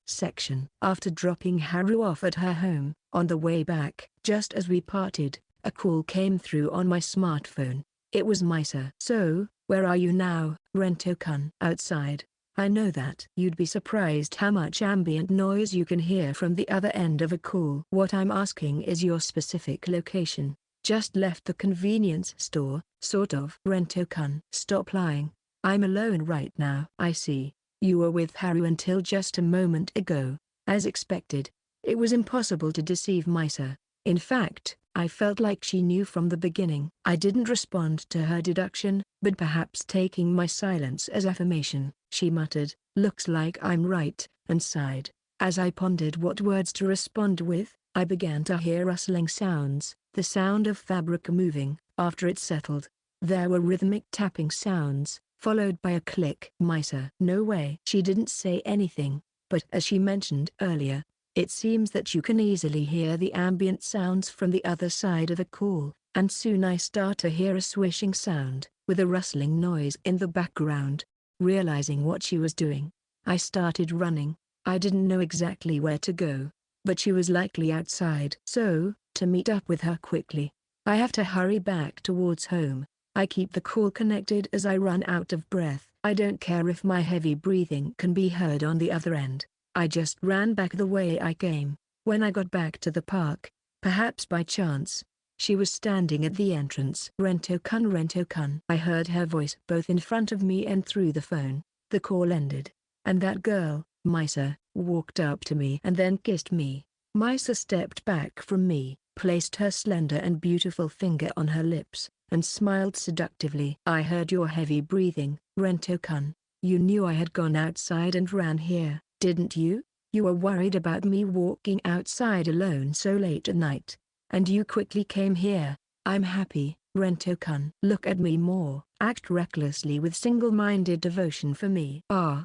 After dropping Haru off at her home, on the way back, just as we parted, a call came through on my smartphone. It was Misa. So, where are you now, Rento-kun? Outside. I know that. You'd be surprised how much ambient noise you can hear from the other end of a call. What I'm asking is your specific location. Just left the convenience store, sort of. Rento-kun. Stop lying. I'm alone right now. I see. You were with Haru until just a moment ago. As expected. It was impossible to deceive Misa. In fact, I felt like she knew from the beginning. I didn't respond to her deduction, but perhaps taking my silence as affirmation, she muttered, "Looks like I'm right," and sighed. As I pondered what words to respond with, I began to hear rustling sounds, the sound of fabric moving. After it settled, there were rhythmic tapping sounds, followed by a click. Misa. No way. She didn't say anything, but as she mentioned earlier, it seems that you can easily hear the ambient sounds from the other side of the call, and soon I start to hear a swishing sound, with a rustling noise in the background. Realizing what she was doing, I started running. I didn't know exactly where to go, but she was likely outside. So, to meet up with her quickly, I have to hurry back towards home. I keep the call connected as I run out of breath. I don't care if my heavy breathing can be heard on the other end. I just ran back the way I came. When I got back to the park, perhaps by chance, she was standing at the entrance. Rento-kun, Rento-kun. I heard her voice both in front of me and through the phone. The call ended, and that girl, Misa, walked up to me and then kissed me. Misa stepped back from me, placed her slender and beautiful finger on her lips, and smiled seductively. I heard your heavy breathing, Rento-kun. You knew I had gone outside and ran here, didn't you? You were worried about me walking outside alone so late at night, and you quickly came here. I'm happy, Rento-kun. Look at me more. Act recklessly with single-minded devotion for me.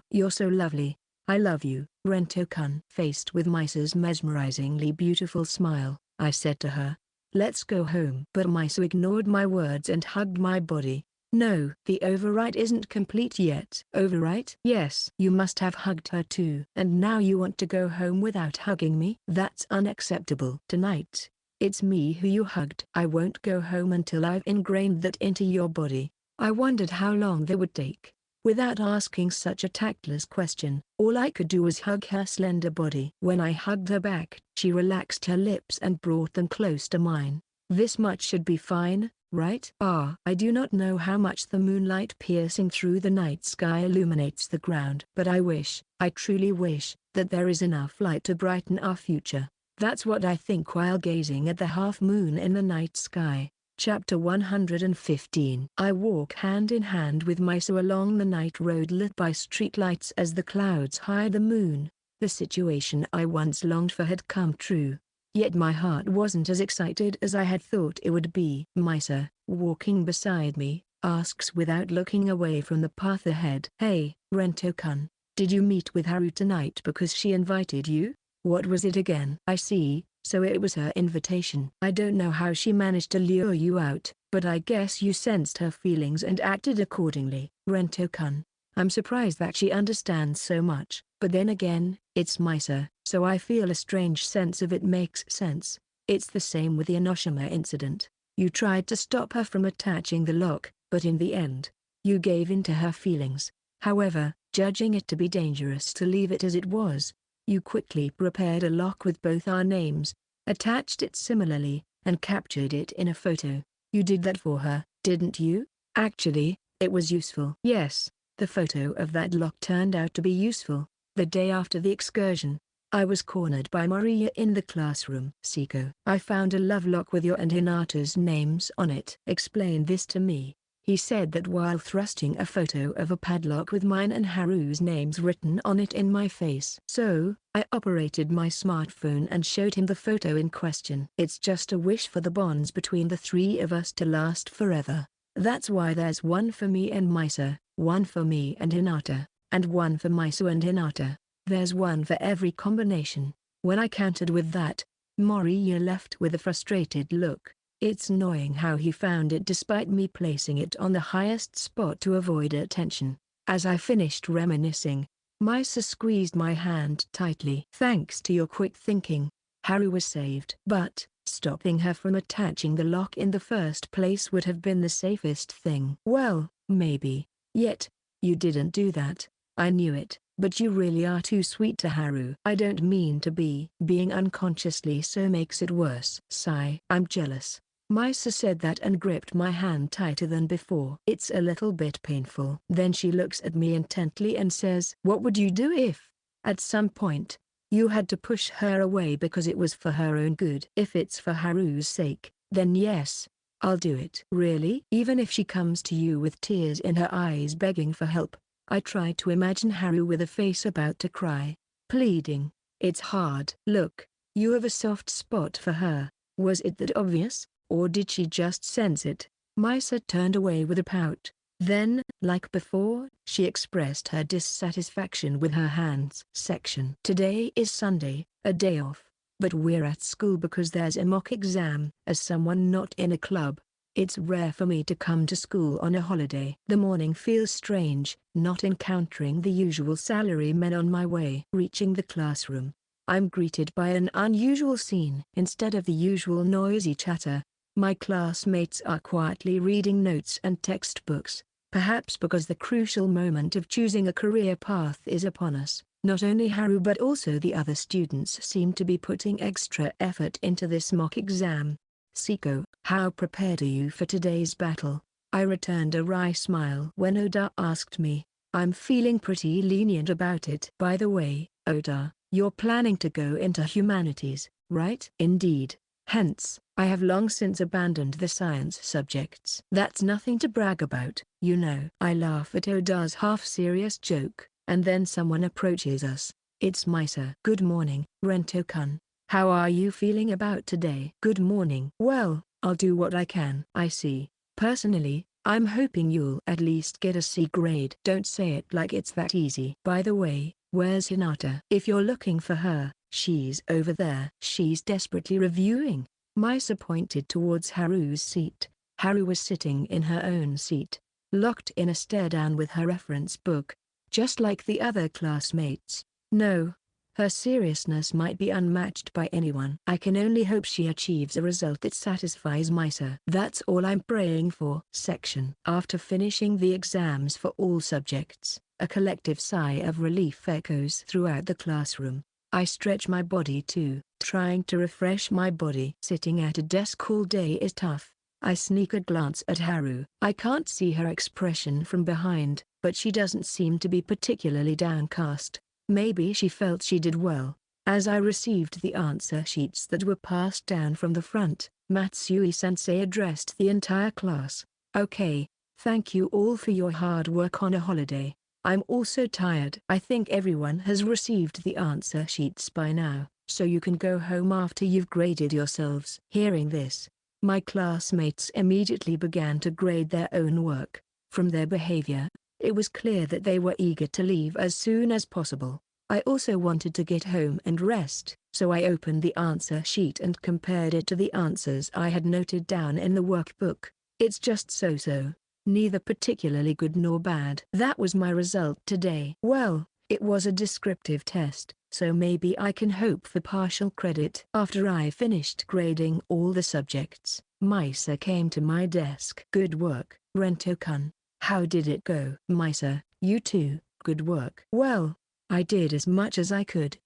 You're so lovely. I love you, Rento-kun. Faced with Misa's mesmerizingly beautiful smile, I said to her, "Let's go home." But Misa ignored my words and hugged my body. No, the overwrite isn't complete yet. Overwrite? Yes. You must have hugged her too. And now you want to go home without hugging me? That's unacceptable. Tonight, it's me who you hugged. I won't go home until I've ingrained that into your body. I wondered how long that would take. Without asking such a tactless question, all I could do was hug her slender body. When I hugged her back, she relaxed her lips and brought them close to mine. This much should be fine, right? I do not know how much the moonlight piercing through the night sky illuminates the ground. But I truly wish, that there is enough light to brighten our future. That's what I think while gazing at the half moon in the night sky. Chapter 115. I walk hand in hand with Misa along the night road lit by streetlights as the clouds hide the moon. The situation I once longed for had come true. Yet my heart wasn't as excited as I had thought it would be. Misa, walking beside me, asks without looking away from the path ahead. Hey, Rento-kun, did you meet with Haru tonight because she invited you? What was it again? I see, So it was her invitation. I don't know how she managed to lure you out, but I guess you sensed her feelings and acted accordingly. Rento-kun. I'm surprised that she understands so much, but then again, it's Misa, so I feel a strange sense of it makes sense. It's the same with the Enoshima incident. You tried to stop her from attaching the lock, but in the end, you gave in to her feelings. However, judging it to be dangerous to leave it as it was, you quickly prepared a lock with both our names, attached it similarly, and captured it in a photo. You did that for her, didn't you? Actually, it was useful. Yes, the photo of that lock turned out to be useful. The day after the excursion, I was cornered by Moriya in the classroom. Seko. I found a love lock with your and Hinata's names on it. Explain this to me. He said that while thrusting a photo of a padlock with mine and Haru's names written on it in my face. So, I operated my smartphone and showed him the photo in question. It's just a wish for the bonds between the three of us to last forever. That's why there's one for me and Misa, one for me and Hinata, and one for Misa and Hinata. There's one for every combination. When I countered with that, Moriya left with a frustrated look. It's annoying how he found it despite me placing it on the highest spot to avoid attention. As I finished reminiscing, Misa squeezed my hand tightly. Thanks to your quick thinking, Haru was saved. But, stopping her from attaching the lock in the first place would have been the safest thing. Well, maybe. Yet, you didn't do that. I knew it. But you really are too sweet to Haru. I don't mean to be. Being unconsciously so makes it worse. Sigh. I'm jealous. Misa said that and gripped my hand tighter than before. It's a little bit painful. Then she looks at me intently and says, what would you do if, at some point, you had to push her away because it was for her own good? If it's for Haru's sake, then yes, I'll do it. Really? Even if she comes to you with tears in her eyes begging for help? I tried to imagine Haru with a face about to cry, pleading. It's hard. Look, you have a soft spot for her. Was it that obvious, or did she just sense it? Misa turned away with a pout. Then, like before, she expressed her dissatisfaction with her hands. Section. Today is Sunday, a day off, but we're at school because there's a mock exam. As someone not in a club, it's rare for me to come to school on a holiday. The morning feels strange, not encountering the usual salarymen on my way. Reaching the classroom, I'm greeted by an unusual scene. Instead of the usual noisy chatter, my classmates are quietly reading notes and textbooks, perhaps because the crucial moment of choosing a career path is upon us. Not only Haru but also the other students seem to be putting extra effort into this mock exam. Seko, how prepared are you for today's battle? I returned a wry smile when Oda asked me. I'm feeling pretty lenient about it. By the way, Oda, you're planning to go into humanities, right? Indeed. Hence, I have long since abandoned the science subjects. That's nothing to brag about, you know. I laugh at Oda's half-serious joke, and then someone approaches us. It's Misa. Good morning, Rento-kun. How are you feeling about today? Good morning. Well, I'll do what I can. I see. Personally, I'm hoping you'll at least get a C grade. Don't say it like it's that easy. By the way, where's Hinata? If you're looking for her, she's over there. She's desperately reviewing. Misa pointed towards Haru's seat. Haru was sitting in her own seat, locked in a stare-down with her reference book, just like the other classmates. No. Her seriousness might be unmatched by anyone. I can only hope she achieves a result that satisfies Misa. That's all I'm praying for. Section. After finishing the exams for all subjects, a collective sigh of relief echoes throughout the classroom. I stretch my body too, trying to refresh my body. Sitting at a desk all day is tough. I sneak a glance at Haru. I can't see her expression from behind, but she doesn't seem to be particularly downcast. Maybe she felt she did well. As I received the answer sheets that were passed down from the front, Matsui-sensei addressed the entire class. Okay, thank you all for your hard work on a holiday. I'm also tired. I think everyone has received the answer sheets by now, so you can go home after you've graded yourselves. Hearing this, my classmates immediately began to grade their own work. From their behavior, it was clear that they were eager to leave as soon as possible. I also wanted to get home and rest, So I opened the answer sheet and compared it to the answers I had noted down in the workbook. It's just so-so. Neither particularly good nor bad. That was my result today. Well, it was a descriptive test, so maybe I can hope for partial credit. After I finished grading all the subjects, Misa came to my desk. Good work, Rento-kun. How did it go? Misa, you too, good work. Well, I did as much as I could.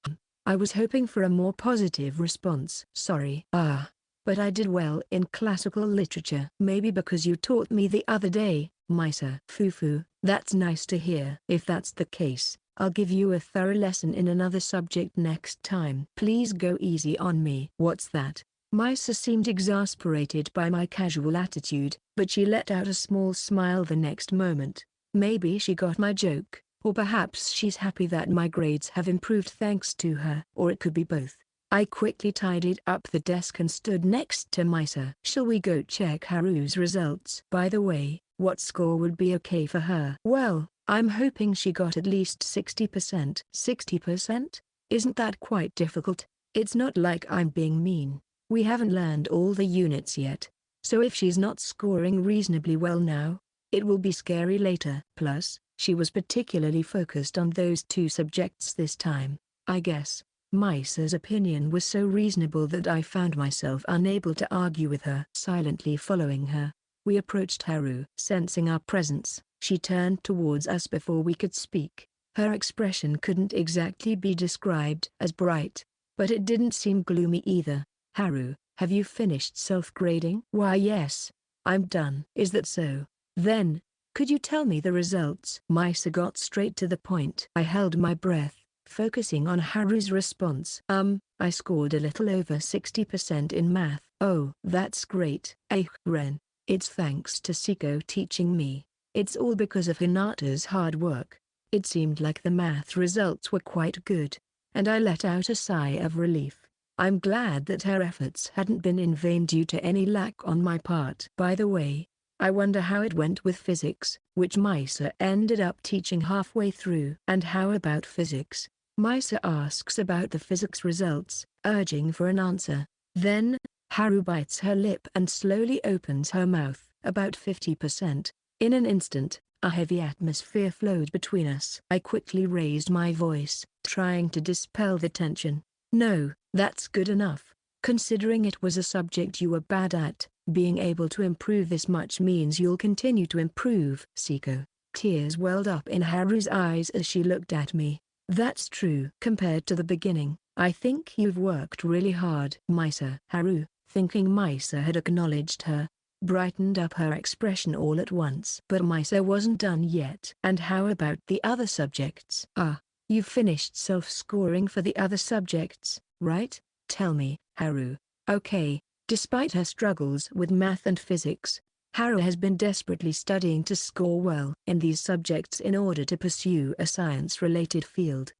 I was hoping for a more positive response. Sorry. But I did well in classical literature. Maybe because you taught me the other day, Misa. Fufu, that's nice to hear. If that's the case, I'll give you a thorough lesson in another subject next time. Please go easy on me. What's that? Misa seemed exasperated by my casual attitude, but she let out a small smile the next moment. Maybe she got my joke, or perhaps she's happy that my grades have improved thanks to her. Or it could be both. I quickly tidied up the desk and stood next to Misa. Shall we go check Haru's results? By the way, what score would be okay for her? Well, I'm hoping she got at least 60%. 60%? Isn't that quite difficult? It's not like I'm being mean. We haven't learned all the units yet. So if she's not scoring reasonably well now, it will be scary later. Plus, she was particularly focused on those two subjects this time, I guess. Misa's opinion was so reasonable that I found myself unable to argue with her. Silently following her, we approached Haru. Sensing our presence, she turned towards us before we could speak. Her expression couldn't exactly be described as bright, but it didn't seem gloomy either. Haru, have you finished self-grading? Why yes, I'm done. Is that so? Then, could you tell me the results? Misa got straight to the point. I held my breath, focusing on Haru's response. I scored a little over 60% in math. Oh, that's great. Ren, it's thanks to Seko teaching me. It's all because of Hinata's hard work. It seemed like the math results were quite good, and I let out a sigh of relief. I'm glad that her efforts hadn't been in vain due to any lack on my part. By the way, I wonder how it went with physics, which Misa ended up teaching halfway through. And how about physics? Misa asks about the physics results, urging for an answer. Then, Haru bites her lip and slowly opens her mouth. About 50%. In an instant, a heavy atmosphere flowed between us. I quickly raised my voice, trying to dispel the tension. No, that's good enough. Considering it was a subject you were bad at, being able to improve this much means you'll continue to improve. Seko. Tears welled up in Haru's eyes as she looked at me. That's true. Compared to the beginning, I think you've worked really hard. Misa. Haru, thinking Misa had acknowledged her, brightened up her expression all at once. But Misa wasn't done yet. And how about the other subjects? You've finished self-scoring for the other subjects, right? Tell me, Haru. Okay, despite her struggles with math and physics, Haru has been desperately studying to score well in these subjects in order to pursue a science-related field.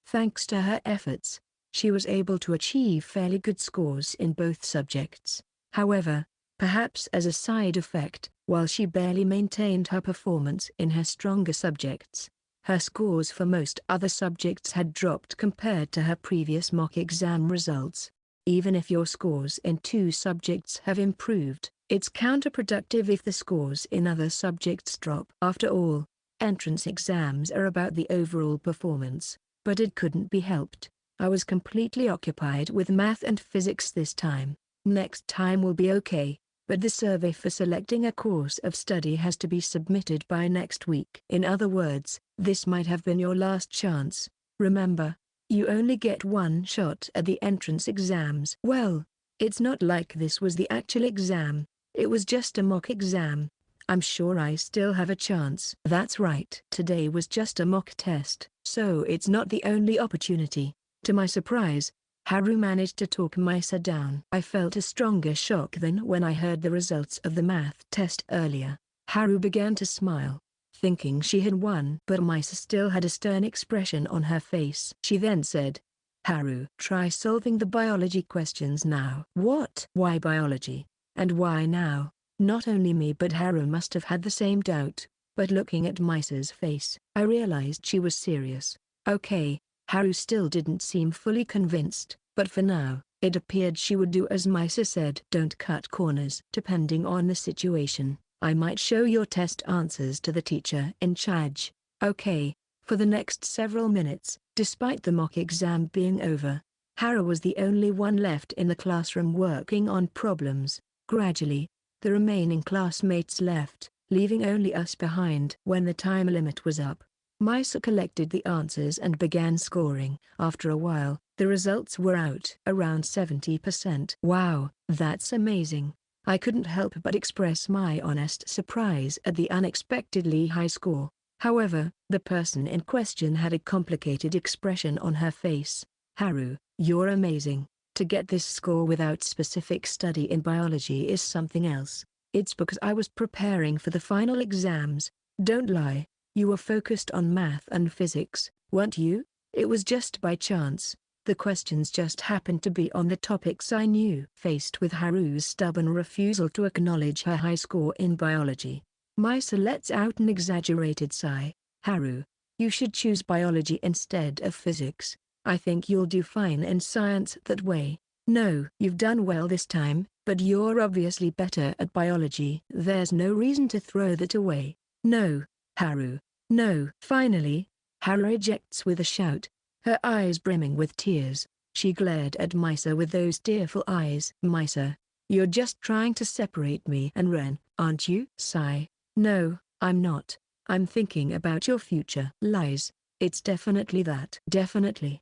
Thanks to her efforts, she was able to achieve fairly good scores in both subjects. However, perhaps as a side effect, while she barely maintained her performance in her stronger subjects, her scores for most other subjects had dropped compared to her previous mock exam results. Even if your scores in two subjects have improved, it's counterproductive if the scores in other subjects drop. After all, entrance exams are about the overall performance, but it couldn't be helped. I was completely occupied with math and physics this time. Next time will be okay, but the survey for selecting a course of study has to be submitted by next week. In other words, this might have been your last chance. Remember, you only get one shot at the entrance exams. Well, it's not like this was the actual exam. It was just a mock exam. I'm sure I still have a chance. That's right. Today was just a mock test, so it's not the only opportunity. To my surprise, Haru managed to talk Misa down. I felt a stronger shock than when I heard the results of the math test earlier. Haru began to smile, thinking she had won. But Misa still had a stern expression on her face. She then said, Haru, try solving the biology questions now. What? Why biology? And why now? Not only me but Haru must have had the same doubt, but looking at Misa's face, I realized she was serious. Okay. Haru still didn't seem fully convinced, But for now, it appeared she would do as Misa said. Don't cut corners. Depending on the situation, I might show your test answers to the teacher in charge. Okay. For the next several minutes, despite the mock exam being over, Haru was the only one left in the classroom working on problems. Gradually, the remaining classmates left, leaving only us behind. When the time limit was up, Misa collected the answers and began scoring. After a while, the results were out. Around 70%. Wow, that's amazing. I couldn't help but express my honest surprise at the unexpectedly high score. However, the person in question had a complicated expression on her face. Haru, you're amazing. To get this score without specific study in biology is something else. It's because I was preparing for the final exams. Don't lie. You were focused on math and physics, weren't you? It was just by chance. The questions just happened to be on the topics I knew. Faced with Haru's stubborn refusal to acknowledge her high score in biology, Misa lets out an exaggerated sigh. Haru, you should choose biology instead of physics. I think you'll do fine in science that way. No, you've done well this time, but you're obviously better at biology. There's no reason to throw that away. No, Haru, no. Finally, Haru ejects with a shout, her eyes brimming with tears. She glared at Misa with those tearful eyes. Misa, you're just trying to separate me and Ren, aren't you? Sigh. No, I'm not. I'm thinking about your future. Lies. It's definitely that. Definitely.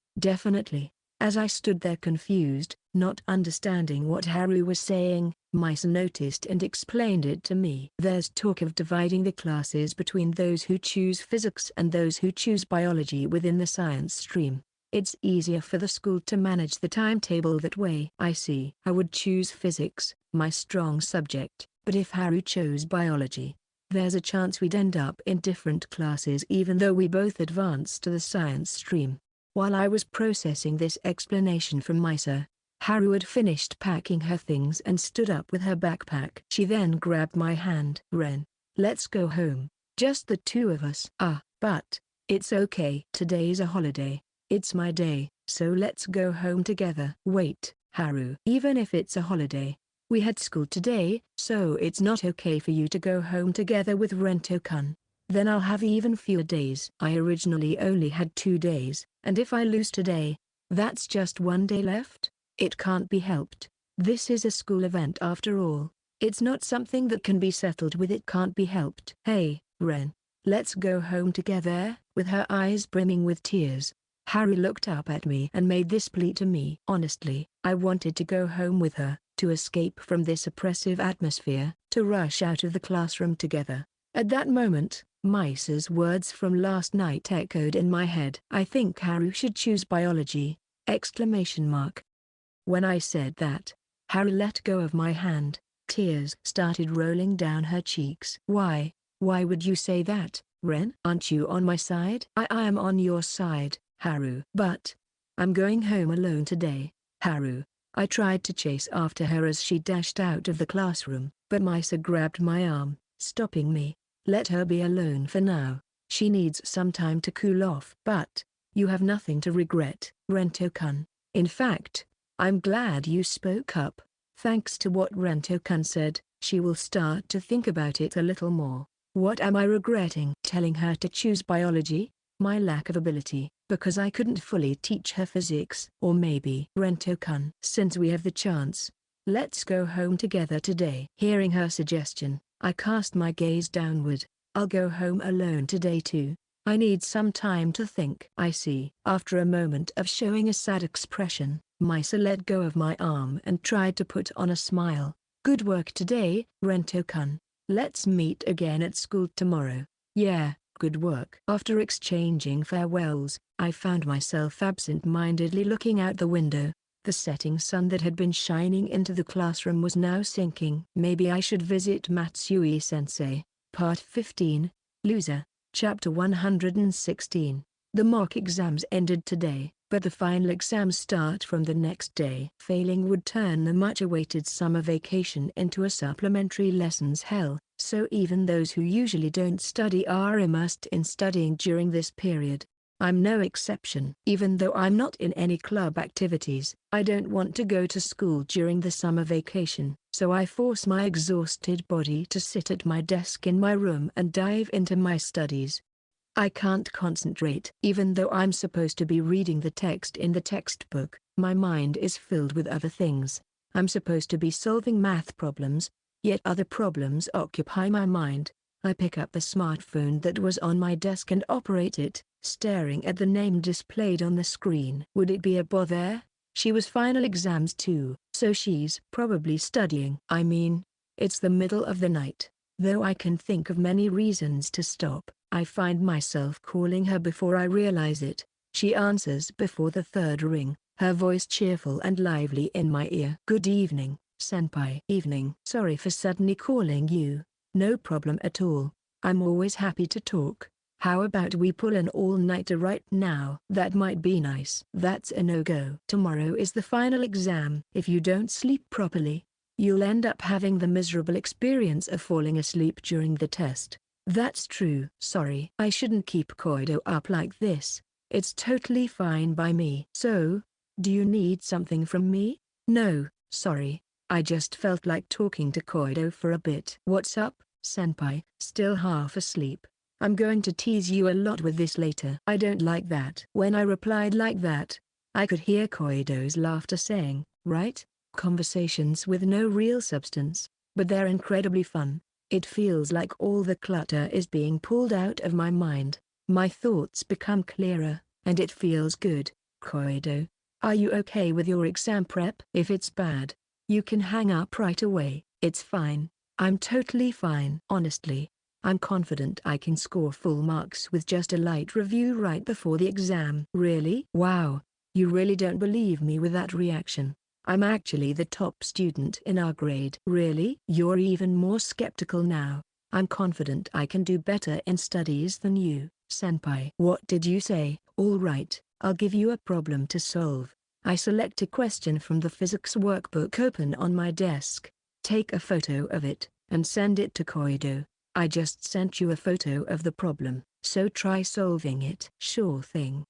As I stood there confused, not understanding what Haru was saying, Misa noticed and explained it to me. There's talk of dividing the classes between those who choose physics and those who choose biology within the science stream. It's easier for the school to manage the timetable that way. I see. I would choose physics, my strong subject, but if Haru chose biology, there's a chance we'd end up in different classes even though we both advance to the science stream. While I was processing this explanation from Misa, Haru had finished packing her things and stood up with her backpack. She then grabbed my hand. Ren, let's go home. Just the two of us. But it's okay. Today's a holiday. It's my day, so let's go home together. Wait, Haru. Even if it's a holiday, we had school today, so it's not okay for you to go home together with Rento-kun. Then I'll have even fewer days. I originally only had 2 days, and if I lose today, that's just 1 day left. It can't be helped. This is a school event after all. It's not something that can be settled with. It can't be helped. Hey, Ren, let's go home together. With her eyes brimming with tears, Haru looked up at me and made this plea to me. Honestly, I wanted to go home with her, to escape from this oppressive atmosphere, to rush out of the classroom together. At that moment, Misa's words from last night echoed in my head. I think Haru should choose biology! When I said that, Haru let go of my hand. Tears started rolling down her cheeks. Why would you say that, Ren? Aren't you on my side? I am on your side, Haru. But I'm going home alone today, Haru. I tried to chase after her as she dashed out of the classroom, but Misa grabbed my arm, stopping me. Let her be alone for now. She needs some time to cool off. But you have nothing to regret, Rento-kun. In fact, I'm glad you spoke up. Thanks to what Rento-kun said, she will start to think about it a little more. What am I regretting? Telling her to choose biology? My lack of ability, because I couldn't fully teach her physics. Or maybe Rento-kun. Since we have the chance, let's go home together today. Hearing her suggestion, I cast my gaze downward. I'll go home alone today too. I need some time to think. I see. After a moment of showing a sad expression, Misa let go of my arm and tried to put on a smile. Good work today, Rento-kun. Let's meet again at school tomorrow. Yeah, good work. After exchanging farewells, I found myself absent-mindedly looking out the window. The setting sun that had been shining into the classroom was now sinking. Maybe I should visit Matsui-sensei. Part 15, Loser, Chapter 116. The mock exams ended today, but the final exams start from the next day. Failing would turn the much-awaited summer vacation into a supplementary lessons hell, so even those who usually don't study are immersed in studying during this period. I'm no exception. Even though I'm not in any club activities, I don't want to go to school during the summer vacation, so I force my exhausted body to sit at my desk in my room and dive into my studies. I can't concentrate. Even though I'm supposed to be reading the text in the textbook, my mind is filled with other things. I'm supposed to be solving math problems, yet other problems occupy my mind. I pick up the smartphone that was on my desk and operate it, staring at the name displayed on the screen. Would it be a bother? She was final exams too, so she's probably studying. I mean, it's the middle of the night. Though I can think of many reasons to stop, I find myself calling her before I realize it. She answers before the third ring, her voice cheerful and lively in my ear. Good evening, senpai. Evening. Sorry for suddenly calling you. No problem at all. I'm always happy to talk. How about we pull an all-nighter right now? That might be nice. That's a no-go. Tomorrow is the final exam. If you don't sleep properly, you'll end up having the miserable experience of falling asleep during the test. That's true. Sorry. I shouldn't keep Koido up like this. It's totally fine by me. So, do you need something from me? No, sorry. I just felt like talking to Koido for a bit. What's up, senpai? Still half asleep? I'm going to tease you a lot with this later. I don't like that. When I replied like that, I could hear Koido's laughter saying, right? Conversations with no real substance, but they're incredibly fun. It feels like all the clutter is being pulled out of my mind. My thoughts become clearer, and it feels good. Koido, are you okay with your exam prep? If it's bad, you can hang up right away. It's fine. I'm totally fine. Honestly, I'm confident I can score full marks with just a light review right before the exam. Really? Wow. You really don't believe me with that reaction. I'm actually the top student in our grade. Really? You're even more skeptical now. I'm confident I can do better in studies than you, senpai. What did you say? All right, I'll give you a problem to solve. I select a question from the physics workbook open on my desk, take a photo of it, and send it to Koido. I just sent you a photo of the problem, so try solving it. Sure thing.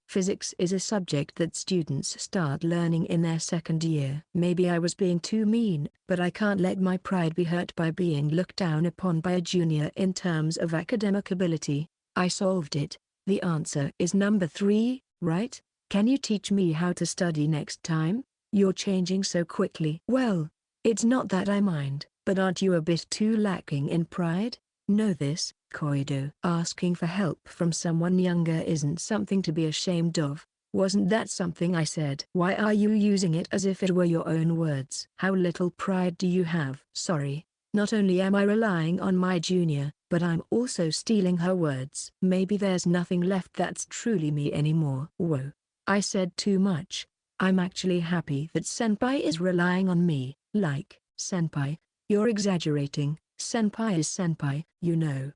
Physics is a subject that students start learning in their second year. Maybe I was being too mean, but I can't let my pride be hurt by being looked down upon by a junior in terms of academic ability. I solved it. The answer is number 3, right? Can you teach me how to study next time? You're changing so quickly. Well, it's not that I mind, but aren't you a bit too lacking in pride? Know this, Koido. Asking for help from someone younger isn't something to be ashamed of. Wasn't that something I said? Why are you using it as if it were your own words? How little pride do you have? Sorry, not only am I relying on my junior, but I'm also stealing her words. Maybe there's nothing left that's truly me anymore. Whoa. I said too much. I'm actually happy that senpai is relying on me. Like, senpai, you're exaggerating. Senpai is senpai, you know.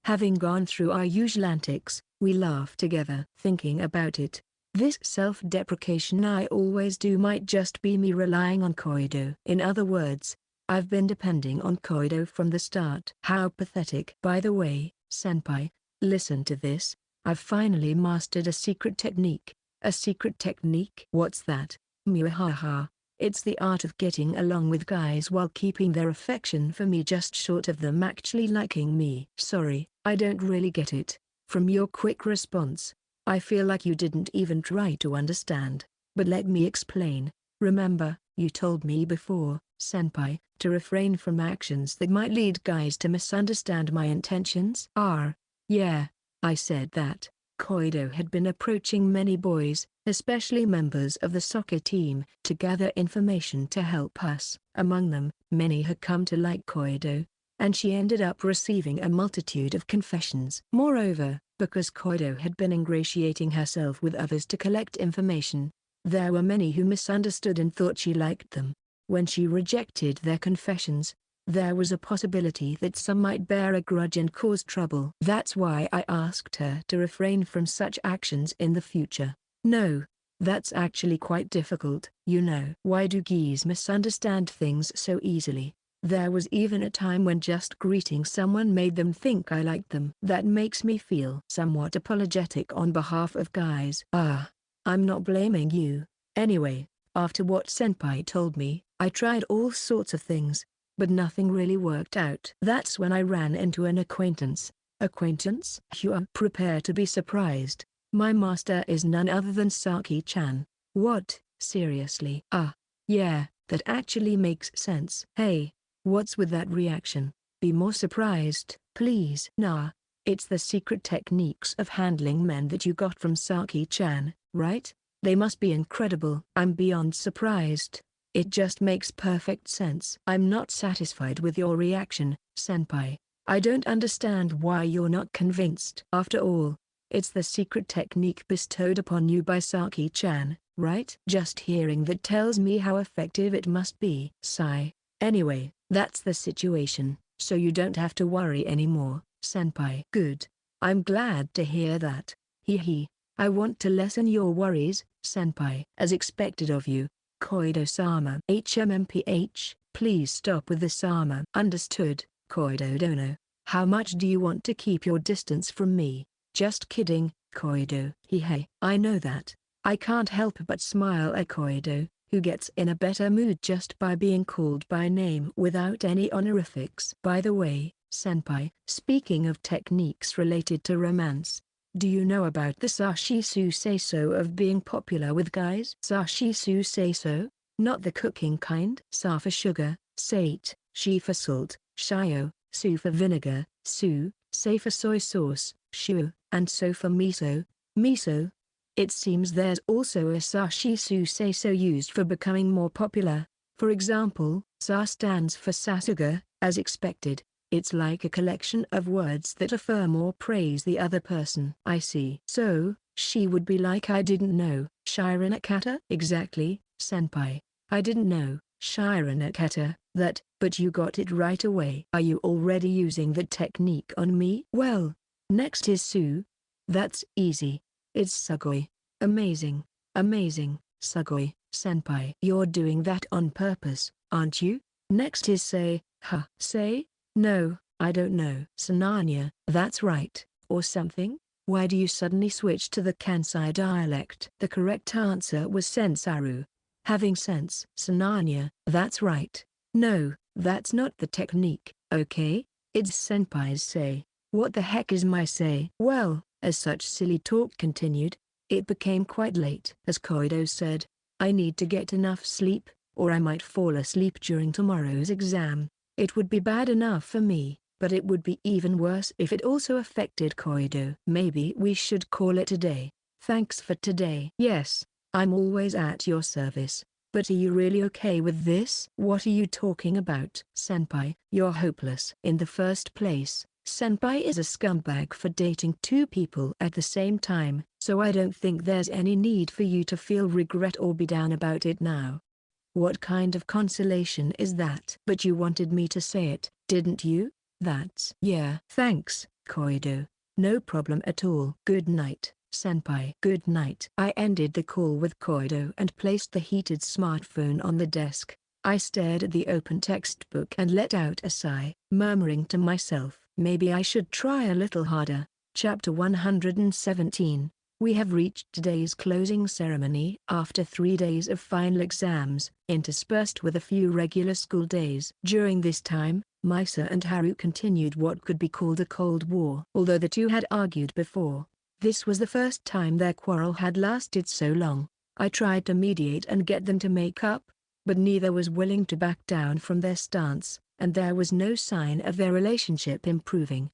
Having gone through our usual antics, we laugh together. Thinking about it, this self-deprecation I always do might just be me relying on Koido. In other words, I've been depending on Koido from the start. How pathetic. By the way, senpai, listen to this. I've finally mastered a secret technique. A secret technique? What's that? Mwahaha. It's the art of getting along with guys while keeping their affection for me just short of them actually liking me. Sorry, I don't really get it. From your quick response, I feel like you didn't even try to understand. But let me explain. Remember, you told me before, senpai, to refrain from actions that might lead guys to misunderstand my intentions? Yeah, I said that. Koido had been approaching many boys, especially members of the soccer team, to gather information to help us. Among them, many had come to like Koido, and she ended up receiving a multitude of confessions. Moreover, because Koido had been ingratiating herself with others to collect information, there were many who misunderstood and thought she liked them. When she rejected their confessions, there was a possibility that some might bear a grudge and cause trouble. That's why I asked her to refrain from such actions in the future. No, that's actually quite difficult. You know. Why do geese misunderstand things so easily? There was even a time when just greeting someone made them think I liked them. That makes me feel somewhat apologetic on behalf of guys. I'm not blaming you. Anyway, after what senpai told me, I tried all sorts of things, but nothing really worked out. That's when I ran into an acquaintance. Acquaintance? You are prepare to be surprised. My master is none other than Saki-chan. What? Seriously? Yeah, that actually makes sense. Hey, what's with that reaction? Be more surprised, please. Nah, it's the secret techniques of handling men that you got from Saki-chan, right? They must be incredible. I'm beyond surprised. It just makes perfect sense. I'm not satisfied with your reaction, senpai. I don't understand why you're not convinced. After all, it's the secret technique bestowed upon you by Saki-chan, right? Just hearing that tells me how effective it must be. Sigh. Anyway, that's the situation, so you don't have to worry anymore, senpai. Good. I'm glad to hear that. Hee. I want to lessen your worries, senpai. As expected of you, Koido-sama. HMMPH, please stop with the sama. Understood, Koido Dono. How much do you want to keep your distance from me? Just kidding, Koido. Hey, I know that. I can't help but smile at Koido, who gets in a better mood just by being called by name without any honorifics. By the way, senpai, speaking of techniques related to romance, do you know about the sashisu seiso of being popular with guys? Sashisu seiso? Not the cooking kind. Sa for sugar, sate, shi for salt, shio, su for vinegar, sei for soy sauce, shu, and so for miso, miso. It seems there's also a sashisu seiso used for becoming more popular. For example, sa stands for sasuga, as expected. It's like a collection of words that affirm or praise the other person. I see. So, she would be like I didn't know, Shiranakata? Exactly, senpai. I didn't know, Shiranakata, that, but you got it right away. Are you already using the technique on me? Well, next is Su. That's easy. It's Sugoi. Amazing, Sugoi, senpai. You're doing that on purpose, aren't you? Next is Sei. Sei? No, I don't know. Sananya. That's right, or something? Why do you suddenly switch to the Kansai dialect? The correct answer was Sensaru. Having sense. Sananya. That's right. No, that's not the technique, okay? It's senpai's say. What the heck is my say? Well, as such silly talk continued, it became quite late. As Koido said, I need to get enough sleep, or I might fall asleep during tomorrow's exam. It would be bad enough for me, but it would be even worse if it also affected Koido. Maybe we should call it a day. Thanks for today. Yes, I'm always at your service. But are you really okay with this? What are you talking about? Senpai, you're hopeless. In the first place, senpai is a scumbag for dating two people at the same time, so I don't think there's any need for you to feel regret or be down about it now. What kind of consolation is that? But you wanted me to say it, didn't you? Yeah. Thanks, Koido. No problem at all. Good night, senpai. Good night. I ended the call with Koido and placed the heated smartphone on the desk. I stared at the open textbook and let out a sigh, murmuring to myself, maybe I should try a little harder. Chapter 117. We have reached today's closing ceremony after 3 days of final exams, interspersed with a few regular school days. During this time, Misa and Haru continued what could be called a cold war. Although the two had argued before, this was the first time their quarrel had lasted so long. I tried to mediate and get them to make up, but neither was willing to back down from their stance, and there was no sign of their relationship improving.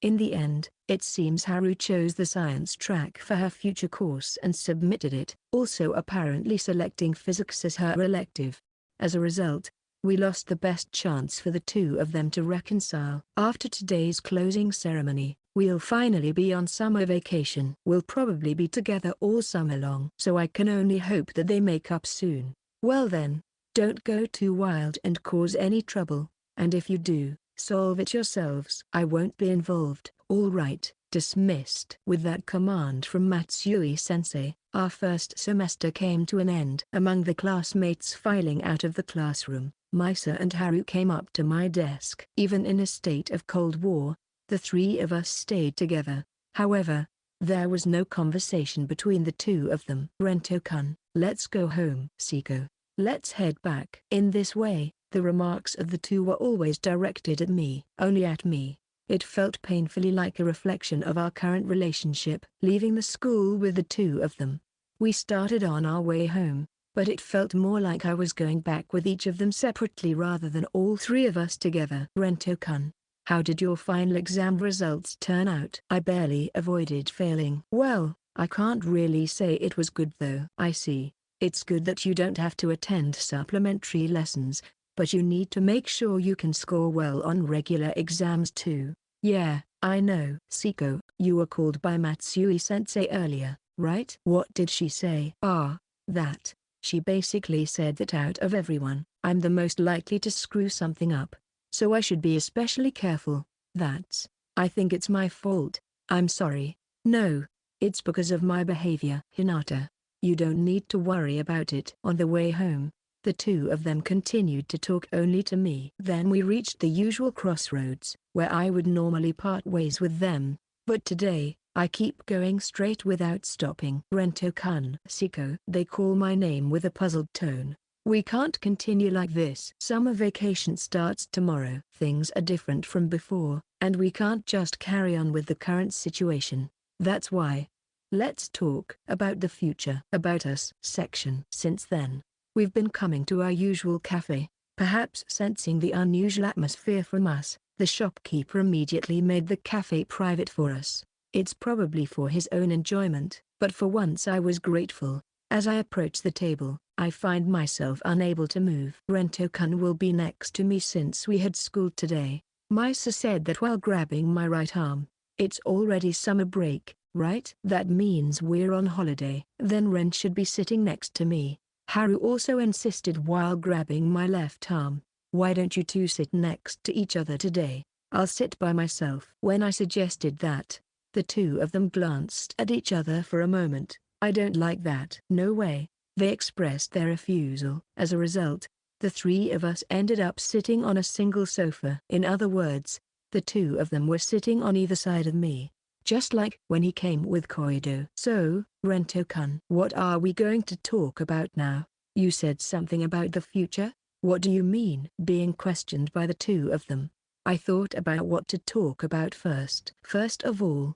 In the end, it seems Haru chose the science track for her future course and submitted it, also apparently selecting physics as her elective. As a result, we lost the best chance for the two of them to reconcile. After today's closing ceremony, we'll finally be on summer vacation. We'll probably be together all summer long, so I can only hope that they make up soon. Well then, don't go too wild and cause any trouble, and if you do, solve it yourselves. I won't be involved. All right, dismissed. With that command from Matsui-sensei, our first semester came to an end. Among the classmates filing out of the classroom, Misa and Haru came up to my desk. Even in a state of Cold War, the three of us stayed together. However, there was no conversation between the two of them. Rento-kun, let's go home. Seko, let's head back. In this way, the remarks of the two were always directed at me. Only at me. It felt painfully like a reflection of our current relationship. Leaving the school with the two of them, we started on our way home, but it felt more like I was going back with each of them separately rather than all three of us together. Rento-kun, how did your final exam results turn out? I barely avoided failing. Well, I can't really say it was good though. I see. It's good that you don't have to attend supplementary lessons, but you need to make sure you can score well on regular exams too. Yeah, I know. Seko, you were called by Matsui-sensei earlier, right? What did she say? That. She basically said that out of everyone, I'm the most likely to screw something up. So I should be especially careful. I think it's my fault. I'm sorry. No, it's because of my behavior. Hinata, you don't need to worry about it. On the way home, the two of them continued to talk only to me. Then we reached the usual crossroads, where I would normally part ways with them, but today, I keep going straight without stopping. Rento-kun. Seko. They call my name with a puzzled tone. We can't continue like this. Summer vacation starts tomorrow. Things are different from before, and we can't just carry on with the current situation. That's why. Let's talk about the future. About us section. Since then, we've been coming to our usual cafe. Perhaps sensing the unusual atmosphere from us, the shopkeeper immediately made the cafe private for us. It's probably for his own enjoyment, but for once I was grateful. As I approach the table, I find myself unable to move. Rento-kun will be next to me since we had school today. Misa said that while grabbing my right arm. It's already summer break, right? That means we're on holiday. Then Ren should be sitting next to me. Haru also insisted while grabbing my left arm. Why don't you two sit next to each other today? I'll sit by myself. When I suggested that, the two of them glanced at each other for a moment. I don't like that. No way. They expressed their refusal. As a result, the three of us ended up sitting on a single sofa. In other words, the two of them were sitting on either side of me. Just like when he came with Koido. So, Rento-kun, what are we going to talk about now? You said something about the future? What do you mean? Being questioned by the two of them, I thought about what to talk about first. First of all,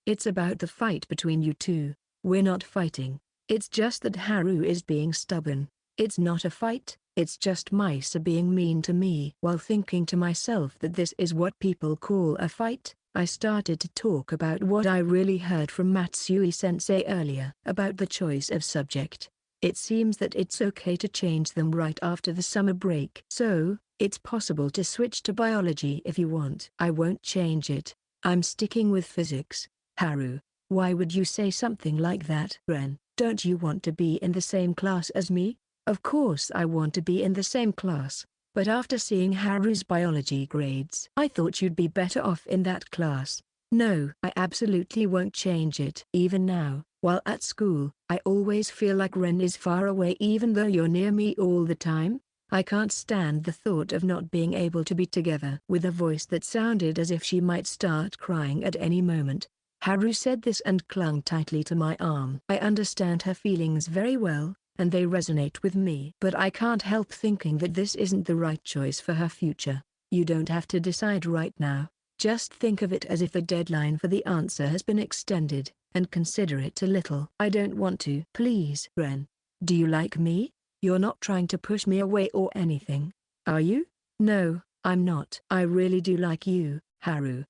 it's about the fight between you two. We're not fighting. It's just that Haru is being stubborn. It's not a fight, it's just Misa being mean to me. While thinking to myself that this is what people call a fight, I started to talk about what I really heard from Matsui-sensei earlier about the choice of subject. It seems that it's okay to change them right after the summer break. So, it's possible to switch to biology if you want. I won't change it. I'm sticking with physics. Haru, why would you say something like that? Ren, don't you want to be in the same class as me? Of course I want to be in the same class, but after seeing Haru's biology grades, I thought you'd be better off in that class. No, I absolutely won't change it. Even now, while at school, I always feel like Ren is far away even though you're near me all the time. I can't stand the thought of not being able to be together. With a voice that sounded as if she might start crying at any moment, Haru said this and clung tightly to my arm. I understand her feelings very well, and they resonate with me. But I can't help thinking that this isn't the right choice for her future. You don't have to decide right now. Just think of it as if the deadline for the answer has been extended, and consider it a little. I don't want to. Please, Ren. Do you like me? You're not trying to push me away or anything, are you? No, I'm not. I really do like you, Haru.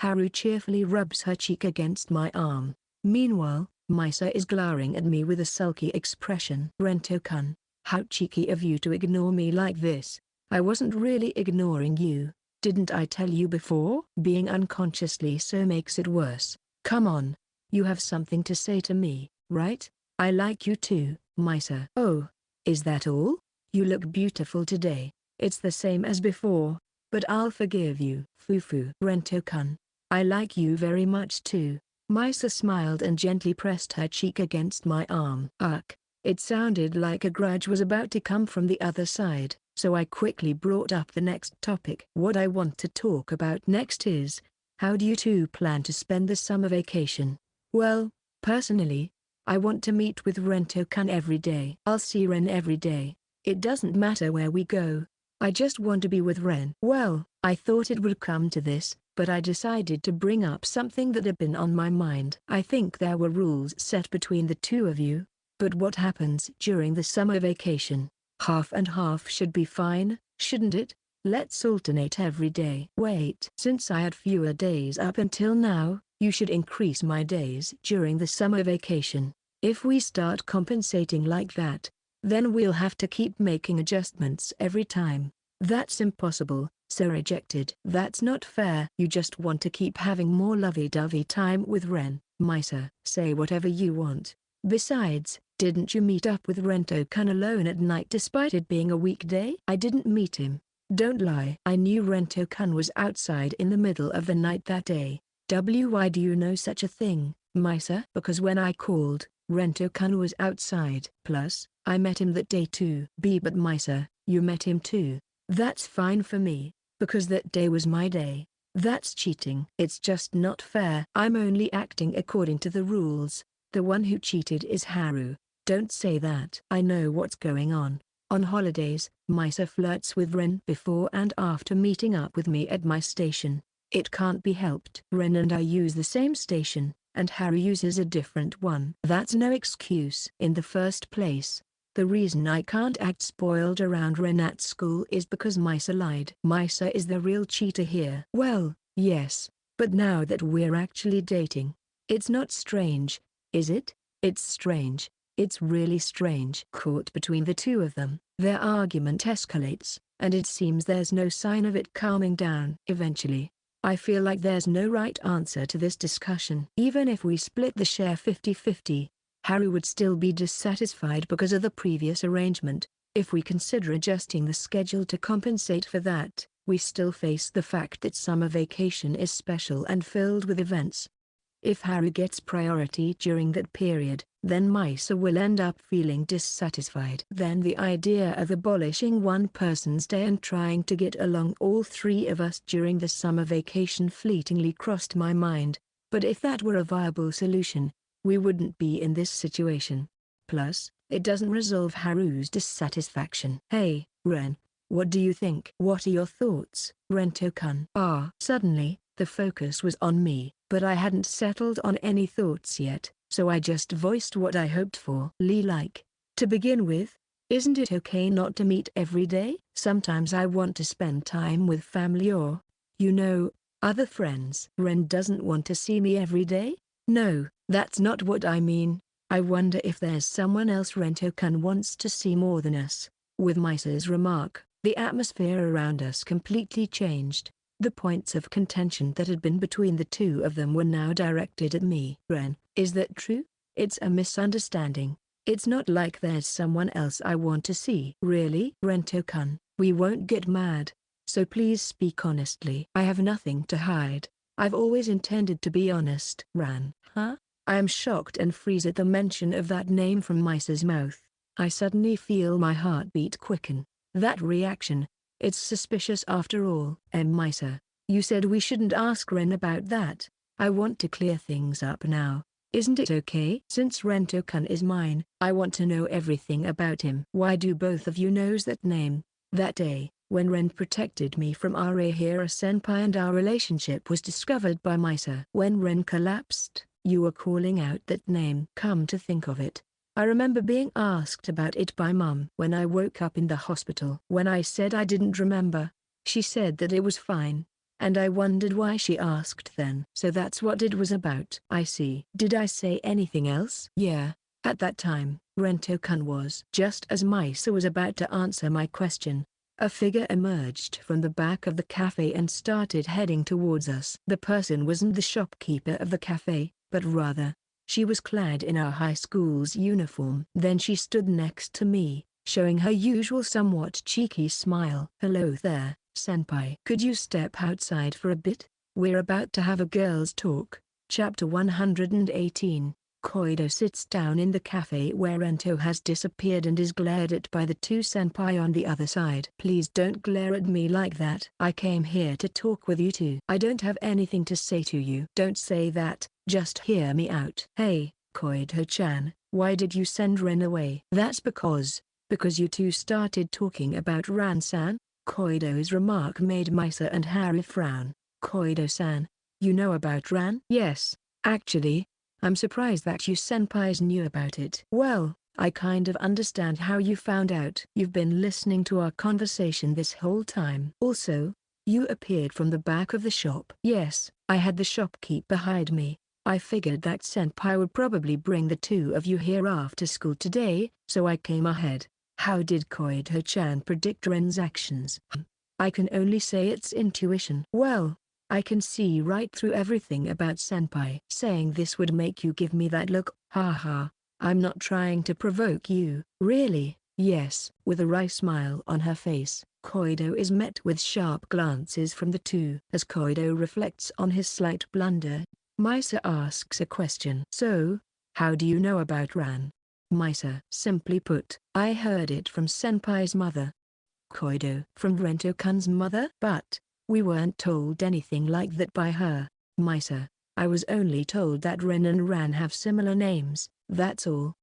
Haru cheerfully rubs her cheek against my arm. Meanwhile, Misa is glaring at me with a sulky expression. Rento-kun, how cheeky of you to ignore me like this. I wasn't really ignoring you. Didn't I tell you before? Being unconsciously so makes it worse. Come on. You have something to say to me, right? I like you too, Misa. Oh, is that all? You look beautiful today. It's the same as before, but I'll forgive you. Fufu. Rento-kun, I like you very much too. Misa smiled and gently pressed her cheek against my arm. It sounded like a grudge was about to come from the other side, so I quickly brought up the next topic. What I want to talk about next is, how do you two plan to spend the summer vacation? Well, personally, I want to meet with Rento-kun every day. I'll see Ren every day. It doesn't matter where we go. I just want to be with Ren. Well, I thought it would come to this, but I decided to bring up something that had been on my mind. I think there were rules set between the two of you, but what happens during the summer vacation? Half and half should be fine, shouldn't it? Let's alternate every day. Wait. Since I had fewer days up until now, you should increase my days during the summer vacation. If we start compensating like that, then we'll have to keep making adjustments every time. That's impossible, so rejected. That's not fair. You just want to keep having more lovey-dovey time with Ren. Misa, say whatever you want. Besides, didn't you meet up with Rento-kun alone at night despite it being a weekday? I didn't meet him. Don't lie. I knew Rento-kun was outside in the middle of the night that day. Why do you know such a thing, Misa? Because when I called, Rento-kun was outside. Plus, I met him that day too. But Misa, you met him too. That's fine for me, because that day was my day. That's cheating. It's just not fair. I'm only acting according to the rules. The one who cheated is Haru. Don't say that. I know what's going on. On holidays, Misa flirts with Ren before and after meeting up with me at my station. It can't be helped. Ren and I use the same station, and Haru uses a different one. That's no excuse. In the first place, the reason I can't act spoiled around Ren at school is because Misa lied. Misa is the real cheater here. Well, yes, but now that we're actually dating, it's not strange, is it? It's strange. It's really strange. Caught between the two of them, their argument escalates, and it seems there's no sign of it calming down. Eventually, I feel like there's no right answer to this discussion. Even if we split the share 50-50, Haru would still be dissatisfied because of the previous arrangement. If we consider adjusting the schedule to compensate for that, we still face the fact that summer vacation is special and filled with events. If Haru gets priority during that period, then Misa will end up feeling dissatisfied. Then the idea of abolishing one person's day and trying to get along all three of us during the summer vacation fleetingly crossed my mind, but if that were a viable solution, we wouldn't be in this situation. Plus, it doesn't resolve Haru's dissatisfaction. Hey, Ren, what do you think? What are your thoughts, Rento-kun? Suddenly, the focus was on me, but I hadn't settled on any thoughts yet, so I just voiced what I hoped for. To begin with, isn't it okay not to meet every day? Sometimes I want to spend time with family or, other friends. Ren doesn't want to see me every day? No, that's not what I mean. I wonder if there's someone else Rento-kun wants to see more than us. With Misa's remark, the atmosphere around us completely changed. The points of contention that had been between the two of them were now directed at me. Ren, is that true? It's a misunderstanding. It's not like there's someone else I want to see. Really? Rento-kun, we won't get mad, so please speak honestly. I have nothing to hide. I've always intended to be honest. Ran. Huh? I am shocked and freeze at the mention of that name from Misa's mouth. I suddenly feel my heartbeat quicken. That reaction, it's suspicious after all. Misa, you said we shouldn't ask Ren about that. I want to clear things up now. Isn't it okay? Since Rento-kun is mine, I want to know everything about him. Why do both of you knows that name? That day, when Ren protected me from Arahira-senpai and our relationship was discovered by Misa. When Ren collapsed, you were calling out that name. Come to think of it, I remember being asked about it by Mum when I woke up in the hospital. When I said I didn't remember, she said that it was fine, and I wondered why she asked then. So that's what it was about. I see. Did I say anything else? Yeah, at that time, Rento-kun was. Just as Misa was about to answer my question, a figure emerged from the back of the cafe and started heading towards us. The person wasn't the shopkeeper of the cafe, but rather, she was clad in our high school's uniform. Then she stood next to me, showing her usual somewhat cheeky smile. Hello there, senpai. Could you step outside for a bit? We're about to have a girls' talk. Chapter 118. Koido sits down in the cafe where Rento has disappeared and is glared at by the two senpai on the other side. Please don't glare at me like that. I came here to talk with you two. I don't have anything to say to you. Don't say that, just hear me out. Hey, Koido-chan, why did you send Ren away? That's because you two started talking about Ran-san. Koido's remark made Misa and Haru frown. Koido-san, you know about Ran? Yes, actually. I'm surprised that you senpais knew about it. Well, I kind of understand how you found out. You've been listening to our conversation this whole time. Also, you appeared from the back of the shop. Yes, I had the shopkeep behind me. I figured that senpai would probably bring the two of you here after school today, so I came ahead. How did Koido-chan predict Ren's actions? I can only say it's intuition. Well, I can see right through everything about senpai. Saying this would make you give me that look. Haha, I'm not trying to provoke you. Really? Yes. With a wry smile on her face, Koido is met with sharp glances from the two. As Koido reflects on his slight blunder, Misa asks a question. So, how do you know about Ran? Misa. Simply put, I heard it from senpai's mother. Koido. From Rento-kun's mother? But we weren't told anything like that by her. Misa. I was only told that Ren and Ran have similar names, that's all.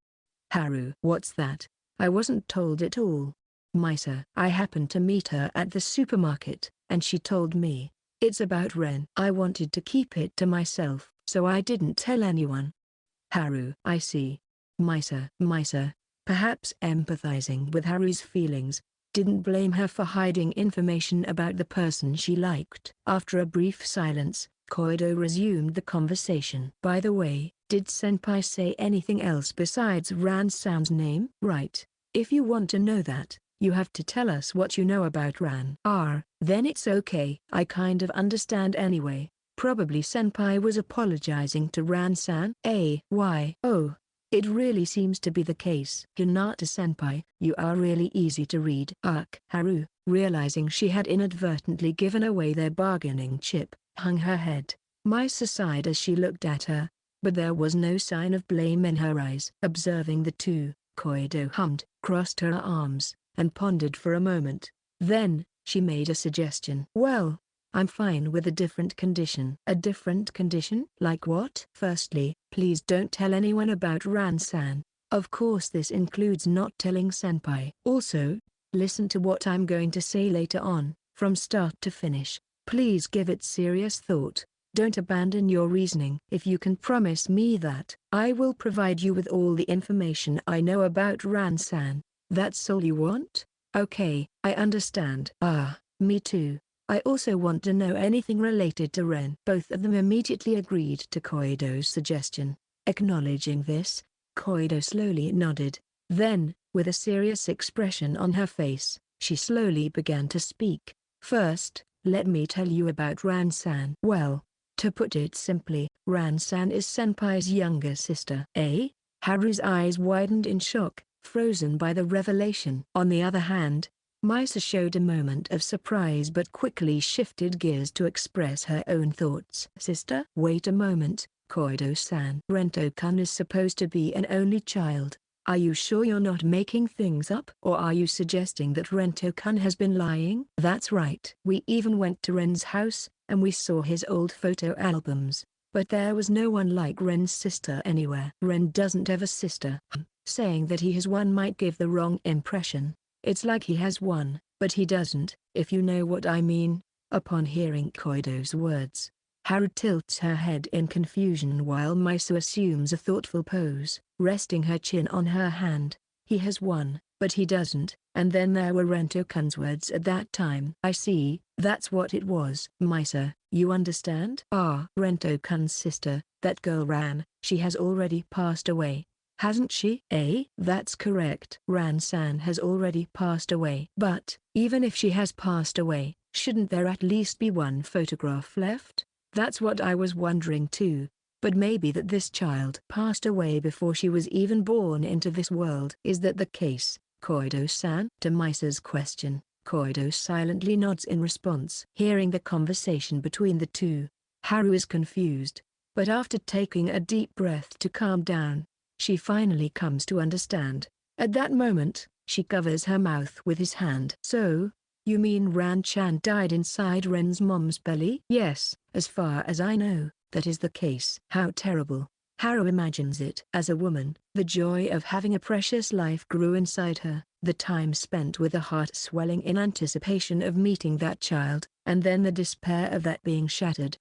Haru. What's that? I wasn't told at all. Misa. I happened to meet her at the supermarket, and she told me. It's about Ren. I wanted to keep it to myself, so I didn't tell anyone. Haru. I see. Misa, perhaps empathizing with Haru's feelings, didn't blame her for hiding information about the person she liked. After a brief silence, Koido resumed the conversation. By the way, did senpai say anything else besides Ran-san's name? Right. If you want to know that, you have to tell us what you know about Ran. Then it's okay. I kind of understand anyway. Probably senpai was apologizing to Ran-san. Why? Oh. It really seems to be the case. Hinata-senpai, you are really easy to read. Haru, realizing she had inadvertently given away their bargaining chip, hung her head. Misa sighed as she looked at her, but there was no sign of blame in her eyes. Observing the two, Koido hummed, crossed her arms, and pondered for a moment. Then, she made a suggestion. Well, I'm fine with a different condition. A different condition? Like what? Firstly, please don't tell anyone about Ran-san. Of course this includes not telling senpai. Also, listen to what I'm going to say later on, from start to finish. Please give it serious thought. Don't abandon your reasoning. If you can promise me that, I will provide you with all the information I know about Ran-san. That's all you want? Okay, I understand. Me too. I also want to know anything related to Ren. Both of them immediately agreed to Koido's suggestion. Acknowledging this, Koido slowly nodded. Then, with a serious expression on her face, she slowly began to speak. First, let me tell you about Ran-san. Well, to put it simply, Ran-san is senpai's younger sister. Haru's eyes widened in shock, frozen by the revelation. On the other hand, Misa showed a moment of surprise but quickly shifted gears to express her own thoughts. Sister? Wait a moment, Koido-san. Rento-kun is supposed to be an only child. Are you sure you're not making things up? Or are you suggesting that Rento-kun has been lying? That's right. We even went to Ren's house, and we saw his old photo albums. But there was no one like Ren's sister anywhere. Ren doesn't have a sister. Saying that he has one might give the wrong impression. It's like he has one, but he doesn't, if you know what I mean. Upon hearing Koido's words, Haru tilts her head in confusion while Misa assumes a thoughtful pose, resting her chin on her hand. He has one, but he doesn't, and then there were Rento-kun's words at that time. I see, that's what it was. Misa, you understand? Rento-kun's sister, that girl Ran, she has already passed away. Hasn't she? That's correct. Ran-san has already passed away. But, even if she has passed away, shouldn't there at least be one photograph left? That's what I was wondering too. But maybe that this child passed away before she was even born into this world. Is that the case, Koido-san? To Misa's question, Koido silently nods in response. Hearing the conversation between the two, Haru is confused. But after taking a deep breath to calm down, she finally comes to understand. At that moment, she covers her mouth with his hand. So, you mean Ran-chan died inside Ren's mom's belly? Yes, as far as I know, that is the case. How terrible. Haru imagines it. As a woman, the joy of having a precious life grew inside her. The time spent with a heart swelling in anticipation of meeting that child, and then the despair of that being shattered.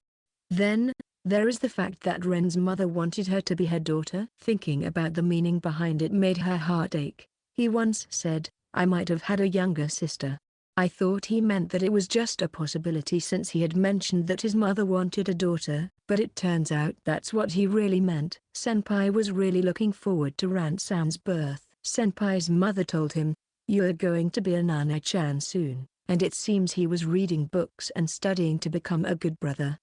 Then, there is the fact that Ren's mother wanted her to be her daughter. Thinking about the meaning behind it made her heart ache. He once said, "I might have had a younger sister." I thought he meant that it was just a possibility since he had mentioned that his mother wanted a daughter, but it turns out that's what he really meant. Senpai was really looking forward to Ran-san's birth. Senpai's mother told him, "You're going to be a Nana-chan soon," and it seems he was reading books and studying to become a good brother.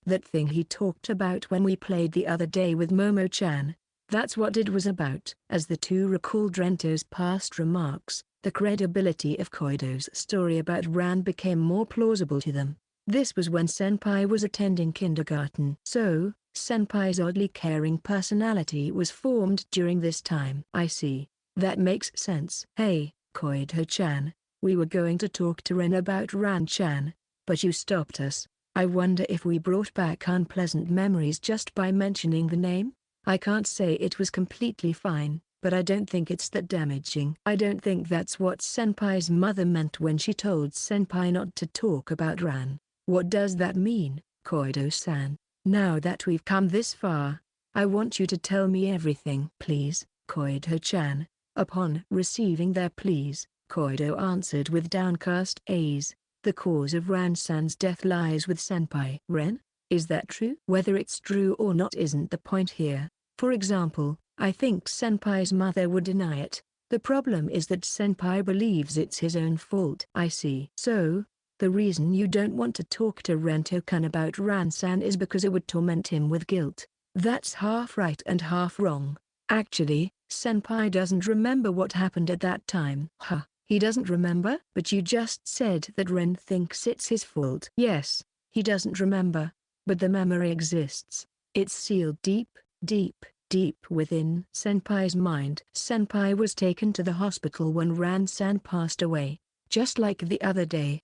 That thing he talked about when we played the other day with Momo-chan. That's what it was about. As the two recalled Rento's past remarks, the credibility of Koido's story about Ran became more plausible to them. This was when Senpai was attending kindergarten. So, Senpai's oddly caring personality was formed during this time. I see. That makes sense. Hey, Koido-chan, we were going to talk to Ren about Ran-chan, but you stopped us. I wonder if we brought back unpleasant memories just by mentioning the name? I can't say it was completely fine, but I don't think it's that damaging. I don't think that's what Senpai's mother meant when she told Senpai not to talk about Ran. What does that mean, Koido-san? Now that we've come this far, I want you to tell me everything. Please, Koido-chan. Upon receiving their pleas, Koido answered with downcast eyes, "The cause of Ran-san's death lies with Senpai." Ren? Is that true? Whether it's true or not isn't the point here. For example, I think Senpai's mother would deny it. The problem is that Senpai believes it's his own fault. I see. So, the reason you don't want to talk to Rento-kun about Ran-san is because it would torment him with guilt. That's half right and half wrong. Actually, Senpai doesn't remember what happened at that time. Huh, he doesn't remember? But you just said that Ren thinks it's his fault. Yes, he doesn't remember, but the memory exists. It's sealed deep, deep, deep within Senpai's mind. Senpai was taken to the hospital when Ran-san passed away, just like the other day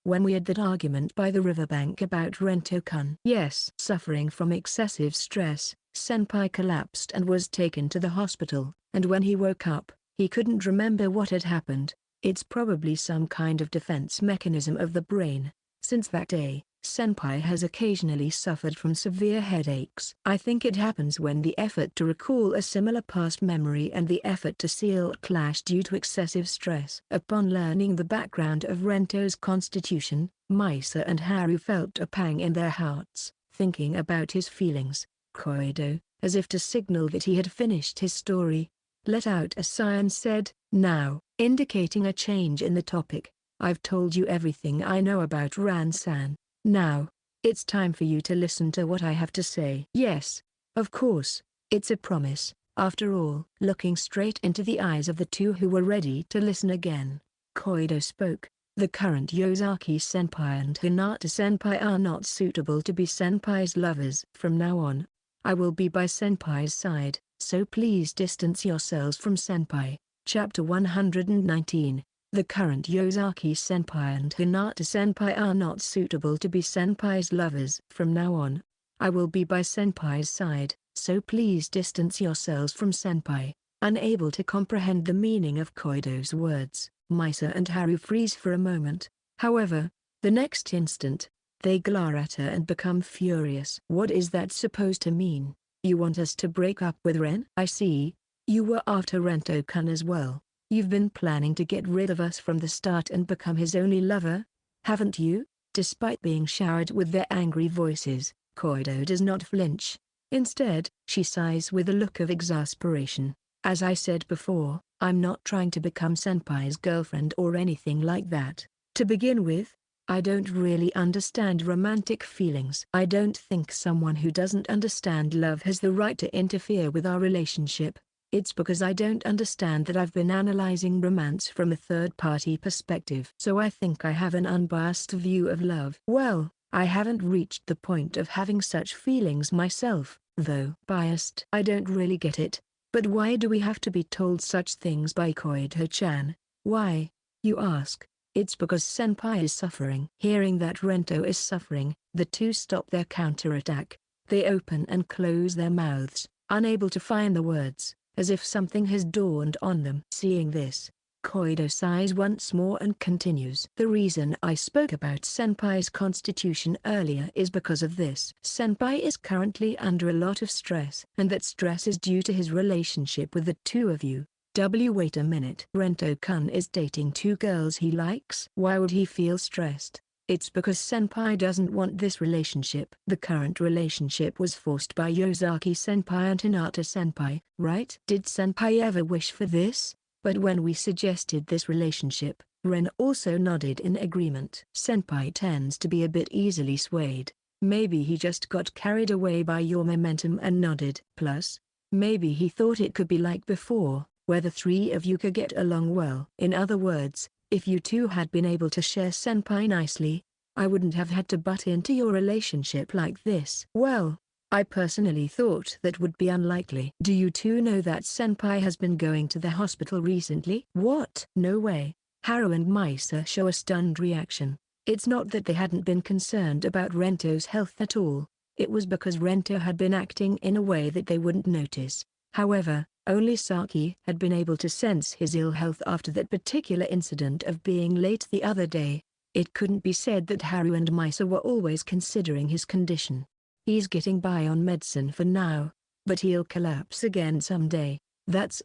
when we had that argument by the riverbank about Rento-kun. Yes. Suffering from excessive stress, Senpai collapsed and was taken to the hospital, and when he woke up, he couldn't remember what had happened. It's probably some kind of defense mechanism of the brain. Since that day, Senpai has occasionally suffered from severe headaches. I think it happens when the effort to recall a similar past memory and the effort to seal clash due to excessive stress. Upon learning the background of Rento's constitution, Misa and Haru felt a pang in their hearts. Thinking about his feelings, Koido, as if to signal that he had finished his story, let out a sigh and said, "Now," indicating a change in the topic, "I've told you everything I know about Ran-san. Now, it's time for you to listen to what I have to say." "Yes, of course, it's a promise." After all, looking straight into the eyes of the two who were ready to listen again, Koido spoke. "The current Yosaki senpai and Hinata senpai are not suitable to be senpai's lovers. From now on, I will be by senpai's side, so please distance yourselves from senpai." Chapter 119. The current Yosaki senpai and Hinata senpai are not suitable to be senpai's lovers. From now on, I will be by senpai's side, so please distance yourselves from senpai. Unable to comprehend the meaning of Koido's words, Misa and Haru freeze for a moment. However, the next instant, they glare at her and become furious. "What is that supposed to mean? You want us to break up with Ren? I see. You were after Rento-kun as well. You've been planning to get rid of us from the start and become his only lover, haven't you?" Despite being showered with their angry voices, Koido does not flinch. Instead, she sighs with a look of exasperation. "As I said before, I'm not trying to become senpai's girlfriend or anything like that. To begin with, I don't really understand romantic feelings. I don't think someone who doesn't understand love has the right to interfere with our relationship. It's because I don't understand that I've been analyzing romance from a third-party perspective. So I think I have an unbiased view of love." "Well, I haven't reached the point of having such feelings myself, though. Biased. I don't really get it. But why do we have to be told such things by Koido-chan? Why, you ask? It's because senpai is suffering. Hearing that Rento is suffering, the two stop their counterattack. They open and close their mouths, unable to find the words, as if something has dawned on them. Seeing this, Koido sighs once more and continues. The reason I spoke about Senpai's constitution earlier is because of this. Senpai is currently under a lot of stress, and that stress is due to his relationship with the two of you. Wait a minute. Rento-kun is dating two girls he likes. Why would he feel stressed? It's because Senpai doesn't want this relationship. The current relationship was forced by Yosaki Senpai and Hinata Senpai, right? Did Senpai ever wish for this? But when we suggested this relationship, Ren also nodded in agreement. Senpai tends to be a bit easily swayed. Maybe he just got carried away by your momentum and nodded. Plus, maybe he thought it could be like before, where the three of you could get along well. In other words, if you two had been able to share Senpai nicely, I wouldn't have had to butt into your relationship like this. Well, I personally thought that would be unlikely. Do you two know that Senpai has been going to the hospital recently? What? No way. Haru and Misa show a stunned reaction. It's not that they hadn't been concerned about Rento's health at all. It was because Rento had been acting in a way that they wouldn't notice. However, only Saki had been able to sense his ill health after that particular incident of being late the other day. It couldn't be said that Haru and Misa were always considering his condition. He's getting by on medicine for now, but he'll collapse again someday. That's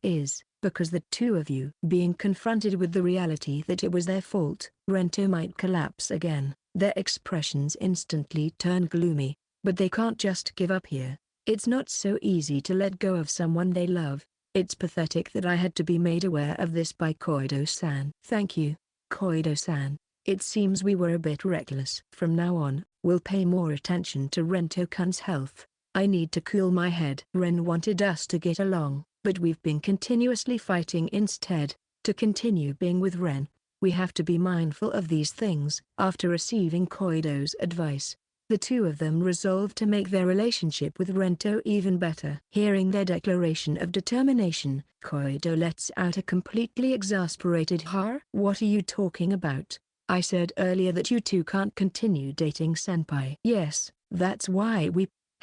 because the two of you being confronted with the reality that it was their fault. Rento might collapse again. Their expressions instantly turn gloomy, but they can't just give up here. It's not so easy to let go of someone they love. It's pathetic that I had to be made aware of this by Koido-san. Thank you, Koido-san. It seems we were a bit reckless. From now on, we'll pay more attention to Rento-kun's health. I need to cool my head. Ren wanted us to get along, but we've been continuously fighting instead. To continue being with Ren, we have to be mindful of these things. After receiving Koido's advice, the two of them resolved to make their relationship with Rento even better. Hearing their declaration of determination, Koido lets out a completely exasperated "Har? What are you talking about? I said earlier that you two can't continue dating Senpai." Yes, that's why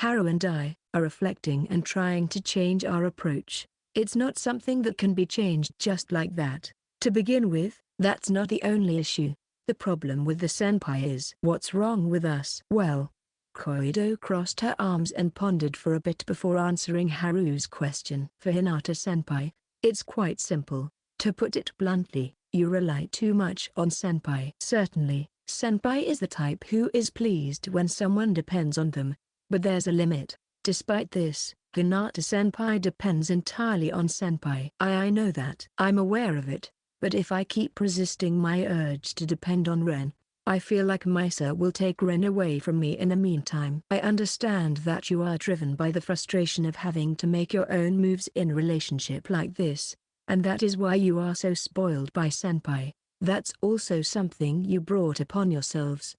Haru and I, are reflecting and trying to change our approach. It's not something that can be changed just like that. To begin with, that's not the only issue. The problem with the senpai is what's wrong with us. Well, Koido crossed her arms and pondered for a bit before answering Haru's question. For Hinata senpai, it's quite simple. To put it bluntly, you rely too much on senpai. Certainly, senpai is the type who is pleased when someone depends on them, but there's a limit. Despite this, Hinata senpai depends entirely on senpai. I know that. I'm aware of it. But if I keep resisting my urge to depend on Ren, I feel like Misa will take Ren away from me in the meantime. I understand that you are driven by the frustration of having to make your own moves in a relationship like this, and that is why you are so spoiled by senpai. That's also something you brought upon yourselves.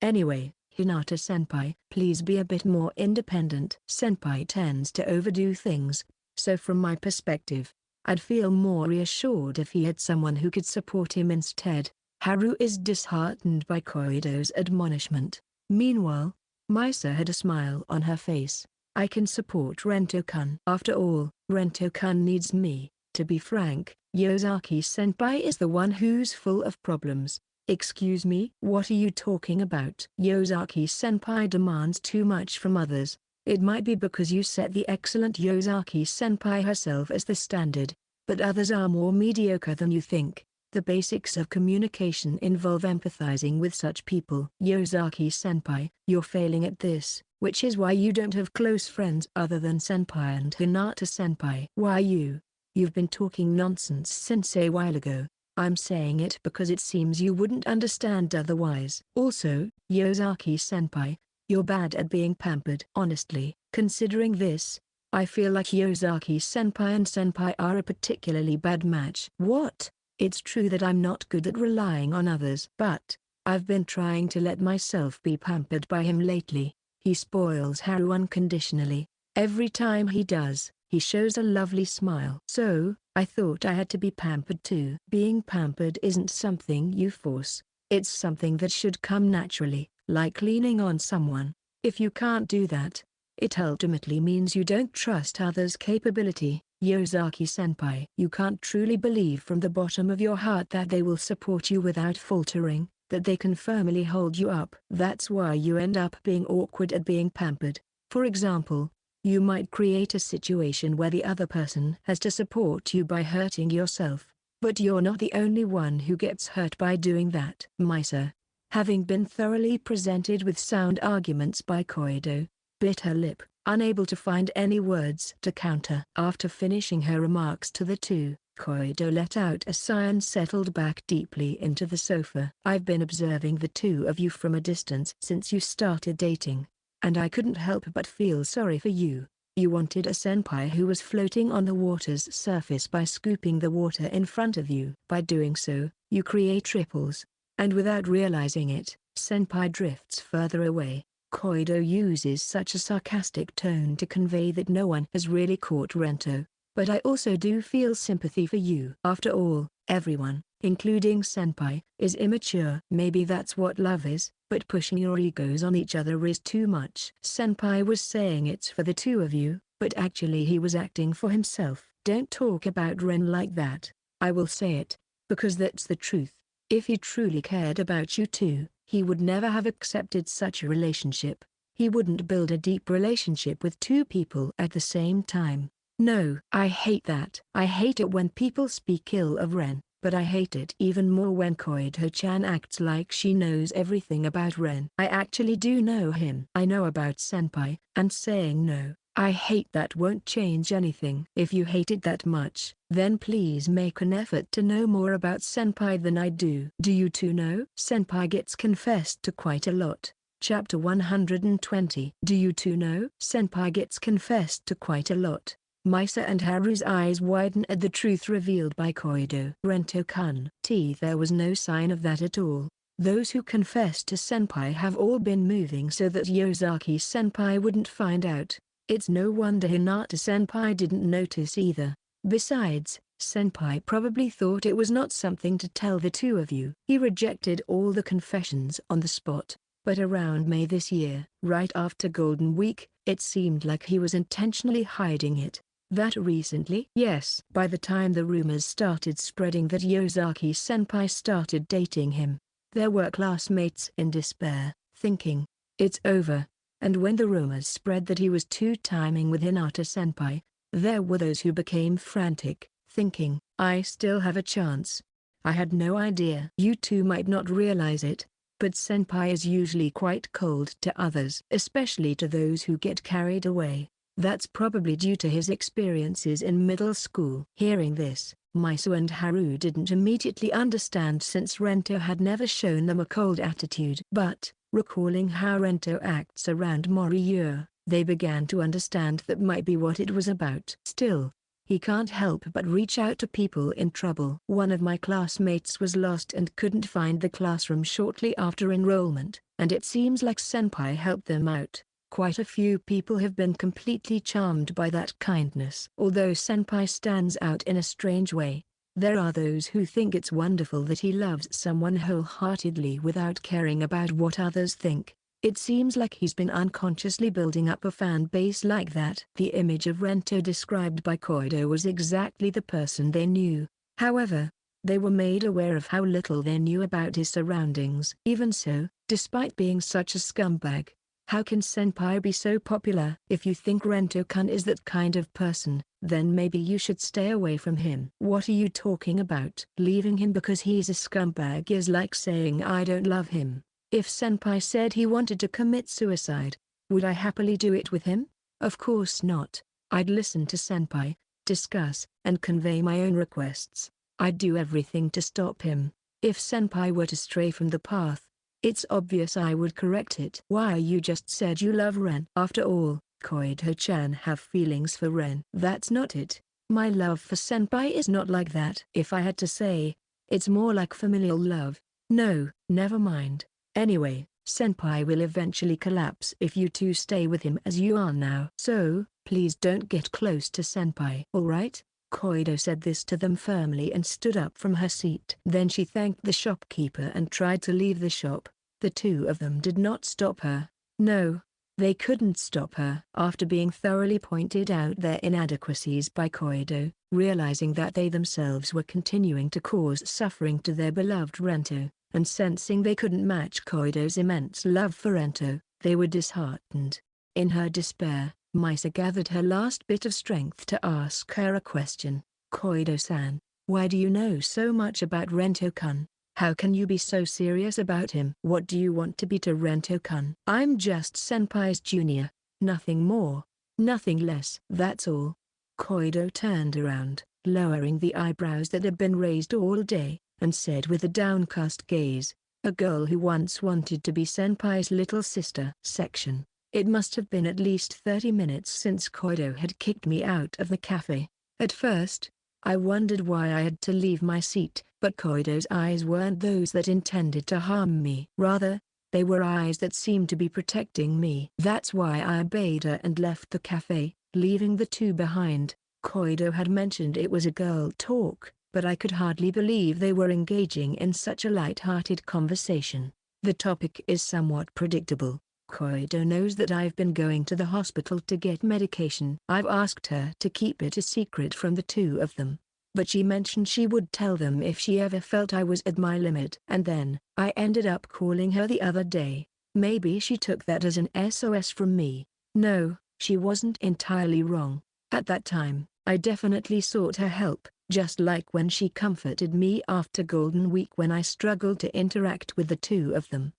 Anyway, Hinata senpai, please be a bit more independent. Senpai tends to overdo things, so from my perspective, I'd feel more reassured if he had someone who could support him instead. Haru is disheartened by Koido's admonishment. Meanwhile, Misa had a smile on her face. I can support Rento-kun. After all, Rento-kun needs me. To be frank, Yosaki senpai is the one who's full of problems. Excuse me? What are you talking about? Yosaki senpai demands too much from others. It might be because you set the excellent Yosaki senpai herself as the standard, but others are more mediocre than you think. The basics of communication involve empathizing with such people. Yosaki senpai, you're failing at this, which is why you don't have close friends other than senpai and Hinata senpai. Why you've been talking nonsense since a while ago. I'm saying it because it seems you wouldn't understand otherwise. Also, Yosaki senpai, you're bad at being pampered. Honestly, considering this, I feel like Yosaki senpai and senpai are a particularly bad match. What? It's true that I'm not good at relying on others, but I've been trying to let myself be pampered by him lately. He spoils Haru unconditionally. Every time he does, he shows a lovely smile. So, I thought I had to be pampered too. Being pampered isn't something you force. It's something that should come naturally, like leaning on someone. If you can't do that, it ultimately means you don't trust others' capability. Yosaki-senpai, you can't truly believe from the bottom of your heart that they will support you without faltering, that they can firmly hold you up. That's why you end up being awkward at being pampered. For example, you might create a situation where the other person has to support you by hurting yourself, but you're not the only one who gets hurt by doing that. Misa, having been thoroughly presented with sound arguments by Koido, bit her lip, unable to find any words to counter. After finishing her remarks to the two, Koido let out a sigh and settled back deeply into the sofa. I've been observing the two of you from a distance since you started dating, and I couldn't help but feel sorry for you. You wanted a senpai who was floating on the water's surface by scooping the water in front of you. By doing so, you create ripples, and without realizing it, senpai drifts further away. Koido uses such a sarcastic tone to convey that no one has really caught Rento, but I also do feel sympathy for you. After all, everyone, including senpai, is immature. Maybe that's what love is, but pushing your egos on each other is too much. Senpai was saying it's for the two of you, but actually he was acting for himself. Don't talk about Ren like that. I will say it, because that's the truth. If he truly cared about you two, he would never have accepted such a relationship. He wouldn't build a deep relationship with two people at the same time. No, I hate that. I hate it when people speak ill of Ren, but I hate it even more when Koido-chan acts like she knows everything about Ren. I actually do know him. I know about senpai, and saying no, I hate that won't change anything. If you hate it that much, then please make an effort to know more about senpai than I do. Do you two know? Senpai gets confessed to quite a lot. Chapter 120. Do you two know? Senpai gets confessed to quite a lot. Misa and Haru's eyes widen at the truth revealed by Koido. Rento-kun. There was no sign of that at all. Those who confessed to senpai have all been moving so that Yosaki-senpai wouldn't find out. It's no wonder Hinata-senpai didn't notice either. Besides, senpai probably thought it was not something to tell the two of you. He rejected all the confessions on the spot, but around May this year, right after Golden Week, it seemed like he was intentionally hiding it. That recently? Yes. By the time the rumors started spreading that Yosaki-senpai started dating him, there were classmates in despair, thinking, it's over. And when the rumors spread that he was two-timing with Hinata-senpai, there were those who became frantic, thinking, I still have a chance. I had no idea. You two might not realize it, but senpai is usually quite cold to others, especially to those who get carried away. That's probably due to his experiences in middle school. Hearing this, Misa and Haru didn't immediately understand since Rento had never shown them a cold attitude. But, recalling how Rento acts around Moriyuo, they began to understand that might be what it was about. Still, he can't help but reach out to people in trouble. One of my classmates was lost and couldn't find the classroom shortly after enrollment, and it seems like senpai helped them out. Quite a few people have been completely charmed by that kindness. Although senpai stands out in a strange way, there are those who think it's wonderful that he loves someone wholeheartedly without caring about what others think. It seems like he's been unconsciously building up a fan base like that. The image of Rento described by Koido was exactly the person they knew. However, they were made aware of how little they knew about his surroundings. Even so, despite being such a scumbag, how can senpai be so popular? If you think Rento-kun is that kind of person, then maybe you should stay away from him. What are you talking about? Leaving him because he's a scumbag is like saying I don't love him. If senpai said he wanted to commit suicide, would I happily do it with him? Of course not. I'd listen to senpai, discuss, and convey my own requests. I'd do everything to stop him. If senpai were to stray from the path, it's obvious I would correct it. Why, you just said you love Ren. After all, Koido-chan have feelings for Ren. That's not it. My love for senpai is not like that. If I had to say, it's more like familial love. No, never mind. Anyway, senpai will eventually collapse if you two stay with him as you are now. So, please don't get close to senpai. Alright? Koido said this to them firmly and stood up from her seat. Then she thanked the shopkeeper and tried to leave the shop. The two of them did not stop her. No, they couldn't stop her. After being thoroughly pointed out their inadequacies by Koido, realizing that they themselves were continuing to cause suffering to their beloved Rento, and sensing they couldn't match Koido's immense love for Rento, they were disheartened. In her despair, Misa gathered her last bit of strength to ask her a question. Koido-san, why do you know so much about Rento-kun? How can you be so serious about him? What do you want to be to Rento-kun? I'm just senpai's junior, nothing more, nothing less. That's all. Koido turned around, lowering the eyebrows that had been raised all day, and said with a downcast gaze, a girl who once wanted to be senpai's little sister. Section. It must have been at least 30 minutes since Koido had kicked me out of the cafe. At first, I wondered why I had to leave my seat, but Koido's eyes weren't those that intended to harm me. Rather, they were eyes that seemed to be protecting me. That's why I obeyed her and left the cafe, leaving the two behind. Koido had mentioned it was a girl talk, but I could hardly believe they were engaging in such a light-hearted conversation. The topic is somewhat predictable. Koido knows that I've been going to the hospital to get medication. I've asked her to keep it a secret from the two of them, but she mentioned she would tell them if she ever felt I was at my limit. And then, I ended up calling her the other day. Maybe she took that as an SOS from me. No, she wasn't entirely wrong. At that time, I definitely sought her help, just like when she comforted me after Golden Week when I struggled to interact with the two of them.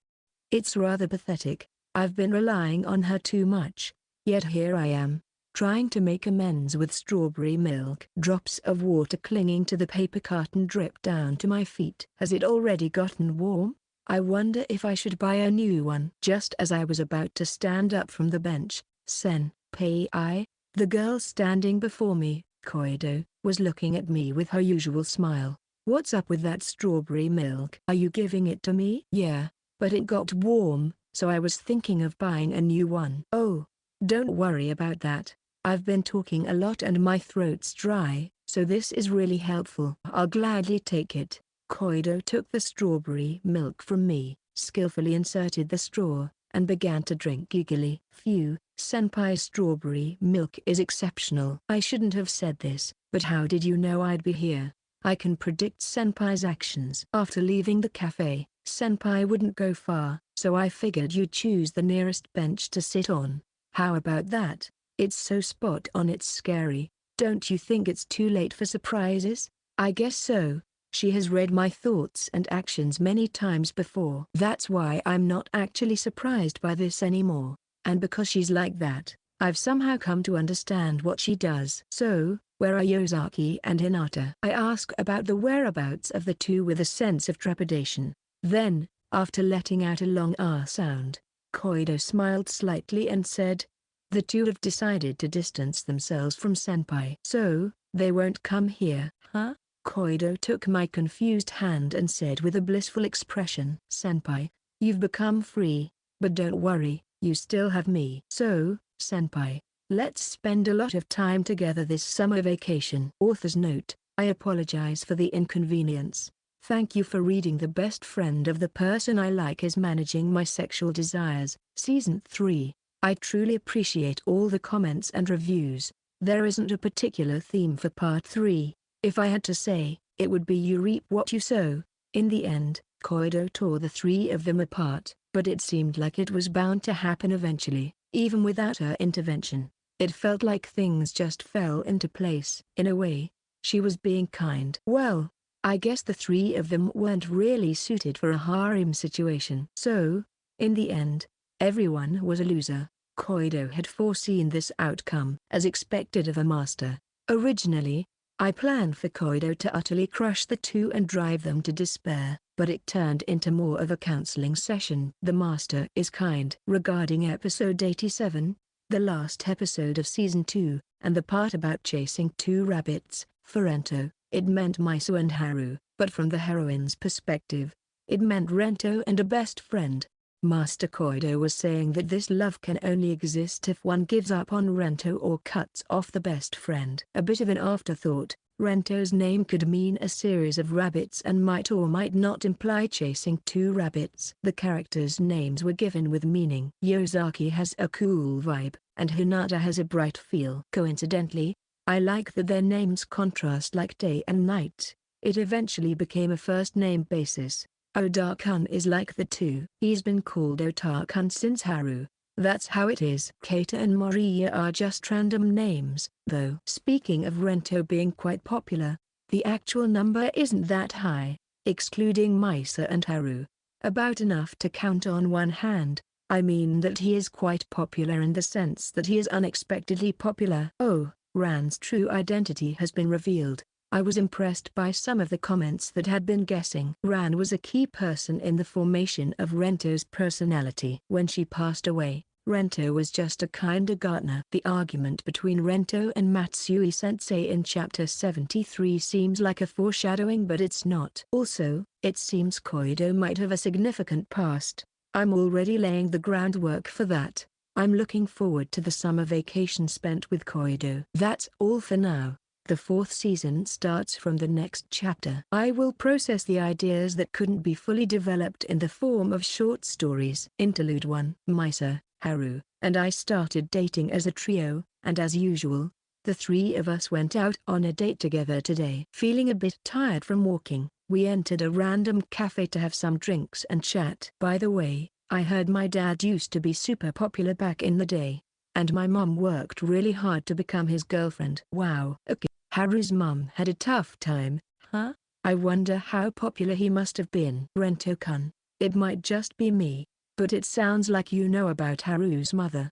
It's rather pathetic. I've been relying on her too much, yet here I am, trying to make amends with strawberry milk. Drops of water clinging to the paper carton dripped down to my feet. Has it already gotten warm? I wonder if I should buy a new one. Just as I was about to stand up from the bench, Senpai, the girl standing before me, Koido, was looking at me with her usual smile. What's up with that strawberry milk? Are you giving it to me? Yeah, but it got warm, so I was thinking of buying a new one. Oh, don't worry about that. I've been talking a lot and my throat's dry, so this is really helpful. I'll gladly take it. Koido took the strawberry milk from me, skillfully inserted the straw, and began to drink eagerly. Phew, senpai's strawberry milk is exceptional. I shouldn't have said this, but how did you know I'd be here? I can predict senpai's actions. After leaving the cafe, senpai wouldn't go far, so I figured you'd choose the nearest bench to sit on. How about that? It's so spot on, it's scary. Don't you think it's too late for surprises? I guess so. She has read my thoughts and actions many times before. That's why I'm not actually surprised by this anymore. And because she's like that, I've somehow come to understand what she does. So, where are Yosaki and Hinata? I ask about the whereabouts of the two with a sense of trepidation. Then, after letting out a long ah sound, Koido smiled slightly and said, the two have decided to distance themselves from senpai. So, they won't come here, huh? Koido took my confused hand and said with a blissful expression, senpai, you've become free, but don't worry, you still have me. So, senpai, let's spend a lot of time together this summer vacation. Author's note, I apologize for the inconvenience. Thank you for reading The Best Friend of the Person I Like is Managing My Sexual Desires, Season 3. I truly appreciate all the comments and reviews. There isn't a particular theme for Part 3. If I had to say, it would be you reap what you sow. In the end, Koido tore the three of them apart, but it seemed like it was bound to happen eventually, even without her intervention. It felt like things just fell into place. In a way, she was being kind. Well, I guess the three of them weren't really suited for a harem situation. So, in the end, everyone was a loser. Koido had foreseen this outcome as expected of a master. Originally, I planned for Koido to utterly crush the two and drive them to despair, but it turned into more of a counseling session. The master is kind. Regarding episode 87, the last episode of season 2, and the part about chasing two rabbits, for Rento, it meant Misa and Haru, but from the heroine's perspective, It meant Rento and a best friend. Master Koido was saying that this love can only exist if one gives up on Rento or cuts off the best friend. A bit of an afterthought, Rento's name could mean a series of rabbits and might or might not imply chasing two rabbits. The characters' names were given with meaning. Yosaki has a cool vibe, and Hinata has a bright feel. Coincidentally, I like that their names contrast like day and night. It eventually became a first-name basis. Oda-kun is like the two. He's been called Ota-kun since Haru. That's how it is. Keita and Moriya are just random names, though. Speaking of Rento being quite popular, the actual number isn't that high, excluding Misa and Haru. About enough to count on one hand. I mean that he is quite popular in the sense that he is unexpectedly popular. Oh, Ran's true identity has been revealed. I was impressed by some of the comments that had been guessing. Ran was a key person in the formation of Rento's personality. When she passed away, Rento was just a kindergartner. The argument between Rento and Matsui-sensei in Chapter 73 seems like a foreshadowing, but it's not. Also, it seems Koido might have a significant past. I'm already laying the groundwork for that. I'm looking forward to the summer vacation spent with Koido. That's all for now. The fourth season starts from the next chapter. I will process the ideas that couldn't be fully developed in the form of short stories. Interlude 1. Misa, Haru, and I started dating as a trio, and as usual, the three of us went out on a date together today. Feeling a bit tired from walking, we entered a random cafe to have some drinks and chat. By the way, I heard my dad used to be super popular back in the day, and my mom worked really hard to become his girlfriend. Wow. Okay. Haru's mum had a tough time, huh? I wonder how popular he must have been. Rento-kun, it might just be me, but it sounds like you know about Haru's mother.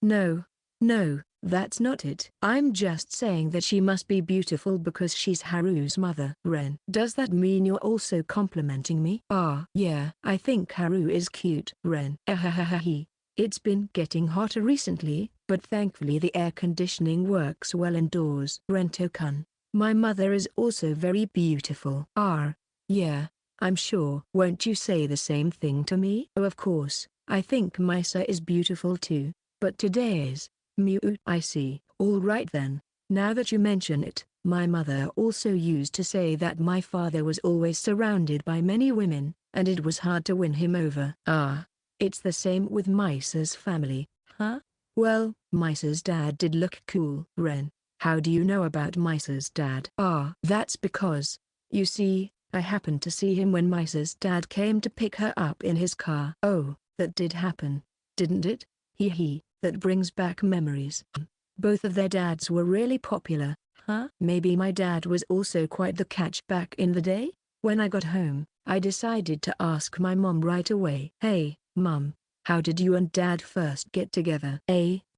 No, that's not it. I'm just saying that she must be beautiful because she's Haru's mother. Ren, does that mean you're also complimenting me? Yeah, I think Haru is cute. Ren, it's been getting hotter recently, but thankfully the air conditioning works well indoors. Rento-kun, my mother is also very beautiful. Yeah, I'm sure. Won't you say the same thing to me? Oh, of course, I think Misa is beautiful too, but today is I see. All right then, now that you mention it, my mother also used to say that my father was always surrounded by many women, and it was hard to win him over. It's the same with Misa's family, huh? Well, Misa's dad did look cool. Ren, how do you know about Misa's dad? That's because, you see, I happened to see him when Misa's dad came to pick her up in his car. Oh, that did happen, didn't it? That brings back memories. Both of their dads were really popular, huh? Maybe my dad was also quite the catch back in the day? When I got home, I decided to ask my mom right away. Hey, Mum, how did you and Dad first get together?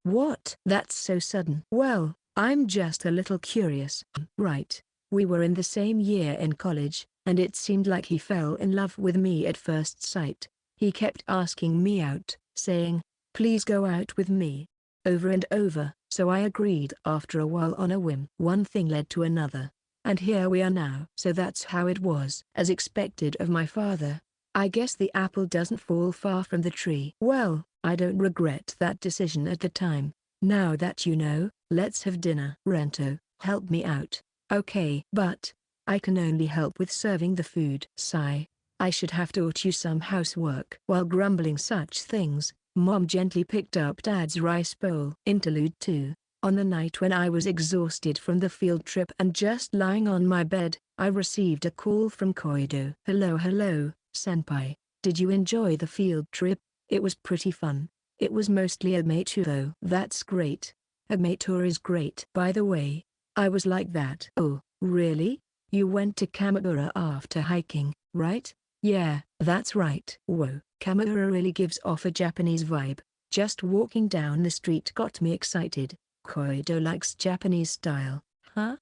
What? That's so sudden. Well, I'm just a little curious. Right. We were in the same year in college, and it seemed like he fell in love with me at first sight. He kept asking me out, saying, "Please go out with me," over and over, so I agreed after a while on a whim. One thing led to another, and here we are now. So that's how it was. As expected of my father, I guess the apple doesn't fall far from the tree. Well, I don't regret that decision at the time. Now that you know, let's have dinner. Rento, help me out. Okay. But I can only help with serving the food. Sigh. I should have taught you some housework. While grumbling such things, Mom gently picked up Dad's rice bowl. Interlude 2. On the night when I was exhausted from the field trip and just lying on my bed, I received a call from Koido. Hello, Senpai. Did you enjoy the field trip? It was pretty fun. It was mostly a mate tour though. That's great. A mate tour is great. By the way, I was like that. Oh, really? You went to Kamabura after hiking, right? Yeah, that's right. Whoa, Kamabura really gives off a Japanese vibe. Just walking down the street got me excited. Koido likes Japanese style, huh?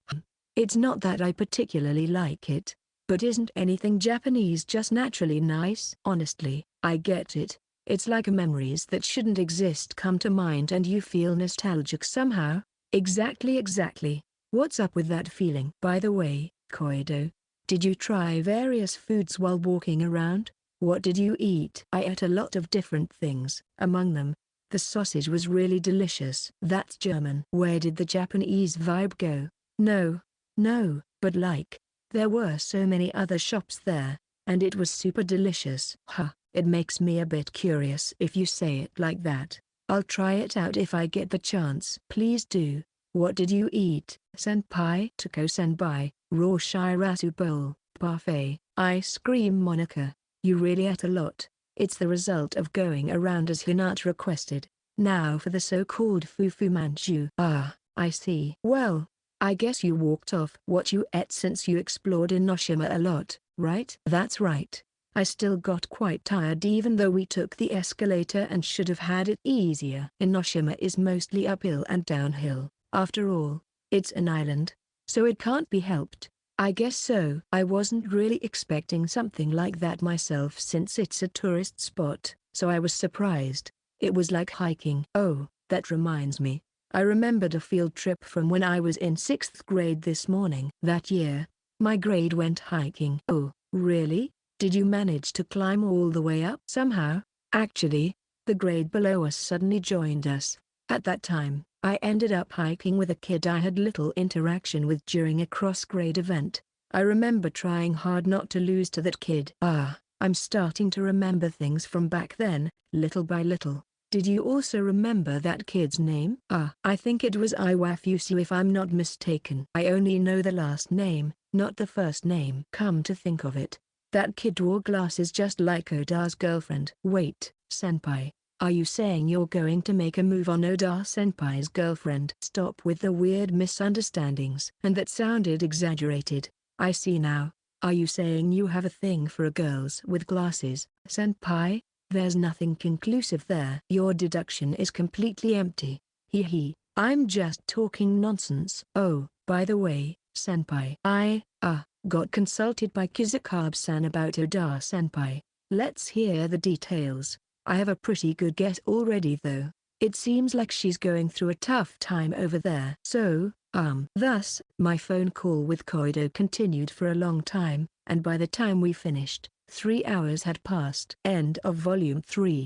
It's not that I particularly like it, but isn't anything Japanese just naturally nice? Honestly, I get it. It's like memories that shouldn't exist come to mind and you feel nostalgic somehow. Exactly. What's up with that feeling? By the way, Koido, Did you try various foods while walking around? What did you eat? I ate a lot of different things. Among them, the sausage was really delicious. That's German. Where did the Japanese vibe go? No. No, but like, there were so many other shops there, and it was super delicious. Huh, it makes me a bit curious if you say it like that. I'll try it out if I get the chance. Please do. What did you eat? Senpai, Taco senpai, raw shirasu bowl, parfait, ice cream. Monica, you really ate a lot. It's the result of going around as Hinata requested. Now for the so-called fufu manchu. Ah, I see. Well, I guess you walked off what you ate since you explored Enoshima a lot, right? That's right. I still got quite tired even though we took the escalator and should have had it easier. Enoshima is mostly uphill and downhill. After all, it's an island, so it can't be helped. I guess so. I wasn't really expecting something like that myself since it's a tourist spot, so I was surprised. It was like hiking. Oh, that reminds me. I remembered a field trip from when I was in 6th grade this morning. That year, my grade went hiking. Oh, really? Did you manage to climb all the way up? Somehow, actually, the grade below us suddenly joined us. At that time, I ended up hiking with a kid I had little interaction with during a cross-grade event. I remember trying hard not to lose to that kid. Ah, I'm starting to remember things from back then, little by little. Did you also remember that kid's name? I think it was Iwafusu if I'm not mistaken. I only know the last name, not the first name. Come to think of it, that kid wore glasses just like Oda's girlfriend. Wait, senpai, are you saying you're going to make a move on Oda senpai's girlfriend? Stop with the weird misunderstandings. And that sounded exaggerated. I see now. Are you saying you have a thing for girls with glasses? Senpai, there's nothing conclusive there. Your deduction is completely empty. Hee, I'm just talking nonsense. Oh, by the way, senpai, I got consulted by Kizukabe-san about Oda senpai. Let's hear the details. I have a pretty good guess already though. It seems like she's going through a tough time over there. So, thus, my phone call with Koido continued for a long time, and by the time we finished, 3 hours had passed. End of Volume 3.